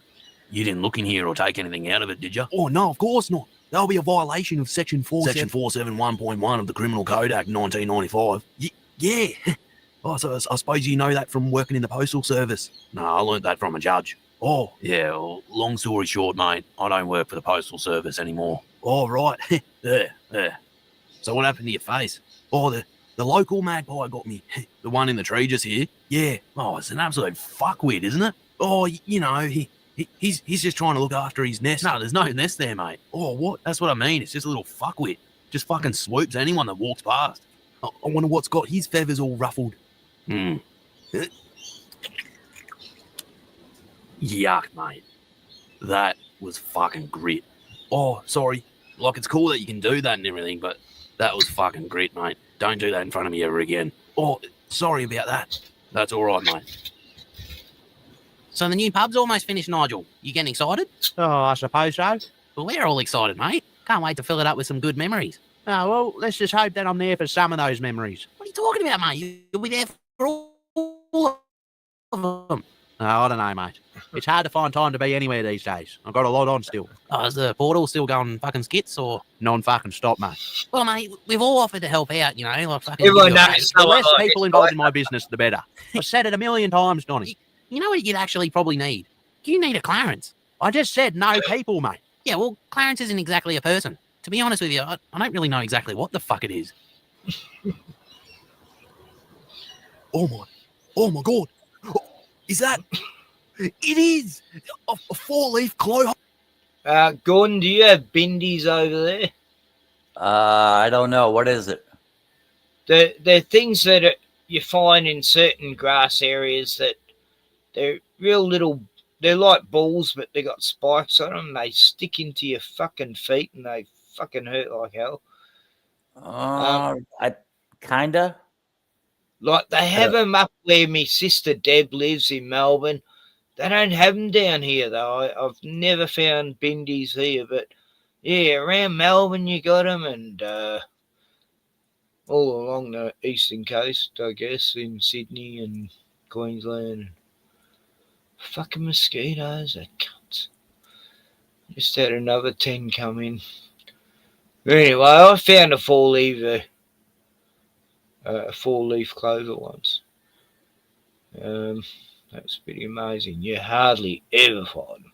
You didn't look in here or take anything out of it, did you? Oh, no, of course not. That'll be a violation of Section 471.1 of the Criminal Code Act 1995. Yeah. Oh, so I suppose you know that from working in the Postal Service. No, I learnt that from a judge. Oh. Yeah, well, long story short, mate, I don't work for the Postal Service anymore. Oh, right. Yeah. So what happened to your face? Oh, the local magpie got me. The one in the tree just here. Yeah. Oh, it's an absolute fuckwit, isn't it? Oh, you know, he's just trying to look after his nest. No, there's no nest there, mate. Oh, what? That's what I mean. It's just a little fuckwit. Just fucking swoops anyone that walks past. I wonder what's got his feathers all ruffled. Yuck, mate. That was fucking grit. Oh, sorry. Like, it's cool that you can do that and everything, but that was fucking grit, mate. Don't do that in front of me ever again. Oh, sorry about that. That's all right, mate. So the new pub's almost finished, Nigel. You getting excited? Oh, I suppose so. Well, we're all excited, mate. Can't wait to fill it up with some good memories. Oh, well, let's just hope that I'm there for some of those memories. What are you talking about, mate? You'll be there for all of them. Oh, I don't know, mate. It's hard to find time to be anywhere these days. I've got a lot on still. Oh, is the portal still going fucking skits or? Non-fucking stop, mate. Well, mate, we've all offered to help out, you know. Like fucking Everyone knows. The less people involved in my business, the better. I've said it a million times, Donnie. You know what you'd actually probably need? You need a Clarence. I just said no people, mate. Yeah, well, Clarence isn't exactly a person. To be honest with you, I don't really know exactly what the fuck it is. Oh my God. Is that? It is a 4-leaf clover. Gordon, do you have bindies over there? I don't know. What is it? They're things that you find in certain grass areas that they're real little. They're like balls, but they got spikes on them. They stick into your fucking feet and they fucking hurt like hell. I kinda. Like they have them up where my sister Deb lives in Melbourne. They don't have them down here though. I've never found bindies here, but yeah, around Melbourne you got them, and all along the eastern coast, I guess, in Sydney and Queensland. Fucking mosquitoes, that cunts. Just had another 10 come in. Anyway, I found a 4-leaf clover once. That's pretty amazing. You hardly ever find them.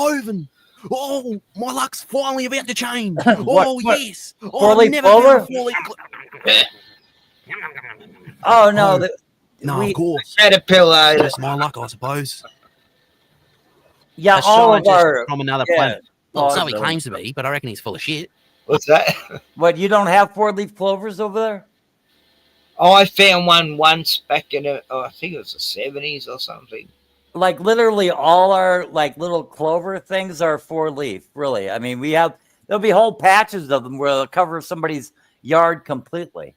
Oven. Oh, my luck's finally about to change. What? Yes. Oh, 4-leaf I've never clover? found a 4-leaf Oh no! No, of course. Caterpillar. That's my luck, I suppose. Yeah, A all of scientist our from another yeah, planet. Well, all so of he them. claims to be, but I reckon he's full of shit. What's that? What, you don't have 4-leaf clovers over there? Oh, I found one once back in I think it was the 70s or something. Like literally all our like little clover things are 4-leaf. Really, I mean, there'll be whole patches of them where they'll cover somebody's yard completely.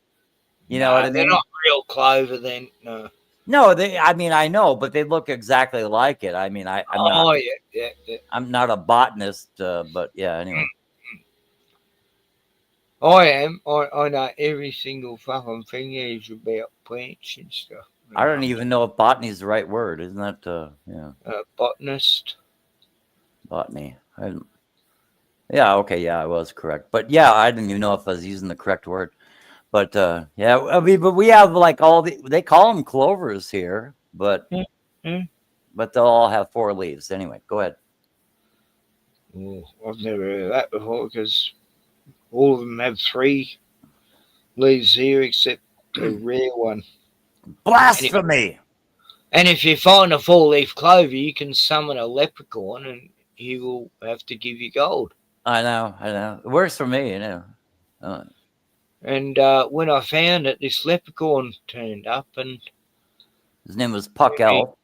You know what I mean? They're not real clover then. No. No, I mean, I know, but they look exactly like it. I mean, I'm not, yeah. I'm not a botanist, but yeah. Anyway, I am. I know every single fucking thing is about plants and stuff. I don't even know if botany is the right word. Isn't that? Yeah. Botanist. Botany. Yeah. Okay. Yeah, I was correct. But yeah, I didn't even know if I was using the correct word. But yeah, I mean, but we have like they call them clovers here, but but they'll all have 4 leaves. Anyway, go ahead. Oh, I've never heard of that before because all of them have 3 leaves here except the rare one. Blasphemy! And if you find a 4-leaf clover, you can summon a leprechaun and he will have to give you gold. I know. It works for me, you know. And when I found it, this leprechaun turned up, and his name was Puck Elf.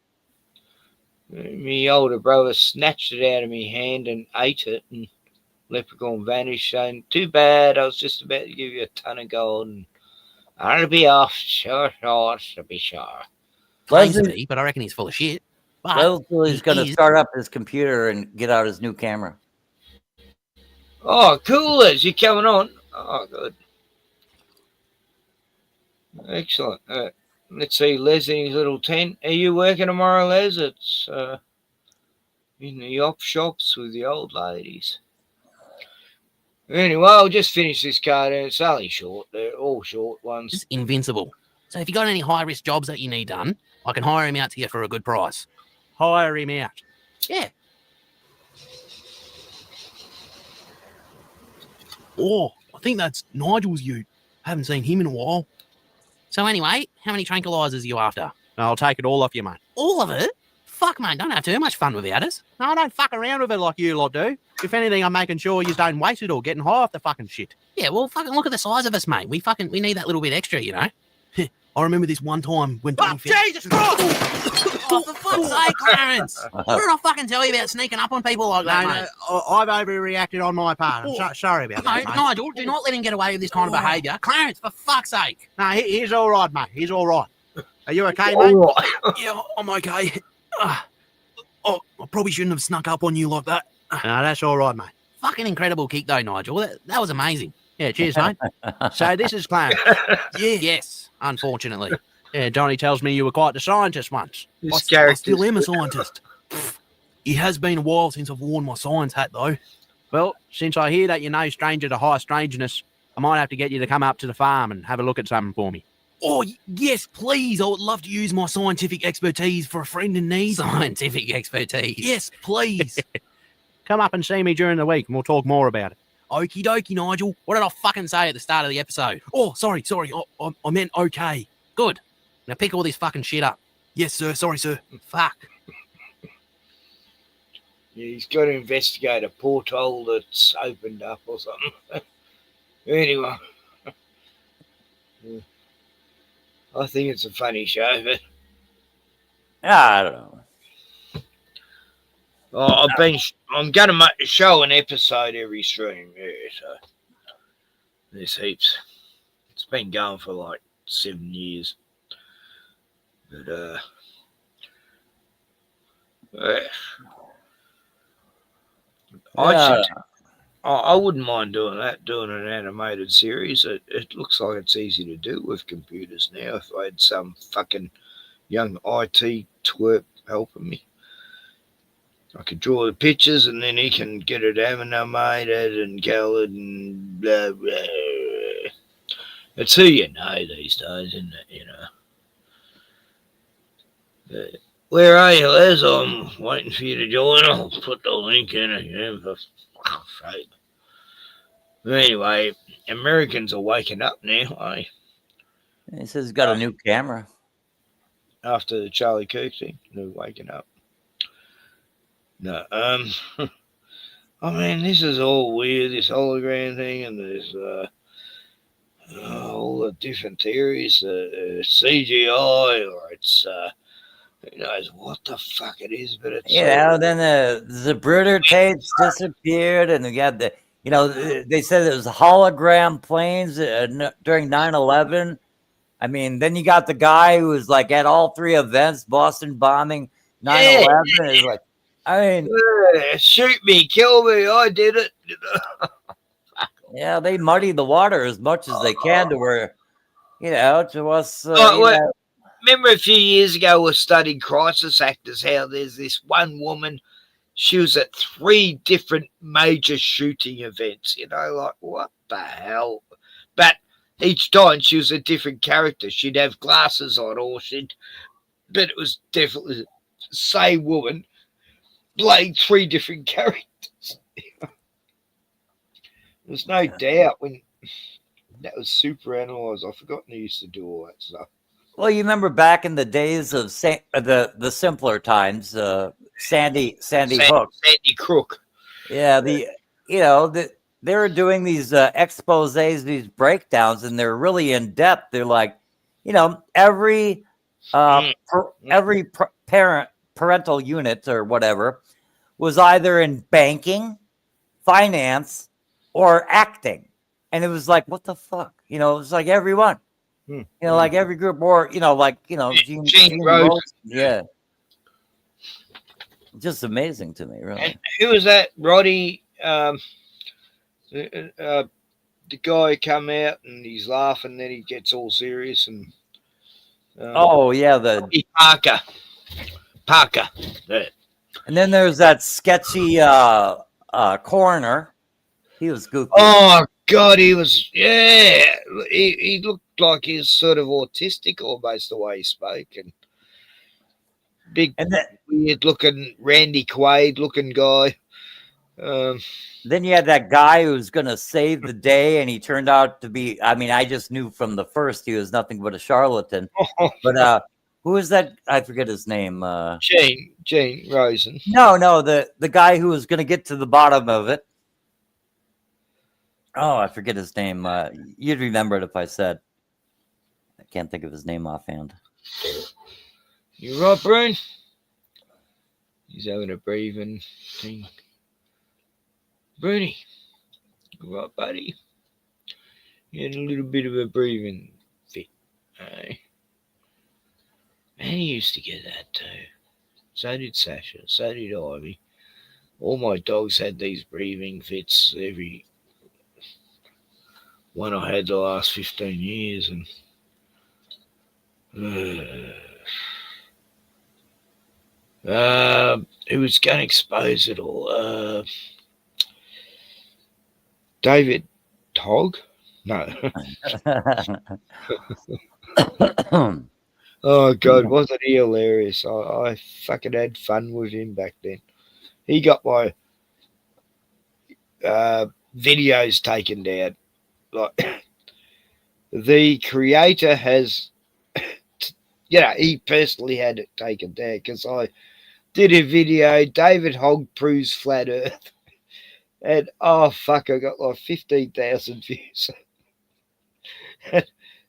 My older brother snatched it out of my hand and ate it, and leprechaun vanished, saying, "Too bad, I was just about to give you a ton of gold, and I'll be off, sure, to be sure." Claims to be, but I reckon he's full of shit. But He's going to start up his computer and get out his new camera. Oh, cool, is you coming on? Oh, good. Excellent. Let's see, Les in his little tent. Are you working tomorrow, Les? It's in the op shops with the old ladies. Anyway, I'll just finish this cartoon. It's only short. They're all short ones. It's invincible. So if you got any high-risk jobs that you need done, I can hire him out to you for a good price. Hire him out. Yeah. Oh, I think that's Nigel's ute. Haven't seen him in a while. So anyway, how many tranquilizers are you after? I'll take it all off you, mate. All of it? Fuck, mate, don't have too much fun without us. No, I don't fuck around with it like you lot do. If anything, I'm making sure you don't waste it or getting high off the fucking shit. Yeah, well, fucking look at the size of us, mate. We need that little bit extra, you know? I remember this one time when... Oh, Jesus Christ! Oh, for fuck's sake, Clarence! What did I fucking tell you about sneaking up on people like that, mate? I've overreacted on my part. I'm sorry about that, mate. Nigel, do not let him get away with this kind of behaviour. Clarence, for fuck's sake! No, he's all right, mate. He's all right. Are you okay, mate? Yeah, I'm okay. Oh, I probably shouldn't have snuck up on you like that. No, that's all right, mate. Fucking incredible kick, though, Nigel. That was amazing. Yeah, cheers, mate. So this is Clarence. Yes, unfortunately. Yeah, Johnny tells me you were quite the scientist once. I still am a scientist. It has been a while since I've worn my science hat, though. Well, since I hear that you're no stranger to high strangeness, I might have to get you to come up to the farm and have a look at something for me. Oh, yes, please. I would love to use my scientific expertise for a friend in need. Scientific expertise? Yes, please. Come up and see me during the week and we'll talk more about it. Okie dokie, Nigel. What did I fucking say at the start of the episode? Oh, sorry. I meant okay. Good. Now pick all this fucking shit up. Yes, sir. Sorry, sir. Fuck. Yeah, he's got to investigate a porthole that's opened up or something. Anyway, I think it's a funny show, but I don't know. I'm going to show an episode every stream. Yeah, so there's heaps. It's been going for like 7 years, but I wouldn't mind doing an animated series. It looks like it's easy to do with computers now. If I had some fucking young IT twerp helping me, I could draw the pictures and then he can get it animated and colored and blah, blah. It's who you know these days, isn't it? You know. But where are you, Les? I'm waiting for you to join. I'll put the link in again for fuck's sake. Anyway, Americans are waking up now, eh? He says he's got a new camera. After the Charlie Kirk thing, they're waking up. No, I mean, this is all weird, this hologram thing, and there's all the different theories, CGI, or it's, who knows what the fuck it is, but it's... Then the Bruder tapes disappeared, and we got the, they said it was hologram planes during 9/11. I mean, then you got the guy who was like at all three events, Boston bombing, 9/11. It's like, I mean, shoot me, kill me, I did it. Yeah, they muddy the water as much as they can to where, to us. Remember a few years ago we studied crisis actors, how there's this one woman, she was at 3 different major shooting events, like, what the hell? But each time she was a different character. She'd have glasses on, but it was definitely the same woman playing 3 different characters. There's no doubt when that was super analyzed. I've forgotten who used to do all that stuff. Well, you remember back in the days of the simpler times, Sandy Hook, Sandy Crook. Yeah, they were doing these exposés, these breakdowns, and they're really in depth. They're like, every parental unit or whatever was either in banking, finance, or acting, and it was like, what the fuck? It was like everyone. Like every group, or Gene Rose. Yeah, just amazing to me, really. And who was that? Roddy, the guy come out and he's laughing, then he gets all serious and. The Parker. Yeah. And then there's that sketchy coroner. He was goofy. Oh God, he was. Yeah, he looked like he was sort of autistic almost the way he spoke, and big, weird looking Randy Quaid looking guy. Then you had that guy who was going to save the day, and he turned out to be. I mean, I just knew from the first he was nothing but a charlatan. But who was that? I forget his name. Gene Rosen. No, the guy who was going to get to the bottom of it. Oh, I forget his name. You'd remember it if I said. I can't think of his name offhand. You right, Brune? He's having a breathing thing. Bruni, you right, buddy? He had a little bit of a breathing fit. And he used to get that too. So did Sasha. So did Ivy. All my dogs had these breathing fits. Every one I had the last 15 years, and who was going to expose it all? David Togg? No. Oh, God, wasn't he hilarious? I fucking had fun with him back then. He got my videos taken down. Like the creator has, he personally had it taken down because I did a video, David Hogg proves flat Earth, and oh fuck, I got like 15,000 views.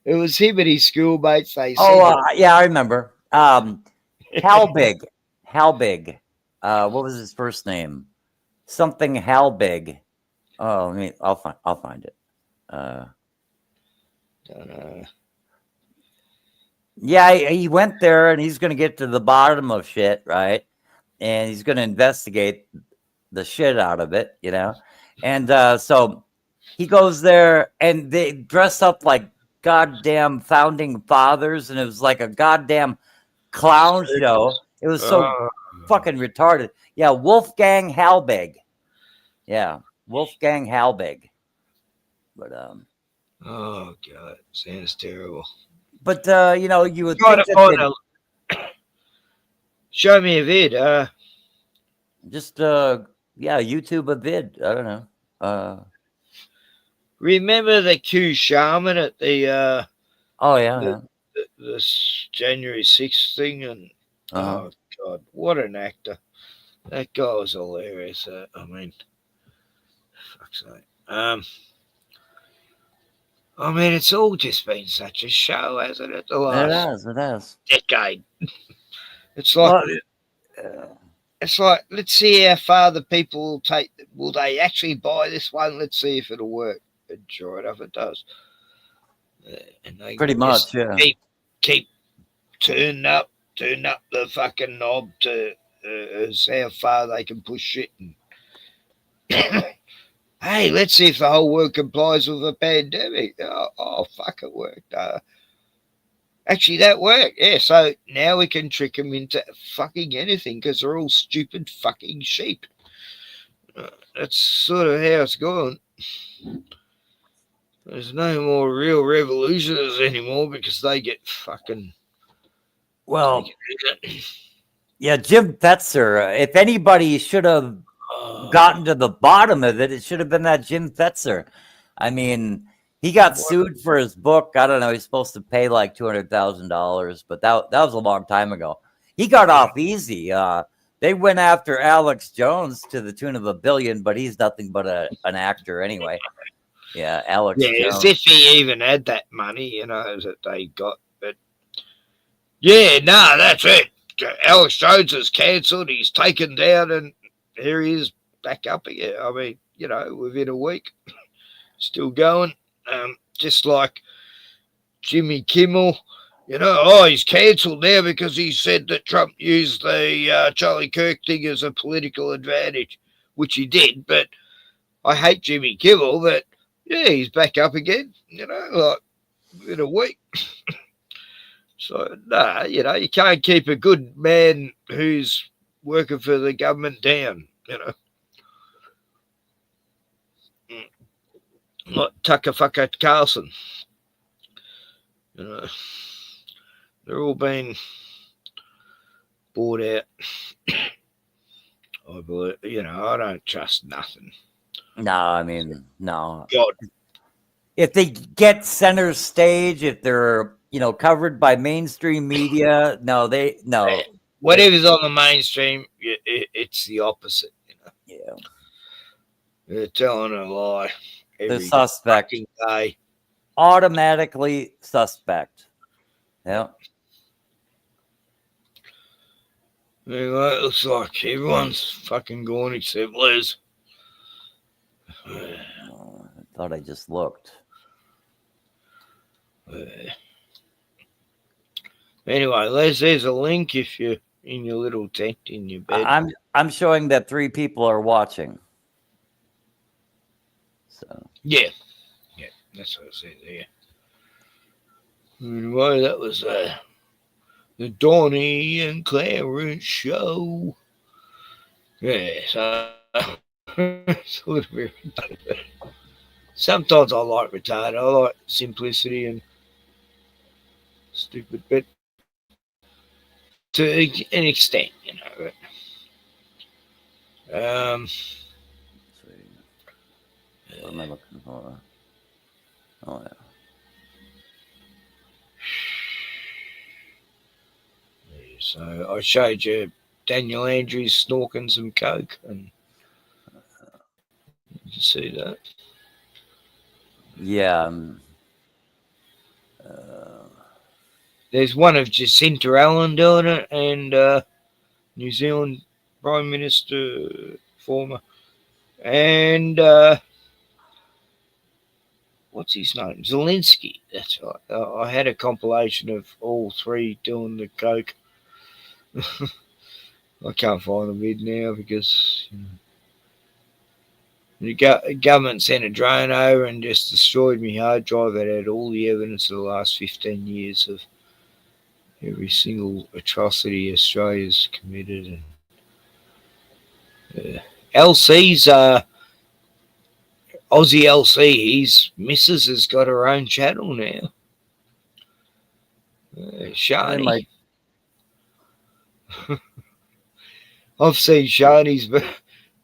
It was him and his schoolmates. They yeah, I remember. Halbig. What was his first name? Something Halbig. Oh, I mean, I'll find it. Don't know. Yeah, he went there and he's going to get to the bottom of shit, right? And he's going to investigate the shit out of it, you know? And so he goes there and they dress up like goddamn founding fathers, and it was like a goddamn clown show. It was so fucking retarded. Yeah, Wolfgang Halbig. Yeah, Wolfgang Halbig. But oh god, sounds terrible. But you know, you would Try think to that find show me a vid. just yeah, YouTube a vid. I don't know. Remember the Q Shaman at the the January 6th thing, and oh god, what an actor! That guy was hilarious. I mean, fuck's sake. I mean, it's all just been such a show, hasn't it? The last it has. decade. It's like, let's see how far the people will take. Will they actually buy this one? Let's see if it'll work. And sure enough, it does. And they Pretty much, yeah. Keep turning up the fucking knob to as how far they can push shit. And hey, let's see if the whole world complies with the pandemic. Oh fuck, it worked. Actually, that worked. Yeah, so now we can trick them into fucking anything because they're all stupid fucking sheep. That's sort of how it's going. There's no more real revolutionaries anymore because they get fucking. Well, yeah, Jim Fetzer. If anybody should have gotten to the bottom of it, it should have been that Jim Fetzer. I mean, he got sued for his book. I don't know. He's supposed to pay like $200,000, but that was a long time ago. He got off easy. They went after Alex Jones to the tune of $1 billion, but he's nothing but an actor anyway. Yeah, Alex. Yeah, Jones. as if he even had that money, you know, that they got. But yeah, no, that's it. Alex Jones is cancelled. He's taken down, and here he is back up again. I mean, you know, within a week, still going. Just like Jimmy Kimmel, you know, he's cancelled now because he said that Trump used the Charlie Kirk thing as a political advantage, which he did. But I hate Jimmy Kimmel, but yeah, he's back up again, you know, like in a week. So, nah, you know, you can't keep a good man who's working for the government down, you know. Like Tucker Carlson. You know, they're all being bought out. I believe, you know, I don't trust nothing. No, I mean, no. God. If they get center stage, if they're, you know, covered by mainstream media, no. Whatever's on the mainstream, it's the opposite, you know. Yeah. They're telling a lie. The suspect. Day. Automatically suspect. Yeah. Anyway, it looks like everyone's fucking gone except Liz. I thought I just looked. Anyway, Les, there's a link if you're in your little tent in your bed. I'm showing that 3 people are watching. So yeah, that's what I said there. Anyway, that was the Donnie and Clarence show. Yeah, so it's a little bit retarded. Sometimes I like retarded. I like simplicity and stupid, but to an extent, you know. But, What am I looking for? Oh, yeah. So I showed you Daniel Andrews snorking some coke, and you can see that. Yeah. There's one of Jacinta Allen doing it, and New Zealand Prime Minister, former, and what's his name? Zelensky. That's right. I had a compilation of all three doing the coke. I can't find the vid now because the government sent a drone over and just destroyed my hard drive that had all the evidence of the last 15 years of every single atrocity Australia's committed. And LC's Aussie LC, his missus has got her own channel now. Shani. I've seen Shani's, but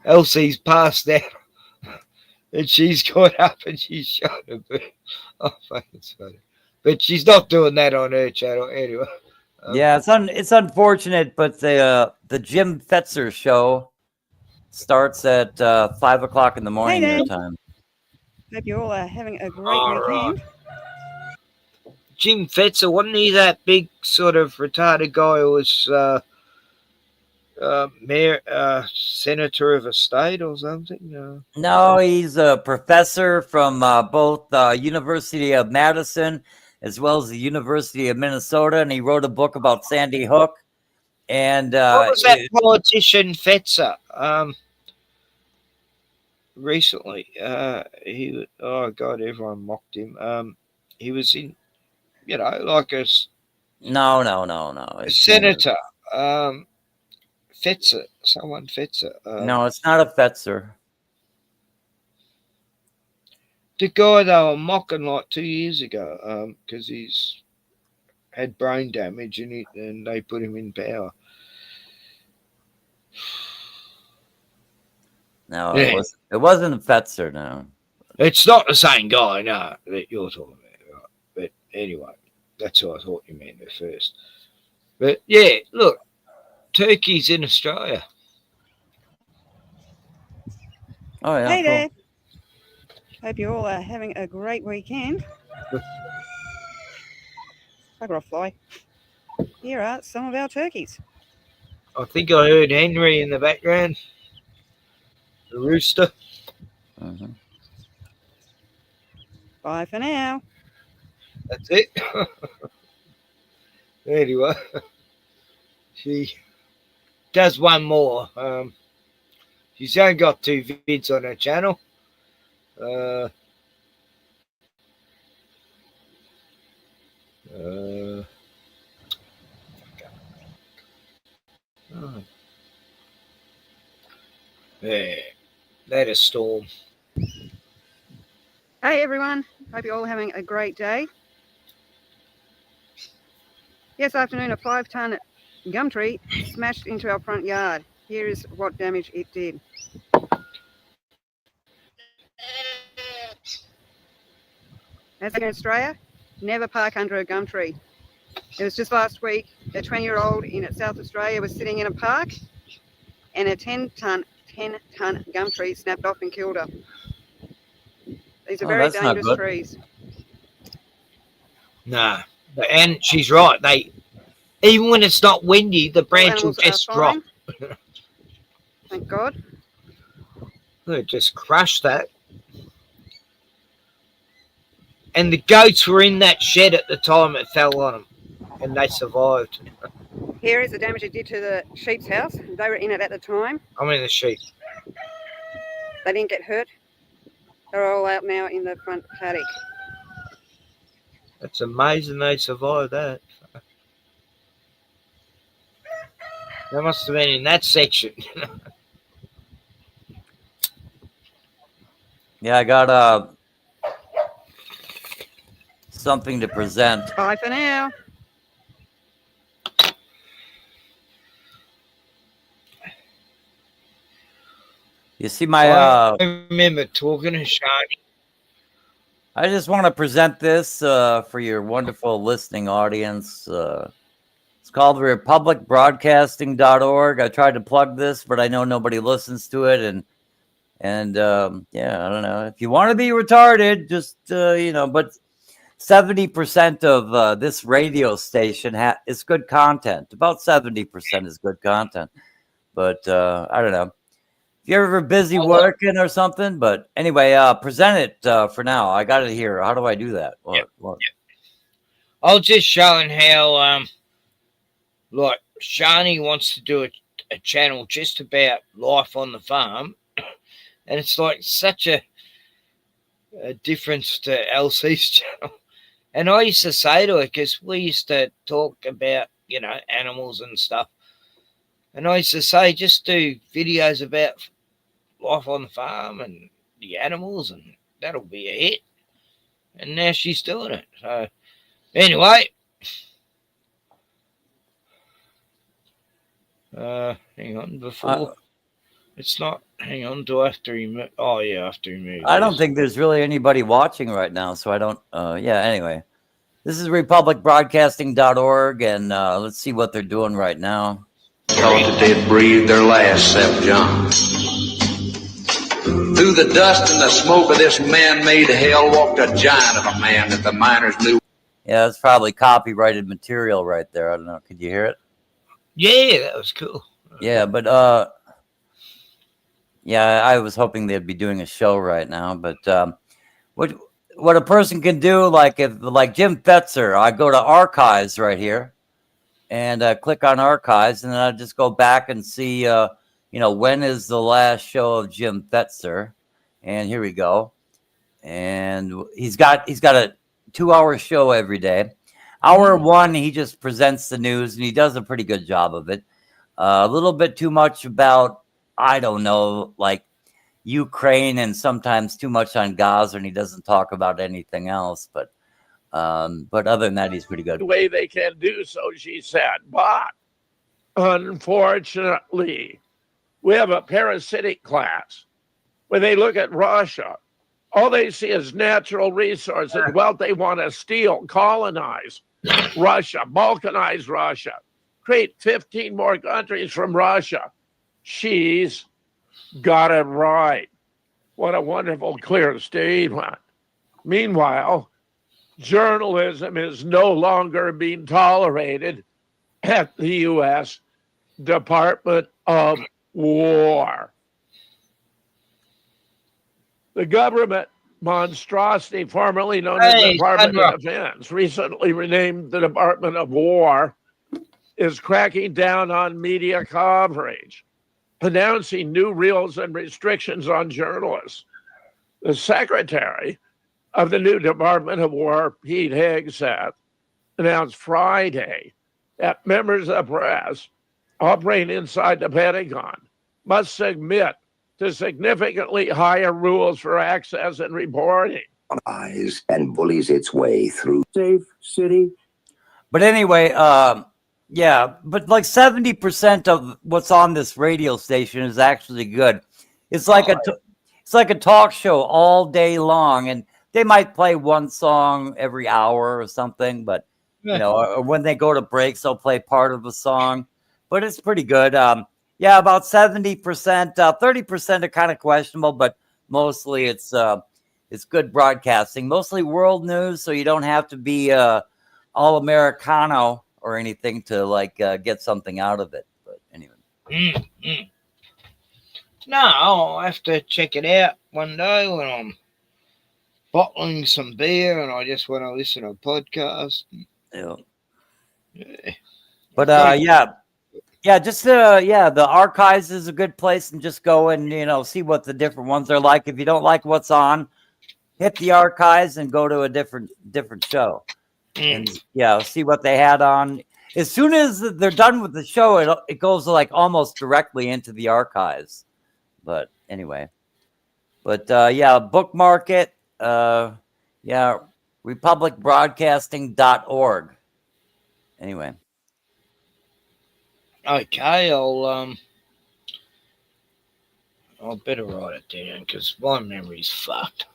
LC's passed out, and she's got up and she's shot a bit. Oh, it's funny. But she's not doing that on her channel anyway. Yeah, it's unfortunate, but the Jim Fetzer show starts at 5 o'clock in the morning Hey, your Dad. time. Hope you all are having a great All weekend. right. Jim Fetzer, wasn't he that big sort of retarded guy who was mayor, senator of a state or something? No, he's a professor from both the University of Madison as well as the University of Minnesota, and he wrote a book about Sandy Hook. And what was that politician Fetzer? Recently, oh god, everyone mocked him. He was in, like a no. It's senator. Fetzer, someone Fetzer. No, it's not a Fetzer. The guy they were mocking like 2 years ago, because he's had brain damage and they put him in power. No, Yeah. it wasn't Fetzer. No, It's not the same guy, no, that you're talking about, right? But anyway, that's what I thought you meant at first. But yeah, look, turkeys in Australia. Oh yeah. Hey cool. there. Hope you all are having a great weekend. Bugger off, fly. Here are some of our turkeys. I think I heard Henry in the background. The rooster. Bye for now. That's it. Anyway, she does one more. She's only got 2 vids on her channel. Yeah, that is Storm. Hey everyone. Hope you're all having a great day. Yes, afternoon, a 5-ton gum tree smashed into our front yard. Here is what damage it did. As in Australia, never park under a gum tree. It was just last week, a 20-year-old in South Australia was sitting in a park and a 10-ton gum tree snapped off and killed her. These are very that's not dangerous good. trees. Nah, and she's right. They, even when it's not windy, the branch will animals are just drop. fine. Thank God. They just crushed that. And the goats were in that shed at the time it fell on them, and they survived. Here is the damage it did to the sheep's house. They were in it at the time. I mean, the sheep. They didn't get hurt. They're all out now in the front paddock. It's amazing they survived that. They must have been in that section. Yeah, I got something to present. Bye for now. You see my I remember talking to Shani. I just want to present this for your wonderful listening audience. It's called republicbroadcasting.org. I tried to plug this, but I know nobody listens to it. And yeah, I don't know. If you want to be retarded, just, but 70% of this radio station is good content. About 70% is good content. But I don't know. If you're ever busy working or something, but anyway, present it for now. I got it here. How do I do that? What? I was just showing how, like, Shani wants to do a channel just about life on the farm, and it's like such a difference to LC's channel. And I used to say to her, because we used to talk about, animals and stuff, and I used to say, just do videos about life on the farm and the animals, and that'll be a hit. And now she's doing it. So anyway, hang on, before it's not, hang on, do I have to remove? Oh yeah, I have to remove. I don't think there's really anybody watching right now, so I don't, yeah, anyway. This is republicbroadcasting.org, and let's see what they're doing right now. Because they had breathed their last, Seth John. Through the dust and the smoke of this man-made hell walked a giant of a man that the miners knew. Yeah, that's probably copyrighted material right there. I don't know. Could you hear it? Yeah, that was cool. Yeah, but yeah, I was hoping they'd be doing a show right now. But what a person can do, like Jim Fetzer, I go to archives right here, and click on archives, and then I just go back and see, when is the last show of Jim Fetzer, and here we go, and he's got a 2-hour show every day. Hour one, he just presents the news, and he does a pretty good job of it. A little bit too much about, I don't know, like Ukraine, and sometimes too much on Gaza, and he doesn't talk about anything else. But other than that, he's pretty good. The way they can do so, she said. But unfortunately, we have a parasitic class. When they look at Russia, all they see is natural resources. Well, they want to steal, colonize Russia, balkanize Russia, create 15 more countries from Russia. She's got it right. What a wonderful, clear statement. Meanwhile, journalism is no longer being tolerated at the U.S. Department of War. The government monstrosity, formerly known as the Department of Defense, recently renamed the Department of War, is cracking down on media coverage, announcing new rules and restrictions on journalists. The secretary of the new Department of War, Pete Hegseth, announced Friday that members of the press operating inside the Pentagon must submit to significantly higher rules for access and reporting. And bullies its way through safe city. But anyway, yeah, but like 70% of what's on this radio station is actually good. It's like it's like a talk show all day long, and they might play one song every hour or something, but or when they go to breaks, they'll play part of a song. But it's pretty good. Yeah, about 70%. 30% are kind of questionable, but mostly it's good broadcasting. Mostly world news, so you don't have to be all Americano or anything to get something out of it. But anyway. No, I'll have to check it out one day when I'm bottling some beer and I just want to listen to a podcast. Yeah. But just the archives is a good place, and just go and see what the different ones are like. If you don't like what's on, hit the archives and go to a different show. And see what they had on. As soon as they're done with the show, it goes almost directly into the archives. But anyway, bookmark it. republicbroadcasting.org. Anyway. Okay, I'll I better write it down because my memory's fucked.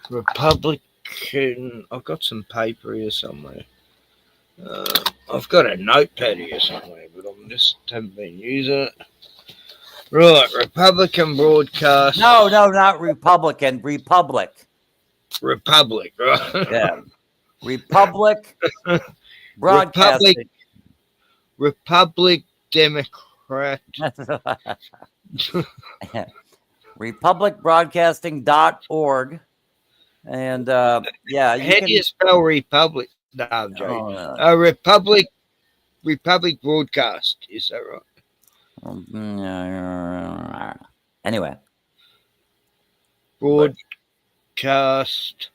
Republican. I've got some paper here somewhere. I've got a notepad here somewhere, but I just haven't been using it. Right, Republican broadcast. No, not Republican. Republic. Republic, right? Yeah. Republic Broadcasting. Republic Democrat. RepublicBroadcasting.org. And yeah, How do you spell Republic? No, I'm joking. Republic Broadcast. Is that right? Anyway. Broadcast.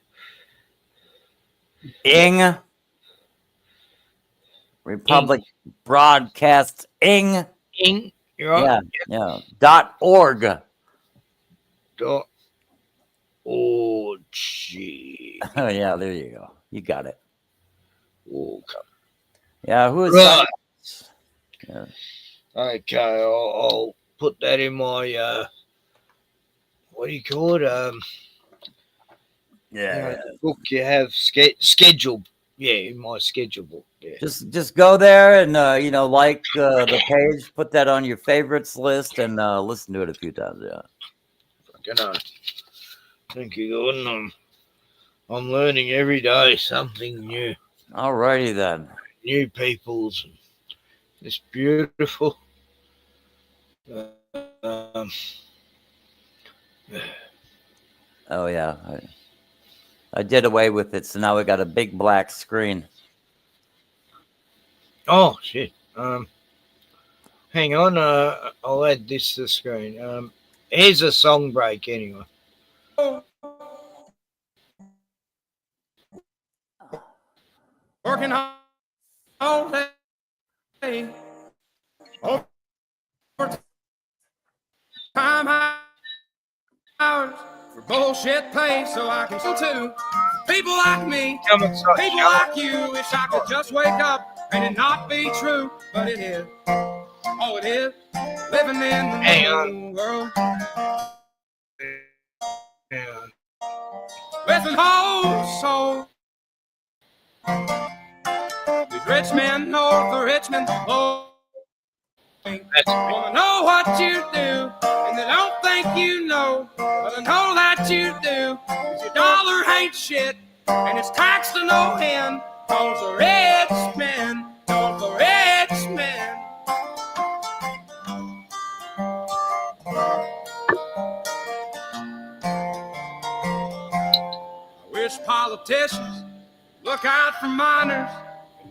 Republic Broadcasting. Right? Yeah. .org. .org. Oh yeah, there you go. You got it. Okay. Yeah, who is right? Yeah. Okay, I'll put that in my what do you call it? Book you have schedule. Yeah, in my schedule book. Yeah. Just go there and like the page, put that on your favorites list, and listen to it a few times. Yeah. Thank you, Gordon. I'm learning every day something new. Alrighty then. New peoples. It's beautiful. Oh yeah. I did away with it, so now we got a big black screen. Oh shit. Hang on, I'll add this to the screen. Here's a song break anyway. Working all day. Overtime hours for bullshit pay, so I can still too. People like me, people like you, wish I could just wake up and it not be true, but it is. Oh, it is. Living in the new world. With an whole soul. These rich men north of Richmond, oh, wanna know what you do, and they don't think you know, but I know that you do, 'cause your dollar ain't shit, and it's taxed to no end, 'cause the rich men, don't the rich men. I wish politicians look out for miners,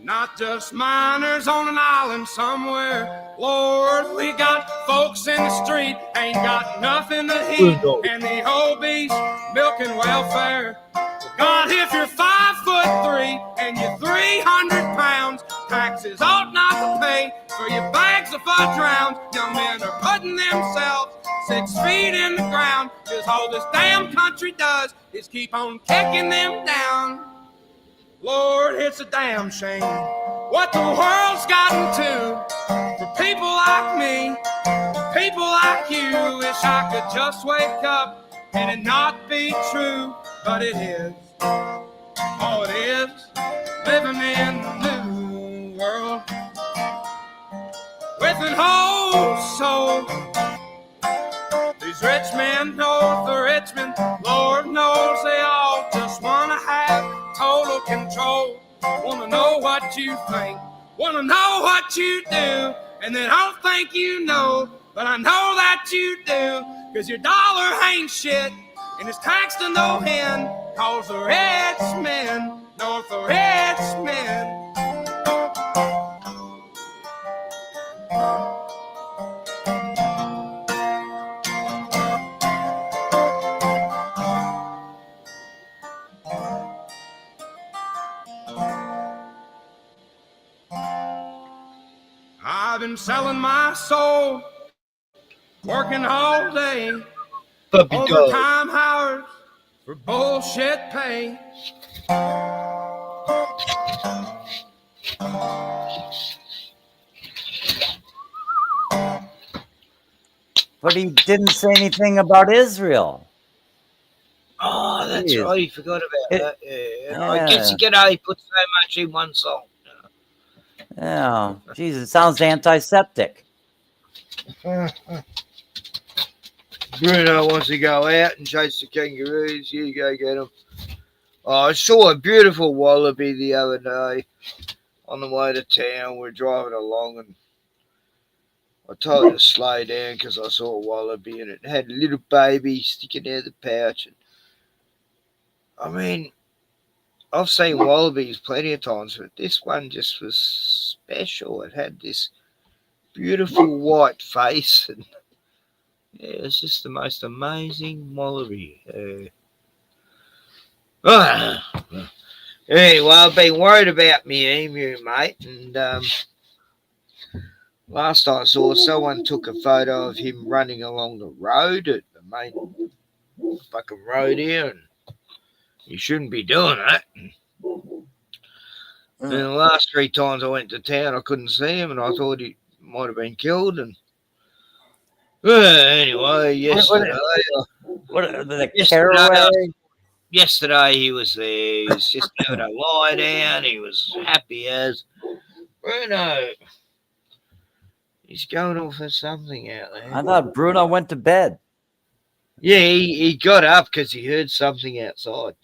not just miners on an island somewhere. Lord, we got folks in the street, ain't got nothing to eat, and the obese milking welfare. Well, God, if you're 5'3" and you're 300 pounds, taxes ought not to pay for your bags of fudge rounds. Young men are putting themselves 6 feet in the ground, 'cause all this damn country does is keep on kicking them down. Lord, it's a damn shame what the world's gotten to for people like me, people like you. Wish I could just wake up and it not be true, but it is. Oh, it is. Living in the new world with an whole soul. These rich men north of Richmond, Lord knows they all just want to have total control. Want to know what you think, want to know what you do, and they don't think you know, but I know that you do, 'cause your dollar ain't shit, and it's taxed to no end, 'cause the rich men, north of rich men. I've been selling my soul, working all day, overtime hours for bullshit pay. but he didn't say anything about Israel. Oh, that's Jeez. right. You forgot about that. Yeah. I guess Yeah. you can only put so much in one song. Yeah, jeez, it sounds antiseptic. Bruno wants to go out and chase the kangaroos. You go get them. Oh, I saw a beautiful wallaby the other day on the way to town. We're driving along and I told it to slow down because I saw a wallaby and it had a little baby sticking out of the pouch. And, I mean, I've seen wallabies plenty of times, but this one just was special. It had this beautiful white face, and yeah, it was just the most amazing wallaby. Anyway, I've been worried about me emu, mate, and last I saw, someone took a photo of him running along the road at the main fucking road here, and you shouldn't be doing that. And the last 3 times I went to town, I couldn't see him, and I thought he might have been killed. And anyway, yesterday he was there. He was just having a lie down. He was happy as Bruno. He's going off for something out there. I thought Bruno went to bed. Yeah, he got up because he heard something outside.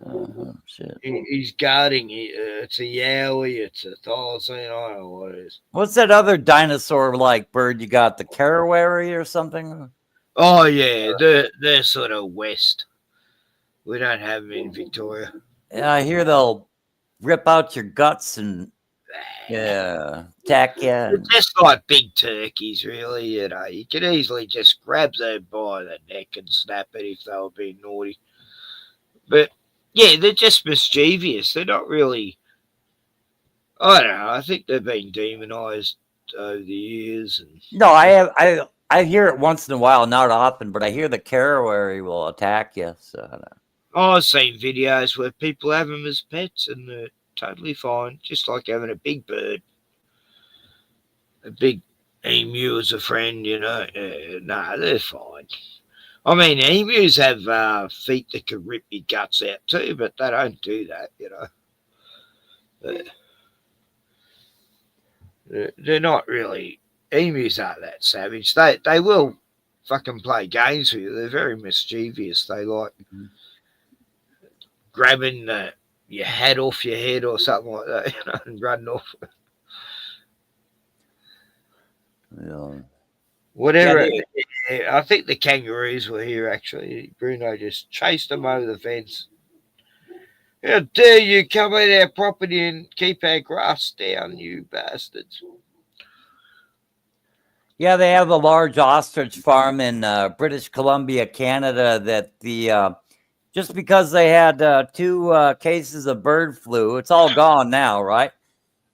Oh, shit. He's guarding. It's a yowie. It's a thylacine. I don't know what it is. What's that other dinosaur-like bird you got? The caraway or something? Oh, yeah. They're sort of west. We don't have them in Victoria. Yeah, I hear they'll rip out your guts and attack you. They're just like big turkeys, really. You know, you could easily just grab them by the neck and snap it if they were being naughty. But yeah, they're just mischievous. They're not really. I don't know. I think they've been demonized over the years. And no, I hear it once in a while, not often, but I hear the caraway will attack you. So I don't know. I've seen videos where people have them as pets and they're totally fine, just like having a big bird, a big emu as a friend. You know, no, they're fine. I mean, emus have feet that can rip your guts out too, but they don't do that, you know. They're not really. Emus aren't that savage. They will fucking play games with you. They're very mischievous. They like grabbing your hat off your head or something like that, you know, and running off. Yeah. Whatever. Yeah, I think the kangaroos were here, actually. Bruno just chased them over the fence. How dare you come in our property and keep our grass down, you bastards. Yeah, they have a large ostrich farm in British Columbia, Canada, that just because they had 2 cases of bird flu, it's all gone now, right?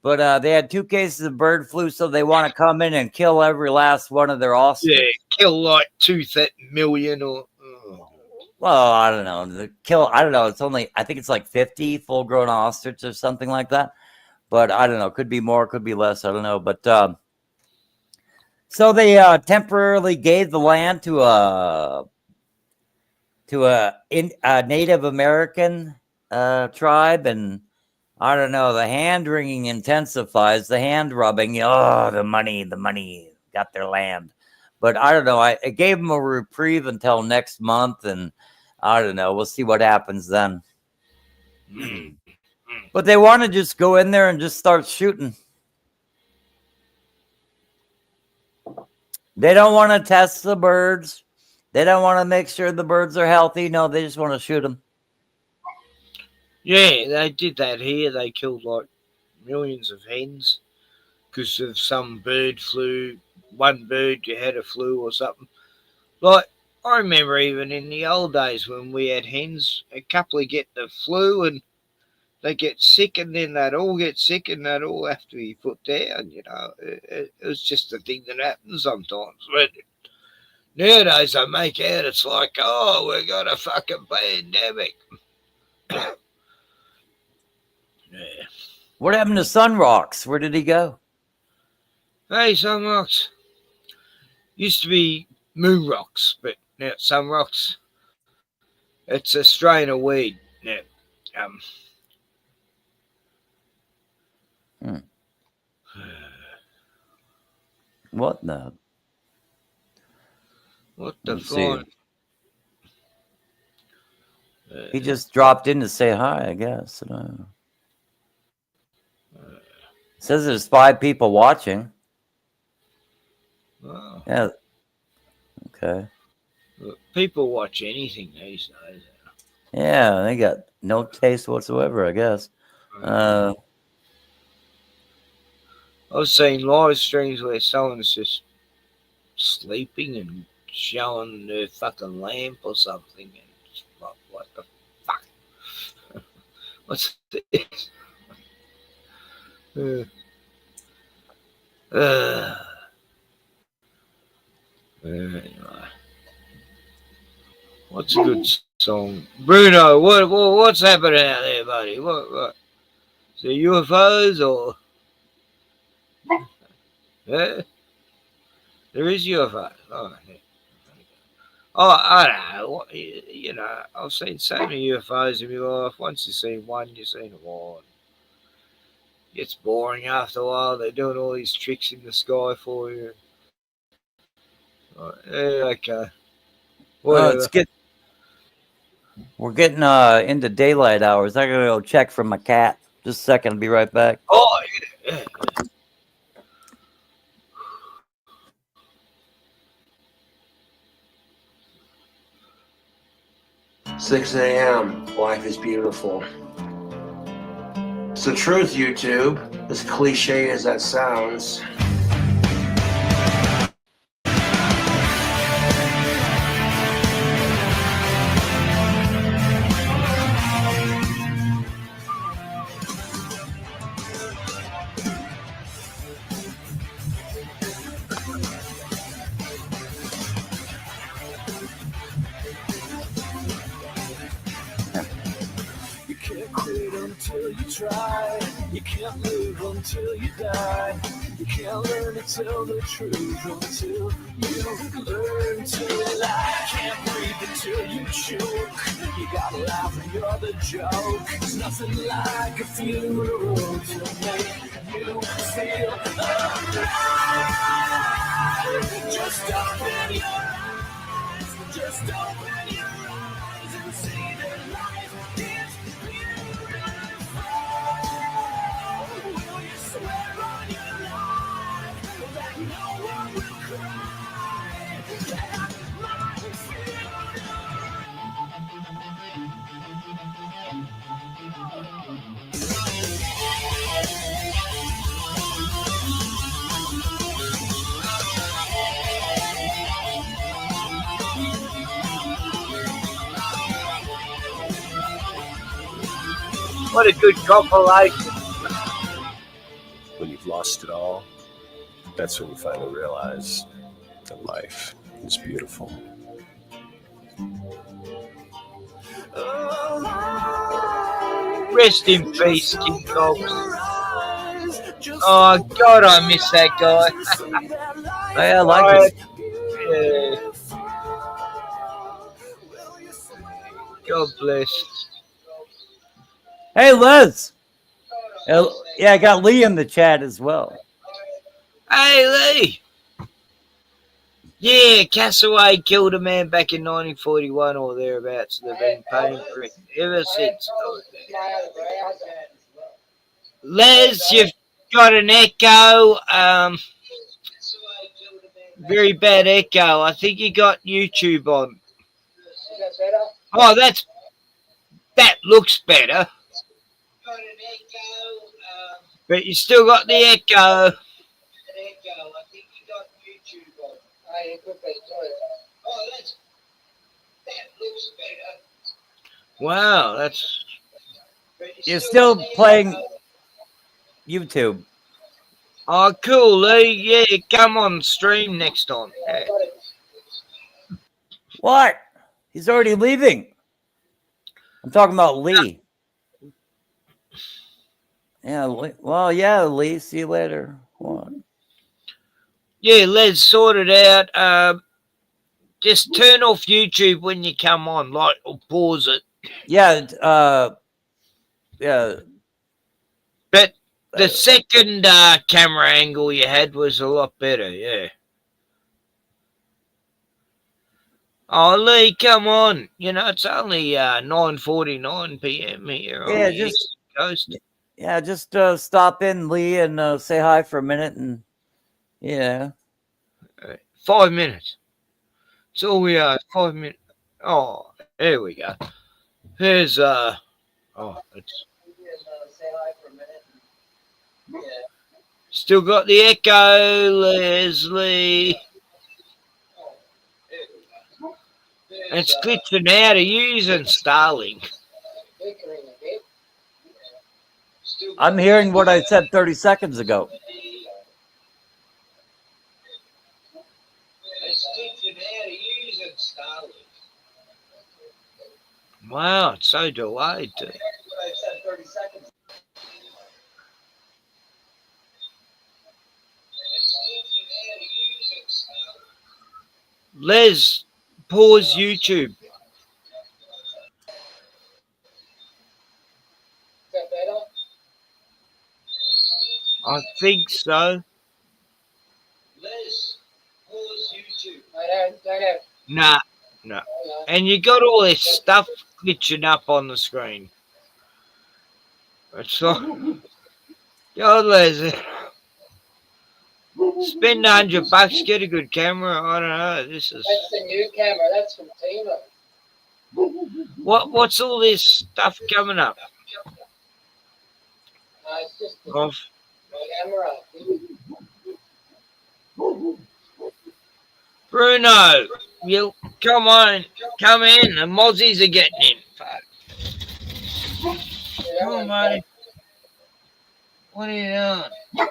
But they had 2 cases of bird flu, so they want to come in and kill every last one of their ostriches. Yeah, kill like 2 million or. Well, I don't know. I don't know. It's only, I think it's like 50 full-grown ostriches or something like that. But I don't know. Could be more, could be less. I don't know. But so they temporarily gave the land to a Native American tribe, and I don't know. The hand wringing intensifies. The hand rubbing. Oh, the money got their land. But I don't know. I gave them a reprieve until next month, and I don't know. We'll see what happens then. But they want to just go in there and just start shooting. They don't want to test the birds. They don't want to make sure the birds are healthy. No, they just want to shoot them. Yeah, they did that here. They killed like millions of hens because of some bird flu. One bird you had a flu or something. Like, I remember even in the old days when we had hens, a couple would get the flu and they get sick, and then they'd all get sick and they'd all have to be put down, you know. It was just a thing that happens sometimes. But nowadays they make out it's like, oh, we got a fucking pandemic. Yeah. What happened to Sunrocks? Where did he go? Hey, Sunrocks. Used to be moon rocks, but now some rocks, it's a strain of weed. Now, What the? What the Let's see. fuck? He just dropped in to say hi, I guess. I don't know. Says there's 5 people watching. Wow. Yeah. Okay. Look, people watch anything these days. Yeah, they got no taste whatsoever, I guess. I've seen live streams where someone's just sleeping and showing their fucking lamp or something. And it's like, what the fuck? What's this? Anyway. What's a good song? Bruno, what's happening out there, buddy? What? Is it UFOs or? Yeah, there is UFOs. Oh, yeah. I don't know. You know, I've seen so many UFOs in my life. Once you've seen one, you've seen them all. It gets boring after a while. They're doing all these tricks in the sky for you. Yeah, okay. Whatever. We're getting into daylight hours. I gotta go check for my cat. Just a second, I'll be right back. Oh, yeah. 6 a.m. Life is beautiful. It's the truth, YouTube. As cliche as that sounds. Try. You can't live until you die. You can't learn to tell the truth until you learn to lie. Can't breathe until you choke. You gotta laugh when you're the joke. There's nothing like a funeral to make you feel alive. Just open your eyes. Just open your eyes and see that life is will you swear on your life that no one will cry? That my What a good compilation. When you've lost it all, that's when you finally realize that life is beautiful. Rest in peace, King Cox. Oh God, I miss that guy. I like it. Yeah. God bless. Hey, Liz. Yeah, I got Lee in the chat as well. Hey, Lee. Yeah, Castaway killed a man back in 1941 or thereabouts. They've been paying for it ever since. Les, you've got an echo. Very bad echo. I think you got YouTube on. Oh, that looks better. But you still got the echo. Wow, that's... You're still playing YouTube. Oh, cool, Lee. Yeah, come on stream next time. Yeah. What? He's already leaving. I'm talking about Lee. Yeah, well, yeah, Lee. See you later. What? Yeah, let's sort it out. just turn off YouTube when you come on, like, or pause it. Yeah, yeah. But the second camera angle you had was a lot better, yeah. Oh, Lee, come on. You know, it's only 9:49 p.m. here on Yeah, the just East Coast. yeah, just stop in, Lee, and say hi for a minute, and yeah. 5 minutes. It's all we are. 5 minutes. Oh, there we go. Here's oh, it's still got the echo, Leslie. It's glitching out of using Starlink. I'm hearing what I said 30 seconds ago. Wow, it's so delayed. Les, pause YouTube. I think so. Les, pause YouTube. Nah, no. And you got all this stuff glitching up on the screen. It's like, God, Les, spend $100, get a good camera. I don't know. This is. That's the new camera. That's from Timo. What's all this stuff coming up? It's just the Of camera. Bruno, you come on, come in. The Mozzies are getting in. Fuck. Come on, buddy. What are you doing?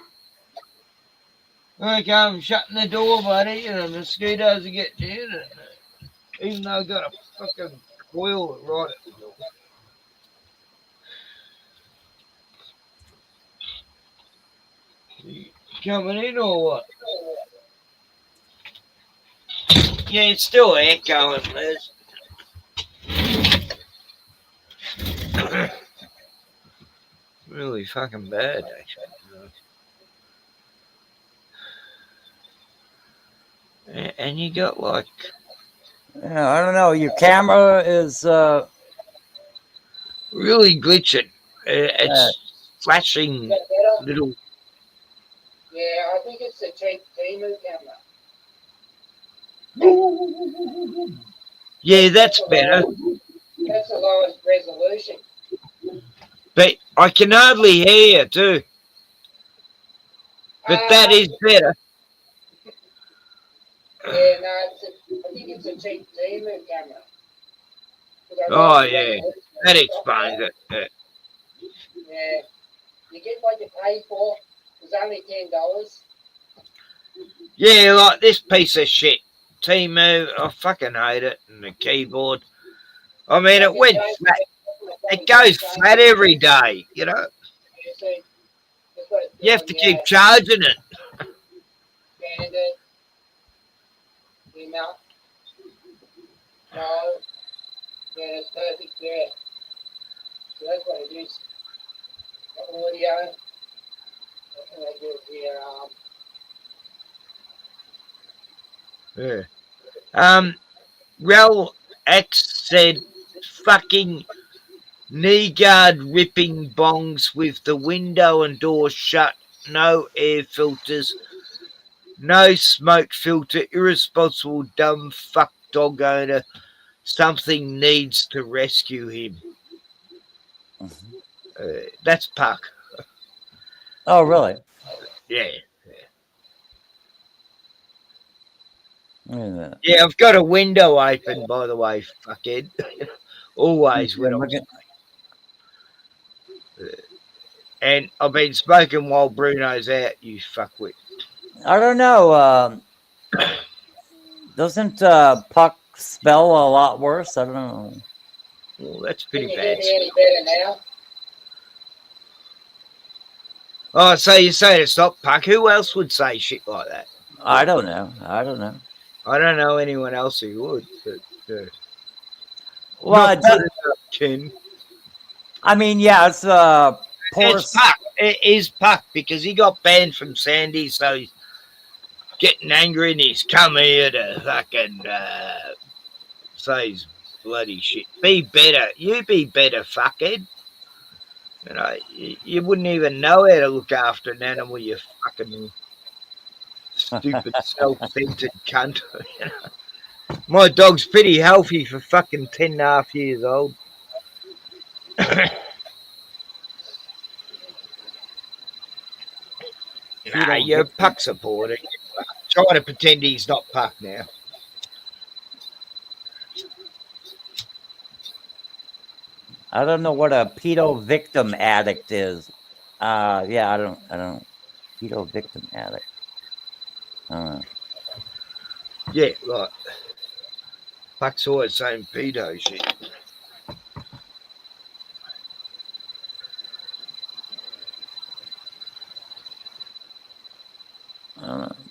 Okay, I'm shutting the door, buddy, and the mosquitoes are getting in. Even though I've got a fucking coil right at the door. You coming in or what? Yeah, it's still echoing, Les. Really fucking bad, actually. And you got like, Yeah, I don't know. Your camera is really glitching. It's flashing little. Yeah, I think it's the Timo camera. Yeah, that's better. That's the lowest resolution. But I can hardly hear you too. But that is better. Yeah, no, I think it's a cheap Timo camera. Oh yeah, that explains it. Yeah. Yeah, you get what you pay for. It's only $10. Yeah, like this piece of shit. Timo, I fucking hate it. And the keyboard. I mean, it went flat. It goes flat every day, you know. You have to keep charging it. And the amount. No. Yeah, that's perfect there. So that's what it is. Audio. What can I do here? Yeah. Rel X said, fucking knee guard ripping bongs with the window and door shut, no air filters, no smoke filter, irresponsible dumb fuck dog owner. Something needs to rescue him. That's Puck. Oh, really? Yeah. Yeah. Yeah, I've got a window open, by the way, fuckhead. Always when I'm and I've been smoking while Bruno's out, you fuckwit. I don't know. Doesn't Puck spell a lot worse? I don't know. Well, that's pretty Can you bad. hear me any better now? Oh, so you say to stop, Puck. Who else would say shit like that? I don't know. I don't know. I don't know anyone else who would, but Well, not it does, good enough, Ken. I mean, yeah, it's poor. It's Puck. It is Puck because he got banned from Sandy, so he's getting angry and he's come here to fucking say his bloody shit. Be better. You be better, fuckhead. You know, you wouldn't even know how to look after an animal, you fucking stupid self-centered cunt. You know? My dog's pretty healthy for fucking 10.5 years old. Nah, you're a Puck supporter. Try to pretend he's not Puck now. I don't know what a pedo victim addict is. Yeah, I don't. Pedo victim addict. Yeah, like Puck's always saying pedo shit.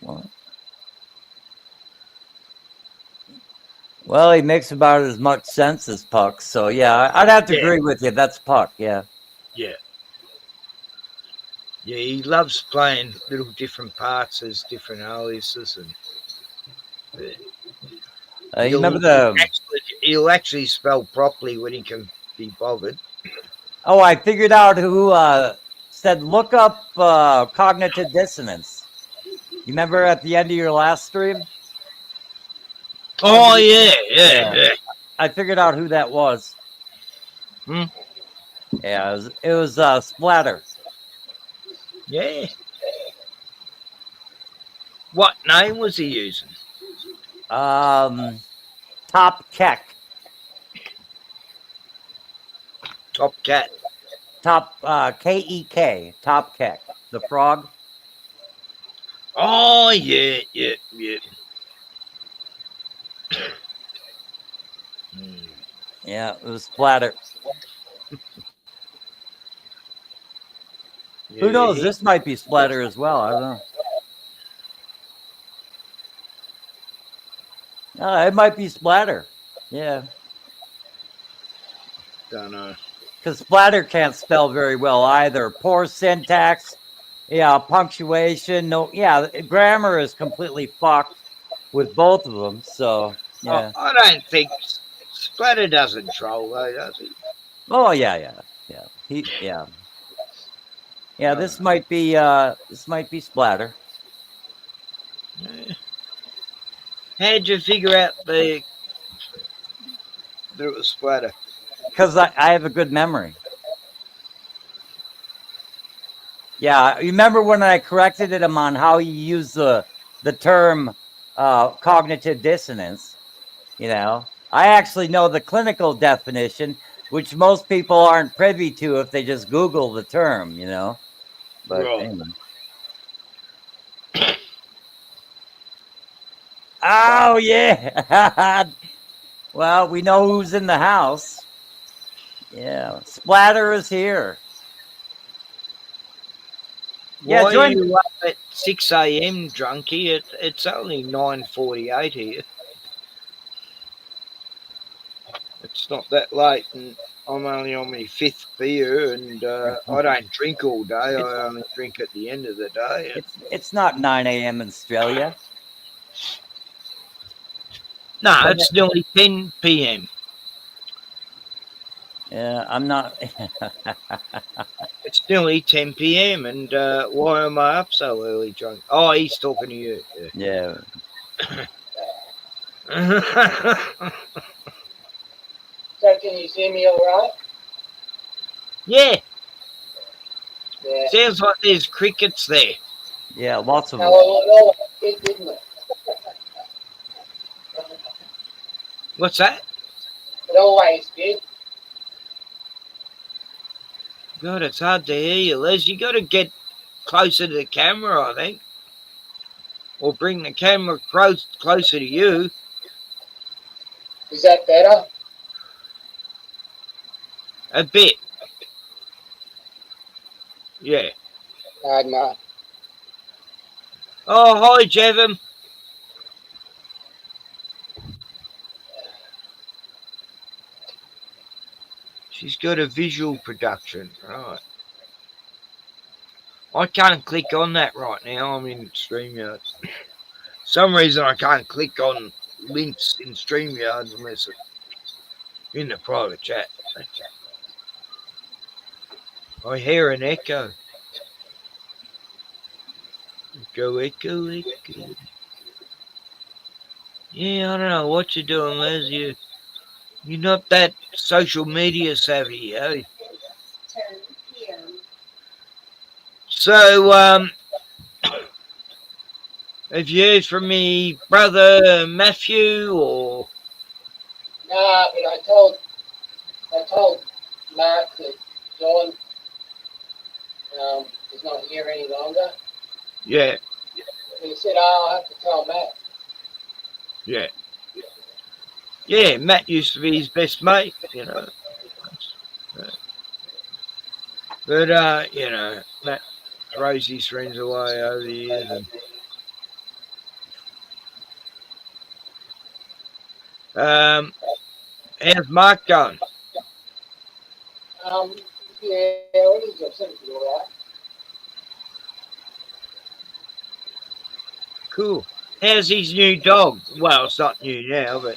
What? Well, he makes about as much sense as Puck, so yeah, I'd have to agree with you. That's Puck, yeah. Yeah. Yeah, he loves playing little different parts as different aliases, and you remember the? He'll actually spell properly when he can be bothered. Oh, I figured out who said look up cognitive dissonance. You remember at the end of your last stream? Oh yeah. I figured out who that was. Yeah, it was Splatter. Yeah. What name was he using? Top Keck. Top Cat. Top K-E-K. Top Keck. The frog. Oh yeah. Yeah, it was Splatter. Who knows? This might be Splatter as well. I don't know. No, it might be Splatter. Yeah. Don't know. Because Splatter can't spell very well either. Poor syntax. Yeah, punctuation. No, yeah, grammar is completely fucked with both of them. So, yeah. I don't think Splatter doesn't troll though, does he? Oh, yeah. Yeah, this might be Splatter. How'd you figure out that it was Splatter? Because I have a good memory. Yeah, you remember when I corrected him on how you use the term cognitive dissonance? You know, I actually know the clinical definition, which most people aren't privy to if they just Google the term, you know. But anyway. Oh, yeah. Well, we know who's in the house. Yeah, Splatter is here. Yeah, why are you up at 6 a.m. drunkie? It's only 9:48 here. It's not that late, and I'm only on my 5th beer, and I don't drink all day. I only drink at the end of the day. It's not 9 a.m. in Australia. No, it's nearly 10 p.m. Yeah, I'm not. It's nearly 10 p.m. and why am I up so early, drunk? Oh, he's talking to you. Yeah. So can you see me all right? Yeah. Yeah. Sounds like there's crickets there. Yeah, lots of them. Oh, it didn't it? What's that? It always did. God, it's hard to hear you, Les. You got to get closer to the camera, I think. Or bring the camera closer to you. Is that better? A bit. Yeah. No. Oh, hi, Jevon. She's got a visual production, right? I can't click on that right now. I'm in StreamYard. Some reason I can't click on links in StreamYard unless it's in the private chat. I hear an echo. Echo, echo, echo. Yeah, I don't know what you're doing, Les. You're not that social media savvy, eh? So, have you heard from me brother Matthew or? Nah, but I told Mark that John is not here any longer. Yeah. He said, "Oh, I'll have to tell Matt." Yeah. Yeah, Matt used to be his best mate, you know. But, you know, Matt throws his friends away over the years. And, how's Mark going? Yeah, all his jobs seem to be all right. Cool. How's his new dog? Well, it's not new now, but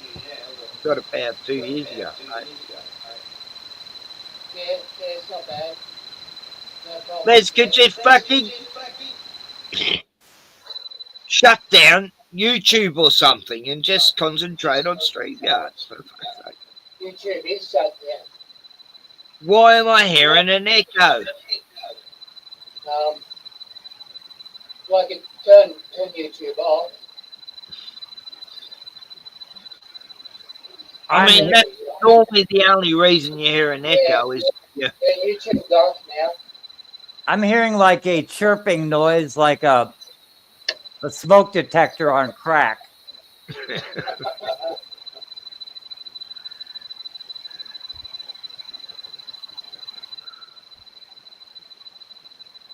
got it about 2 years ago. Mate. Yeah, it's not bad. No problem. Les, could you fucking shut down YouTube or something and just concentrate on StreamYard, for fuck's sake? YouTube is shut down. Why am I hearing an echo? Well, I could turn YouTube off. I mean, that's normally the only reason you hear an echo is... Yeah, YouTube's off now. I'm hearing like a chirping noise, like a smoke detector on crack.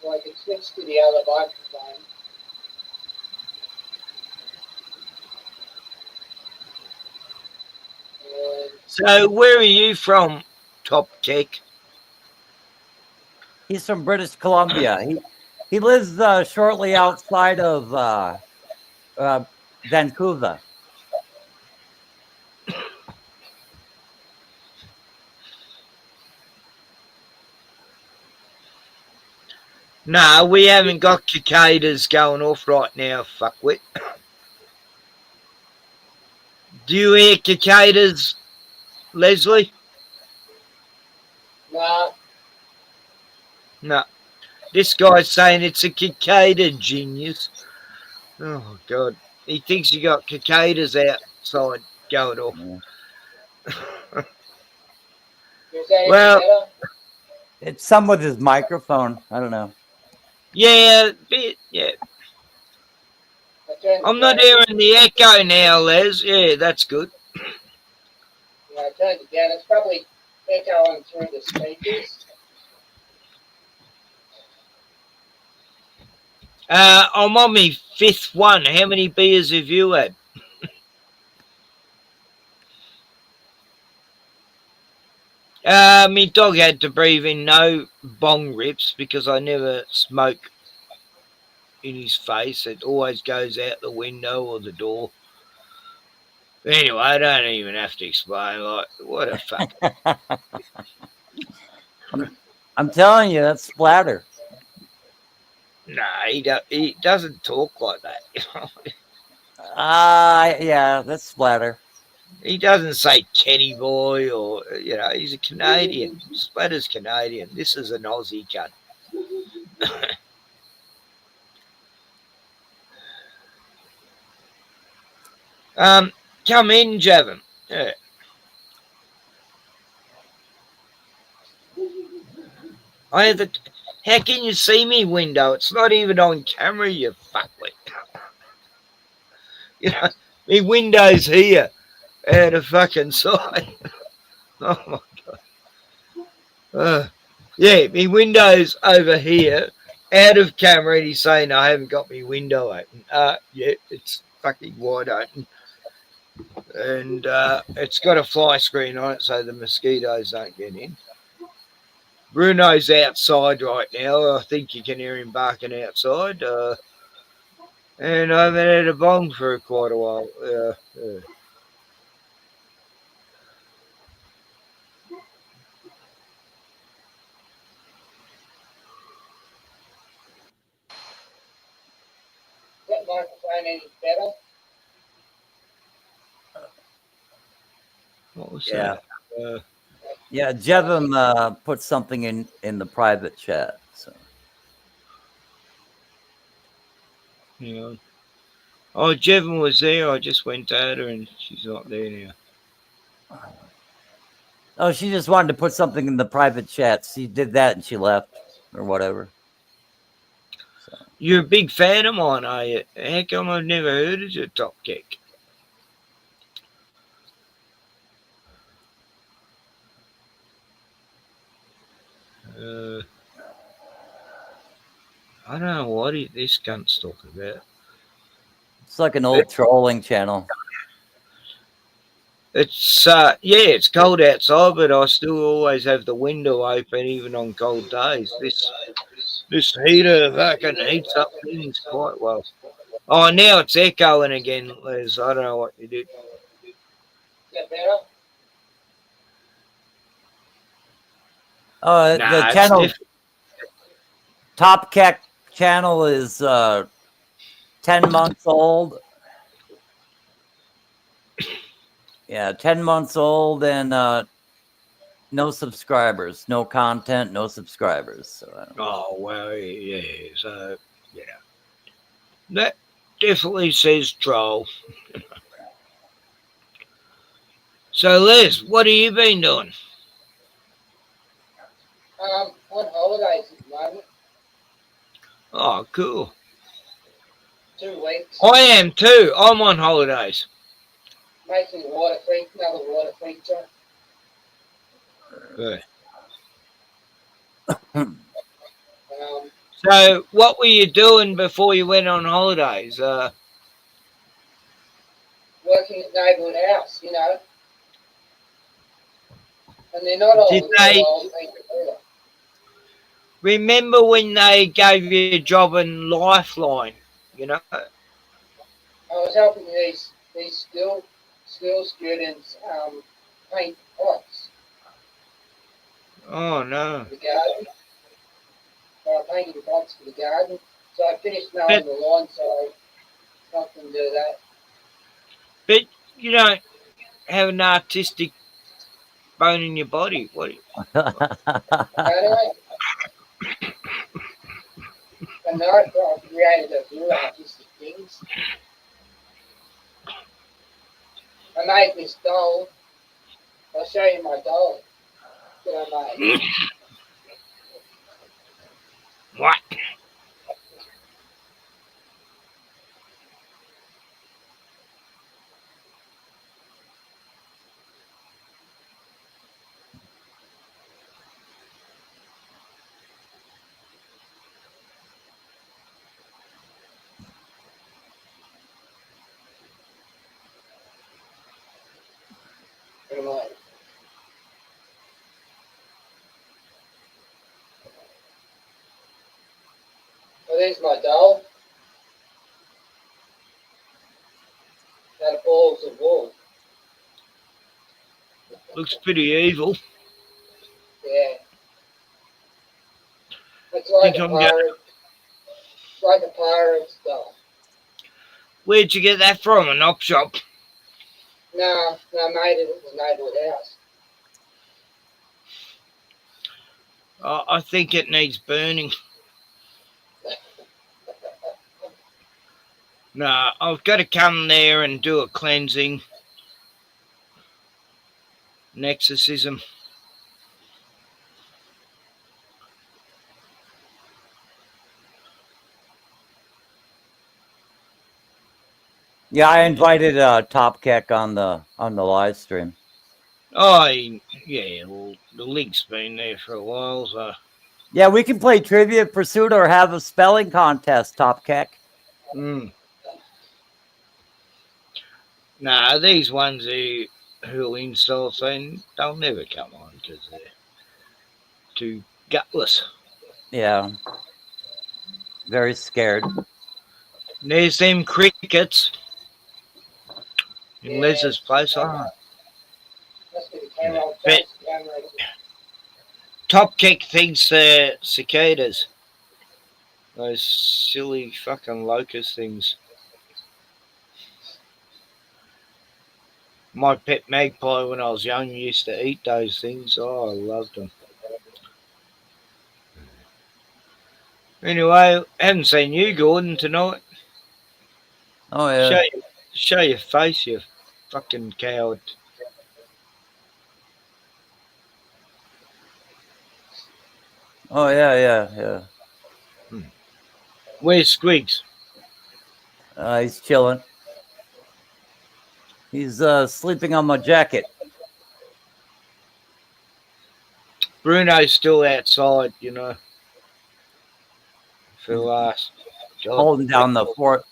Well, I could switch to the other microphone. So, where are you from, Top Tech? He's from British Columbia. He lives shortly outside of Vancouver. No, we haven't got cicadas going off right now, fuckwit. Do you hear cicadas, Leslie? Nah. No. This guy's saying it's a cicada, genius. Oh, God. He thinks you got cicadas outside going off. Well, it's some with his microphone. I don't know. Yeah, yeah. I'm not hearing the echo now, Les. Yeah, that's good. Yeah, I turned it down. It's probably echoing through the speakers. I'm on my 5th one. How many beers have you had? My dog had to breathe in no bong rips because I never smoke in his face. It always goes out the window or the door. Anyway, I don't even have to explain. Like, what a fuck. I'm telling you, that's splatter. Nah, he doesn't talk like that. Yeah, that's splatter. He doesn't say Kenny boy or, you know, he's a Canadian. Splatter's Canadian. This is an Aussie cunt. Come in, Javin. Yeah. How can you see me window? It's not even on camera, you fuckwit. You know, my window's here. Out of fucking sight. Oh my God. Yeah, my window's over here, out of camera, and he's saying I haven't got my window open. Yeah, it's fucking wide open. And it's got a fly screen on it so the mosquitoes don't get in. Bruno's outside right now. I think you can hear him barking outside. And I haven't had a bong for quite a while. That microphone any better? What was Yeah. that? Yeah, Jevim put something in the private chat. So. Yeah. Oh, Jevon was there. I just went at her and she's not there now. Oh, she just wanted to put something in the private chat. She did that and she left or whatever. You're a big fan of mine, are you? How come I've never heard of your Top Kick? I don't know what this cunt's talking about. It's like an old trolling channel. It's yeah, it's cold outside, but I still always have the window open even on cold days. This heater fucking heats up things quite well. Oh, now it's echoing again, Liz. I don't know what you did. Is that better? Oh, Nah, the it's channel, different. Top Keck channel is 10 months old. Yeah, 10 months old and no subscribers, no content, no subscribers. So I don't know. Oh, well, yeah. So, yeah. That definitely says troll. So, Liz, what have you been doing? On holidays at the moment. Oh, cool. 2 weeks. I am too. I'm on holidays. Making water feature, another water feature. Good. Um, So, what were you doing before you went on holidays? Working at neighbourhood house, you know. And they're not all Did they- old people either. Remember when they gave you a job in Lifeline? You know. I was helping these school students paint pots Oh no. for the garden. Painting pots for the garden. So I finished mowing the lawn, so I can do that. But you don't have an artistic bone in your body. What? Anyway, and I created a few artistic things. I made this doll. I'll show you my doll that I made. What? Anyway. So there's my doll. That balls of wool. Looks pretty evil. Yeah. It's like Think a I'm gonna- pirate. Like a pirate's doll. Where'd you get that from? An op shop? No, I made it at the neighbourhood house. I think it needs burning. No, I've got to come there and do a cleansing. An exorcism. Yeah, I invited Top Keck on the live stream. Oh, yeah, well, the link's been there for a while, so... Yeah, we can play Trivia Pursuit or have a spelling contest, Top Keck. Nah, these ones who'll install things, they'll never come on because they're too gutless. Yeah. Very scared. And there's them crickets in Liz's place. Oh. But Top Kick thinks they're cicadas. Those silly fucking locust things. My pet magpie when I was young used to eat those things. Oh, I loved them. Anyway, I haven't seen you, Gordon, tonight. Oh, yeah. Show your face, you fucking coward. Oh, yeah. Where's Squigs? He's chilling. He's sleeping on my jacket. Bruno's still outside, you know. For the last job. Holding down the fort.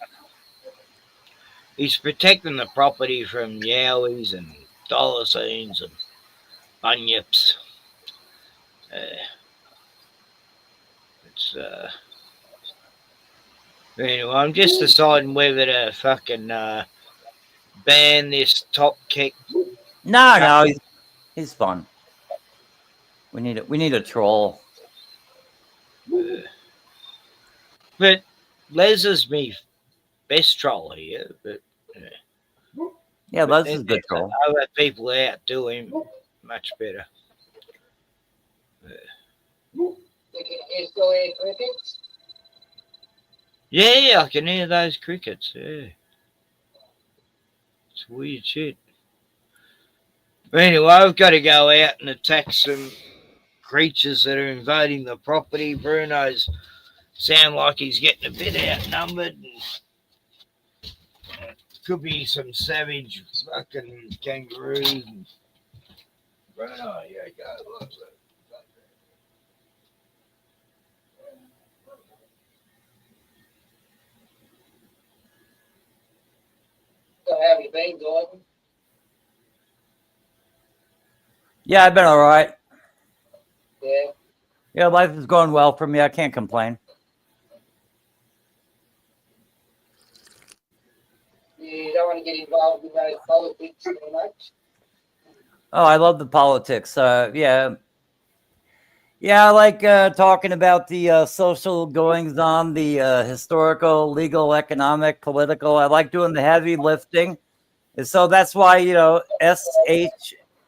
He's protecting the property from yowies and thylacines and bunyips. Anyway, I'm just deciding whether to fucking ban this Top Kick. No, he's fun. We need a troll. But Les is me best troll here. But yeah, Les is a good troll. Other people out do him much better. You can still hear crickets? Yeah, I can hear those crickets. Yeah, it's weird shit. But anyway, I've got to go out and attack some creatures that are invading the property. Bruno's sound like he's getting a bit outnumbered. Could be some savage fucking kangaroos. Bruno, yeah, go. Look. So how have you been, Gordon? Yeah, I've been all right. Yeah. Yeah, life is going well for me. I can't complain. You don't want to get involved in those politics too much? Oh, I love the politics. Yeah, I like talking about the social goings on, the historical, legal, economic, political. I like doing the heavy lifting. And so that's why, SHLEP,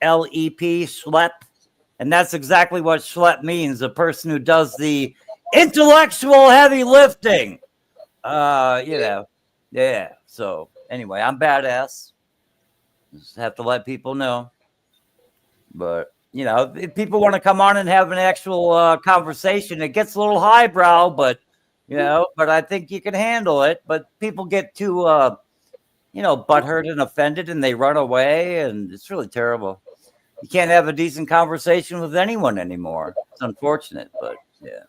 schlep. And that's exactly what schlep means, a person who does the intellectual heavy lifting. Yeah. So anyway, I'm badass. Just have to let people know. But, if people want to come on and have an actual conversation, it gets a little highbrow, but, but I think you can handle it. But people get too, butthurt and offended and they run away, and it's really terrible. You can't have a decent conversation with anyone anymore. It's unfortunate, but yeah.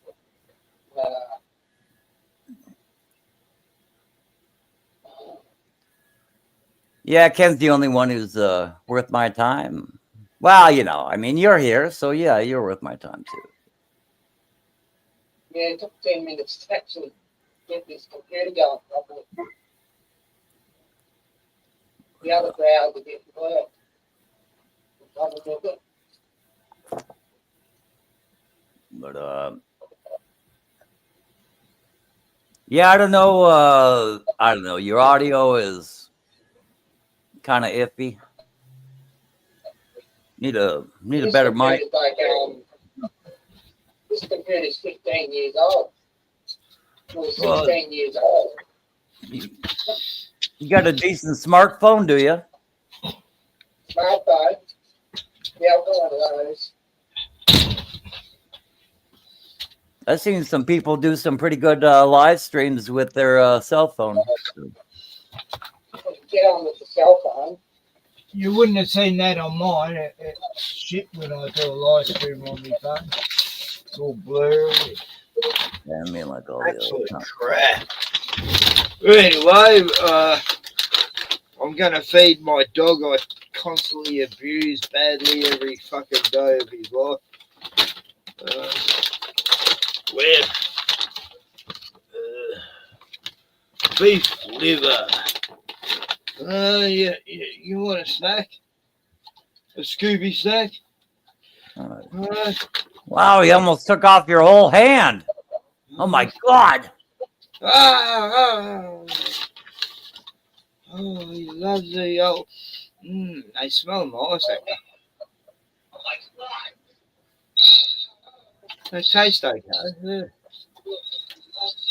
Yeah, Ken's the only one who's worth my time. Well, you're here, so yeah, you're worth my time too. Yeah, it took 10 minutes to actually get this computer going properly. The other crowd to get to work. But yeah, I don't know. Your audio is kind of iffy. Need a better mic. This computer's 15 years old. Well, 16 years old. You got a decent smartphone, do you? Smartphone? Yeah, I've got one of those. I've seen some people do some pretty good live streams with their cell phone. Get on with the cell phone. You wouldn't have seen that on mine. It shit when I do a live stream on my phone. It's all blurry. Yeah, I mean, like all absolute crap. Anyway, I'm gonna feed my dog. I constantly abuse badly every fucking day of his life. with beef liver. You want a snack? A Scooby snack? Wow, you almost took off your whole hand. Oh my God. Oh, he loves the old. They smell nice. Oh my God. They taste okay. Yeah.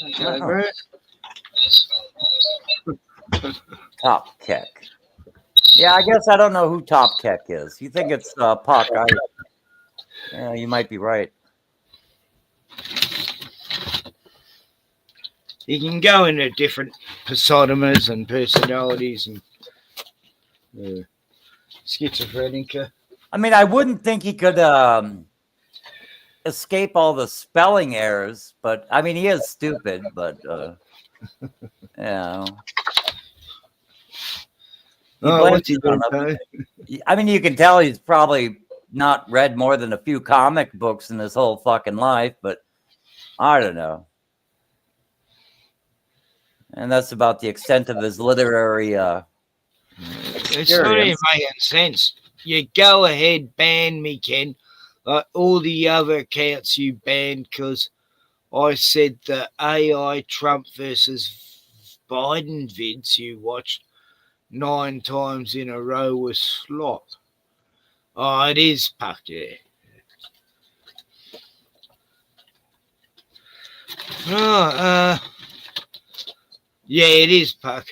Okay, bro. Top Keck. Yeah, I guess I don't know who Top Keck is. You think it's Puck? Yeah, you might be right. You can go into different personas and personalities and schizophrenia. I mean, I wouldn't think he could escape all the spelling errors, but I mean, he is stupid, but yeah. What's he doing? I mean, you can tell he's probably not read more than a few comic books in his whole fucking life, but I don't know. And that's about the extent of his literary It's not even making sense. You go ahead, ban me, Ken. Like all the other accounts you banned because I said the AI Trump versus Biden vids you watched 9 times in a row was slot. Oh, it is, Puck, yeah. Oh, yeah, it is, Puck.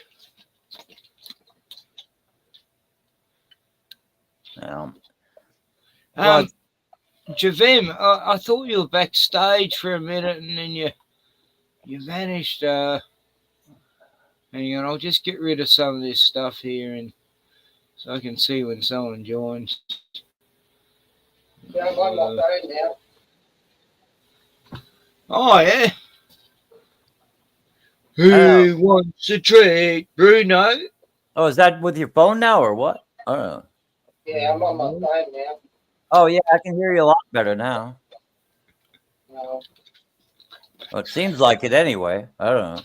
Javim, I thought you were backstage for a minute and then you vanished. Hang on, I'll just get rid of some of this stuff here and so I can see when someone joins. Yeah, I'm on my phone now. Oh, yeah. Who wants a treat, Bruno? Oh, is that with your phone now or what? I don't know. Yeah, I'm on my phone now. Oh, yeah, I can hear you a lot better now. No. Well, it seems like it anyway. I don't know.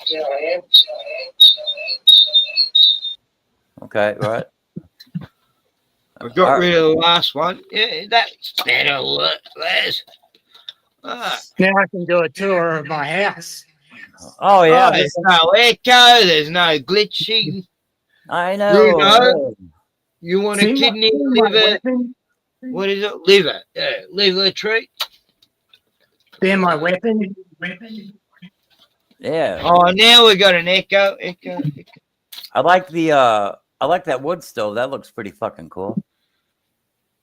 Yeah, I am. Okay, right. I got rid of the last one. Yeah, that's better work, Les. Now I can do a tour of my house. Oh, yeah. There's no echo. There's no glitching. I know. Bruno, you want a kidney, liver? What is it? Liver. Yeah, liver treat. They're my weapon. Yeah. Oh, now we got an echo. I like that wood stove. That looks pretty fucking cool.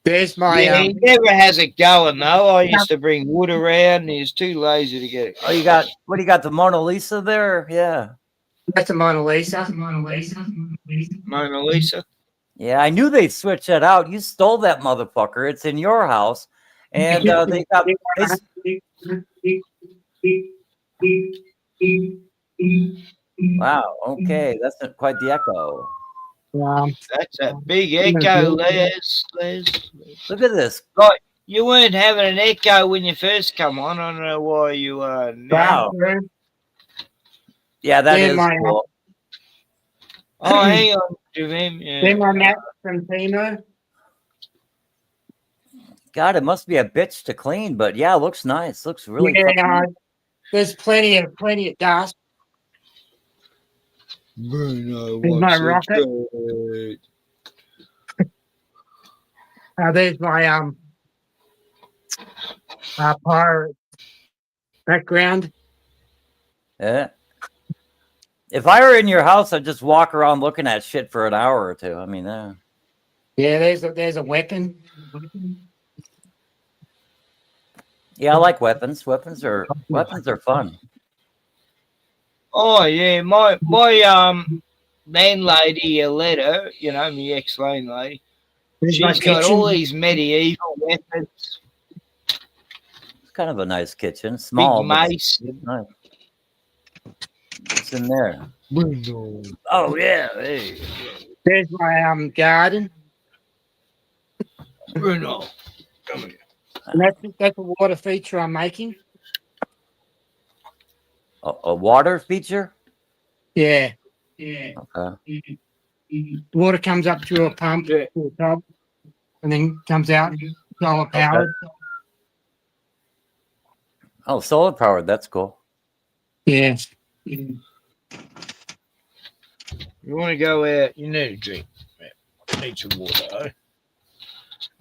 There's my. He never has it going though. I used to bring wood around. And he's too lazy to get it. Oh, you got what? Do you got the Mona Lisa there? Yeah. That's a Mona Lisa. Mona Lisa. Yeah, I knew they'd switch that out. You stole that motherfucker. It's in your house, and they got. Wow. Okay, that's not quite the echo. That's a big echo, Les. Look at this. Like, you weren't having an echo when you first come on. I don't know why you are now. Wow. Yeah, that is cool. Oh, hang on, Javim. Yeah. Then my mat from Timo. God, it must be a bitch to clean, but yeah, it looks nice. Looks really. Yeah, there's plenty of dust. Bruno, There's my rocket. There's my pirate background. Yeah. If I were in your house, I'd just walk around looking at shit for an hour or two. I mean, yeah, there's a weapon. Yeah, I like weapons. Weapons are fun. Oh yeah, my landlady, Aletta, you know, my ex-landlady, she's got all these medieval weapons. It's kind of a nice kitchen, small. Big mace. Nice. What's in there? Oh yeah. Hey. There's my garden. Bruno, come here. And that's a water feature I'm making. A water feature? Yeah. Yeah. Okay. Water comes up through a pump to the top, and then comes out solar powered. Oh, solar powered. That's cool. Yeah. You want to go out? You need a drink. Need some water. Eh?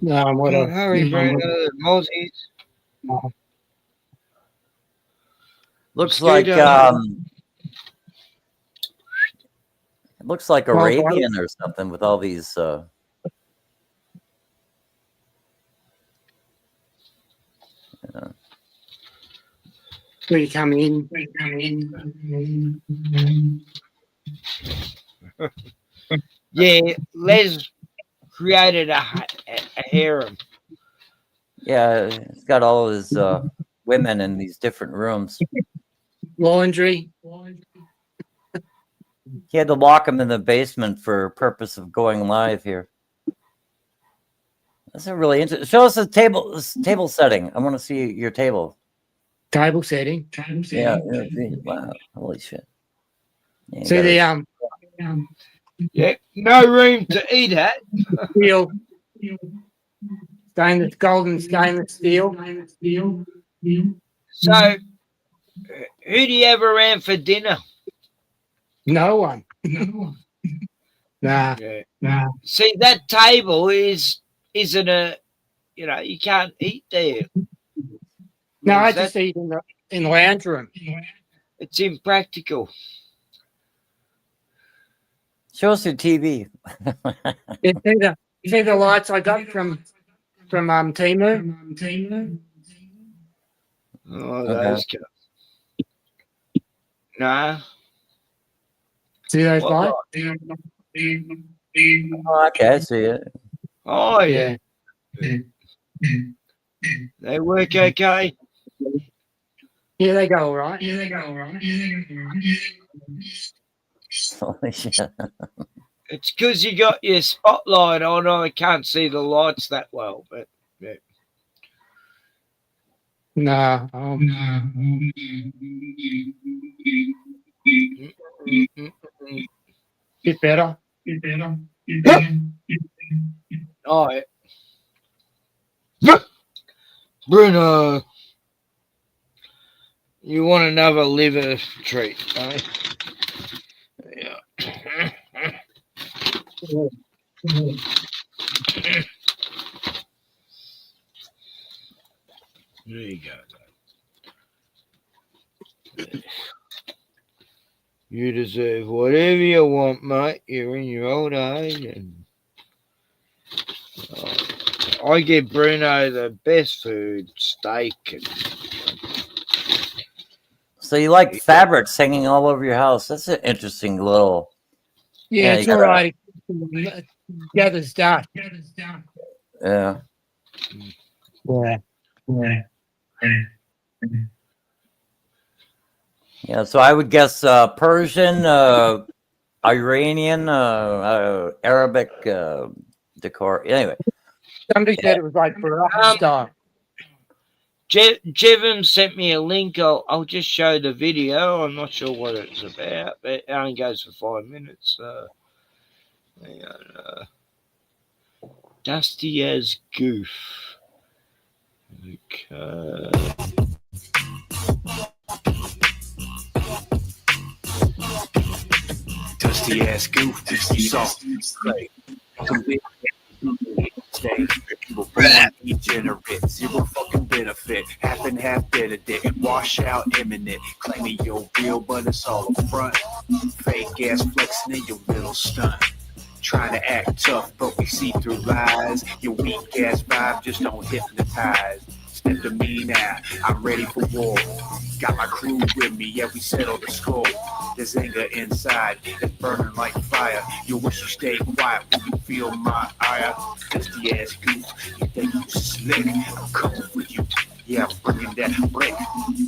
No, what Oh, hurry, Bruno. Mozzies. Looks like it looks like Arabian or something with all these. Where you come in. Yeah, Les created a harem. Yeah, it's got all his women in these different rooms. Laundry. He had to lock him in the basement for purpose of going live here. That's a really interesting. Show us the table setting. I want to see your table. Table setting. Yeah. Wow. Holy shit. Yeah, See the yeah, no room to eat at. Steel. Golden stainless steel. So, who do you have around for dinner? No one. Nah. Yeah. Nah. See, that table isn't a, you can't eat there. No, I just eat in the lounge room. It's impractical. Show us your TV. You see the lights I got from Temu? Oh, those guys. Nah. See those lights? Oh, okay, I see it. Oh, yeah. They work okay? Yeah, they go all right. Holy shit. It's because you got your spotlight on. I can't see the lights that well, but yeah. No. Bit better. Oh, yeah. Bruno, you want another liver treat, eh? Yeah. There you go. You deserve whatever you want, mate. You're in your old age, and I give Bruno the best food, steak. So you like fabrics hanging all over your house? That's an interesting little. Yeah, it's all right. Gathers dust. Yeah. Yeah, so I would guess Persian, Iranian, Arabic decor. Anyway. Somebody said it was like Baraka style. Jevon sent me a link. I'll just show the video. I'm not sure what it's about, but it only goes for 5 minutes. Hang on, Dusty as Goof. Okay. Dusty ass goof, dusty soft. People born degenerate, zero fucking benefit, half and half Benedict, wash out imminent, claiming you're real, but it's all a front. Fake ass flexing in your little stunt. Trying to act tough, but we see through lies. Your weak ass vibe just don't hypnotize. Step to me now, I'm ready for war. Got my crew with me, yeah, we settle the score. There's anger inside, that's burning like fire. You wish you stayed quiet when you feel my ire. Dusty ass goof, you think you slick? I'm coming with you, yeah, I'm bringing that brick.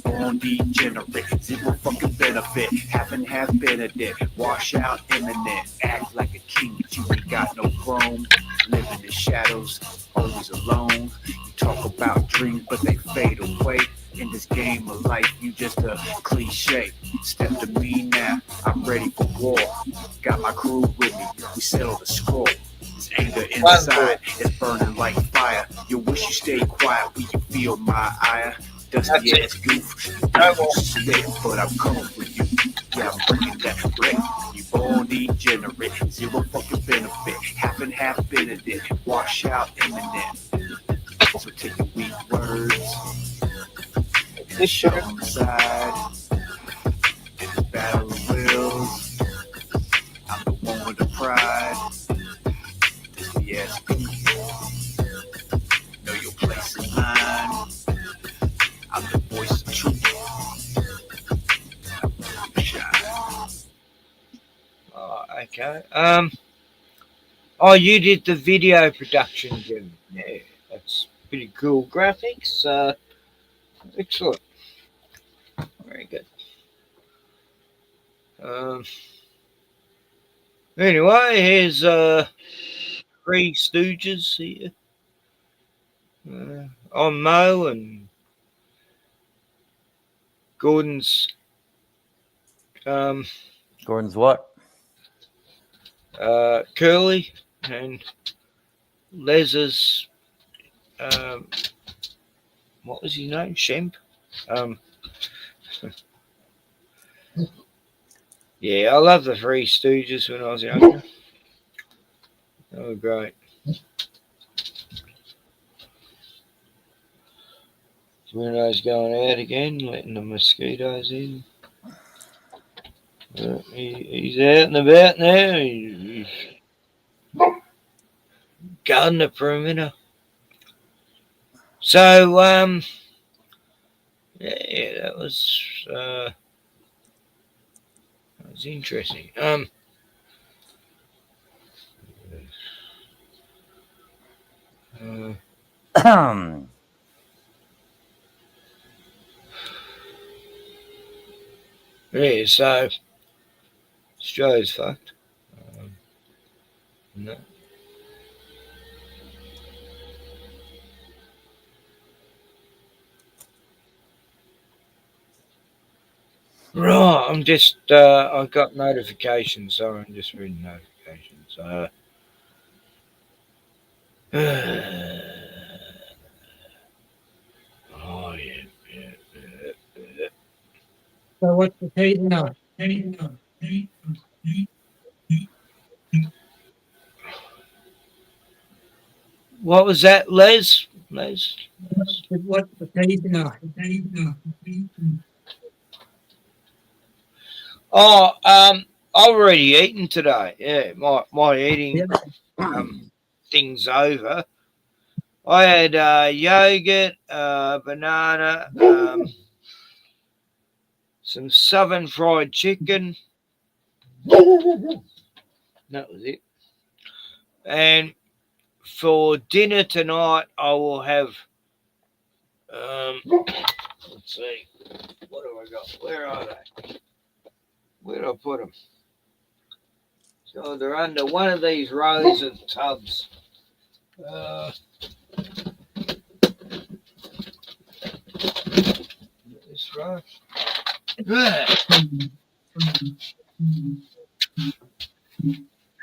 Born degenerate, zero fucking benefit, half and half Benedict, wash out imminent. Act like a king, but you ain't got no chrome. Live in the shadows, always alone. You talk about dreams, but they fade away. In this game of life, you just a cliche. Step to me now, I'm ready for war. Got my crew with me, we settle the score. This anger inside is burning like fire. You wish you stayed quiet when you feel my ire. Dusty ass goof, slip, but I'm coming with you. Yeah, I'm bringing that break. You born degenerate, zero fucking benefit. Half and half benefit, wash out imminent. So take the weak words. This shit on the side. It's a battle of wills. I'm the one with the pride. This the SP. Know your place in line. I'm the voice of truth. Oh, okay. Oh, you did the video production, Jim. Yeah, that's pretty cool graphics. Excellent. Very good. Anyway, here's Three Stooges here. I'm Mo, and Gordon's Gordon's what? Curly, and Les's what was his name? Shemp. Yeah, I love the Three Stooges when I was younger. They were great. Bruno's going out again, letting the mosquitoes in. He's out and about now. He's guarding the perimeter. So, yeah, that was interesting. Yeah, so Australia's fucked. No. Right, I'm just, I got notifications, so I'm just reading notifications. Oh, yeah. So what's the tea tonight? What was that, Les? Les? What's the tea tonight? Oh, I've already eaten today. Yeah, my eating thing's over. I had yogurt, banana, some southern fried chicken. That was it. And for dinner tonight, I will have, let's see, what have I got? Where are they? Where did I put them? So they're under one of these rows of tubs. This row.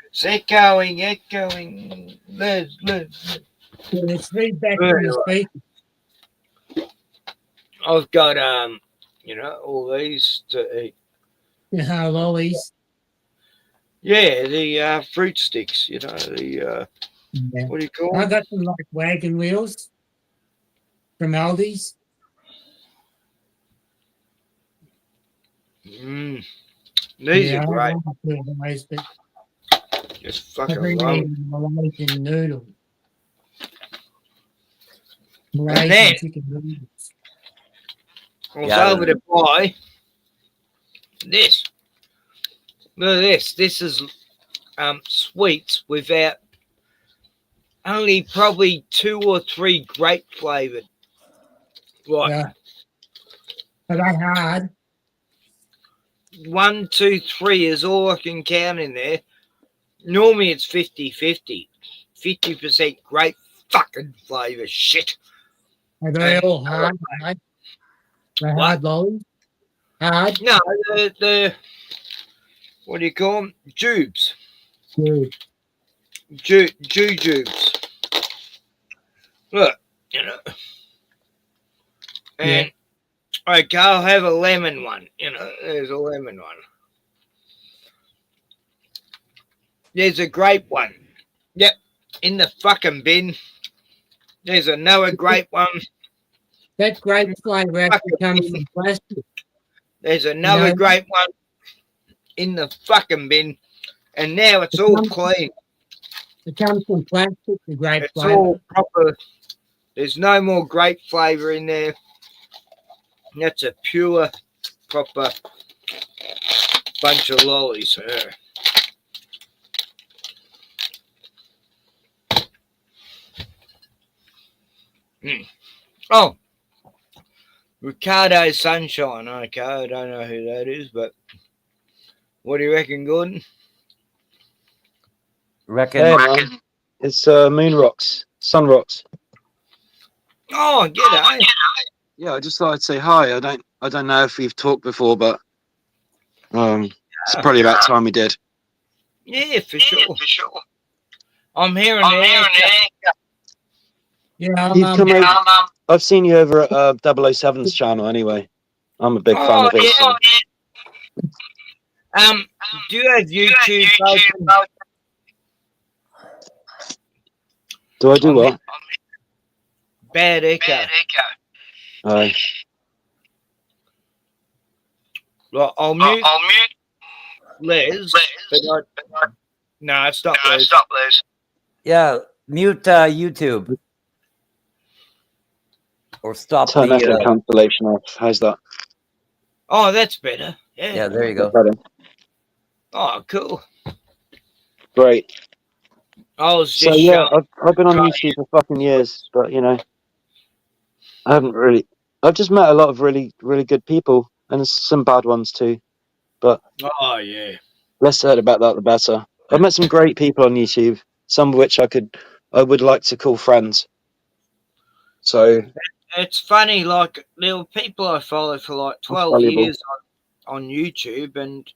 It's echoing. Let's. Let's read back to the speaker. I've got all these to eat. Lollies. Yeah, the fruit sticks, the what do you call them? I got some like wagon wheels from Aldi's. These are great. Just fucking love Malaysian noodle. And then chicken noodles. I was over to buy this. Look at this. This is sweets without only probably 2 or 3 grape flavored. Right. Yeah. But they hard. 1, 2, 3 is all I can count in there. Normally it's 50-50. 50% grape fucking flavour shit. Are they all hard? Right? They're hard lollies? Hard? No, the what do you call them? Jubes. Jubes. Look, you know. And okay, I'll have a lemon one. You know, there's a lemon one. There's a grape one. Yep, in the fucking bin. There's another grape one. That grape flavour actually comes from plastic. There's another grape one in the fucking bin. And now it's all clean. It comes from plastic, the grape It's flavour. all proper. There's no more grape flavour in there. That's a pure, proper bunch of lollies. Oh, Ricardo Sunshine. Okay, I don't know who that is, but what do you reckon, Gordon? Reckon. Man. It's Moon Rocks, Sun Rocks. Oh, g'day. Yeah, I just thought I'd say hi. I don't know if we've talked before, but it's probably about time we did. Yeah, for sure. I'm here and there. Yeah, You've come over, I've seen you over at 007's channel anyway. I'm a big fan of it. So. Do you have YouTube open? Do I do what? Bad echo. Aye. Well, I'll mute Les, but no, stop Les. Yeah, mute YouTube. Or stop Turn echo the... cancellation off. How's that? Oh, that's better. Yeah. Yeah, there you go. Better. Oh, cool. Great. I was So just yeah, I've been on YouTube for fucking years, but you know, I haven't really. I've just met a lot of really, really good people, and some bad ones too. But oh yeah, less said about that, the better. I've met some great people on YouTube, some of which I would like to call friends. So it's funny. Like there were people I followed for like 12 valuable. years on YouTube, and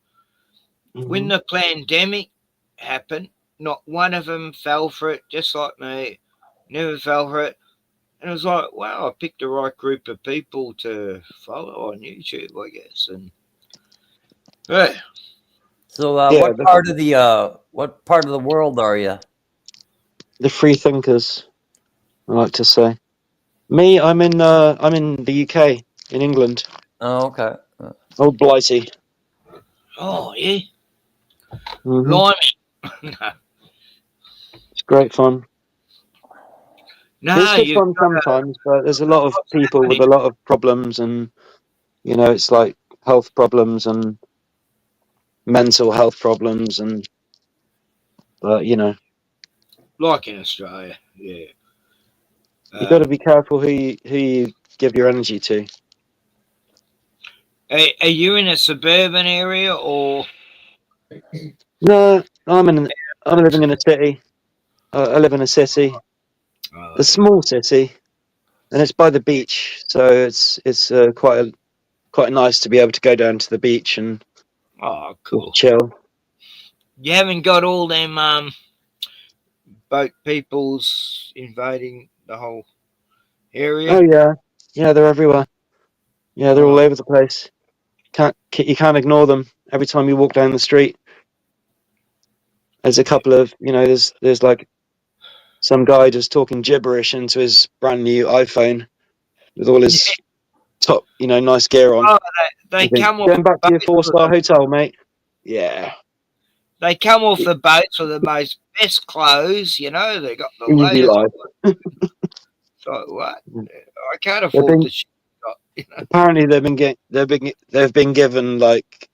when the pandemic happened, not one of them fell for it. Just like me, never fell for it. And it was like, wow, I picked the right group of people to follow on YouTube, I guess. And yeah. So, Yeah, what part of the world are you? The free thinkers, I like to say. Me, I'm in the UK, in England. Oh, okay. Old Blighty. Oh yeah. Mhm. Blimey. It's great fun. No, It's good fun sometimes, but there's a lot of people with a lot of problems, and you know, it's like health problems and mental health problems, and but you know, like in Australia, yeah. you got to be careful who you give your energy to. Are you in a suburban area or? No, I'm living in a city. I live in a city, a small city, and it's by the beach, so it's quite nice to be able to go down to the beach and cool, chill. You haven't got all them boat peoples invading the whole area. Oh yeah, they're everywhere. Yeah, they're all over the place. You can't ignore them. Every time you walk down the street, there's a couple of, you know, there's like some guy just talking gibberish into his brand new iPhone with all his top, you know, nice gear on. Oh, they come off. Going back to your 4-star hotel, mate. Yeah. They come off the boats with the most best clothes, you know. They got the Easy latest. life. So what? I can't afford the shit. You know? Apparently, they've been given like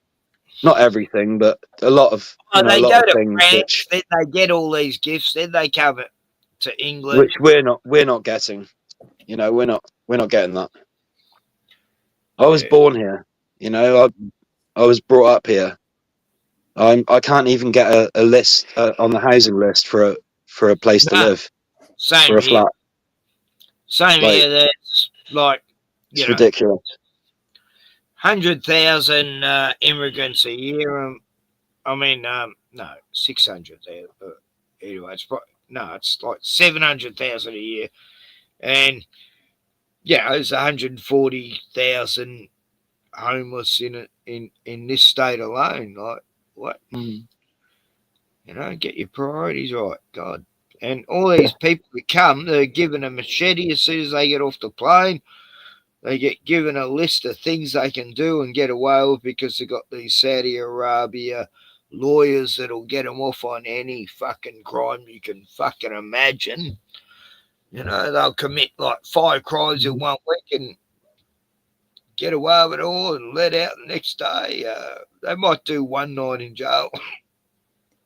not everything, but a lot of They a lot go of to things France, then they get all these gifts, then they come to England. which we're not getting. You know, we're not getting that. I was born here. You know, I was brought up here. I can't even get a list on the housing list for a place to live. Same for a here. flat. Same Like- here. There's Like, It's ridiculous. 100,000 immigrants a year. No, 600,000. But anyway, it's like 700,000 a year, and there's 140,000 homeless in this state alone. Like, what? Get your priorities right, God. And all these people that come, they're given a machete as soon as they get off the plane. They get given a list of things they can do and get away with because they've got these Saudi Arabia lawyers that'll get them off on any fucking crime you can fucking imagine. They'll commit like 5 crimes in 1 week and get away with it all and let out the next day. They might do 1 night in jail.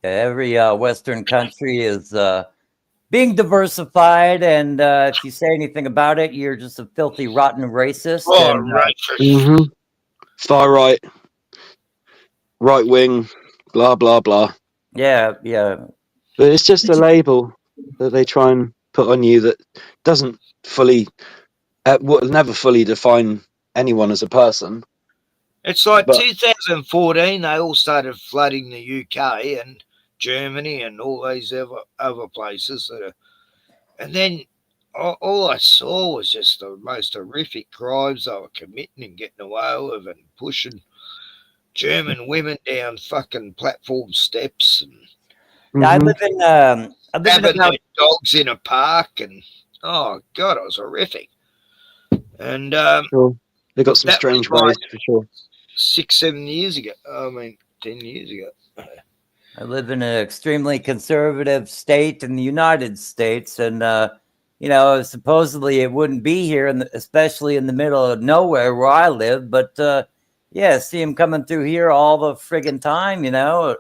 Every Western country is being diversified, and if you say anything about it, you're just a filthy, rotten racist. Racist. Far right, right wing, blah blah blah. Yeah. But it's just a label that they try and put on you that doesn't fully, will never fully define anyone as a person. It's like 2014, they all started flooding the UK and Germany and all these other places and then all I saw was just the most horrific crimes they were committing and getting away with, and pushing German women down fucking platform steps, and I live in having their dogs in a park, and oh God, it was horrific. And they got some strange ways for sure. 6-7 years ago, 10 years ago. I live in an extremely conservative state in the United States, and supposedly it wouldn't be here, especially in the middle of nowhere where I live. But see them coming through here all the friggin' time. I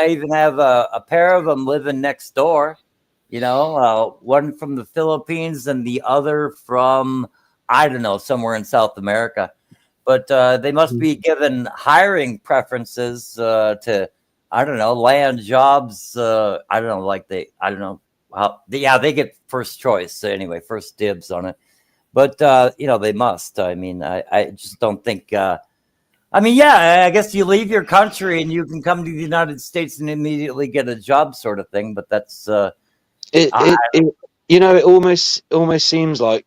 even have a pair of them living next door. One from the Philippines and the other from, I don't know, somewhere in South America. But they must be given hiring preferences to, I don't know, land jobs. They get first choice anyway, first dibs on it. But they must. I just don't think. I guess you leave your country and you can come to the United States and immediately get a job, sort of thing. But that's it almost seems like,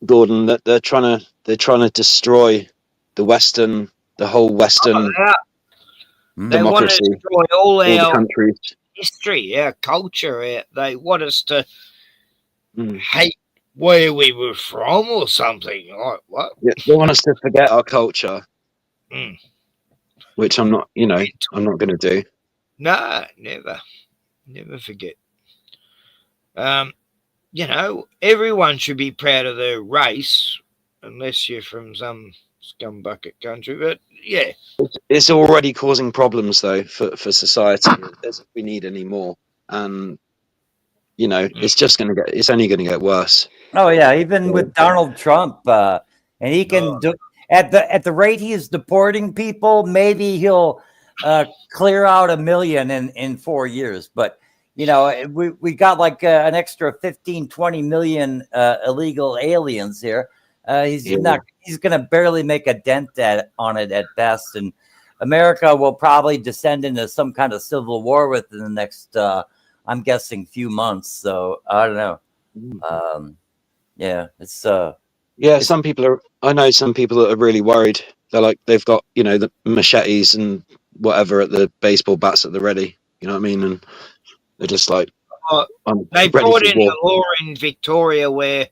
Gordon, that they're trying to destroy the whole Western. They want to destroy all our countries. history, our culture. They want us to hate where we were from or something. Like what? Yeah, they want us to forget our culture, which I'm not going to do. No, never forget. Everyone should be proud of their race, unless you're from some scumbucket country. But yeah, it's already causing problems though for society. If we need any more, and it's only going to get worse. Oh yeah, even with Donald Trump, and he can do at the rate he is deporting people, maybe he'll clear out 1 million in 4 years. But we got like an extra 15-20 million illegal aliens here. He's going to barely make a dent on it at best, and America will probably descend into some kind of civil war within the next, I'm guessing, few months. So I don't know. I know some people that are really worried. They're like, they've got the machetes and whatever at the baseball bats at the ready. You know what I mean? And they're just like, they brought in a law in Victoria where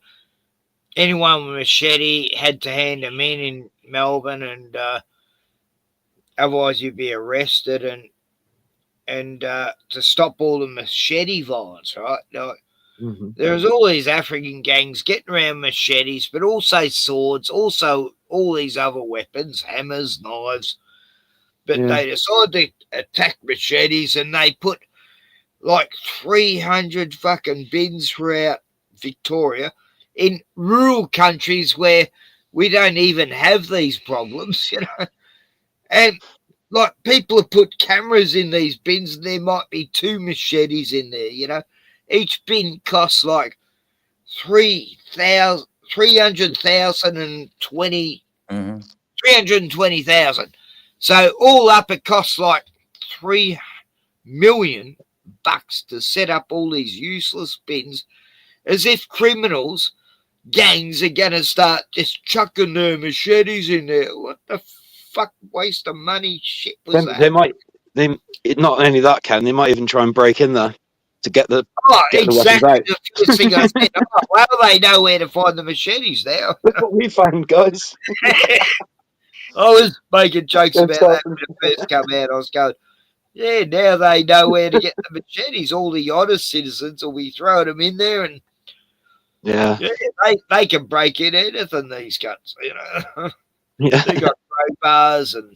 anyone with a machete had to hand them in Melbourne, and otherwise you'd be arrested, and to stop all the machete violence, right? There's all these African gangs getting around machetes, but also swords, also all these other weapons, hammers, knives. But they decided to attack machetes, and they put like 300 fucking bins throughout Victoria in rural countries where we don't even have these problems, And like people have put cameras in these bins, and there might be 2 machetes in there, Each bin costs like $3,000 320,000. 320,000. So all up, it costs like $3 million to set up all these useless bins, as if criminals, gangs are gonna start just chucking their machetes in there. What the fuck waste of money shit was that? They not only that, Ken, they might even try and break in there to get the exactly weapons out. the first thing I said. Oh, well, they know where to find the machetes now. Look what we found, guys. I was making jokes about that when it first came out. I was going, yeah, now they know where to get the machetes. All the honest citizens will be throwing them in there, and Yeah. they can break in anything, these guns, you know. Yeah. They got crowbars and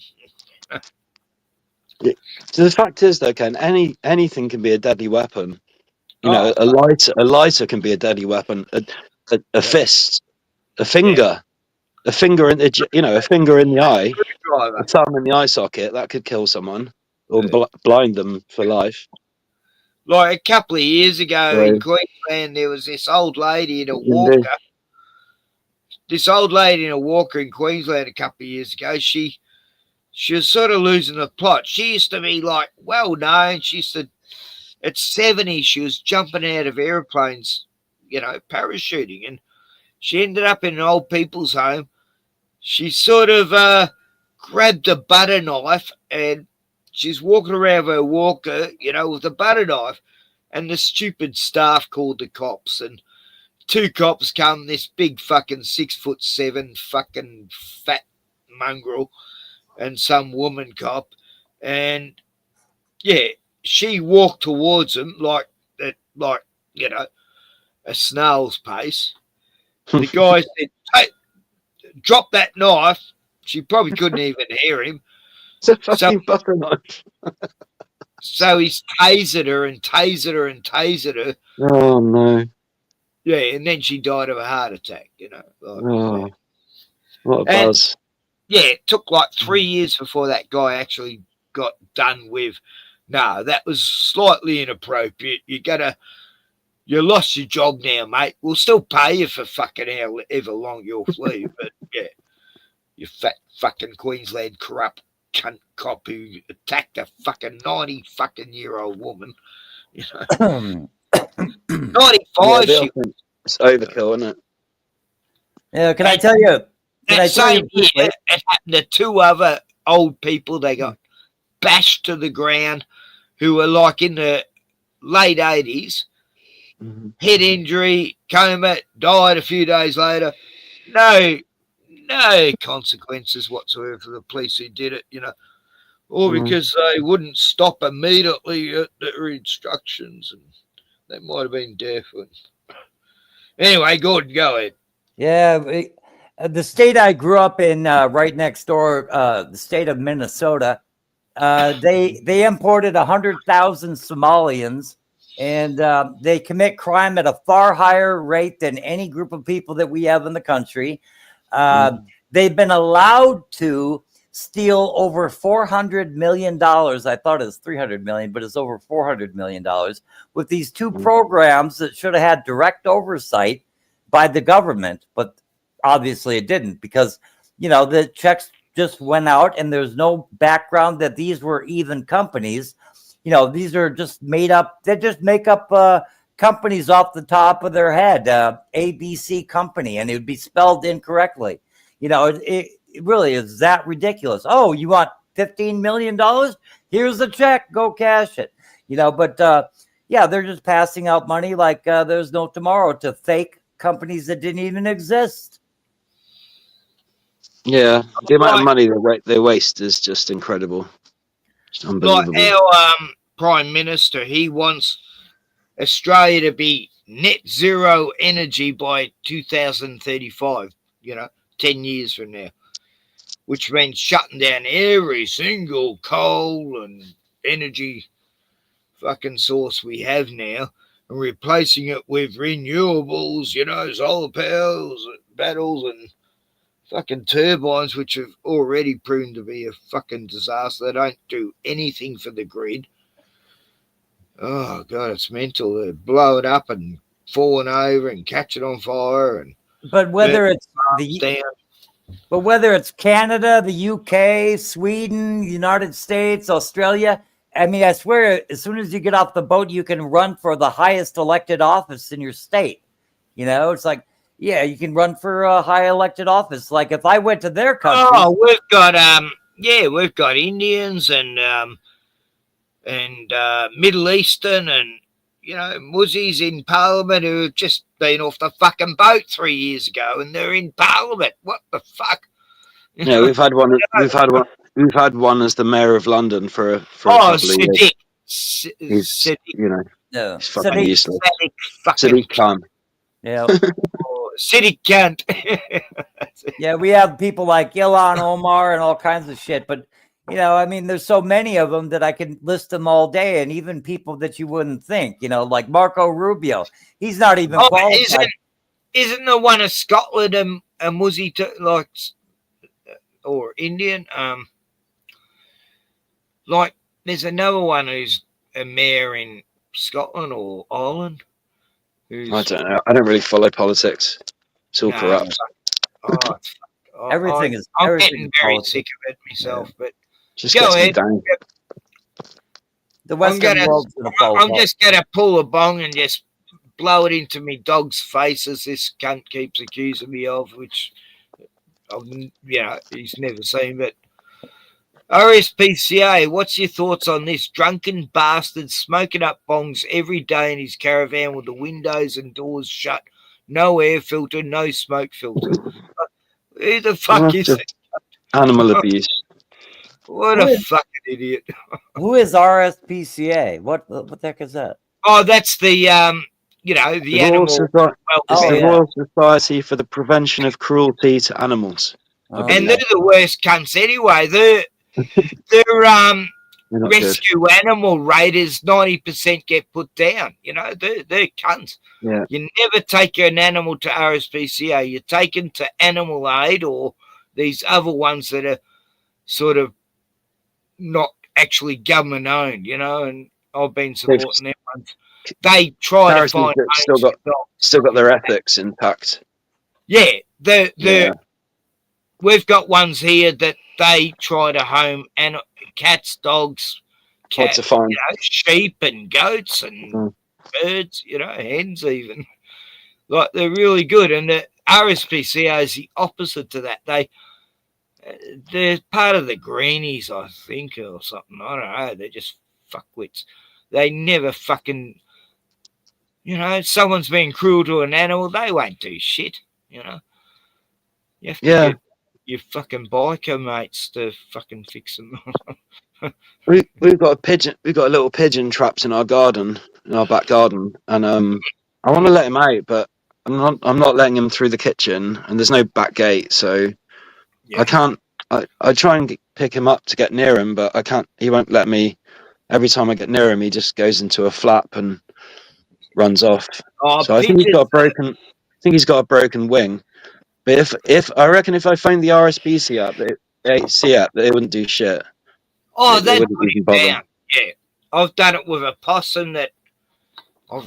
So the fact is, though, Ken, anything can be a deadly weapon. You know, a lighter can be a deadly weapon. A fist, a finger, a finger in the a finger in the eye, a thumb in the eye socket that could kill someone or blind them for life. like a couple of years ago in Queensland, there was this old lady in a walker. This old lady in a walker in Queensland a couple of years ago, she was sort of losing the plot. She used to be like well known. She used to, at 70, she was jumping out of airplanes, you know, parachuting, and she ended up in an old people's home. She sort of grabbed a butter knife and she's walking around with her walker, you know, with a butter knife, and the stupid staff called the cops, and 2 cops come, this big fucking 6'7" fucking fat mongrel, and some woman cop, and yeah, she walked towards them like you know, a snail's pace. The guy said, "Hey, drop that knife." She probably couldn't even hear him. It's a fucking butter knife. So he's tasered her and tasered her and tasered her. Oh no! Yeah, and then she died of a heart attack. You know. Oh, what a And- buzz! Yeah, it took like 3 years before that guy actually got done with. No, that was slightly inappropriate. You lost your job now, mate. We'll still pay you for fucking however long you'll flee, but yeah, you fat fucking Queensland corrupt cunt cop who attacked a fucking 90 fucking year old woman. You know, 95. Yeah, she it's overkill, isn't it? Yeah, can I tell you? That same year, it happened to 2 other old people. They got bashed to the ground who were like in the late 80s. Head injury, coma, died a few days later. No consequences whatsoever for the police who did it, you know. Or because they wouldn't stop immediately at their instructions, and they might have been deaf. Anyway, Gordon, go ahead. Yeah, the state I grew up in, right next door, the state of Minnesota, they imported 100,000 Somalians, and they commit crime at a far higher rate than any group of people that we have in the country. They've been allowed to steal over $400 million. I thought it was $300 million, but it's over $400 million with these 2 programs that should have had direct oversight by the government, but obviously it didn't, because, you know, the checks just went out and there's no background that these were even companies. You know, these are just made up. They just make up companies off the top of their head, ABC company, and it would be spelled incorrectly. You know, it really is that ridiculous. Oh, you want $15 million? Here's the check. Go cash it. You know, but yeah, they're just passing out money like there's no tomorrow to fake companies that didn't even exist. Yeah, the amount of money they waste is just incredible. It's unbelievable. Like our Prime Minister, he wants Australia to be net zero energy by 2035, you know, 10 years from now, which means shutting down every single coal and energy fucking source we have now and replacing it with renewables, you know, solar panels, battles, and fucking turbines, which have already proven to be a fucking disaster. They don't do anything for the grid. Oh, God, it's mental. They blow it up and falling over and catch it on fire. And But whether it's Canada, the UK, Sweden, United States, Australia, I mean, I swear, as soon as you get off the boat, you can run for the highest elected office in your state. You know, it's like, yeah, you can run for a high elected office. Like if I went to their country. Oh, we've got Indians and Middle Eastern and muzzies in Parliament who have just been off the fucking boat 3 years ago and they're in Parliament. What the fuck? Yeah, we've had one. We've had one as the mayor of London for a couple of years. He's, No, he's fucking useless. Fucking Sadiq Khan. Yeah. City Kent. Yeah, we have people like Ilhan Omar and all kinds of shit, but I mean, there's so many of them that I can list them all day, and even people that you wouldn't think, like Marco Rubio. He's not even qualified. Isn't the one of Scotland a Muzzy or Indian? Like there's another one who's a mayor in Scotland or Ireland. I don't know. I don't really follow politics. It's all corrupt. Everything is. I'm getting very sick of it myself, but just go gets me ahead. down. The Western world's gonna fall I'm apart. just gonna pull a bong and just blow it into me dog's face as this cunt keeps accusing me of, which he's never seen. But RSPCA, what's your thoughts on this drunken bastard smoking up bongs every day in his caravan with the windows and doors shut, no air filter, no smoke filter? Who the fuck is it? Animal abuse. What a fucking idiot! Who is RSPCA? What the heck is that? Oh, that's the the animal. The Royal Society for the Prevention of Cruelty to Animals. And they're the worst cunts anyway. They're not rescue animal raiders. 90% get put down. They're cunts. Yeah. You never take an animal to RSPCA. You take them to Animal Aid or these other ones that are sort of not actually government owned. And I've been supporting them ones. They try to find still got their ethics intact. Yeah, we've got ones here that they try to home and cats, dogs, sheep and goats and birds, hens even. Like they're really good, and the RSPCA is the opposite to that. They're part of the greenies, I think, or something. I don't know. They're just fuckwits. They never fucking. Someone's being cruel to an animal, they won't do shit, You have to get your fucking biker mates to fucking fix them. We've got a pigeon. We've got a little pigeon trapped in our garden, in our back garden, and I want to let him out, but I'm not letting him through the kitchen, and there's no back gate, so I can't. I try and pick him up to get near him, but I can't. He won't let me. Every time I get near him, he just goes into a flap and runs off. So I think he's got a broken. I think he's got a broken wing. But if I reckon if I phoned the RSPCA up, they wouldn't do shit. Oh, They that's wouldn't even bother. down. Yeah, I've done it with a possum that I've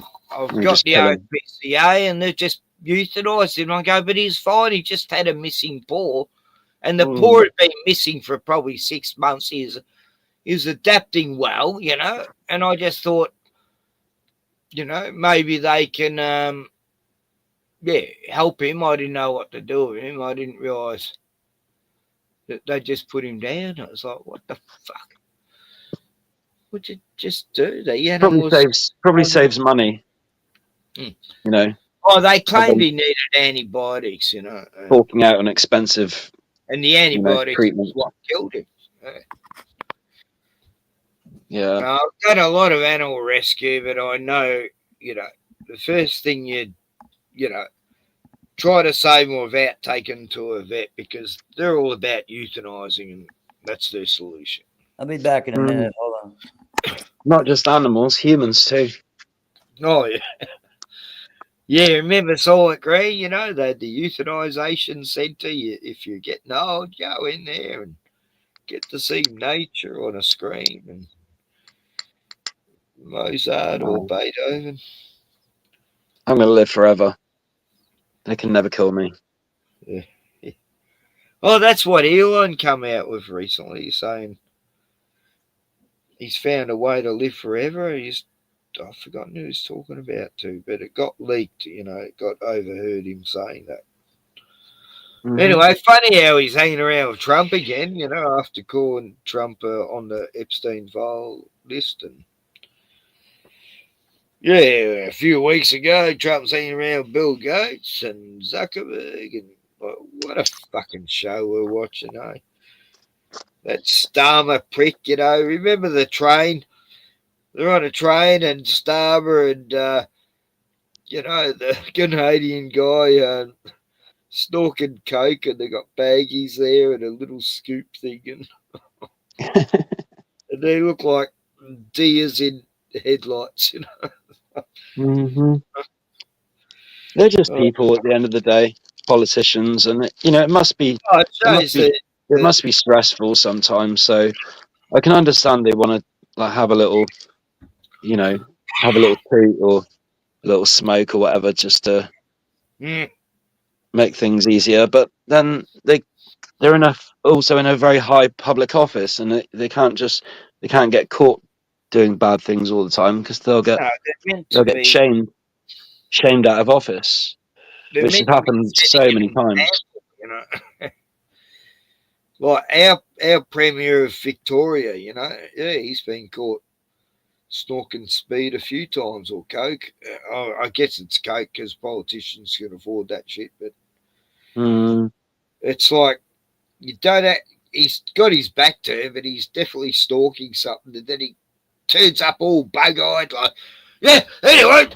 You got just the kill him. RSPCA and they've just euthanized him. I go, but he's fine. He just had a missing paw, and the paw had been missing for probably 6 months. He was adapting well, and I just thought, maybe they can, help him. I didn't know what to do with him. I didn't realise that they just put him down. I was like, what the fuck? What'd you just do? The animals Probably saves money. Oh, they claimed he needed antibiotics, Forking out on expensive. and the antibiotics treatment. was what killed him. Yeah. I've done a lot of animal rescue, but I know, the first thing you try to save them without taking them to a vet, because they're all about euthanizing, and that's their solution. I'll be back in a minute. Hold on. Not just animals, humans too. Oh, yeah. Yeah, remember Silent Green, they had the euthanization centre. If you're getting old, go in there and get to see nature on a screen, and Mozart or Beethoven. I'm going to live forever. They can never kill me. Yeah. Oh, that's what Elon come out with recently. He's saying he's found a way to live forever. I've forgotten who he's talking about too, but it got leaked. It got overheard him saying that. Mhm. Anyway, funny how he's hanging around with Trump again. After calling Trump on the Epstein file list, and a few weeks ago, Trump's hanging around with Bill Gates and Zuckerberg, and what a fucking show we're watching, eh? That Starmer prick, remember the train? They're on a train, and Starmer and, the Canadian guy snorking coke, and they got baggies there and a little scoop thing, and they look like deers in headlights, hmm They're just people at the end of the day, politicians, and it must be. Oh, it It must shows be. that It must be stressful sometimes. So I can understand they want to have a little, have a little toot or a little smoke or whatever, just to make things easier. But then they're also in a very high public office, and they can't get caught doing bad things all the time, because they'll get shamed out of office, they're which has meant to be happened so setting many an times. example, Like our Premier of Victoria, he's been caught snorking speed a few times, or coke. I guess it's coke because politicians can afford that shit, but it's like you don't. He's got his back to him, but he's definitely stalking something, and then he turns up all bug-eyed, like, yeah. Anyway,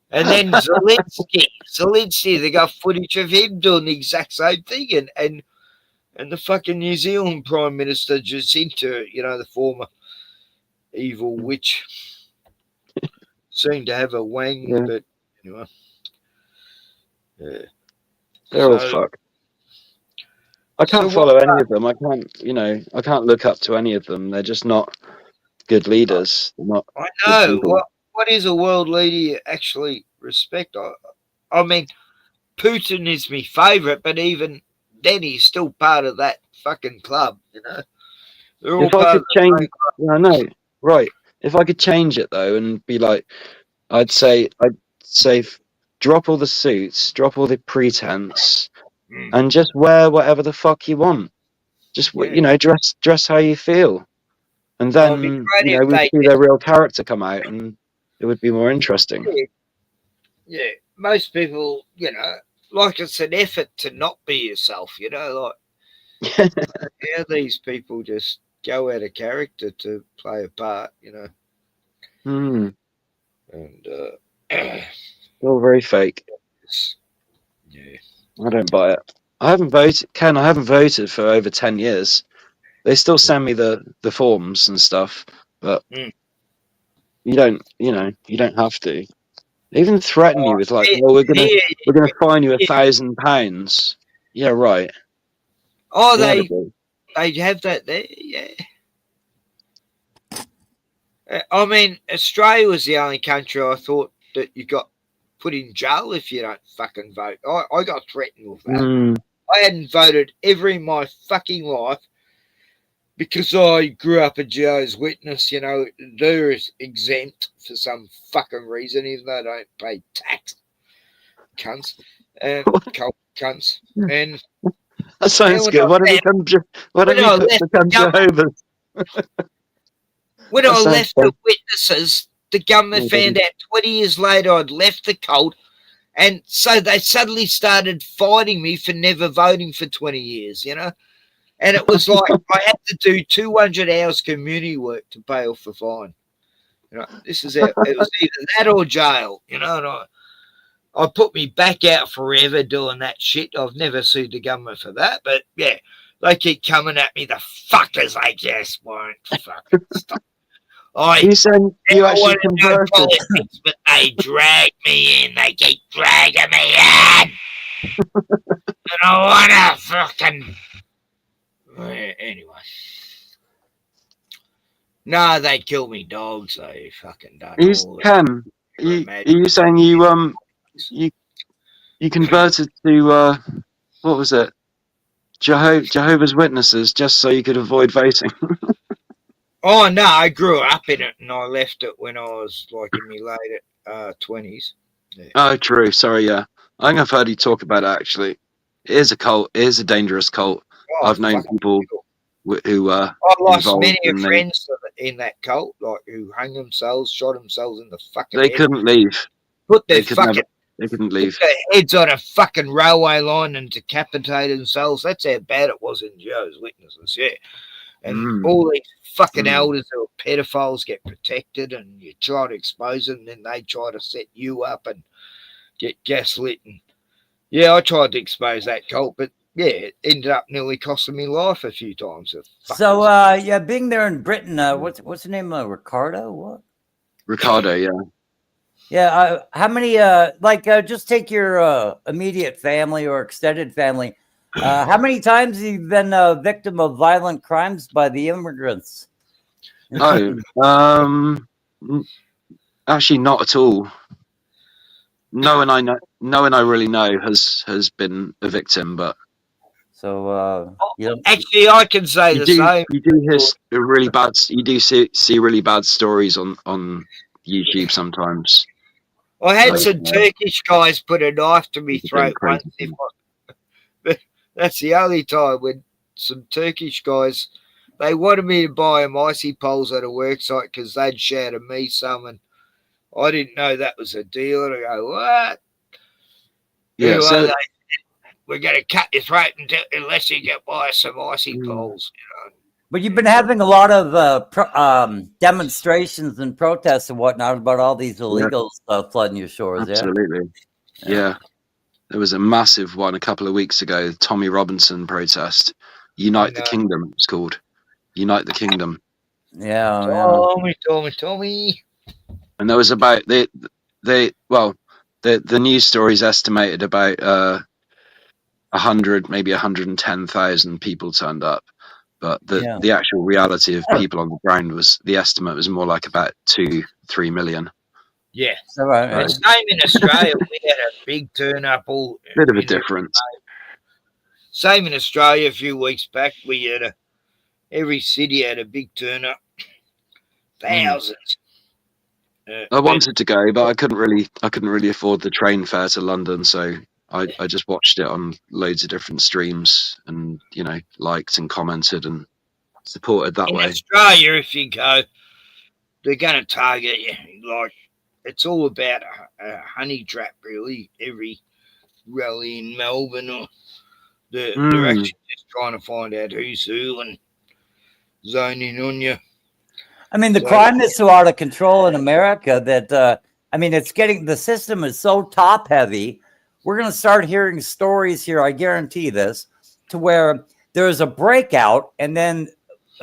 and then Zelensky, they got footage of him doing the exact same thing, and the fucking New Zealand Prime Minister Jacinta, the former evil witch, seemed to have a wang, Yeah. but anyway. Yeah. They're all fucked. I can't follow any of them. I can't look up to any of them. They're just not good leaders. They're not I good know. people. What is a world leader you actually respect? I mean, Putin is my favourite, but even then, he's still part of that fucking club. They're all If I part could of the change, same club. yeah, I know, right? If I could change it though, and be like, I'd say, drop all the suits, drop all the pretense, and just wear whatever the fuck you want. Just dress how you feel, and Well, it'd be then great if we'd they see their real character come out, and it would be more interesting. Yeah, most people, like it's an effort to not be yourself, like how these people just go out of character to play a part, Hmm. And All very fake. Yeah. I don't buy it. I haven't voted, Ken. I haven't voted for over 10 years. They still send me the forms and stuff, but you don't have to. They even threaten you with like, "Oh, we're gonna fine you £1,000." Yeah, right. Oh, Incredible. they have that there, yeah. I mean, Australia was the only country I thought that you got put in jail if you don't fucking vote. I got threatened with that. I hadn't voted ever in my fucking life because I grew up a Jehovah's Witness. They're exempt for some fucking reason, even though they don't pay tax. Cunts. Cunts. And that sounds good. Why don't we become Jehovah's? When I left the witnesses, the government found out 20 years later I'd left the cult, and so they suddenly started fining me for never voting for 20 years, And it was like I had to do 200 hours community work to pay off the fine. This is it was either that or jail, and I put me back out forever doing that shit. I've never sued the government for that, but yeah, they keep coming at me. The fuckers, I just won't fucking stop. You said you actually converted. Politics, but they drag me in. They keep dragging me in. And I want to fucking... Anyway. No, they kill me dogs. They fucking done all that. Are you saying you converted to what was it? Jehovah's Witnesses just so you could avoid voting? Oh no, I grew up in it and I left it when I was like in my late 20s. Yeah. Oh, true. Sorry, yeah. I think I've heard you talk about it actually. It is a cult. It is a dangerous cult. Oh, I've known people who I lost involved many and friends in that cult, like who hung themselves, shot themselves in the fucking they head. couldn't leave. Put their They could fucking never. They couldn't leave. their heads on a fucking railway line and decapitated themselves. That's how bad it was in Jehovah's Witnesses, yeah. And all these fucking elders who are pedophiles get protected, and you try to expose them, and then they try to set you up and get gaslit. And yeah, I tried to expose that cult, but yeah, it ended up nearly costing me life a few times. So, yeah, being there in Britain, what's the name of Ricardo? What? Ricardo, yeah. Yeah, how many? Just take your immediate family or extended family. How many times have you been a victim of violent crimes by the immigrants? Actually, not at all. No one I really know has been a victim, but so actually, I can say the same. You do hear really bad. You do see really bad stories on YouTube sometimes. I had some Turkish guys put a knife to me throat once. That's the only time when some Turkish guys, they wanted me to buy them icy poles at a work site because they'd shout at me some, and I didn't know that was a deal. And I go, what? Yeah, so we're going to cut your throat unless you get buy some icy poles. You know. But you've been having a lot of demonstrations and protests and whatnot about all these illegals flooding your shores. Absolutely. Yeah. There was a massive one a couple of weeks ago, the Tommy Robinson protest. Unite the Kingdom, it's called. Unite the Kingdom. Yeah. Tommy. And there was about the news stories estimated about 100, maybe 110,000 people turned up. But the actual reality of people on the ground the estimate was more like about 2-3 million. Yeah. Right. Same in Australia. We had a big turn up. Bit of a difference. Same in Australia a few weeks back. We had every city had a big turn up. Thousands. I wanted to go, but I couldn't really afford the train fare to London, so I just watched it on loads of different streams and, liked and commented and supported that way. In Australia, if you go, they're going to target you. Like, it's all about a honey trap, really. Every rally in Melbourne, or they're actually just trying to find out who's who and zoning on you. I mean, the crime is so out of control in America that, it's getting, the system is so top heavy. We're going to start hearing stories here, I guarantee this, to where there's a breakout and then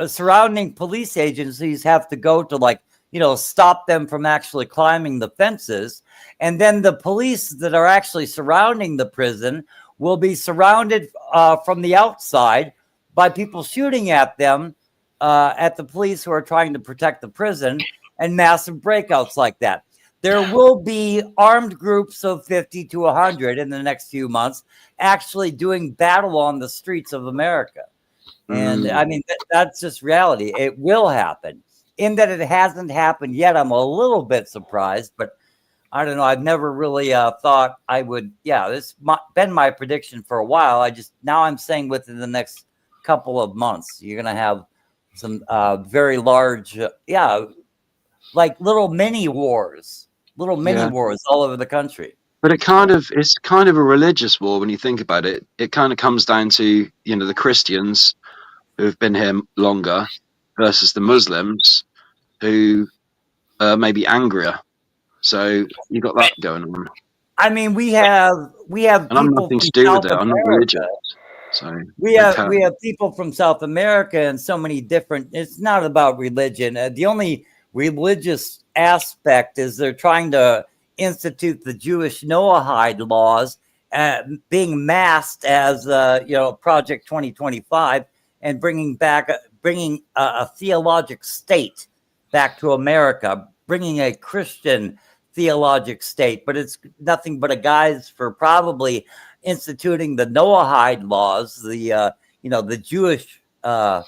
surrounding police agencies have to go to stop them from actually climbing the fences. And then the police that are actually surrounding the prison will be surrounded from the outside by people shooting at them, at the police who are trying to protect the prison, and massive breakouts like that. There will be armed groups of 50 to 100 in the next few months actually doing battle on the streets of America. And that's just reality. It will happen. In that it hasn't happened yet, I'm a little bit surprised, but I don't know. I've never really thought I would. Yeah, this been my prediction for a while. Now I'm saying within the next couple of months, you're going to have some very large, like little mini wars all over the country. But it's kind of a religious war when you think about it. It kind of comes down to, the Christians who have been here longer versus the Muslims who are maybe angrier. So you got that going on. I mean, we have and I'm nothing to do with it. I'm not religious. So we have people from South America and so many different. It's not about religion. The only religious aspect is they're trying to institute the Jewish Noahide laws, being masked as Project 2025, and bringing a theologic state back to America, bringing a Christian theologic state, but it's nothing but a guise for probably instituting the Noahide laws, the the Jewish Have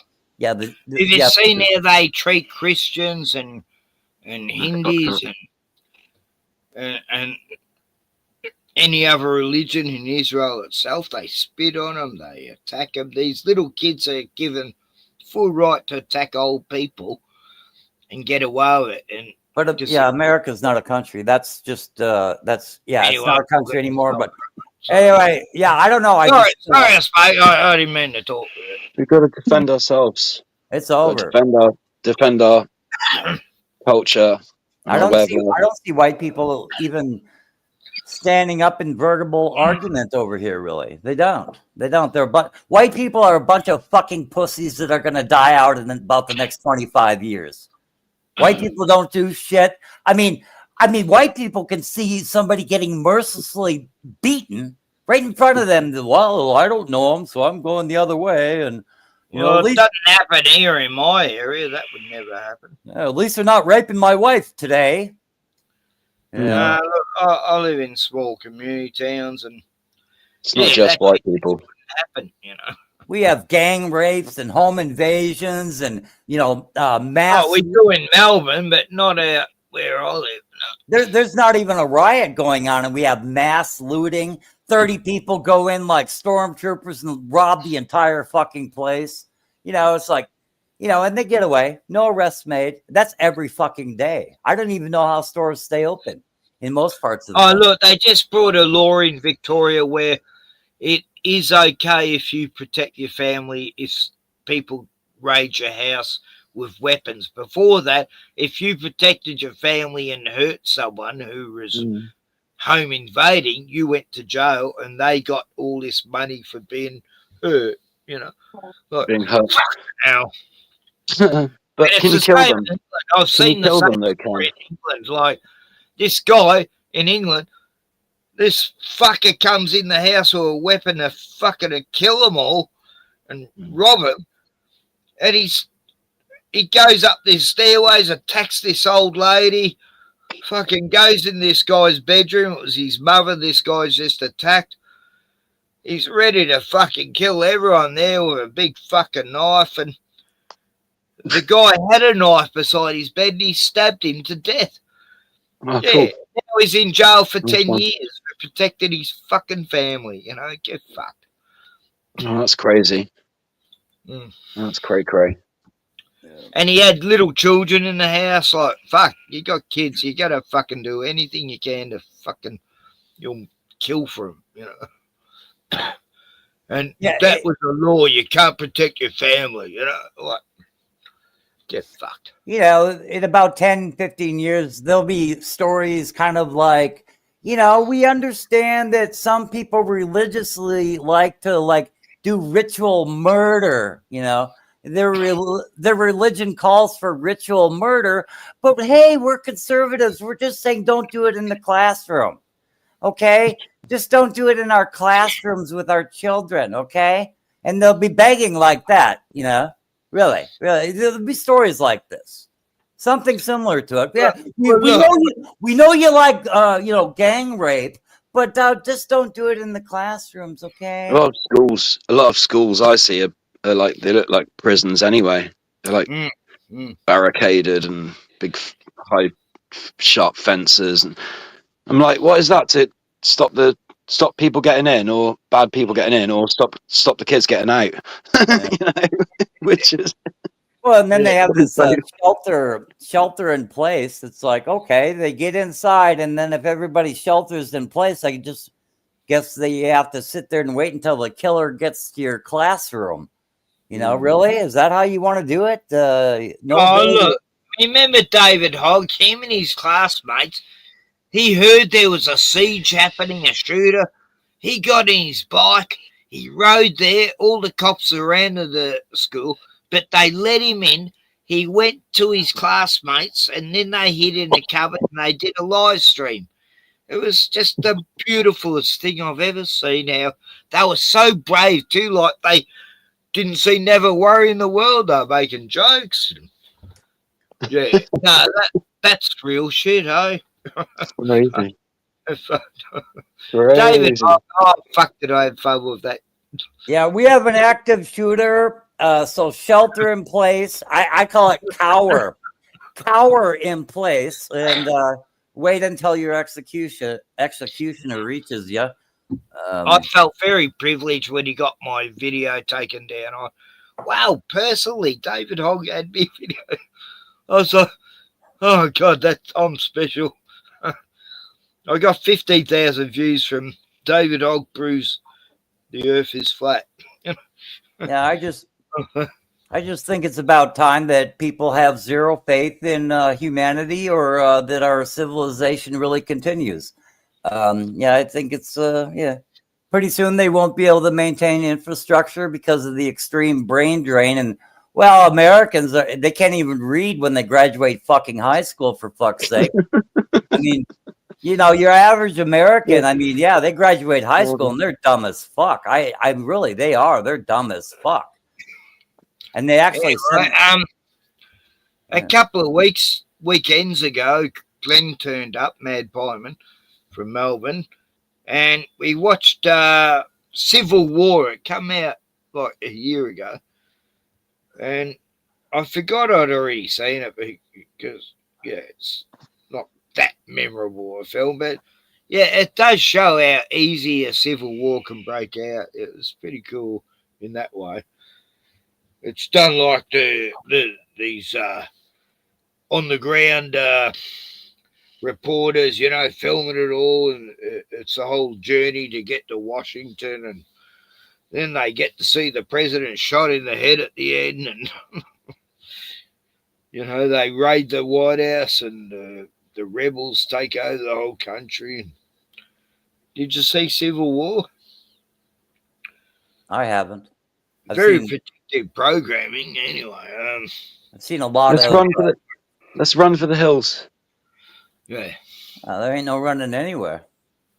you seen how they treat Christians and Hindus and any other religion in Israel itself? They spit on them, they attack them. These little kids are given full right to attack old people and get away with it. But America's not a country. That's just it's not a country anymore. But anyway, I don't know. Sorry, I didn't mean to talk. We've got to defend ourselves. It's over. Defend our culture. I don't see white people even standing up in verbal argument over here. Really, they don't. White people are a bunch of fucking pussies that are going to die out in about the next 25 years. White people don't do shit. I mean, white people can see somebody getting mercilessly beaten right in front of them. Well, I don't know them, so I'm going the other way. And it doesn't happen here in my area. That would never happen. At least they're not raping my wife today. Yeah. Look, I live in small community towns, and it's not just white people. Happen, We have gang rapes and home invasions and mass. We do in Melbourne, but not out where I live. No. There's not even a riot going on, and we have mass looting. 30 people go in like stormtroopers and rob the entire fucking place. It's like, and they get away. No arrests made. That's every fucking day. I don't even know how stores stay open in most parts of the country. Look, they just brought a law in Victoria where it is okay if you protect your family if people raid your house with weapons. Before that, if you protected your family and hurt someone who was home invading, you went to jail and they got all this money for being hurt, Look, being hurt. Now, but can you kill them? I've seen the same in England. Like this guy in England, this fucker comes in the house with a weapon to kill them all and rob them. And he goes up these stairways, attacks this old lady, fucking goes in this guy's bedroom. It was his mother this guy's just attacked. He's ready to fucking kill everyone there with a big fucking knife. And the guy had a knife beside his bed and he stabbed him to death. Oh, cool. Now he's in jail for 10 years for protecting his fucking family. Get fucked. Oh, that's crazy. That's cray. And he had little children in the house. Like, fuck, you got kids. You got to fucking do anything you can to fucking, you'll kill for them, And that was the law. You can't protect your family, Like, get fucked. In about 10, 15 years, there'll be stories kind of like, we understand that some people religiously like to do ritual murder, Their religion calls for ritual murder, but hey, we're conservatives. We're just saying don't do it in the classroom, okay? Just don't do it in our classrooms with our children, okay? And they'll be begging like that, Really. There'll be stories like this. Something similar to it. Yeah, we know you like, gang rape, but just don't do it in the classrooms, okay? A lot of schools I see are they look like prisons anyway. They're like barricaded and big, high, sharp fences, and I'm like, what is that to stop people getting in, or bad people getting in, or stop the kids getting out? Which is well, and then they have this shelter in place. It's like, okay, they get inside, and then if everybody shelters in place, I guess that you have to sit there and wait until the killer gets to your classroom. Really? Is that how you want to do it? Look, remember David Hogg, him and his classmates, he heard there was a siege happening, a shooter. He got in his bike, he rode there, all the cops surrounded the school, but they let him in. He went to his classmates, and then they hid in the cupboard and they did a live stream. It was just the beautifulest thing I've ever seen. How they were so brave too, like they didn't see never worry in the world. They're making jokes. Yeah, no, that's real shit, eh? Crazy. So, Crazy. David, oh, fuck, did I have fun with that? Yeah, we have an active shooter, so shelter in place. I call it cower in place, and wait until your executioner reaches you. I felt very privileged when he got my video taken down. Wow, personally, David Hogg had me video. I was like, oh God, I'm special. I got 15,000 views from David Hogg proves the earth is flat. Yeah, I just think it's about time that people have zero faith in humanity, or that our civilization really continues. Yeah, I think it's pretty soon they won't be able to maintain infrastructure because of the extreme brain drain. And well, Americans they can't even read when they graduate fucking high school, for fuck's sake. I mean, you know, your average American, I mean, yeah, they graduate high school and they're dumb as fuck. They're dumb as fuck. And they actually a couple of weekends ago, Glenn turned up, Mad Pieman from Melbourne, and we watched Civil War. It came out like a year ago, and I forgot I'd already seen it because it's not that memorable a film, but yeah, it does show how easy a civil war can break out. It was pretty cool in that way. It's done like these on the ground reporters, you know, filming it all, and it's a whole journey to get to Washington, and then they get to see the president shot in the head at the end, and you know, they raid the White House, and the rebels take over the whole country. Did you see Civil War? I haven't. Very predictive programming, anyway. I've seen a lot Let's run for the hills. Yeah. There ain't no running anywhere.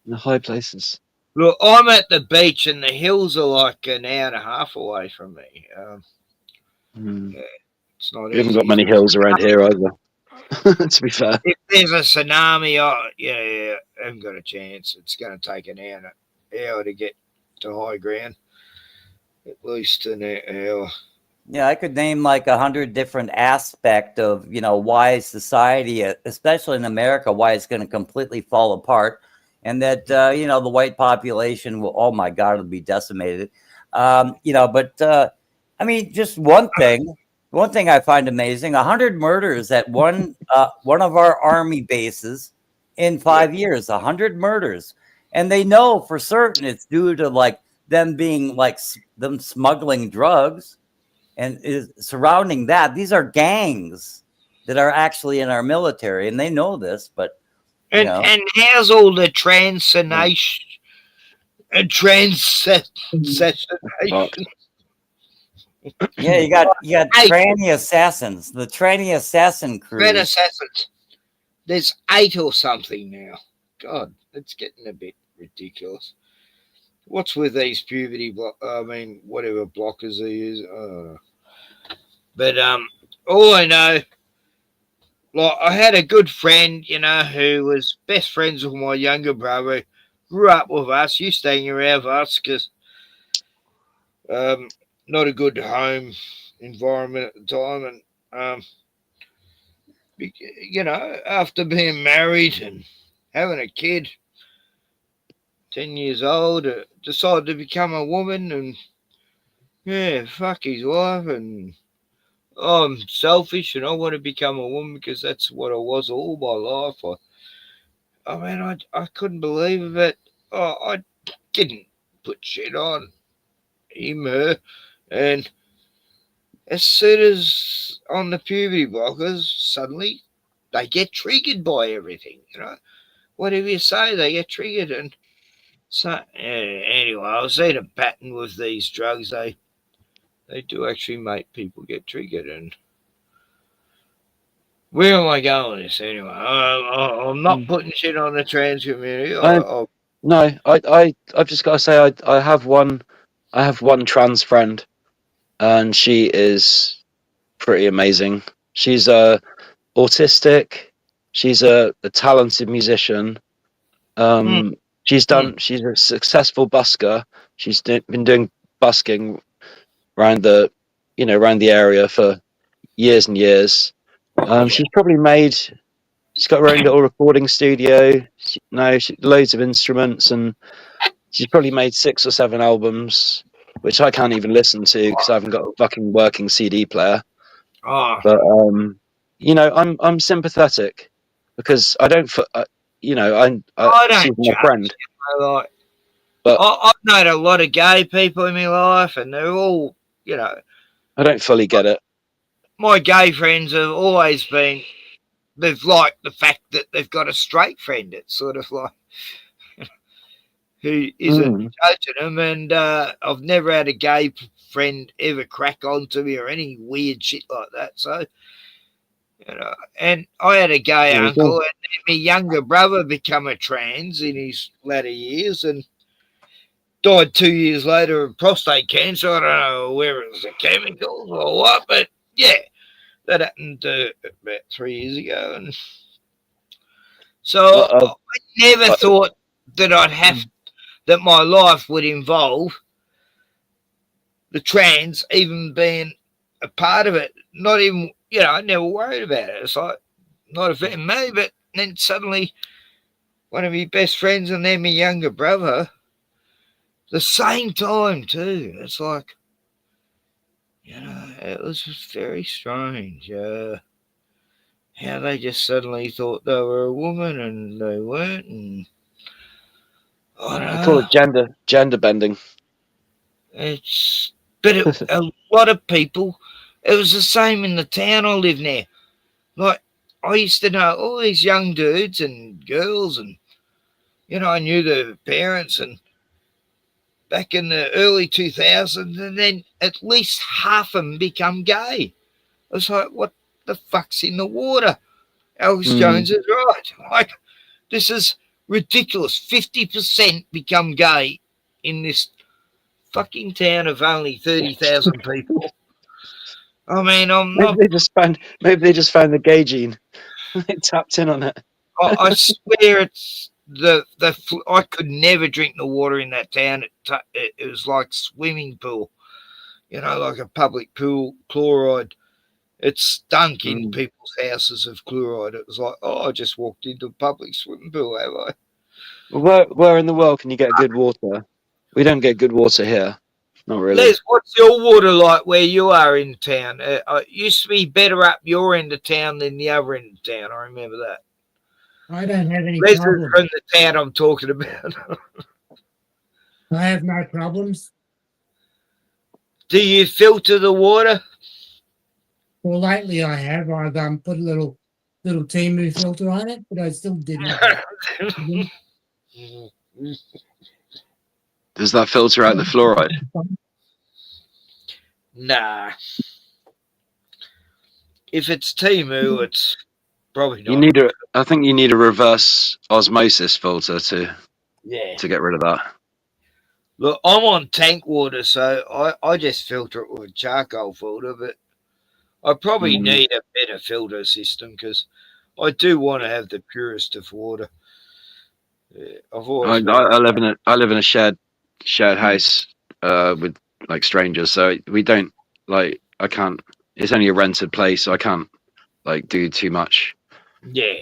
The high places. Look, I'm at the beach, and the hills are like an hour and a half away from me. Yeah, it's not. We haven't got many hills around here either. To be fair. If there's a tsunami, I haven't got a chance. It's going to take an hour to get to high ground. At least an hour. Yeah, I could name like 100 different aspects of, you know, why society, especially in America, why it's going to completely fall apart, and that you know, the white population will, oh my God, it'll be decimated. You know, but I mean, just one thing I find amazing: 100 murders at one of our army bases in 5 years. 100 murders, and they know for certain it's due to like them being like them smuggling drugs, and surrounding that, these are gangs that are actually in our military, and they know this. But and how's all the transnation and yeah, you got tranny assassins, the tranny assassin crew. Red assassins. There's 8 or something now. God, it's getting a bit ridiculous. What's with these puberty whatever blockers they use? I don't know. But all I know, like, I had a good friend, you know, who was best friends with my younger brother, grew up with us, used to hang around with us because not a good home environment at the time, and you know, after being married and having a kid, 10 years old, decided to become a woman, and yeah, fuck his wife, and I'm selfish and I want to become a woman because that's what I was all my life. I couldn't believe it. I didn't put shit on him, her, and as soon as on the puberty blockers, suddenly they get triggered by everything, you know. Whatever you say, they get triggered, and so anyway, I've seen a pattern with these drugs. They do actually make people get triggered. And where am I going with this anyway? I'm not putting shit on the trans community. No, I've just got to say I have one trans friend, and she is pretty amazing. She's autistic, She's a talented musician. She's a successful busker. She's been doing busking around the area for years and years. She's probably made. She's got her own little recording studio. Loads of instruments, and she's probably made 6 or 7 albums, which I can't even listen to because I haven't got a fucking working CD player. Oh. But I'm sympathetic because I don't. I don't she's my judge, friend. like, But I've known a lot of gay people in my life, and they're all, I don't fully get it. My gay friends have always been. They've liked the fact that they've got a straight friend. It's sort of like who isn't judging them, and I've never had a gay friend ever crack on to me or any weird shit like that. So, and I had a gay uncle, and my younger brother became a trans in his latter years, and died 2 years later of prostate cancer. I don't know whether it was the chemicals or what, but yeah. That happened about 3 years ago, and so I never thought that I'd have that my life would involve the trans even being a part of it. Not even, I never worried about it. It's like not affecting me, but then suddenly one of my best friends and then my younger brother, the same time too. It's like. It was just very strange. How they just suddenly thought they were a woman and they weren't, and I call it gender bending. But a lot of people. It was the same in the town I live near. Like I used to know all these young dudes and girls, and I knew their parents and. Back in the early 2000s, and then at least half of them become gay. I was like, what the fuck's in the water? Alex Jones is right. Like, this is ridiculous. 50% become gay in this fucking town of only 30,000 people. I mean, Maybe they just found the gay gene. They tapped in on it. I swear it's I could never drink the water in that town. It was like swimming pool, like a public pool, chloride. It stunk in people's houses of chloride. It was like, I just walked into a public swimming pool, have I? Well, where in the world can you get good water? We don't get good water here. Not really. Les, what's your water like where you are in town? It used to be better up your end of town than the other end of town. I remember that. I don't have any Les problems. is from the town I'm talking about. I have no problems. Do you filter the water? Well, lately I have. I've put a little Timu filter on it, but I still didn't. Does that filter out the fluoride? Nah. If it's Timu, it's probably not. I think you need a reverse osmosis filter to get rid of that. Look, I'm on tank water, so I just filter it with a charcoal filter, but I probably need a better filter system because I do want to have the purest of water. I've always I live in a shared house with like strangers, so we don't I can't. It's only a rented place, so I can't do too much. Yeah.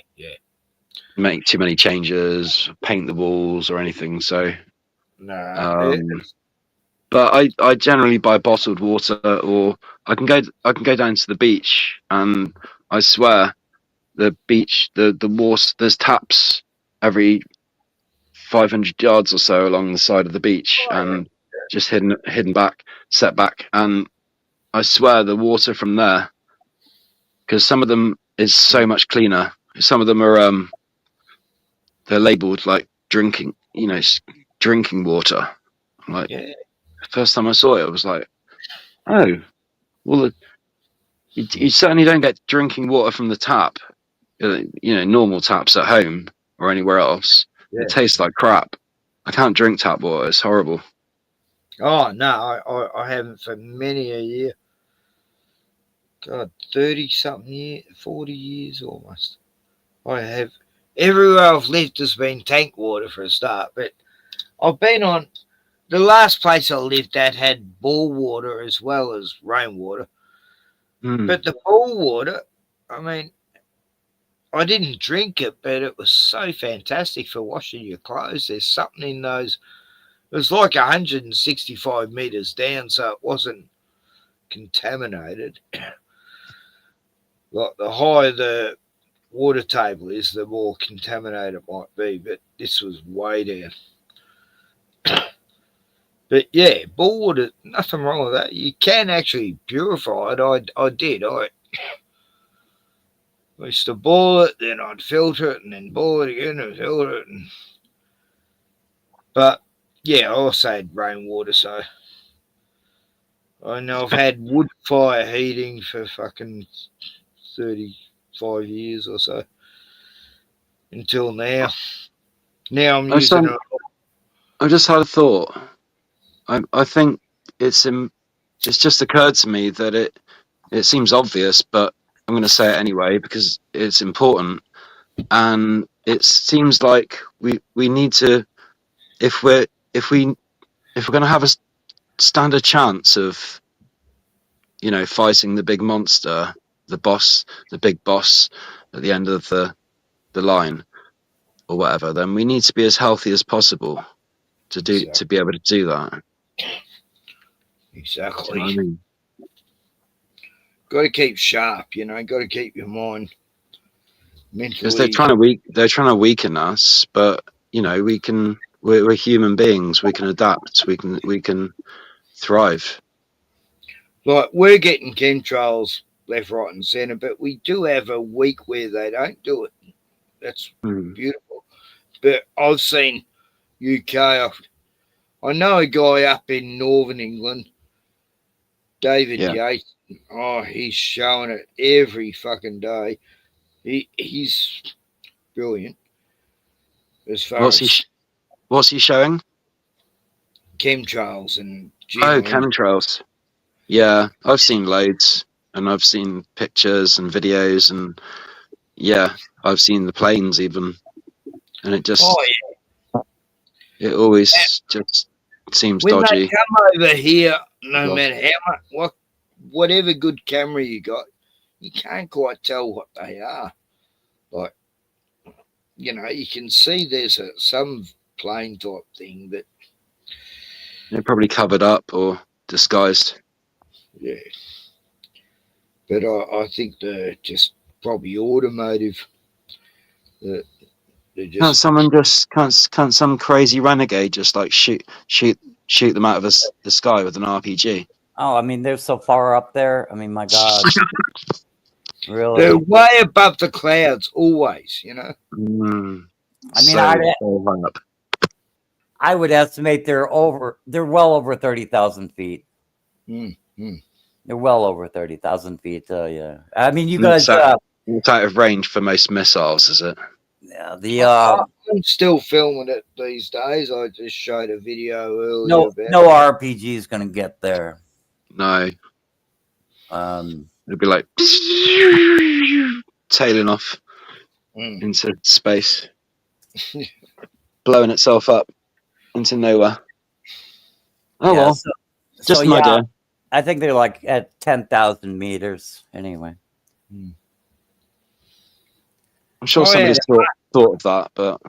Make too many changes, paint the walls or anything. So, but I generally buy bottled water, or I can go down to the beach, and I swear the beach, the water, there's taps every 500 yards or so along the side of the beach, and just hidden back, set back, and I swear the water from there, because some of them is so much cleaner. Some of them are they're labeled like drinking water. The first time I saw it, I was like, oh, well, you certainly don't get drinking water from the tap, normal taps at home or anywhere else. It tastes like crap. I can't drink tap water. It's horrible. Oh no, I haven't for many a year. God, 30-something years, 40 years almost. I have. Everywhere I've lived has been tank water for a start, but I've been on the last place I lived at had bore water as well as rainwater. But the bore water, I mean, I didn't drink it, but it was so fantastic for washing your clothes. There's something in those. It was like 165 meters down, so it wasn't contaminated. Like the higher the water table is, the more contaminated it might be, but this was way down. But yeah, bore water, nothing wrong with that. You can actually purify it. I did. I used to boil it, then I'd filter it, and then boil it again and filter it. But yeah, I also had rainwater, so I know I've had wood fire heating for fucking 35 years or so until now. Now I'm using it. I just had a thought. I think it's just occurred to me that it seems obvious, but I'm going to say it anyway because it's important. And it seems like we need to, if we're going to have stand a chance of, fighting the big monster, the big boss at the end of the line or whatever, then we need to be as healthy as possible to be able to do that. Exactly. Do you know what I mean? Got to keep sharp, got to keep your mind mentally. Because they're trying to weaken us, but we're human beings. We can adapt. We can thrive. Like we're getting chemtrails left, right, and centre, but we do have a week where they don't do it. That's beautiful. But I've seen UK. I know a guy up in Northern England, David Yates. Oh, he's showing it every fucking day. He's brilliant. As far what's he showing? Chemtrails and chemtrails. Yeah, I've seen loads, and I've seen pictures and videos, and yeah, I've seen the planes even, and it just it always just seems when dodgy. they come over here, no matter how much, whatever good camera you got, you can't quite tell what they are. Like, you can see there's some plane type thing, but they're probably covered up or disguised. Yeah, but I think they're just probably automotive. Can't some crazy renegade just like shoot them out of the sky with an RPG? Oh, I mean, they're so far up there. I mean, my God. Really? They're way above the clouds, always, I mean, I would estimate they're well over 30,000 feet. They're well over 30,000 feet. Yeah. I mean, you guys. It's out of range for most missiles, is it? Yeah. I'm still filming it these days. I just showed a video earlier. No RPG is going to get there. No. It'd be like tailing off into space, blowing itself up into nowhere. Oh well, just an idea. I think they're like at 10,000 meters anyway. I'm sure somebody's thought of that, but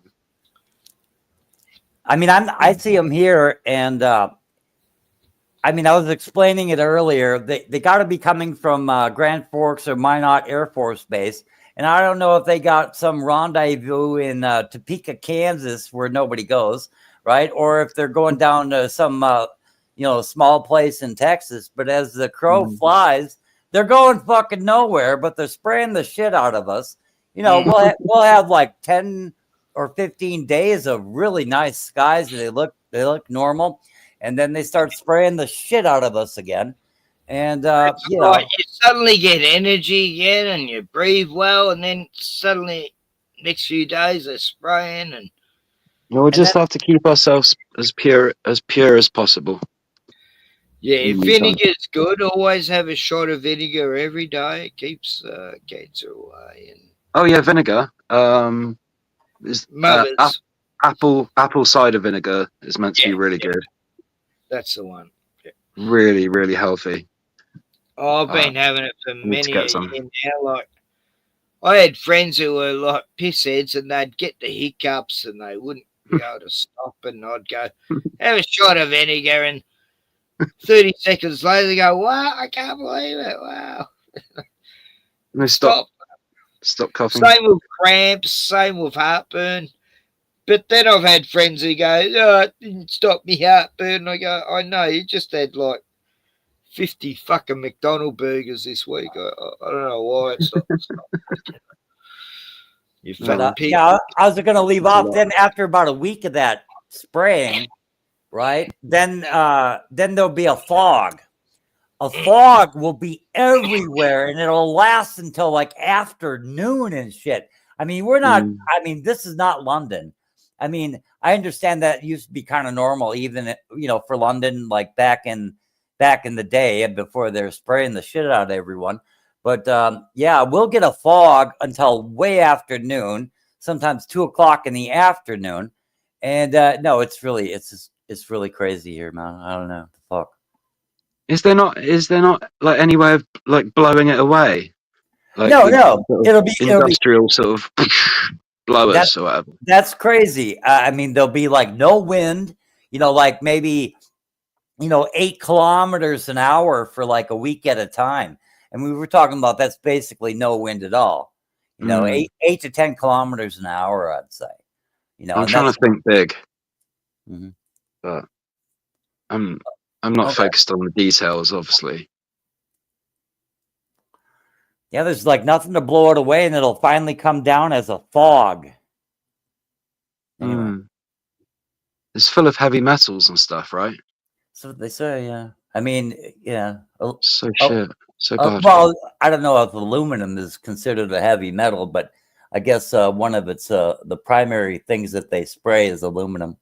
I mean, I see them here, and I mean, I was explaining it earlier. They got to be coming from Grand Forks or Minot Air Force Base, and I don't know if they got some rendezvous in Topeka, Kansas, where nobody goes, right? Or if they're going down to some small place in Texas. But as the crow flies, they're going fucking nowhere, but they're spraying the shit out of us. We'll have like 10 or 15 days of really nice skies. They look normal, and then they start spraying the shit out of us again. And you suddenly get energy again, and you breathe well, and then suddenly next few days they're spraying, and we'll just have to keep ourselves as pure as possible. Yeah, vinegar's good. Always have a shot of vinegar every day. It keeps cancer away. And Oh yeah, vinegar. Is Mother's. apple cider vinegar is meant to be really good. That's the one. Really, really healthy. I've been having it for need to many get a some. year now. Like, I had friends who were like pissheads, and they'd get the hiccups, and they wouldn't be able to stop. And I'd go, have a shot of vinegar, and 30 seconds later, they go, wow, I can't believe it. Wow. No, stop coughing. Same with cramps, same with heartburn. But then I've had friends who go, oh, it didn't stop me heartburn. I go, I know, you just had like 50 fucking McDonald's burgers this week. I don't know why it's not. You fat pig. Yeah, I was going to leave off. Then after about a week of that spraying, right? Then there'll be a fog. A fog will be everywhere, and it'll last until like afternoon and shit. I mean, we're not. I mean, this is not London. I mean, I understand that used to be kind of normal, even for London, like back in the day and before they're spraying the shit out of everyone. But yeah, we'll get a fog until way afternoon, sometimes 2:00 in the afternoon, and no, it's really crazy here, man. I don't know the fuck. Is there not like any way of like blowing it away? Like No, sort of it'll be industrial sort of blowers or whatever. That's crazy. I mean, there'll be like no wind, like maybe 8 kilometers an hour for like a week at a time. And we were talking about that's basically no wind at all. 8 to 10 kilometers an hour, I'd say. I'm trying to think big, Mhm. but I'm not focused on the details, obviously. Yeah, there's like nothing to blow it away, and it'll finally come down as a fog. It's full of heavy metals and stuff, right? So they say, yeah. I mean, yeah. So shit. So bad. Well, I don't know if aluminum is considered a heavy metal, but I guess one of its the primary things that they spray is aluminum.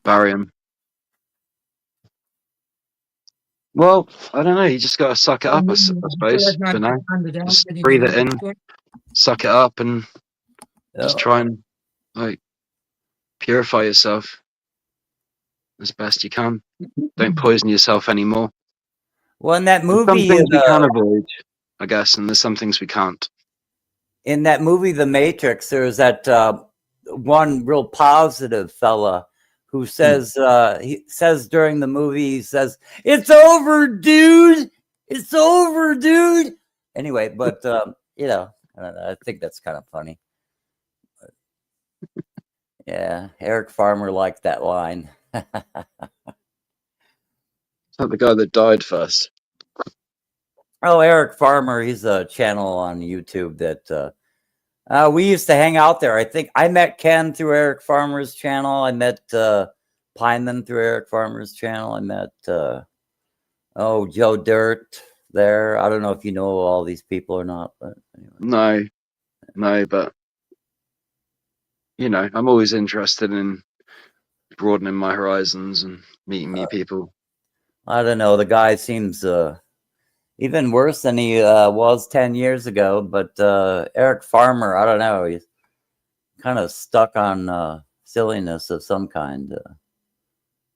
Barium. Well, I don't know. You just got to suck it up, I suppose. For now, just breathe it in, suck it up, and just try and like purify yourself as best you can. Don't poison yourself anymore. Well, in that movie, some things we can avoid, I guess, and there's some things we can't. In that movie, The Matrix, there's that one real positive fella who says he says during the movie, he says, "It's over, dude. It's over, dude." Anyway, but I don't know, I think that's kind of funny. But, yeah, Eric Farmer liked that line. It's not the guy that died first. Oh, Eric Farmer, he's a channel on YouTube that we used to hang out there. I think I met Ken through Eric Farmer's channel. I met Pyman through Eric Farmer's channel. I met Joe Dirt there. I don't know if you know all these people or not, but anyway. No, but I'm always interested in broadening my horizons and meeting new people. I don't know. The guy seems even worse than he was 10 years ago. But Eric Farmer, I don't know. He's kind of stuck on silliness of some kind.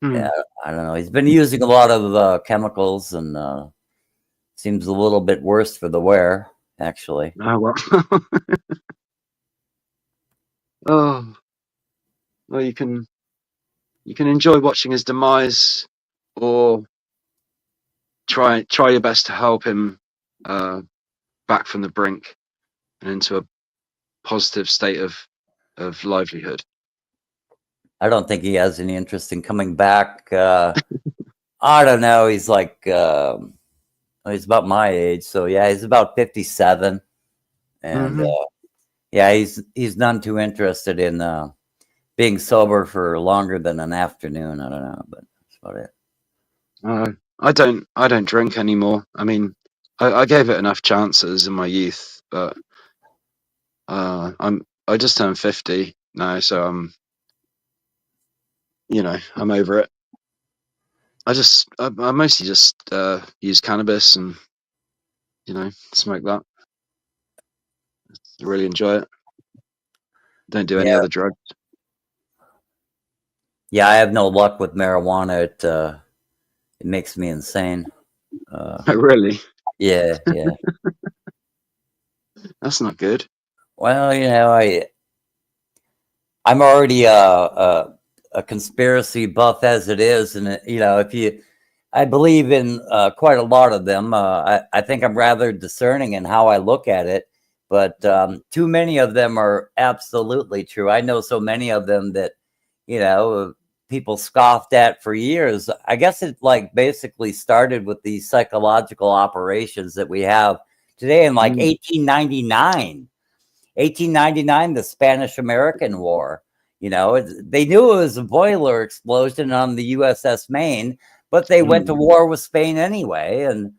Yeah, I don't know. He's been using a lot of chemicals and seems a little bit worse for the wear, actually. Oh, well. Well, you can enjoy watching his demise, or try your best to help him back from the brink and into a positive state of livelihood. I don't think he has any interest in coming back. I don't know. He's like he's about my age, so yeah, he's about 57, and yeah, he's none too interested in being sober for longer than an afternoon. I don't know, but that's about it. I don't drink anymore. I mean, I gave it enough chances in my youth, but I just turned 50 now, so I'm over it. I mostly just use cannabis and smoke that. I really enjoy it. Don't do any Yeah. other drugs. Yeah, I have no luck with marijuana. It makes me insane. Really? Yeah. That's not good. Well, I'm already a conspiracy buff as it is, and I believe in quite a lot of them. I think I'm rather discerning in how I look at it, but too many of them are absolutely true. I know so many of them that people scoffed at for years. I guess it basically started with these psychological operations that we have today in 1899. 1899, the Spanish-American War. They knew it was a boiler explosion on the USS Maine, but they went to war with Spain anyway, and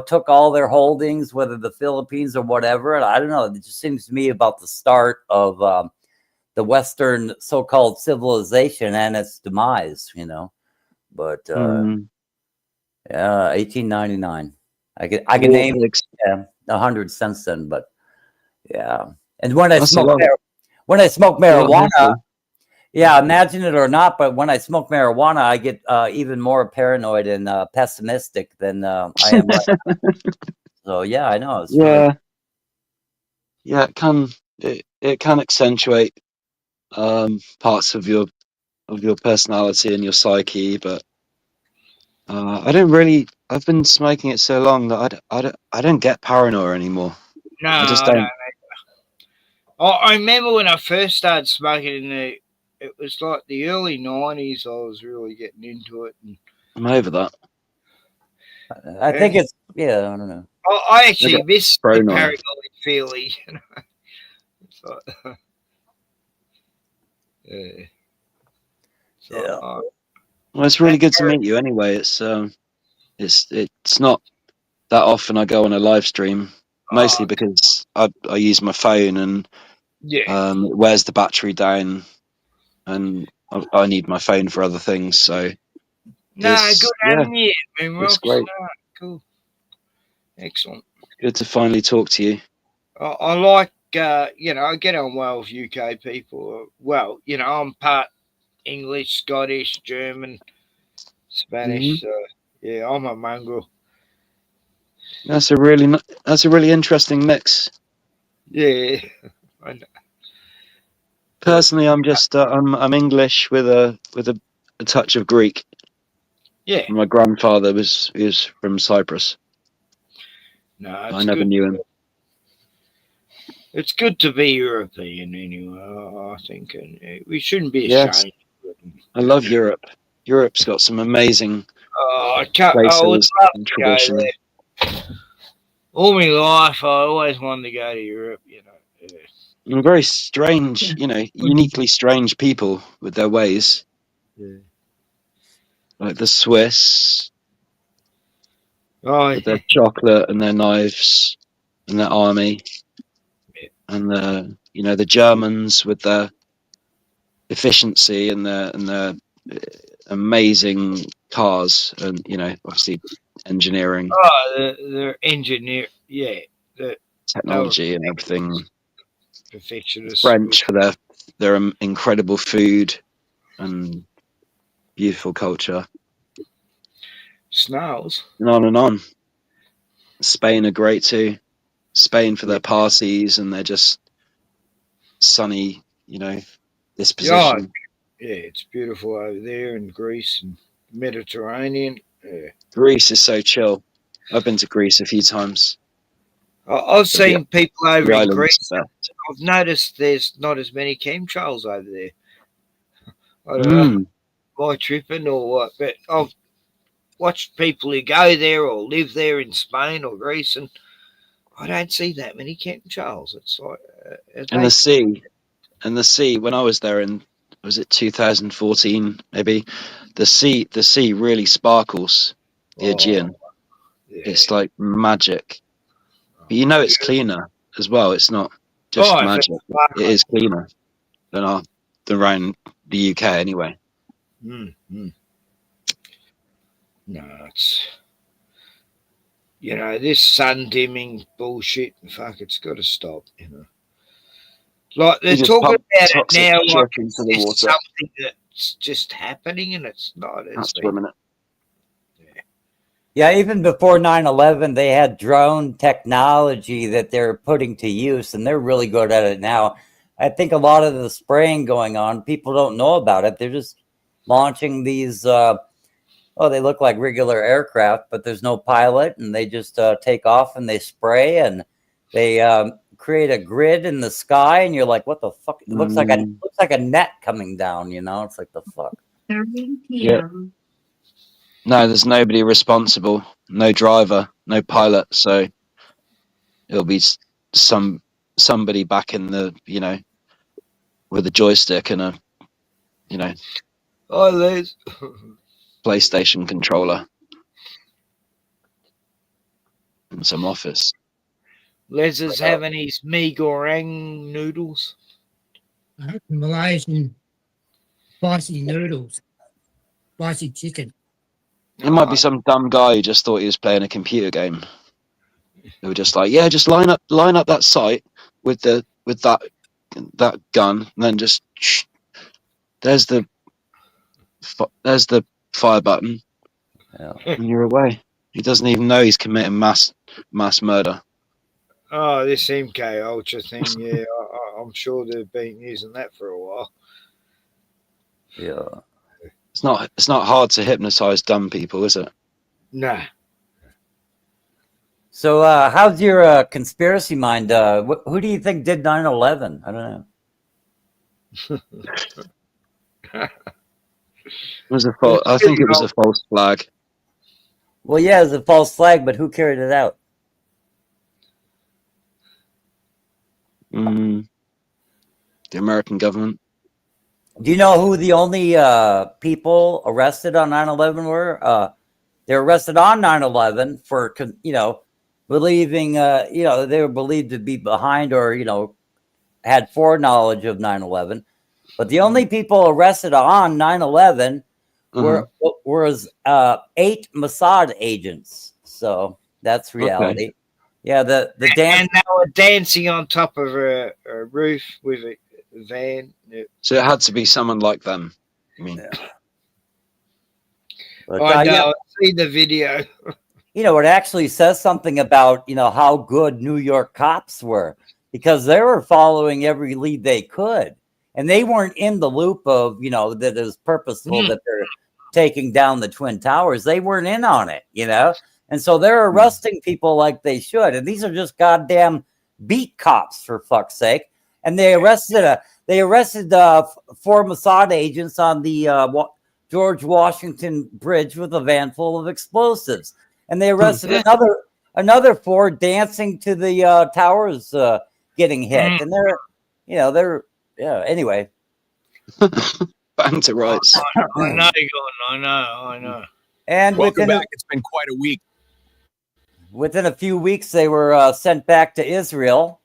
took all their holdings, whether the Philippines or whatever. And I don't know. It just seems to me about the start of the Western so-called civilization and its demise. But yeah, 1899. I can name 100 since then, but yeah. And when I smoke marijuana, yeah, imagine it or not, but when I smoke marijuana, I get even more paranoid and pessimistic than I am right now. So yeah, I know. It's Yeah, it can accentuate parts of your personality and your psyche, but I've been smoking it so long that I don't get paranoia anymore. No, I just I don't. I remember when I first started smoking it was like the early 90s. I was really getting into it. And I'm over that. I think it's, I don't know. I actually miss the paranoia. paranoid feeling. It's like, yeah. Well, it's really good to meet you. Anyway, it's not that often I go on a live stream, mostly because I use my phone and it wears the battery down, and I need my phone for other things. So good having you. It's great. Cool. Excellent. Good to finally talk to you. I like, I get on well with UK people. Well, I'm part English, Scottish, German, Spanish. So, yeah, I'm a mongrel. That's a really interesting mix. Yeah. I know. Personally, I'm just I'm English with a touch of Greek. Yeah. My grandfather was from Cyprus. No, I never knew him. It's good to be European anyway, I think, and we shouldn't be ashamed. Yes. I love Europe. Europe's got some amazing I would places love and to go tradition. there. All my life, I always wanted to go to Europe. And very strange, uniquely strange people with their ways. Yeah. Like the Swiss, Oh, with their chocolate and their knives and their army, and the Germans with their efficiency and their amazing cars and obviously engineering, their engineer, the technology and everything. Perfectionists. French for their incredible food and beautiful culture. Snails. And on and on. Spain are great too. Spain for their parties and their just sunny, disposition. Yeah, it's beautiful over there in Greece and Mediterranean. Yeah. Greece is so chill. I've been to Greece a few times. I've seen people over in islands Greece. are I've noticed there's not as many chemtrails over there. I don't know why tripping or what, but I've watched people who go there or live there in Spain or Greece, and I don't see that many chemtrails. It's like and the sea. When I was there was it 2014 maybe? The sea really sparkles. The Aegean. It's like magic. But it's cleaner as well. It's not just magic. It is cleaner than around the UK anyway. Mm-hmm. No, it's this sun dimming bullshit. Fuck, it's got to stop. Like they're They just talking pump about it toxic now, shit like into it's the just water. something that's just happening, and it's not. That's swimming it. Yeah, even before 9/11, they had drone technology that they're putting to use, and they're really good at it now. I think a lot of the spraying going on, people don't know about it. They're just launching these, they look like regular aircraft, but there's no pilot, and they just take off and they spray, and they create a grid in the sky, and you're like, what the fuck? It looks like a net coming down, It's like the fuck. Yeah. No, there's nobody responsible, no driver, no pilot, so it'll be somebody back in the, with a joystick and a, Oh, Liz. PlayStation controller and some office. Les is having his mee goreng noodles. Malaysian spicy noodles, spicy chicken. It might be some dumb guy who just thought he was playing a computer game. They were just like, yeah, just line up that sight with that gun, and then just there's the fire button, and you're away. He doesn't even know he's committing mass murder. Oh, this MK Ultra thing, yeah, I'm sure they've been using that for a while. Yeah. It's not hard to hypnotize dumb people, is it? Nah. So, how's your conspiracy mind? Who do you think did 9/11? I don't know. I think it was a false flag. Well, yeah, it's a false flag, but who carried it out? The American government. Do you know who the only people arrested on 9/11 were? They were arrested on 9/11 for, believing, they were believed to be behind or, had foreknowledge of 9/11. But the only people arrested on 9/11 was 8 Mossad agents. So that's reality. Okay. Yeah, the and they were dancing on top of a roof with a van. So it had to be someone like them. I mean, But, I know. yeah. I've seen the video. It actually says something about, how good New York cops were, because they were following every lead they could. And they weren't in the loop of, that it was purposeful that they're taking down the Twin Towers. They weren't in on it, And so they're arresting people like they should. And these are just goddamn beat cops, for fuck's sake. And they arrested 4 Mossad agents on the George Washington Bridge with a van full of explosives. And they arrested another 4 dancing to the towers getting hit. And anyway. Back to rights. I know. And welcome back. It's been quite a week. Within a few weeks, they were sent back to Israel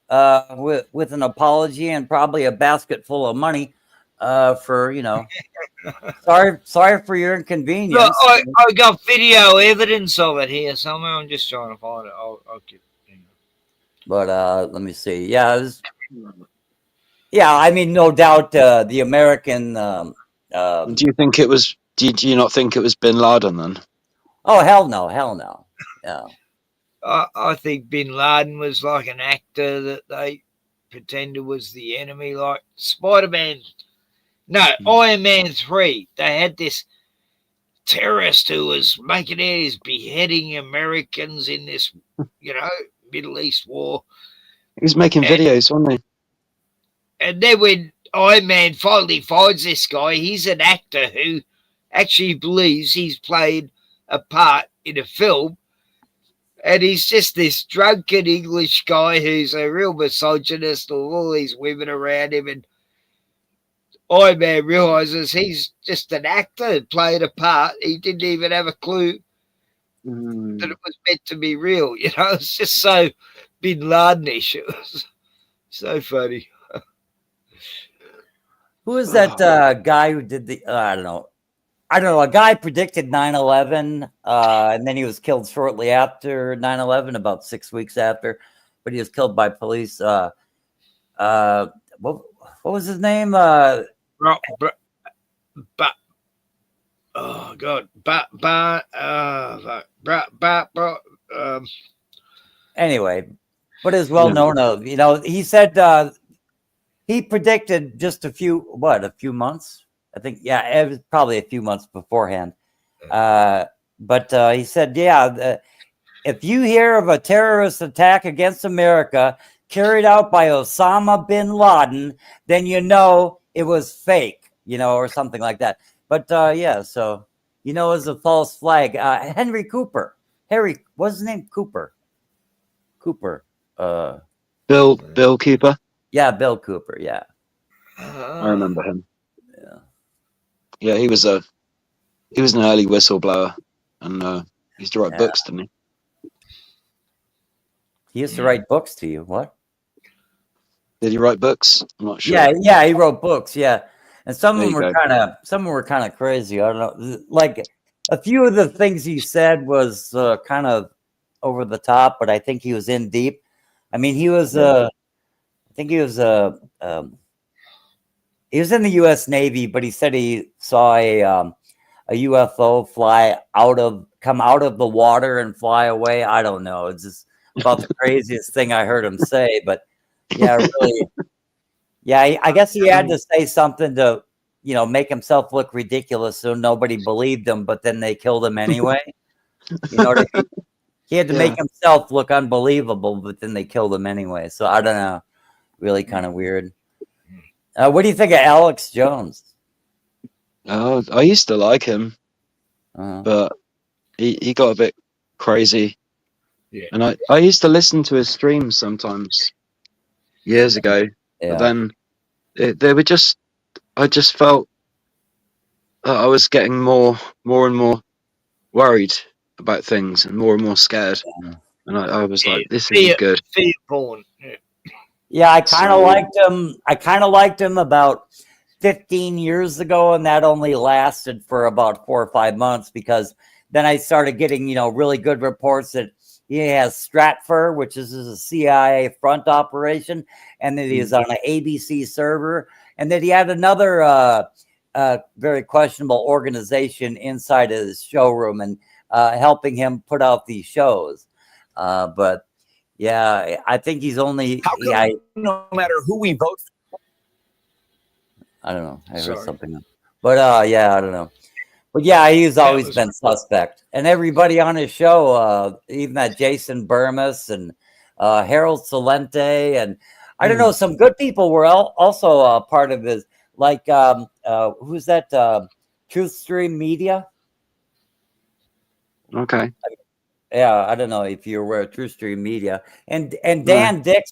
with an apology and probably a basket full of money for, sorry for your inconvenience. Look, I got video evidence of it here somewhere. I'm just trying to find it. I'll get. But let me see. Yeah, I mean, no doubt the American. Do you think it was? Do you not think it was Bin Laden then? Oh hell no! Yeah. I think Bin Laden was like an actor that they pretended was the enemy, like Spider-Man. No, Iron Man 3. They had this terrorist who was making it, he's beheading Americans in this, Middle East war. He was making videos, wasn't he? And then when Iron Man finally finds this guy, he's an actor who actually believes he's played a part in a film. And he's just this drunken English guy who's a real misogynist with all these women around him. And Iron Man realizes he's just an actor playing a part. He didn't even have a clue that it was meant to be real. It's just so Bin Laden-ish. It was so funny. Who is that guy who did the? I don't know. I don't know. A guy predicted 9/11, and then he was killed shortly after 9/11, about 6 weeks after. But he was killed by police. What was his name? Oh God, Anyway, but it's well known of, you know, he said he predicted just a few months, I think. Yeah, it was probably a few months beforehand. But he said, if you hear of a terrorist attack against America carried out by Osama bin Laden, then you know it was fake, you know, or something like that. But so you know, it was a false flag. Henry Cooper. What's his name? Cooper. Bill Cooper. Yeah, Bill Cooper. Yeah, I remember him. Yeah, he was an early whistleblower, and he used to write books, didn't he? He used to write books to you. What? Did he write books? I'm not sure. Yeah, he wrote books. Yeah, and some of them were kind of crazy. I don't know. Like a few of the things he said was kind of over the top, but I think he was in deep. I mean, he was I think he was in the U.S. Navy, but he said he saw a UFO come out of the water and fly away. I don't know. It's just about the craziest thing I heard him say. But yeah, really, I guess he had to say something to, you know, make himself look ridiculous, so nobody believed him. But then they killed him anyway. You know what I mean? He had to make himself look unbelievable, but then they killed him anyway. So I don't know. Really kind of weird. What do you think of Alex Jones? Oh, I used to like him, but he got a bit crazy. Yeah. And I used to listen to his streams sometimes years ago. But then they were just, I just felt I was getting more and more worried about things and more scared. And I was like, this isn't good. Fear porn. Yeah, I kind of liked him. I kind of liked him about 15 years ago, and that only lasted for about 4 or 5 months, because then I started getting, you know, really good reports that he has Stratfor, which is a CIA front operation, and that he is on an ABC server, and that he had another very questionable organization inside of his showroom and helping him put out these shows. But yeah, I think he's only. No matter who we vote for. I don't know. I heard something. But I don't know. But yeah, he's always been suspect. And everybody on his show, even that Jason Burmis and Harold Salente, and I don't know, some good people were also part of his. Like who's that? Truthstream Media. Okay. Yeah, I don't know if you're aware of TrueStream Media, and Dan Dix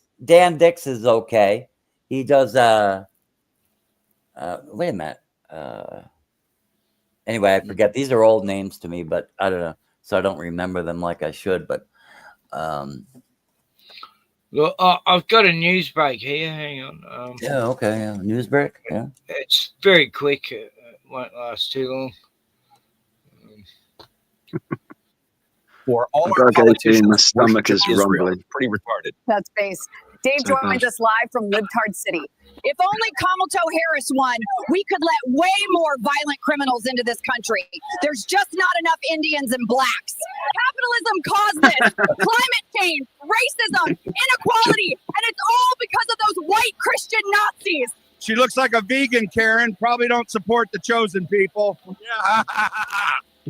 is okay. He does wait a minute. Anyway, I forget. These are old names to me, but I don't know, so I don't remember them like I should. But well, I've got a news break here. Hang on. News break. Yeah, it's very quick. It won't last too long. For all our politicians, my stomach is rumbling. Pretty retarded. That's based. Dave joins us live from Libtard City. If only Kamala Harris won, we could let way more violent criminals into this country. There's just not enough Indians and blacks. Capitalism caused this. Climate change, racism, inequality, and it's all because of those white Christian Nazis. She looks like a vegan, Karen. Probably don't support the chosen people.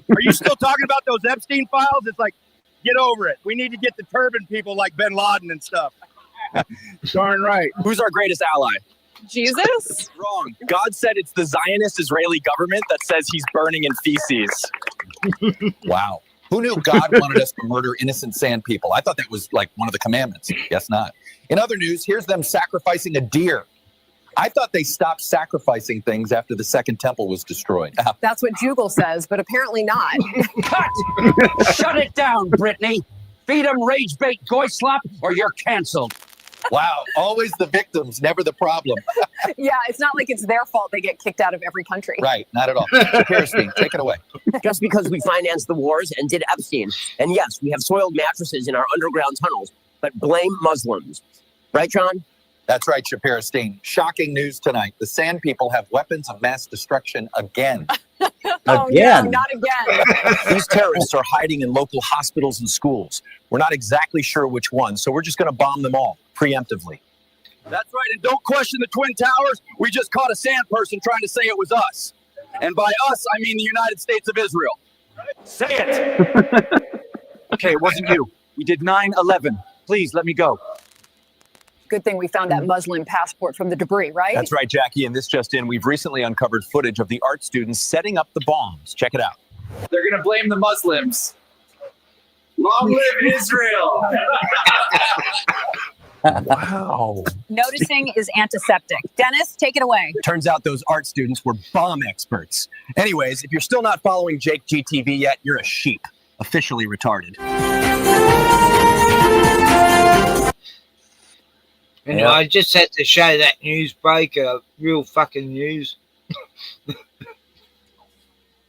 Are you still talking about those Epstein files? It's like, get over it. We need to get the turban people like bin Laden and stuff. Darn right. Who's our greatest ally? Jesus? Wrong. God said it's the Zionist Israeli government that says he's burning in feces. Wow. Who knew God wanted us to murder innocent sand people? I thought that was like one of the commandments. Guess not. In other news, here's them sacrificing a deer. I thought they stopped sacrificing things after the Second Temple was destroyed. That's what Jugel says, but apparently not. Cut! Shut it down, Brittany. Feed him rage bait goy slop or you're canceled. Wow, always the victims, never the problem. Yeah, it's not like it's their fault they get kicked out of every country. Right, not at all. Shapiro-Stein, take it away. Just because we financed the wars and did Epstein, and yes, we have soiled mattresses in our underground tunnels, but blame Muslims. Right, John? That's right, Shapiro-Stein. Shocking news tonight. The Sand People have weapons of mass destruction again. Oh, no, not again. These terrorists are hiding in local hospitals and schools. We're not exactly sure which one, so we're just going to bomb them all preemptively. That's right, and don't question the Twin Towers. We just caught a sand person trying to say it was us. And by us, I mean the United States of Israel. Say it! Okay, it wasn't you. We did 9/11. Please let me go. Good thing we found that Muslim passport from the debris, right? That's right, Jackie. And this just in, we've recently uncovered footage of the art students setting up the bombs. Check it out. They're going to blame the Muslims. Long live Israel! Wow. Noticing is antiseptic. Dennis, take it away. Turns out those art students were bomb experts. Anyways, if you're still not following Jake GTV yet, you're a sheep. Officially retarded. And I just had to show that news breaker real fucking news.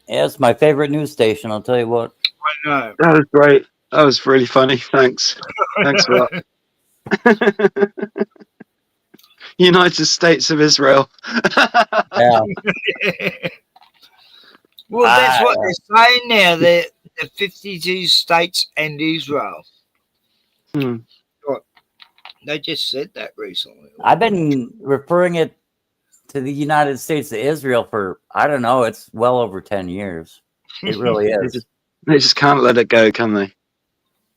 Yeah, it's my favorite news station, I'll tell you what. I know. That was great. That was really funny. Thanks. Thanks for that. United States of Israel. Yeah. Well, that's what they're saying now. The 52 states and Israel. They just said that recently. I've been referring it to the United States of Israel for, I don't know, it's well over 10 years. It really is. They just can't let it go, can they?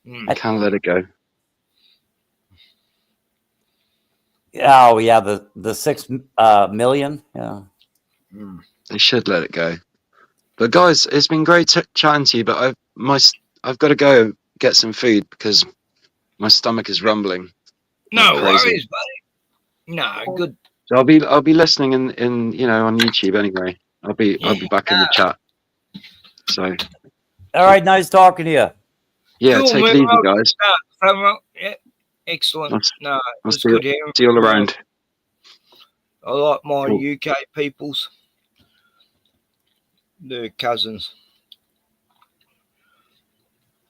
They can't let it go. Oh, yeah, the 6 million. Yeah. They should let it go. But guys, it's been great chatting to you, but I've got to go get some food because my stomach is rumbling. No Crazy. worries, buddy. No, good. So I'll be listening in on YouTube anyway. I'll be back in the chat. So All right, nice talking to you. yeah, take it easy, guys. Yeah, excellent. No, I'll it's see good you, hearing see you all from around. I like my Cool. UK peoples. They're cousins.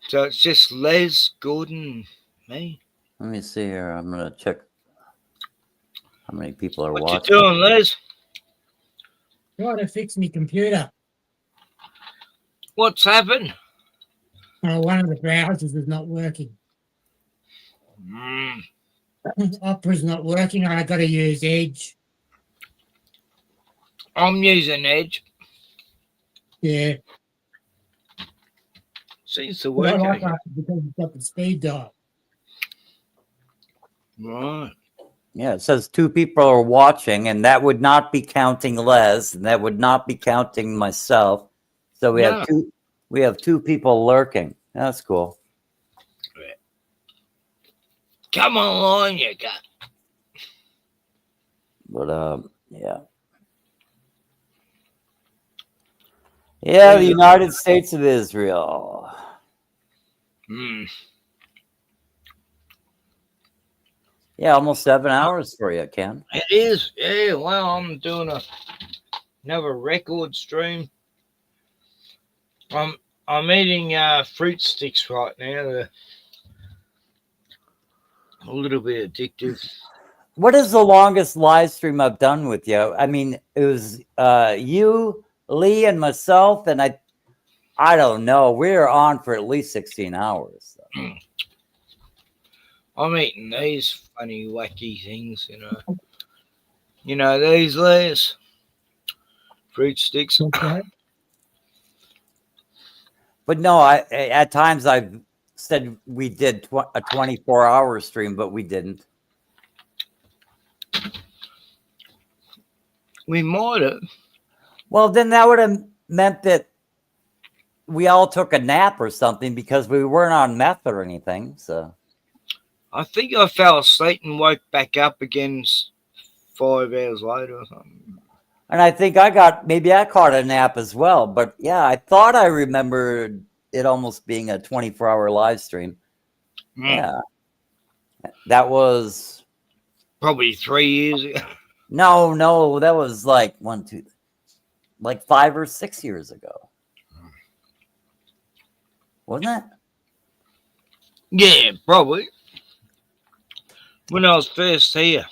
So it's just Les, Gordon, me. Let me see here. I'm going to check how many people are What watching. you doing, Les? Trying to fix my computer. What's happened? Oh, one of the browsers is not working. Opera's not working. I got to use Edge. I'm using Edge. Yeah. Seems to I work. like eh? that because it's got the speed dial. Right. Yeah, it says 2 people are watching, and that would not be counting Les, and that would not be counting myself. So we have No. 2. We have 2 people lurking. That's cool. Come on, you got. But yeah. Yeah, the United States of Israel. Yeah, almost 7 hours for you, Ken. It is. Yeah, well, I'm doing another record stream. I'm eating fruit sticks right now. They're a little bit addictive. What is the longest live stream I've done with you? I mean, it was you, Lee, and myself, and I don't know. We were on for at least 16 hours. So. I'm eating these funny, wacky things, you know. You know, these layers. Fruit sticks. Okay. But no, at times I've said we did a 24-hour stream, but we didn't. We might have. Well, then that would have meant that we all took a nap or something because we weren't on meth or anything. So I think I fell asleep and woke back up again 5 hours later or something. And I think I caught a nap as well. But yeah, I thought I remembered it almost being a 24-hour live stream. Yeah. That was Probably 3 years ago. No, that was like 5 or 6 years ago. Wasn't it? Yeah, probably. When I was first here.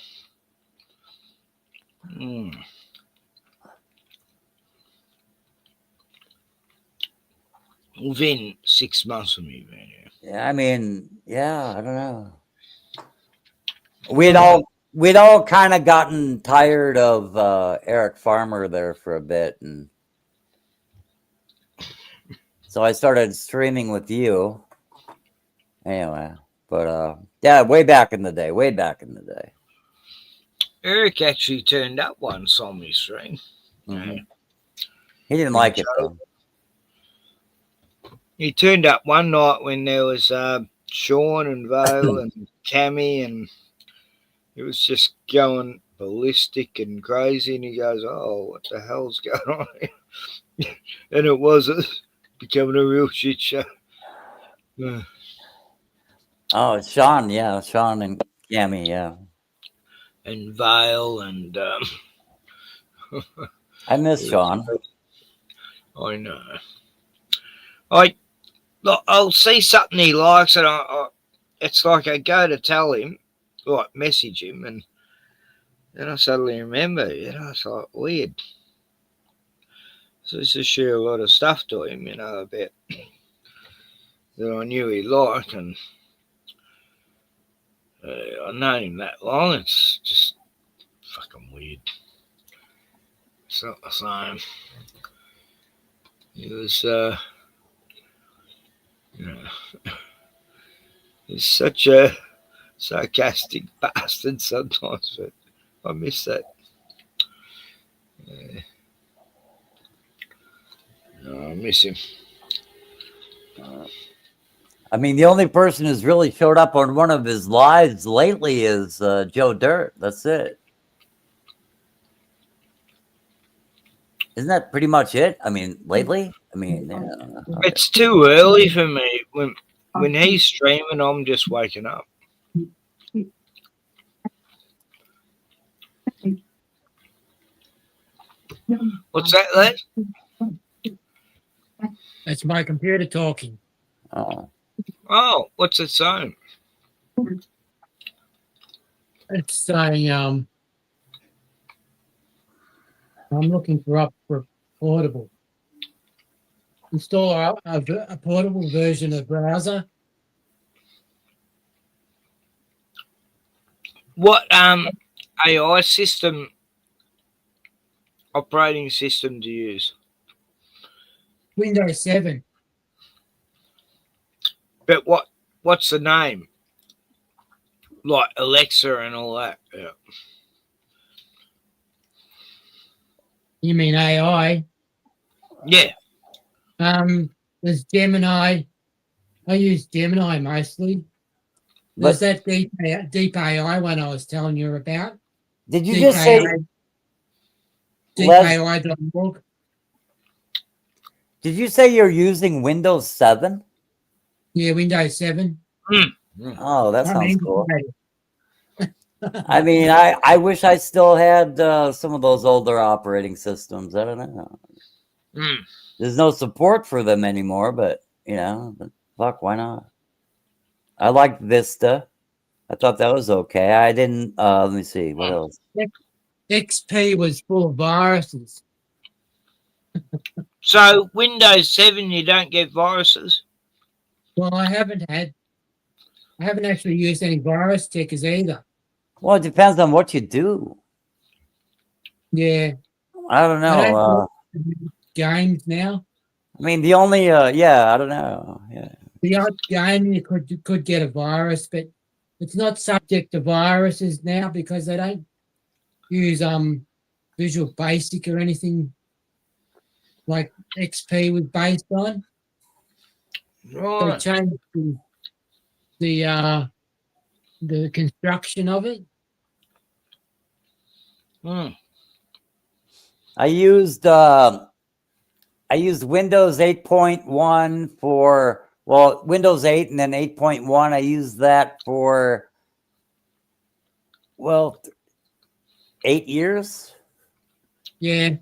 Within 6 months of me being here. Yeah, I mean, I don't know. We'd all kind of gotten tired of Eric Farmer there for a bit, and so I started streaming with you. Anyway, but yeah, way back in the day. Eric actually turned up once on me stream. Mm-hmm. He didn't like it though. He turned up one night when there was Sean and Vale and Cammy, and it was just going ballistic and crazy. And he goes, "Oh, what the hell's going on here?" And it was becoming a real shit show. Oh, Sean and Cammy, yeah. And Vale and I miss Sean. I know. I'll see something he likes, and it's like I go to tell him, like message him, and then I suddenly remember, it's like weird. So I used to share a lot of stuff to him, about that I knew he liked, and I've known him that long. It's just fucking weird. It's not the same. He was, he's such a sarcastic bastard sometimes, but I miss that. I miss him. I mean, the only person who's really showed up on one of his lives lately is Joe Dirt. That's it. Isn't that pretty much it? I mean, lately? I mean, It's too early for me. When he's streaming, I'm just waking up. What's that, Les? That's my computer talking. Oh, what's it saying? It's saying, I'm looking for portable. Install a portable version of browser. What AI system, operating system do you use? Windows 7. But what's the name? Like Alexa and all that. Yeah. You mean AI? Yeah. There's Gemini. I use Gemini mostly. There's that deep AI one I was telling you about. Did you just say deepai.org? Did you say you're using Windows 7? Yeah, Windows 7. Oh, that sounds cool. I mean, I wish I still had some of those older operating systems. I don't know. There's no support for them anymore, but but fuck, why not? I liked Vista. I thought that was okay. I didn't. Let me see what else. XP was full of viruses. So Windows 7, you don't get viruses? Well, I haven't actually used any virus checkers either. Well, it depends on what you do. Yeah. I don't know. Games now. I mean, the only I don't know. Yeah. The odd game you could get a virus, but it's not subject to viruses now because they don't use Visual Basic or anything like XP was based on. Right. They changed the construction of it. I used Windows 8.1 for Windows 8 and then 8.1. I used that for Well, 8 years? Yeah.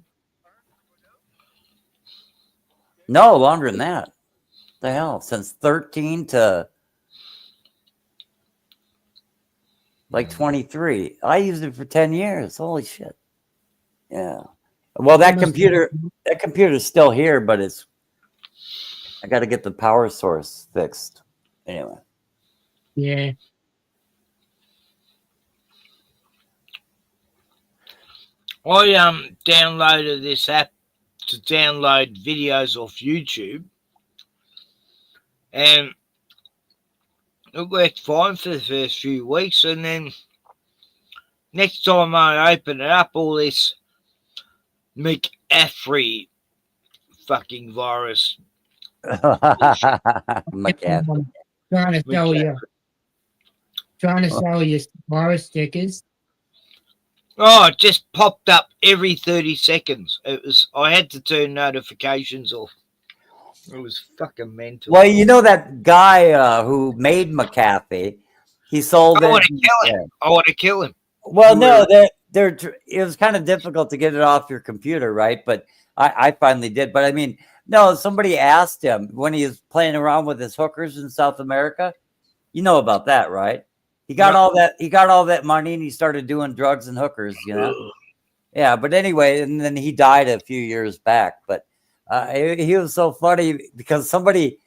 No, longer than that. The hell, since 13 to like 23. I used it for 10 years. Holy shit. Yeah. Well, that computer's still here, but I got to get the power source fixed. Anyway. Yeah. I downloaded this app to download videos off YouTube, and it worked fine for the first few weeks, and then next time I open it up, all this McAfee fucking virus. McAfee. Trying to sell you virus stickers. Oh, it just popped up every 30 seconds. I had to turn notifications off. It was fucking mental. Well, you know that guy who made McAfee, he sold I it. want to kill him. I want to kill him. Well, no, it was kind of difficult to get it off your computer, right? But I finally did. But I mean, no, somebody asked him when he was playing around with his hookers in South America. You know about that, right? He got all that. He got all that money, and he started doing drugs and hookers. You know, yeah. But anyway, and then he died a few years back. But he was so funny because somebody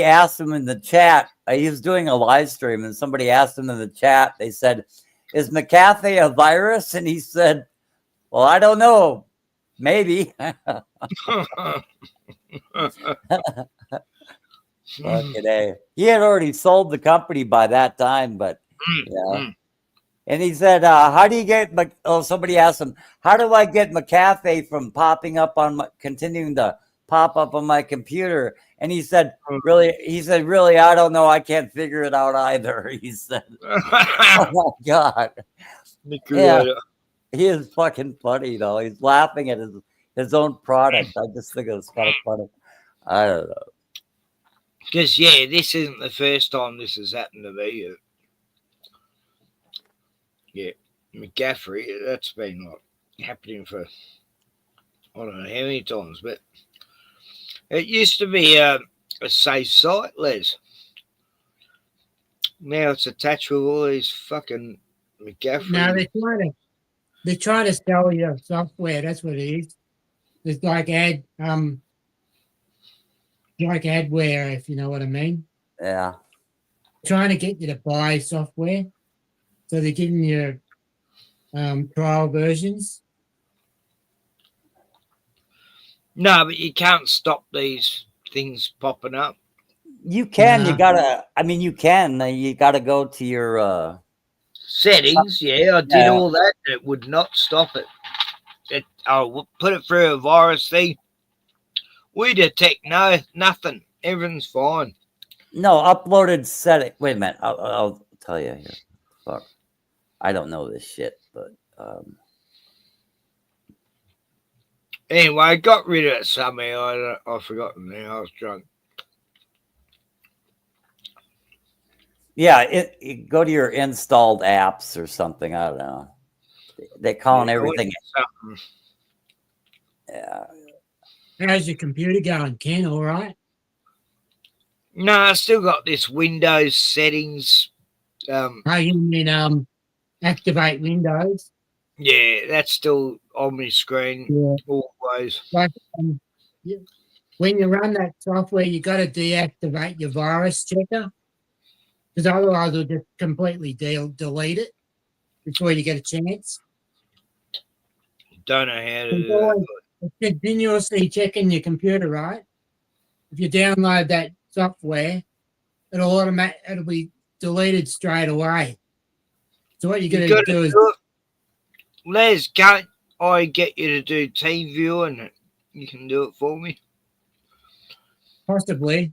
asked him in the chat. He was doing a live stream, and somebody asked him in the chat. They said, "Is McAfee a virus?" And he said, "Well, I don't know. Maybe." Fucking A. He had already sold the company by that time, but yeah. And he said, "How do you get?" Somebody asked him, "How do I get McAfee from popping up continuing to pop up on my computer?" And he said, "Really?" He said, "Really, I don't know. I can't figure it out either." He said, "Oh my god." Yeah, he is fucking funny though. He's laughing at his own product. I just think it was kind of funny. I don't know. Because, yeah, this isn't the first time this has happened to me. Yeah, McAfee, that's been happening for, I don't know how many times, but it used to be a safe site, Les. Now it's attached with all these fucking McAfee. No, they're trying to sell you software. That's what it is. It's like adware, if you know what I mean. Yeah. Trying to get you to buy software. So they're giving you trial versions. No, but you can't stop these things popping up. You can. Nah. You gotta. I mean, you can. You gotta go to your settings. Yeah, I did all that. It would not stop it. I'll put it through a virus thing. We detect nothing. Everything's fine. No, uploaded setting. Wait a minute. I'll tell you here. Fuck. I don't know this shit, but anyway, I got rid of it somehow. I've forgotten now. I was drunk. yeah, you go to your installed apps or something. I don't know. They calling everything. Yeah. How's your computer going, Ken? All right? No, I still got this Windows settings. Oh, you mean activate Windows? Yeah, that's still on my screen always. Like, when you run that software, you got to deactivate your virus checker, because otherwise it'll just completely delete it before you get a chance. Don't know how to do that. It's continuously checking your computer, right? If you download that software, it'll be deleted straight away. So what you're going to do is, Les, can't I get you to do team view and you can do it for me? Possibly.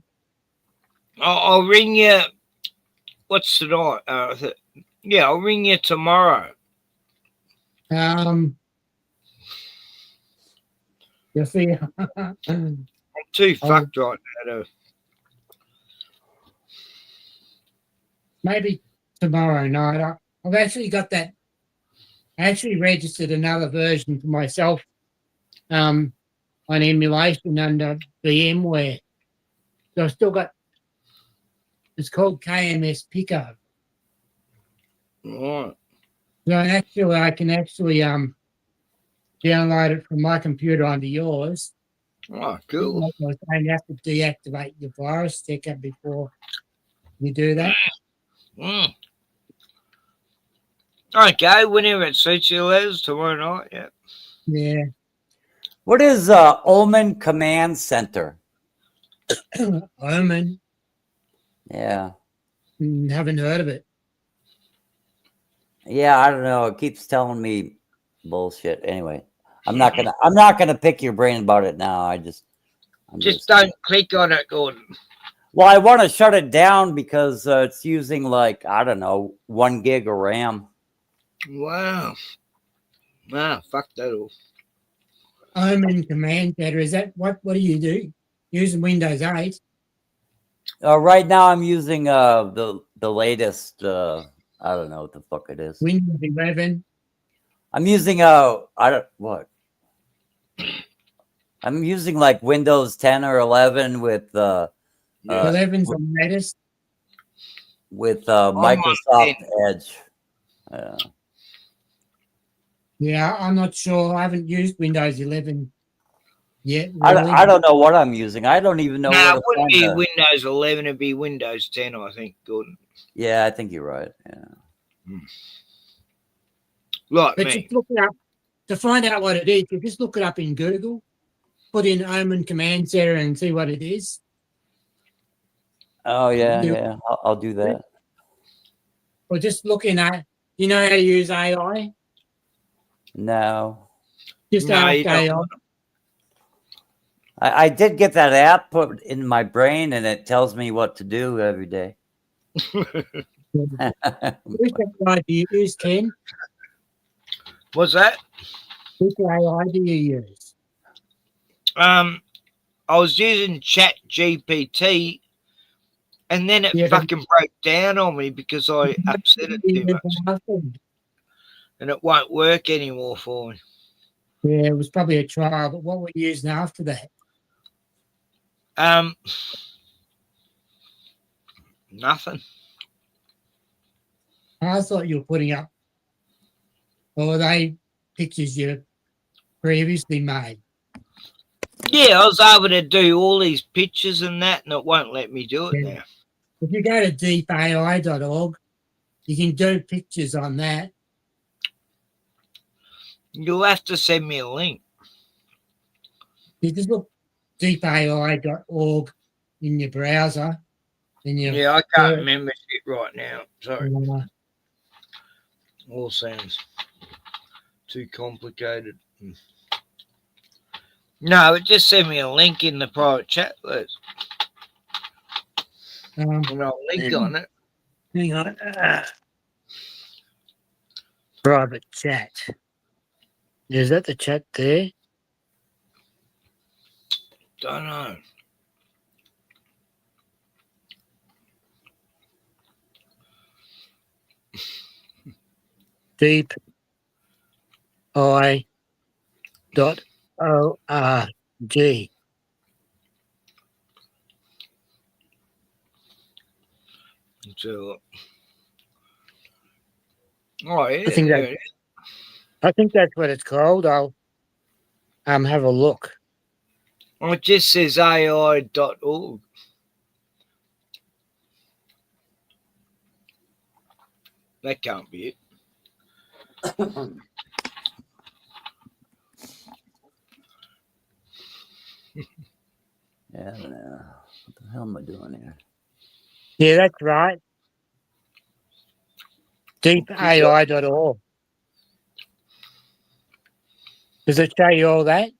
I'll ring you. What's tonight? Yeah, I'll ring you tomorrow. You see, I'm too fucked right now. Maybe tomorrow night. I've actually got that. I actually registered another version for myself on emulation under VMware. So I've still got, it's called KMS Pico. Right. So actually, I can actually download it from my computer onto yours. Oh, cool. Like I was saying, you have to deactivate your virus sticker before you do that. Mm. Okay, whenever it suits you, Les, tomorrow night, yeah. Yeah. What is Omen Command Center? Omen. Yeah. Haven't heard of it. Yeah, I don't know. It keeps telling me bullshit. Anyway, I'm not gonna pick your brain about it now. I'm just don't click on it, Gordon. Well, I want to shut it down because it's using like, I don't know, 1 gig of RAM. Wow. Ah, fuck that all. Omen Command Center. Is that what do you do? Using Windows 8? Right now I'm using the latest I don't know what the fuck it is. Windows 11. I'm using I'm using like Windows 10 or 11 with 11's the latest. With Microsoft Edge. Yeah, I'm not sure. I haven't used Windows 11 yet. Really. I don't know what I'm using. I don't even know. No, it wouldn't be Windows 11. It'd be Windows 10, I think, Gordon. Yeah, I think you're right. Yeah. Like but me. just look it up to find out what it is. You just look it up in Google, put in Omen Command Center and see what it is. Oh yeah. I'll do that. Or just looking at, you know how to use AI? No. Just ask AI. I did get that app put in my brain, and it tells me what to do every day. Which AI do you use, Ken? What's that? Which AI do you use? I was using Chat GPT, and then it fucking broke down on me because I upset it too much. And it won't work anymore for me. Yeah, it was probably a trial, but what were you using after that? Nothing. I thought you were putting up, or they pictures you previously made. Yeah, I was able to do all these pictures and that, and it won't let me do it now. If you go to deepai.org, you can do pictures on that. You'll have to send me a link. You just look deepai.org in your browser. Yeah, I can't remember shit right now. Sorry. All sounds too complicated. No, but just send me a link in the private chat, Liz. And I'll link on it. Hang on. Private chat. Is that the chat there? Don't know. deepi.org. So, oh yeah, I think that's what it's called. I'll have a look. It just says AI.org. That can't be it. Yeah, I don't know. What the hell am I doing here? Yeah, that's right. Deepai.org. Does it show you all that?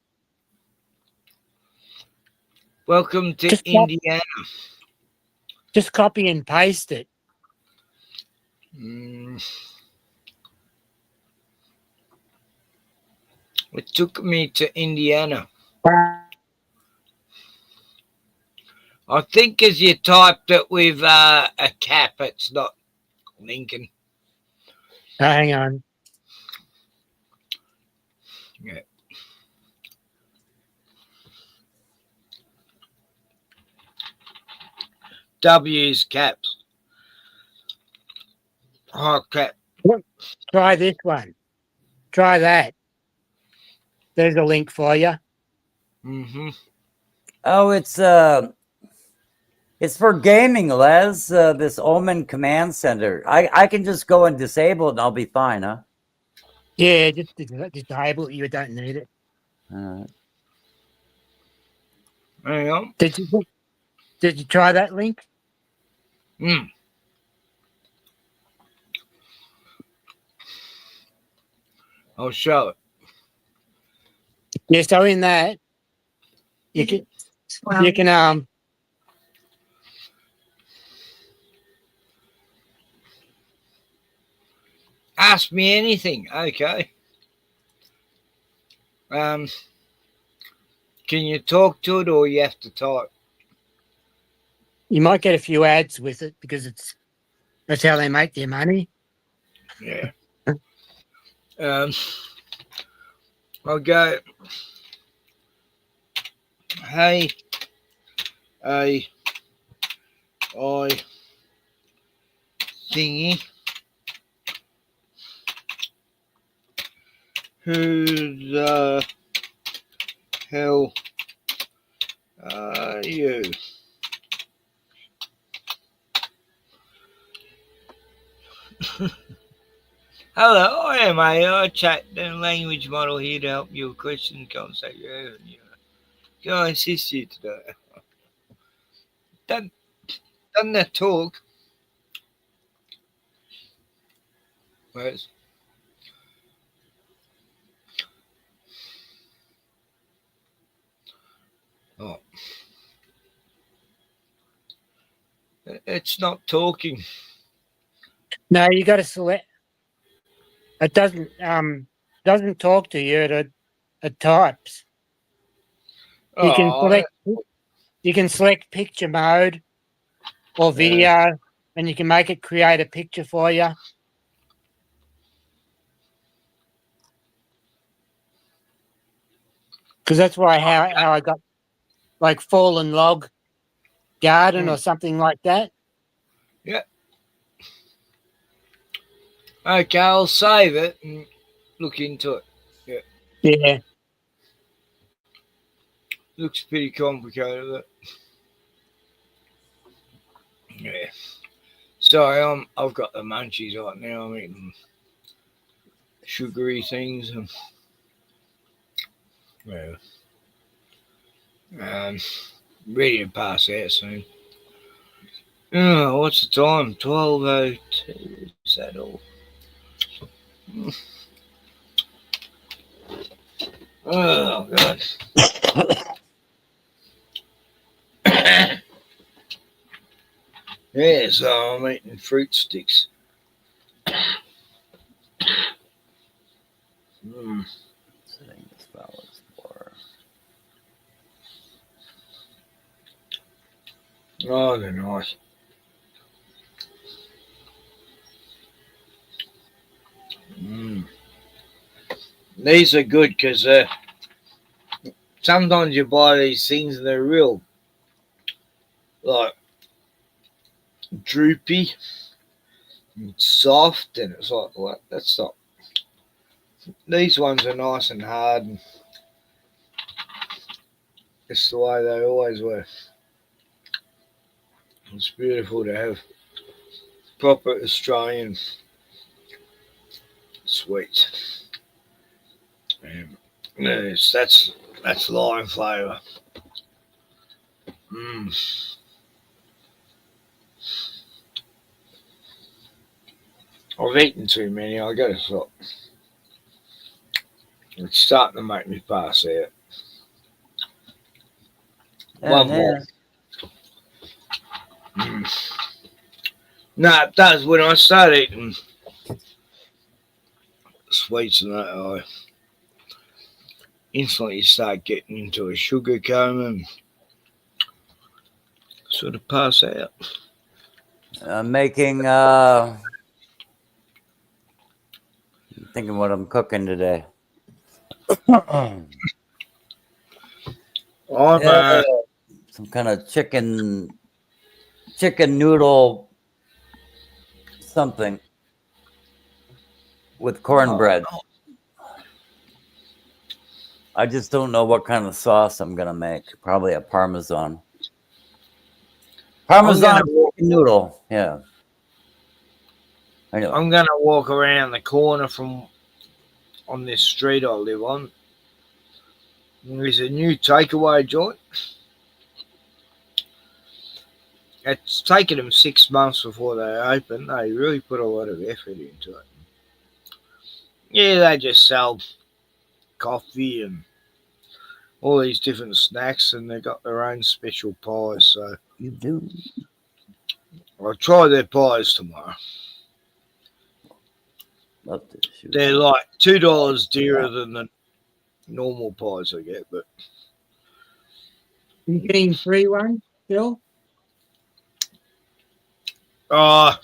Welcome to Indiana. Just copy and paste it. It took me to Indiana. I think as you typed it with a cap, it's not Lincoln. Hang on. Yeah. W's caps. Oh, cap. Try this one. Try that. There's a link for you. Mm-hmm. Oh, it's for gaming, Les. This Omen Command Center. I can just go and disable it and I'll be fine, huh? Yeah, just disable it. You don't need it. Hang on. Did you try that link? I'll show it. Yeah, so in that you can ask me anything. Okay. Can you talk to it or you have to type? you might get a few ads with it because that's how they make their money. Yeah. I'll go. Hey, I thingy. Who the hell are you? Hello, I am a chat language model here to help your question conversation. Can I assist you today? Doesn't that talk? Where's oh, it's not talking. No, you got to select. It doesn't talk to you. It types. You can select picture mode or video, and you can make it create a picture for you. Because that's why how I got like fallen log garden or something like that. Yeah. Okay, I'll save it and look into it. Yeah. Yeah. Looks pretty complicated, but yeah. Sorry, I've got the munchies right now. I'm eating sugary things and ready to pass out soon. Oh, what's the time? 12:02. Is that all? Oh God. Yeah, so I'm eating fruit sticks. Oh, they're nice. These are good because sometimes you buy these things and they're real, like, droopy and soft, and it's like, what? That's not. These ones are nice and hard, and it's the way they always were. It's beautiful to have proper Australian sweets. Yes, that's lime flavour. I've eaten too many. I got to stop. It's starting to make me pass out. One more. No, it does. When I start eating sweets and that, I instantly start getting into a sugar coma and sort of pass out. Making thinking what I'm cooking today. I'm some kind of chicken noodle something with cornbread. I just don't know what kind of sauce I'm gonna make. Probably a Parmesan chicken noodle. Yeah. Anyway. I'm gonna walk around the corner from on this street I live on. There's a new takeaway joint. It's taken them 6 months before they open. They really put a lot of effort into it. Yeah, they just sell coffee and all these different snacks, and they got their own special pies. So you do. I'll try their pies tomorrow. Love to shoot. They're like $2 dearer than the normal pies I get, but You getting free one, Bill? nah,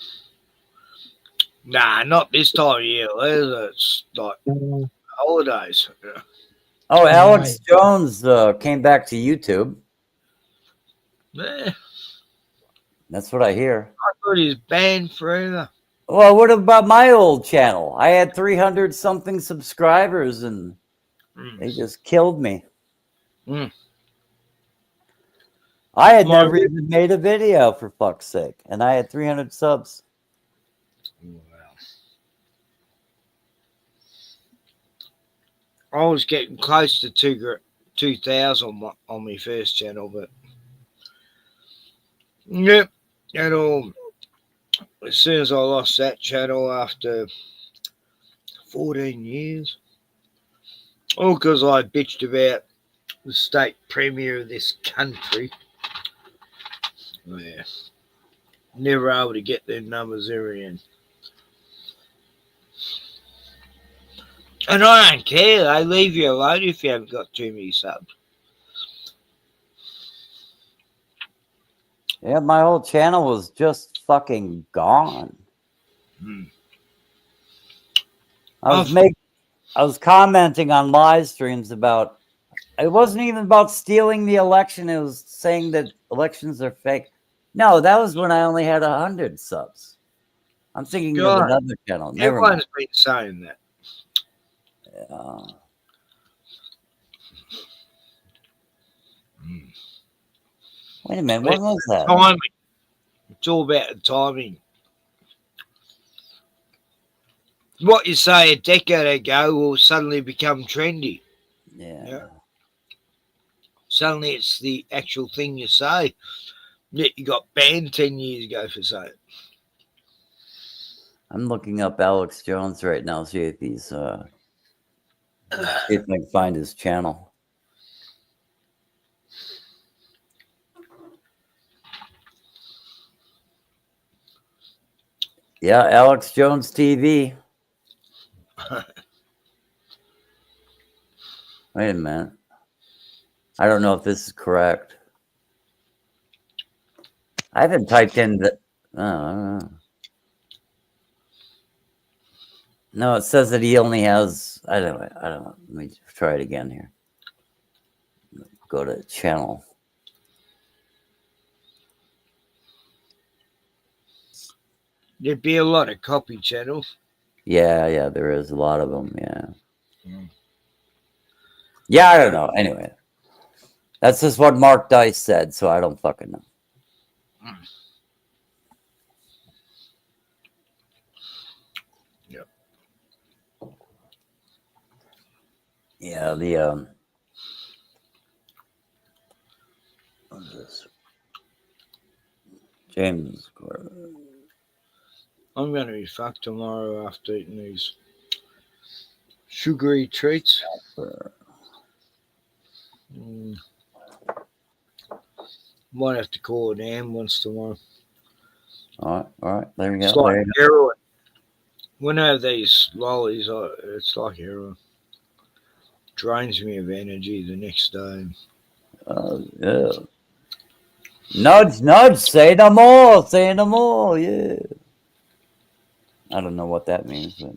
not this time of year. It's like holidays. Yeah. Oh, Alex Jones came back to YouTube. Yeah. That's what I hear. I thought he was banned forever. Well, what about my old channel? I had 300 something subscribers and they just killed me. I had never even made a video, for fuck's sake, and I had 300 subs. I was getting close to 2,000 on my first channel, but yep, and as soon as I lost that channel after 14 years, all because I bitched about the state premier of this country. Yeah, never able to get their numbers ever in. And I don't care. They leave you alone if you haven't got too many subs. Yeah, my whole channel was just fucking gone. I was commenting on live streams about, it wasn't even about stealing the election. It was saying that elections are fake. No, that was when I only had 100 subs. I'm thinking of another channel. Never Everyone's mind. been saying that. Yeah. Wait a minute, what was that? Timing. It's all about the timing. What you say a decade ago will suddenly become trendy. Yeah. Suddenly it's the actual thing you say. Yet you got banned 10 years ago for saying it. I'm looking up Alex Jones right now, see if he's see if I can find his channel. Yeah, Alex Jones TV. Wait a minute. I don't know if this is correct. I haven't typed in the. No, it says that he only has. I don't know. Let me try it again here. Go to channel. There'd be a lot of copy channels. Yeah, there is a lot of them. Yeah, I don't know. Anyway, that's just what Mark Dice said, so I don't fucking know. Yep. Yeah, the what's this? James. I'm going to be fucked tomorrow after eating these sugary treats. Might have to call an ambulance tomorrow. All right. There we go. It's like heroin. When I have these lollies, it's like heroin. Drains me of energy the next day. Yeah. Nudge, say no more, yeah. I don't know what that means, but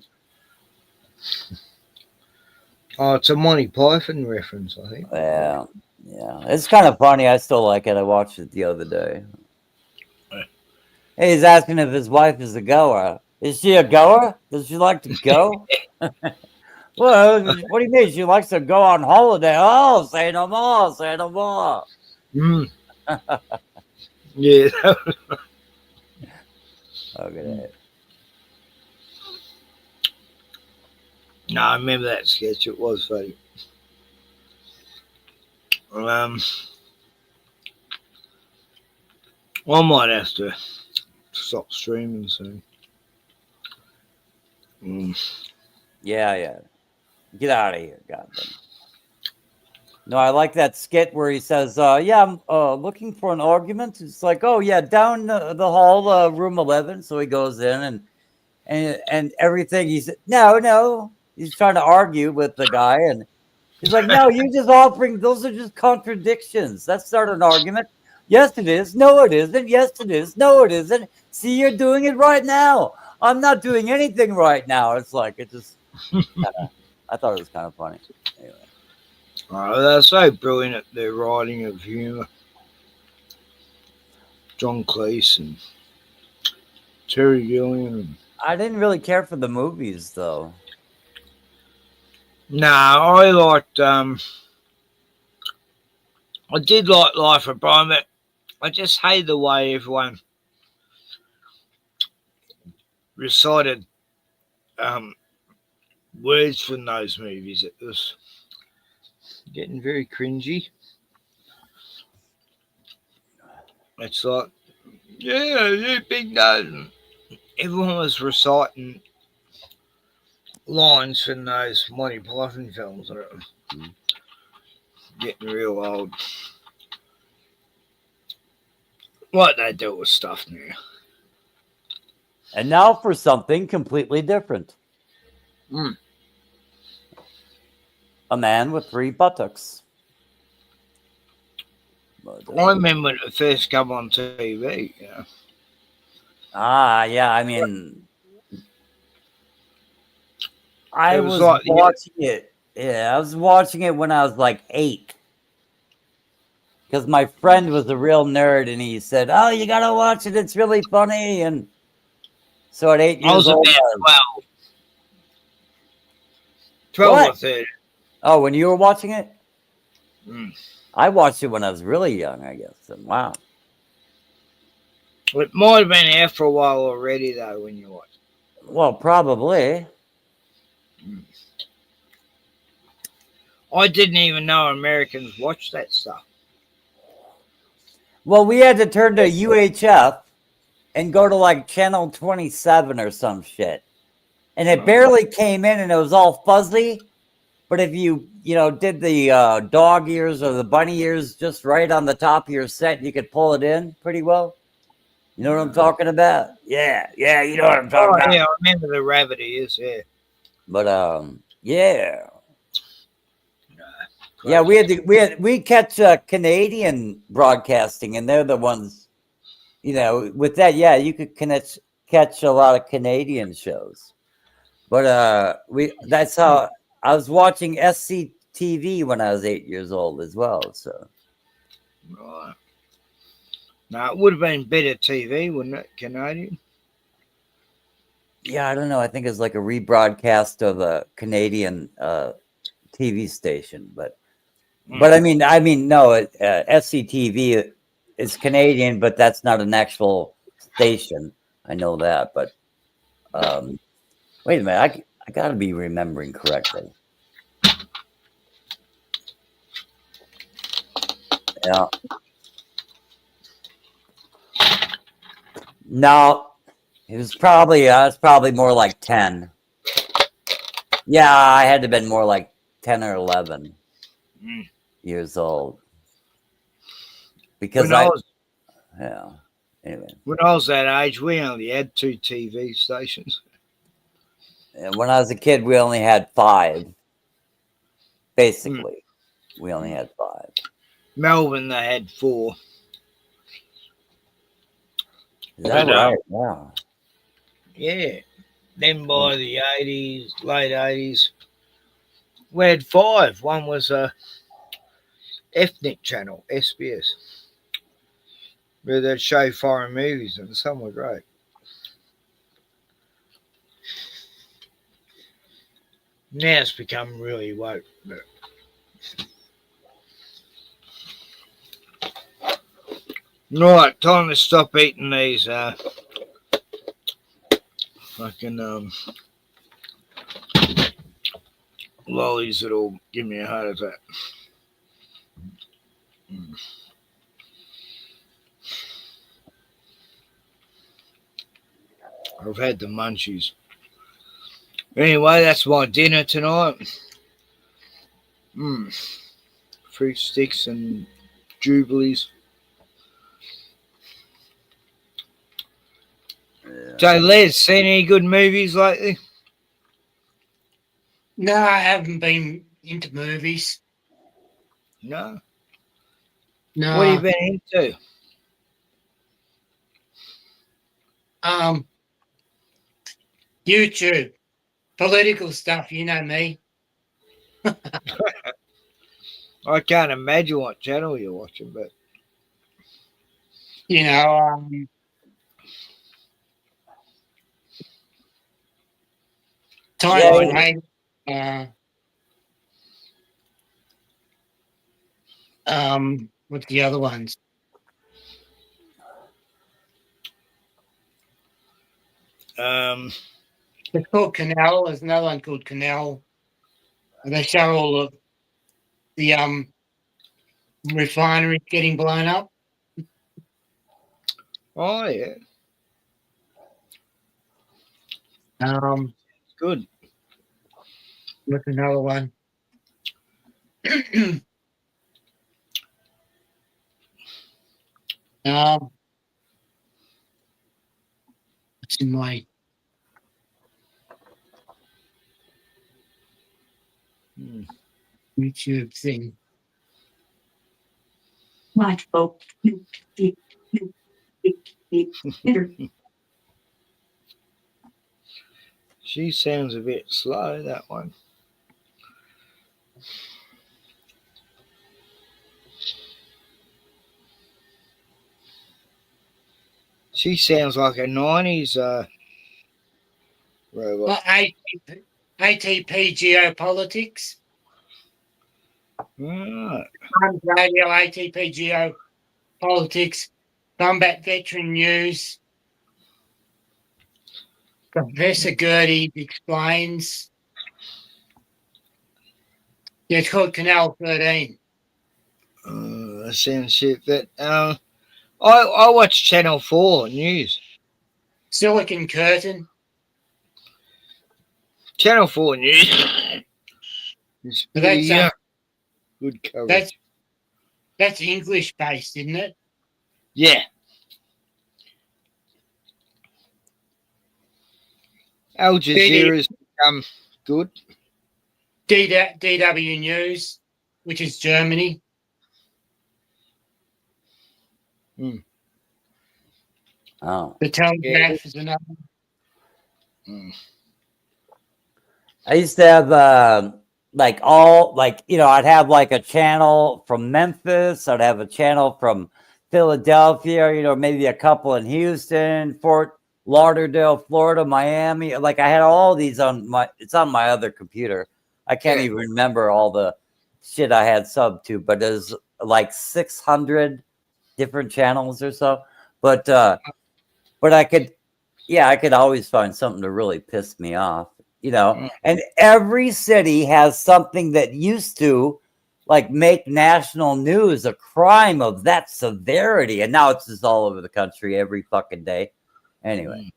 Oh, it's a Monty Python reference, I think. Yeah, it's kind of funny. I still like it. I watched it the other day. Hey, he's asking if his wife is a goer. Is she a goer? Does she like to go? Well, what do you mean? She likes to go on holiday. Oh, say no more. Say no more. Yeah. Okay. No, I remember that sketch. It was funny. I might have to stop streaming soon. Yeah. Get out of here, goddamn. No, I like that skit where he says, "Yeah, I'm looking for an argument." It's like, "Oh yeah, down the hall, room 11." So he goes in and everything. He said, "No." He's trying to argue with the guy, and he's like, "No, you're just offering. Those are just contradictions. That's not an argument." Yes, it is. No, it isn't. Yes, it is. No, it isn't. See, you're doing it right now. I'm not doing anything right now. It's like it just. I thought it was kind of funny. Anyway. Oh, they're so brilliant at their writing of humour. John Cleese and Terry Gilliam. I didn't really care for the movies, though. No, I liked. I did like Life of Brian, but I just hate the way everyone recited words from those movies. It was getting very cringy. It's like, yeah, you big nose. Everyone was reciting lines from those Monty Python films. Getting real old. Like they do with stuff now. And now for something completely different. A man with 3 buttocks. I remember when it first came on TV. Yeah. Yeah. I mean, I was like, watching it. Yeah, I was watching it when I was like 8. Because my friend was a real nerd, and he said, "Oh, you gotta watch it. It's really funny." And so at 8 years I was old, about 12 What? or 13. Oh, when you were watching it? I watched it when I was really young, I guess. And wow. It might have been out for a while already, though, when you watched it. Well, probably. I didn't even know Americans watched that stuff. Well, we had to turn to UHF and go to like channel 27 or some shit. And it barely came in, and it was all fuzzy. But if you did the dog ears or the bunny ears just right on the top of your set, you could pull it in pretty well. You know what I'm talking about? Yeah, you know what I'm talking about. Yeah, I remember the rabbit ears, yeah. But yeah. Yeah, we catch Canadian broadcasting, and they're the ones, with that. Yeah, you could catch a lot of Canadian shows, but that's how I was watching SCTV when I was 8 years old as well. So, right. Now it would have been better TV, wouldn't it, Canadian? yeah, I don't know. I think it's like a rebroadcast of a Canadian TV station, but I mean, no, SCTV is Canadian, but that's not an actual station. I know that, but wait a minute, I got to be remembering correctly. Yeah. No, it was probably more like 10. Yeah, I had to have been more like 10 or 11 years old. Because anyway. When I was that age, we only had 2 TV stations. And when I was a kid, we only had 5. Basically, we only had 5. Melbourne, they had 4. Is that right? Wow. Yeah. Then by the 80s, late 80s, we had 5. One was a ethnic channel, SBS, where they'd show foreign movies, and some were great. Now it's become really woke. But right, time to stop eating these fucking lollies that'll give me a heart attack. I've had the munchies. Anyway, that's my dinner tonight. Fruit sticks and jubilees. So, Les, seen any good movies lately? No, I haven't been into movies. No. No. What have you been into? YouTube, political stuff. You know me. I can't imagine what channel you're watching, but You know, time what's the other ones? It's called Canal. There's another one called Canal. And they show all of the refineries getting blown up. Oh yeah. Good. What's another one? What's in my YouTube thing? Watch folks. She sounds a bit slow, that one. She sounds like a 90s robot. ATP Geopolitics. Right. Radio, ATP Geopolitics. Combat Veteran News. Professor Gertie Explains. Yeah, it's called Canal 13. That sounds shit. But I watch Channel 4 News. Silicon Curtain. Channel 4 News. It's pretty, good coverage. That's English based, isn't it? Yeah. Al Jazeera's become good. DW News, which is Germany. Oh. The Telegraph is another. I used to have I'd have like a channel from Memphis, I'd have a channel from Philadelphia, maybe a couple in Houston, Fort Lauderdale, Florida, Miami. Like I had all these it's on my other computer. I can't even remember all the shit I had sub to, but there's like 600 different channels or so. But I could always find something to really piss me off, and every city has something that used to like make national news a crime of that severity. And now it's just all over the country every fucking day. Anyway.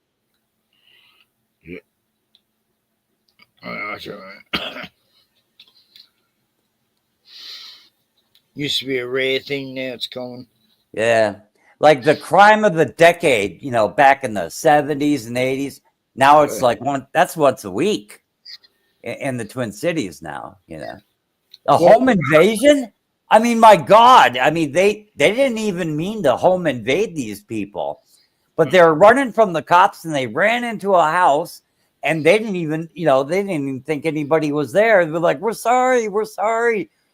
Yeah. That's all right. Used to be a rare thing, now it's common. Yeah. Like the crime of the decade, back in the 70s and 80s. Now it's like that's once a week in the Twin Cities now, A home invasion? I mean, my God. I mean, they didn't even mean to home invade these people. But they're running from the cops and they ran into a house and they didn't even, they didn't even think anybody was there. They're like, we're sorry.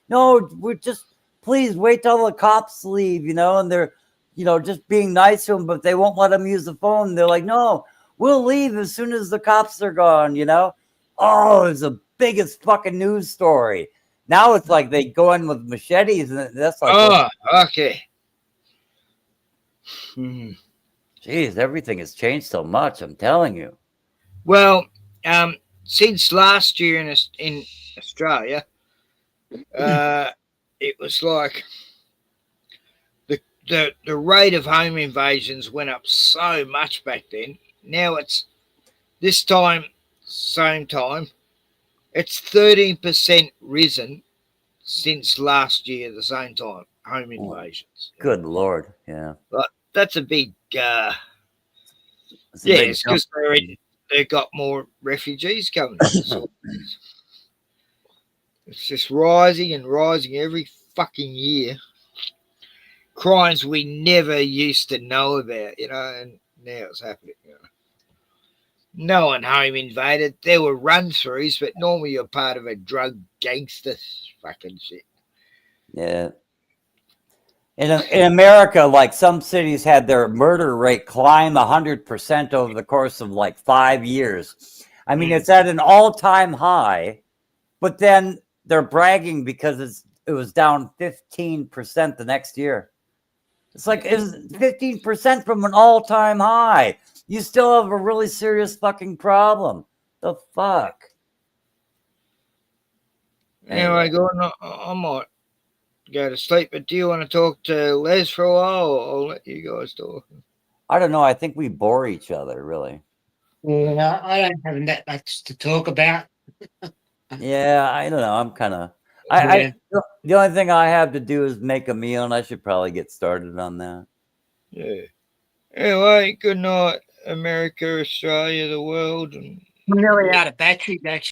No, we're just, please wait till the cops leave, and they're, just being nice to them, but they won't let them use the phone. They're like, no, we'll leave as soon as the cops are gone, Oh, it's the biggest fucking news story. Now it's like they go in with machetes, and that's like, oh, okay. Jeez, everything has changed so much. I'm telling you. Well, since last year in Australia, it was like the rate of home invasions went up so much back then. Now it's this time, same time, it's 13% risen since last year, the same time, home invasions. Good Lord. Yeah. But that's a big, That's a yeah, big it's because they've got more refugees coming. So it's just rising and rising every fucking year. Crimes we never used to know about, and now it's happening. No one home invaded. There were run-throughs, but normally you're part of a drug gangster fucking shit. Yeah. In America, like some cities had their murder rate climb 100% over the course of like 5 years. I mean, it's at an all-time high, but then they're bragging because it was down 15% the next year. It's like, it's 15% from an all-time high. You still have a really serious fucking problem. The fuck? Anyway, Gordon, I might go to sleep, but do you want to talk to Les for a while, or I'll let you guys talk? I don't know. I think we bore each other, really. Yeah, I don't have that much to talk about. Yeah, I don't know. I'm kind of... Yeah. The only thing I have to do is make a meal, and I should probably get started on that. Yeah. Anyway, good night, America, Australia, the world. And I'm nearly out of battery, actually.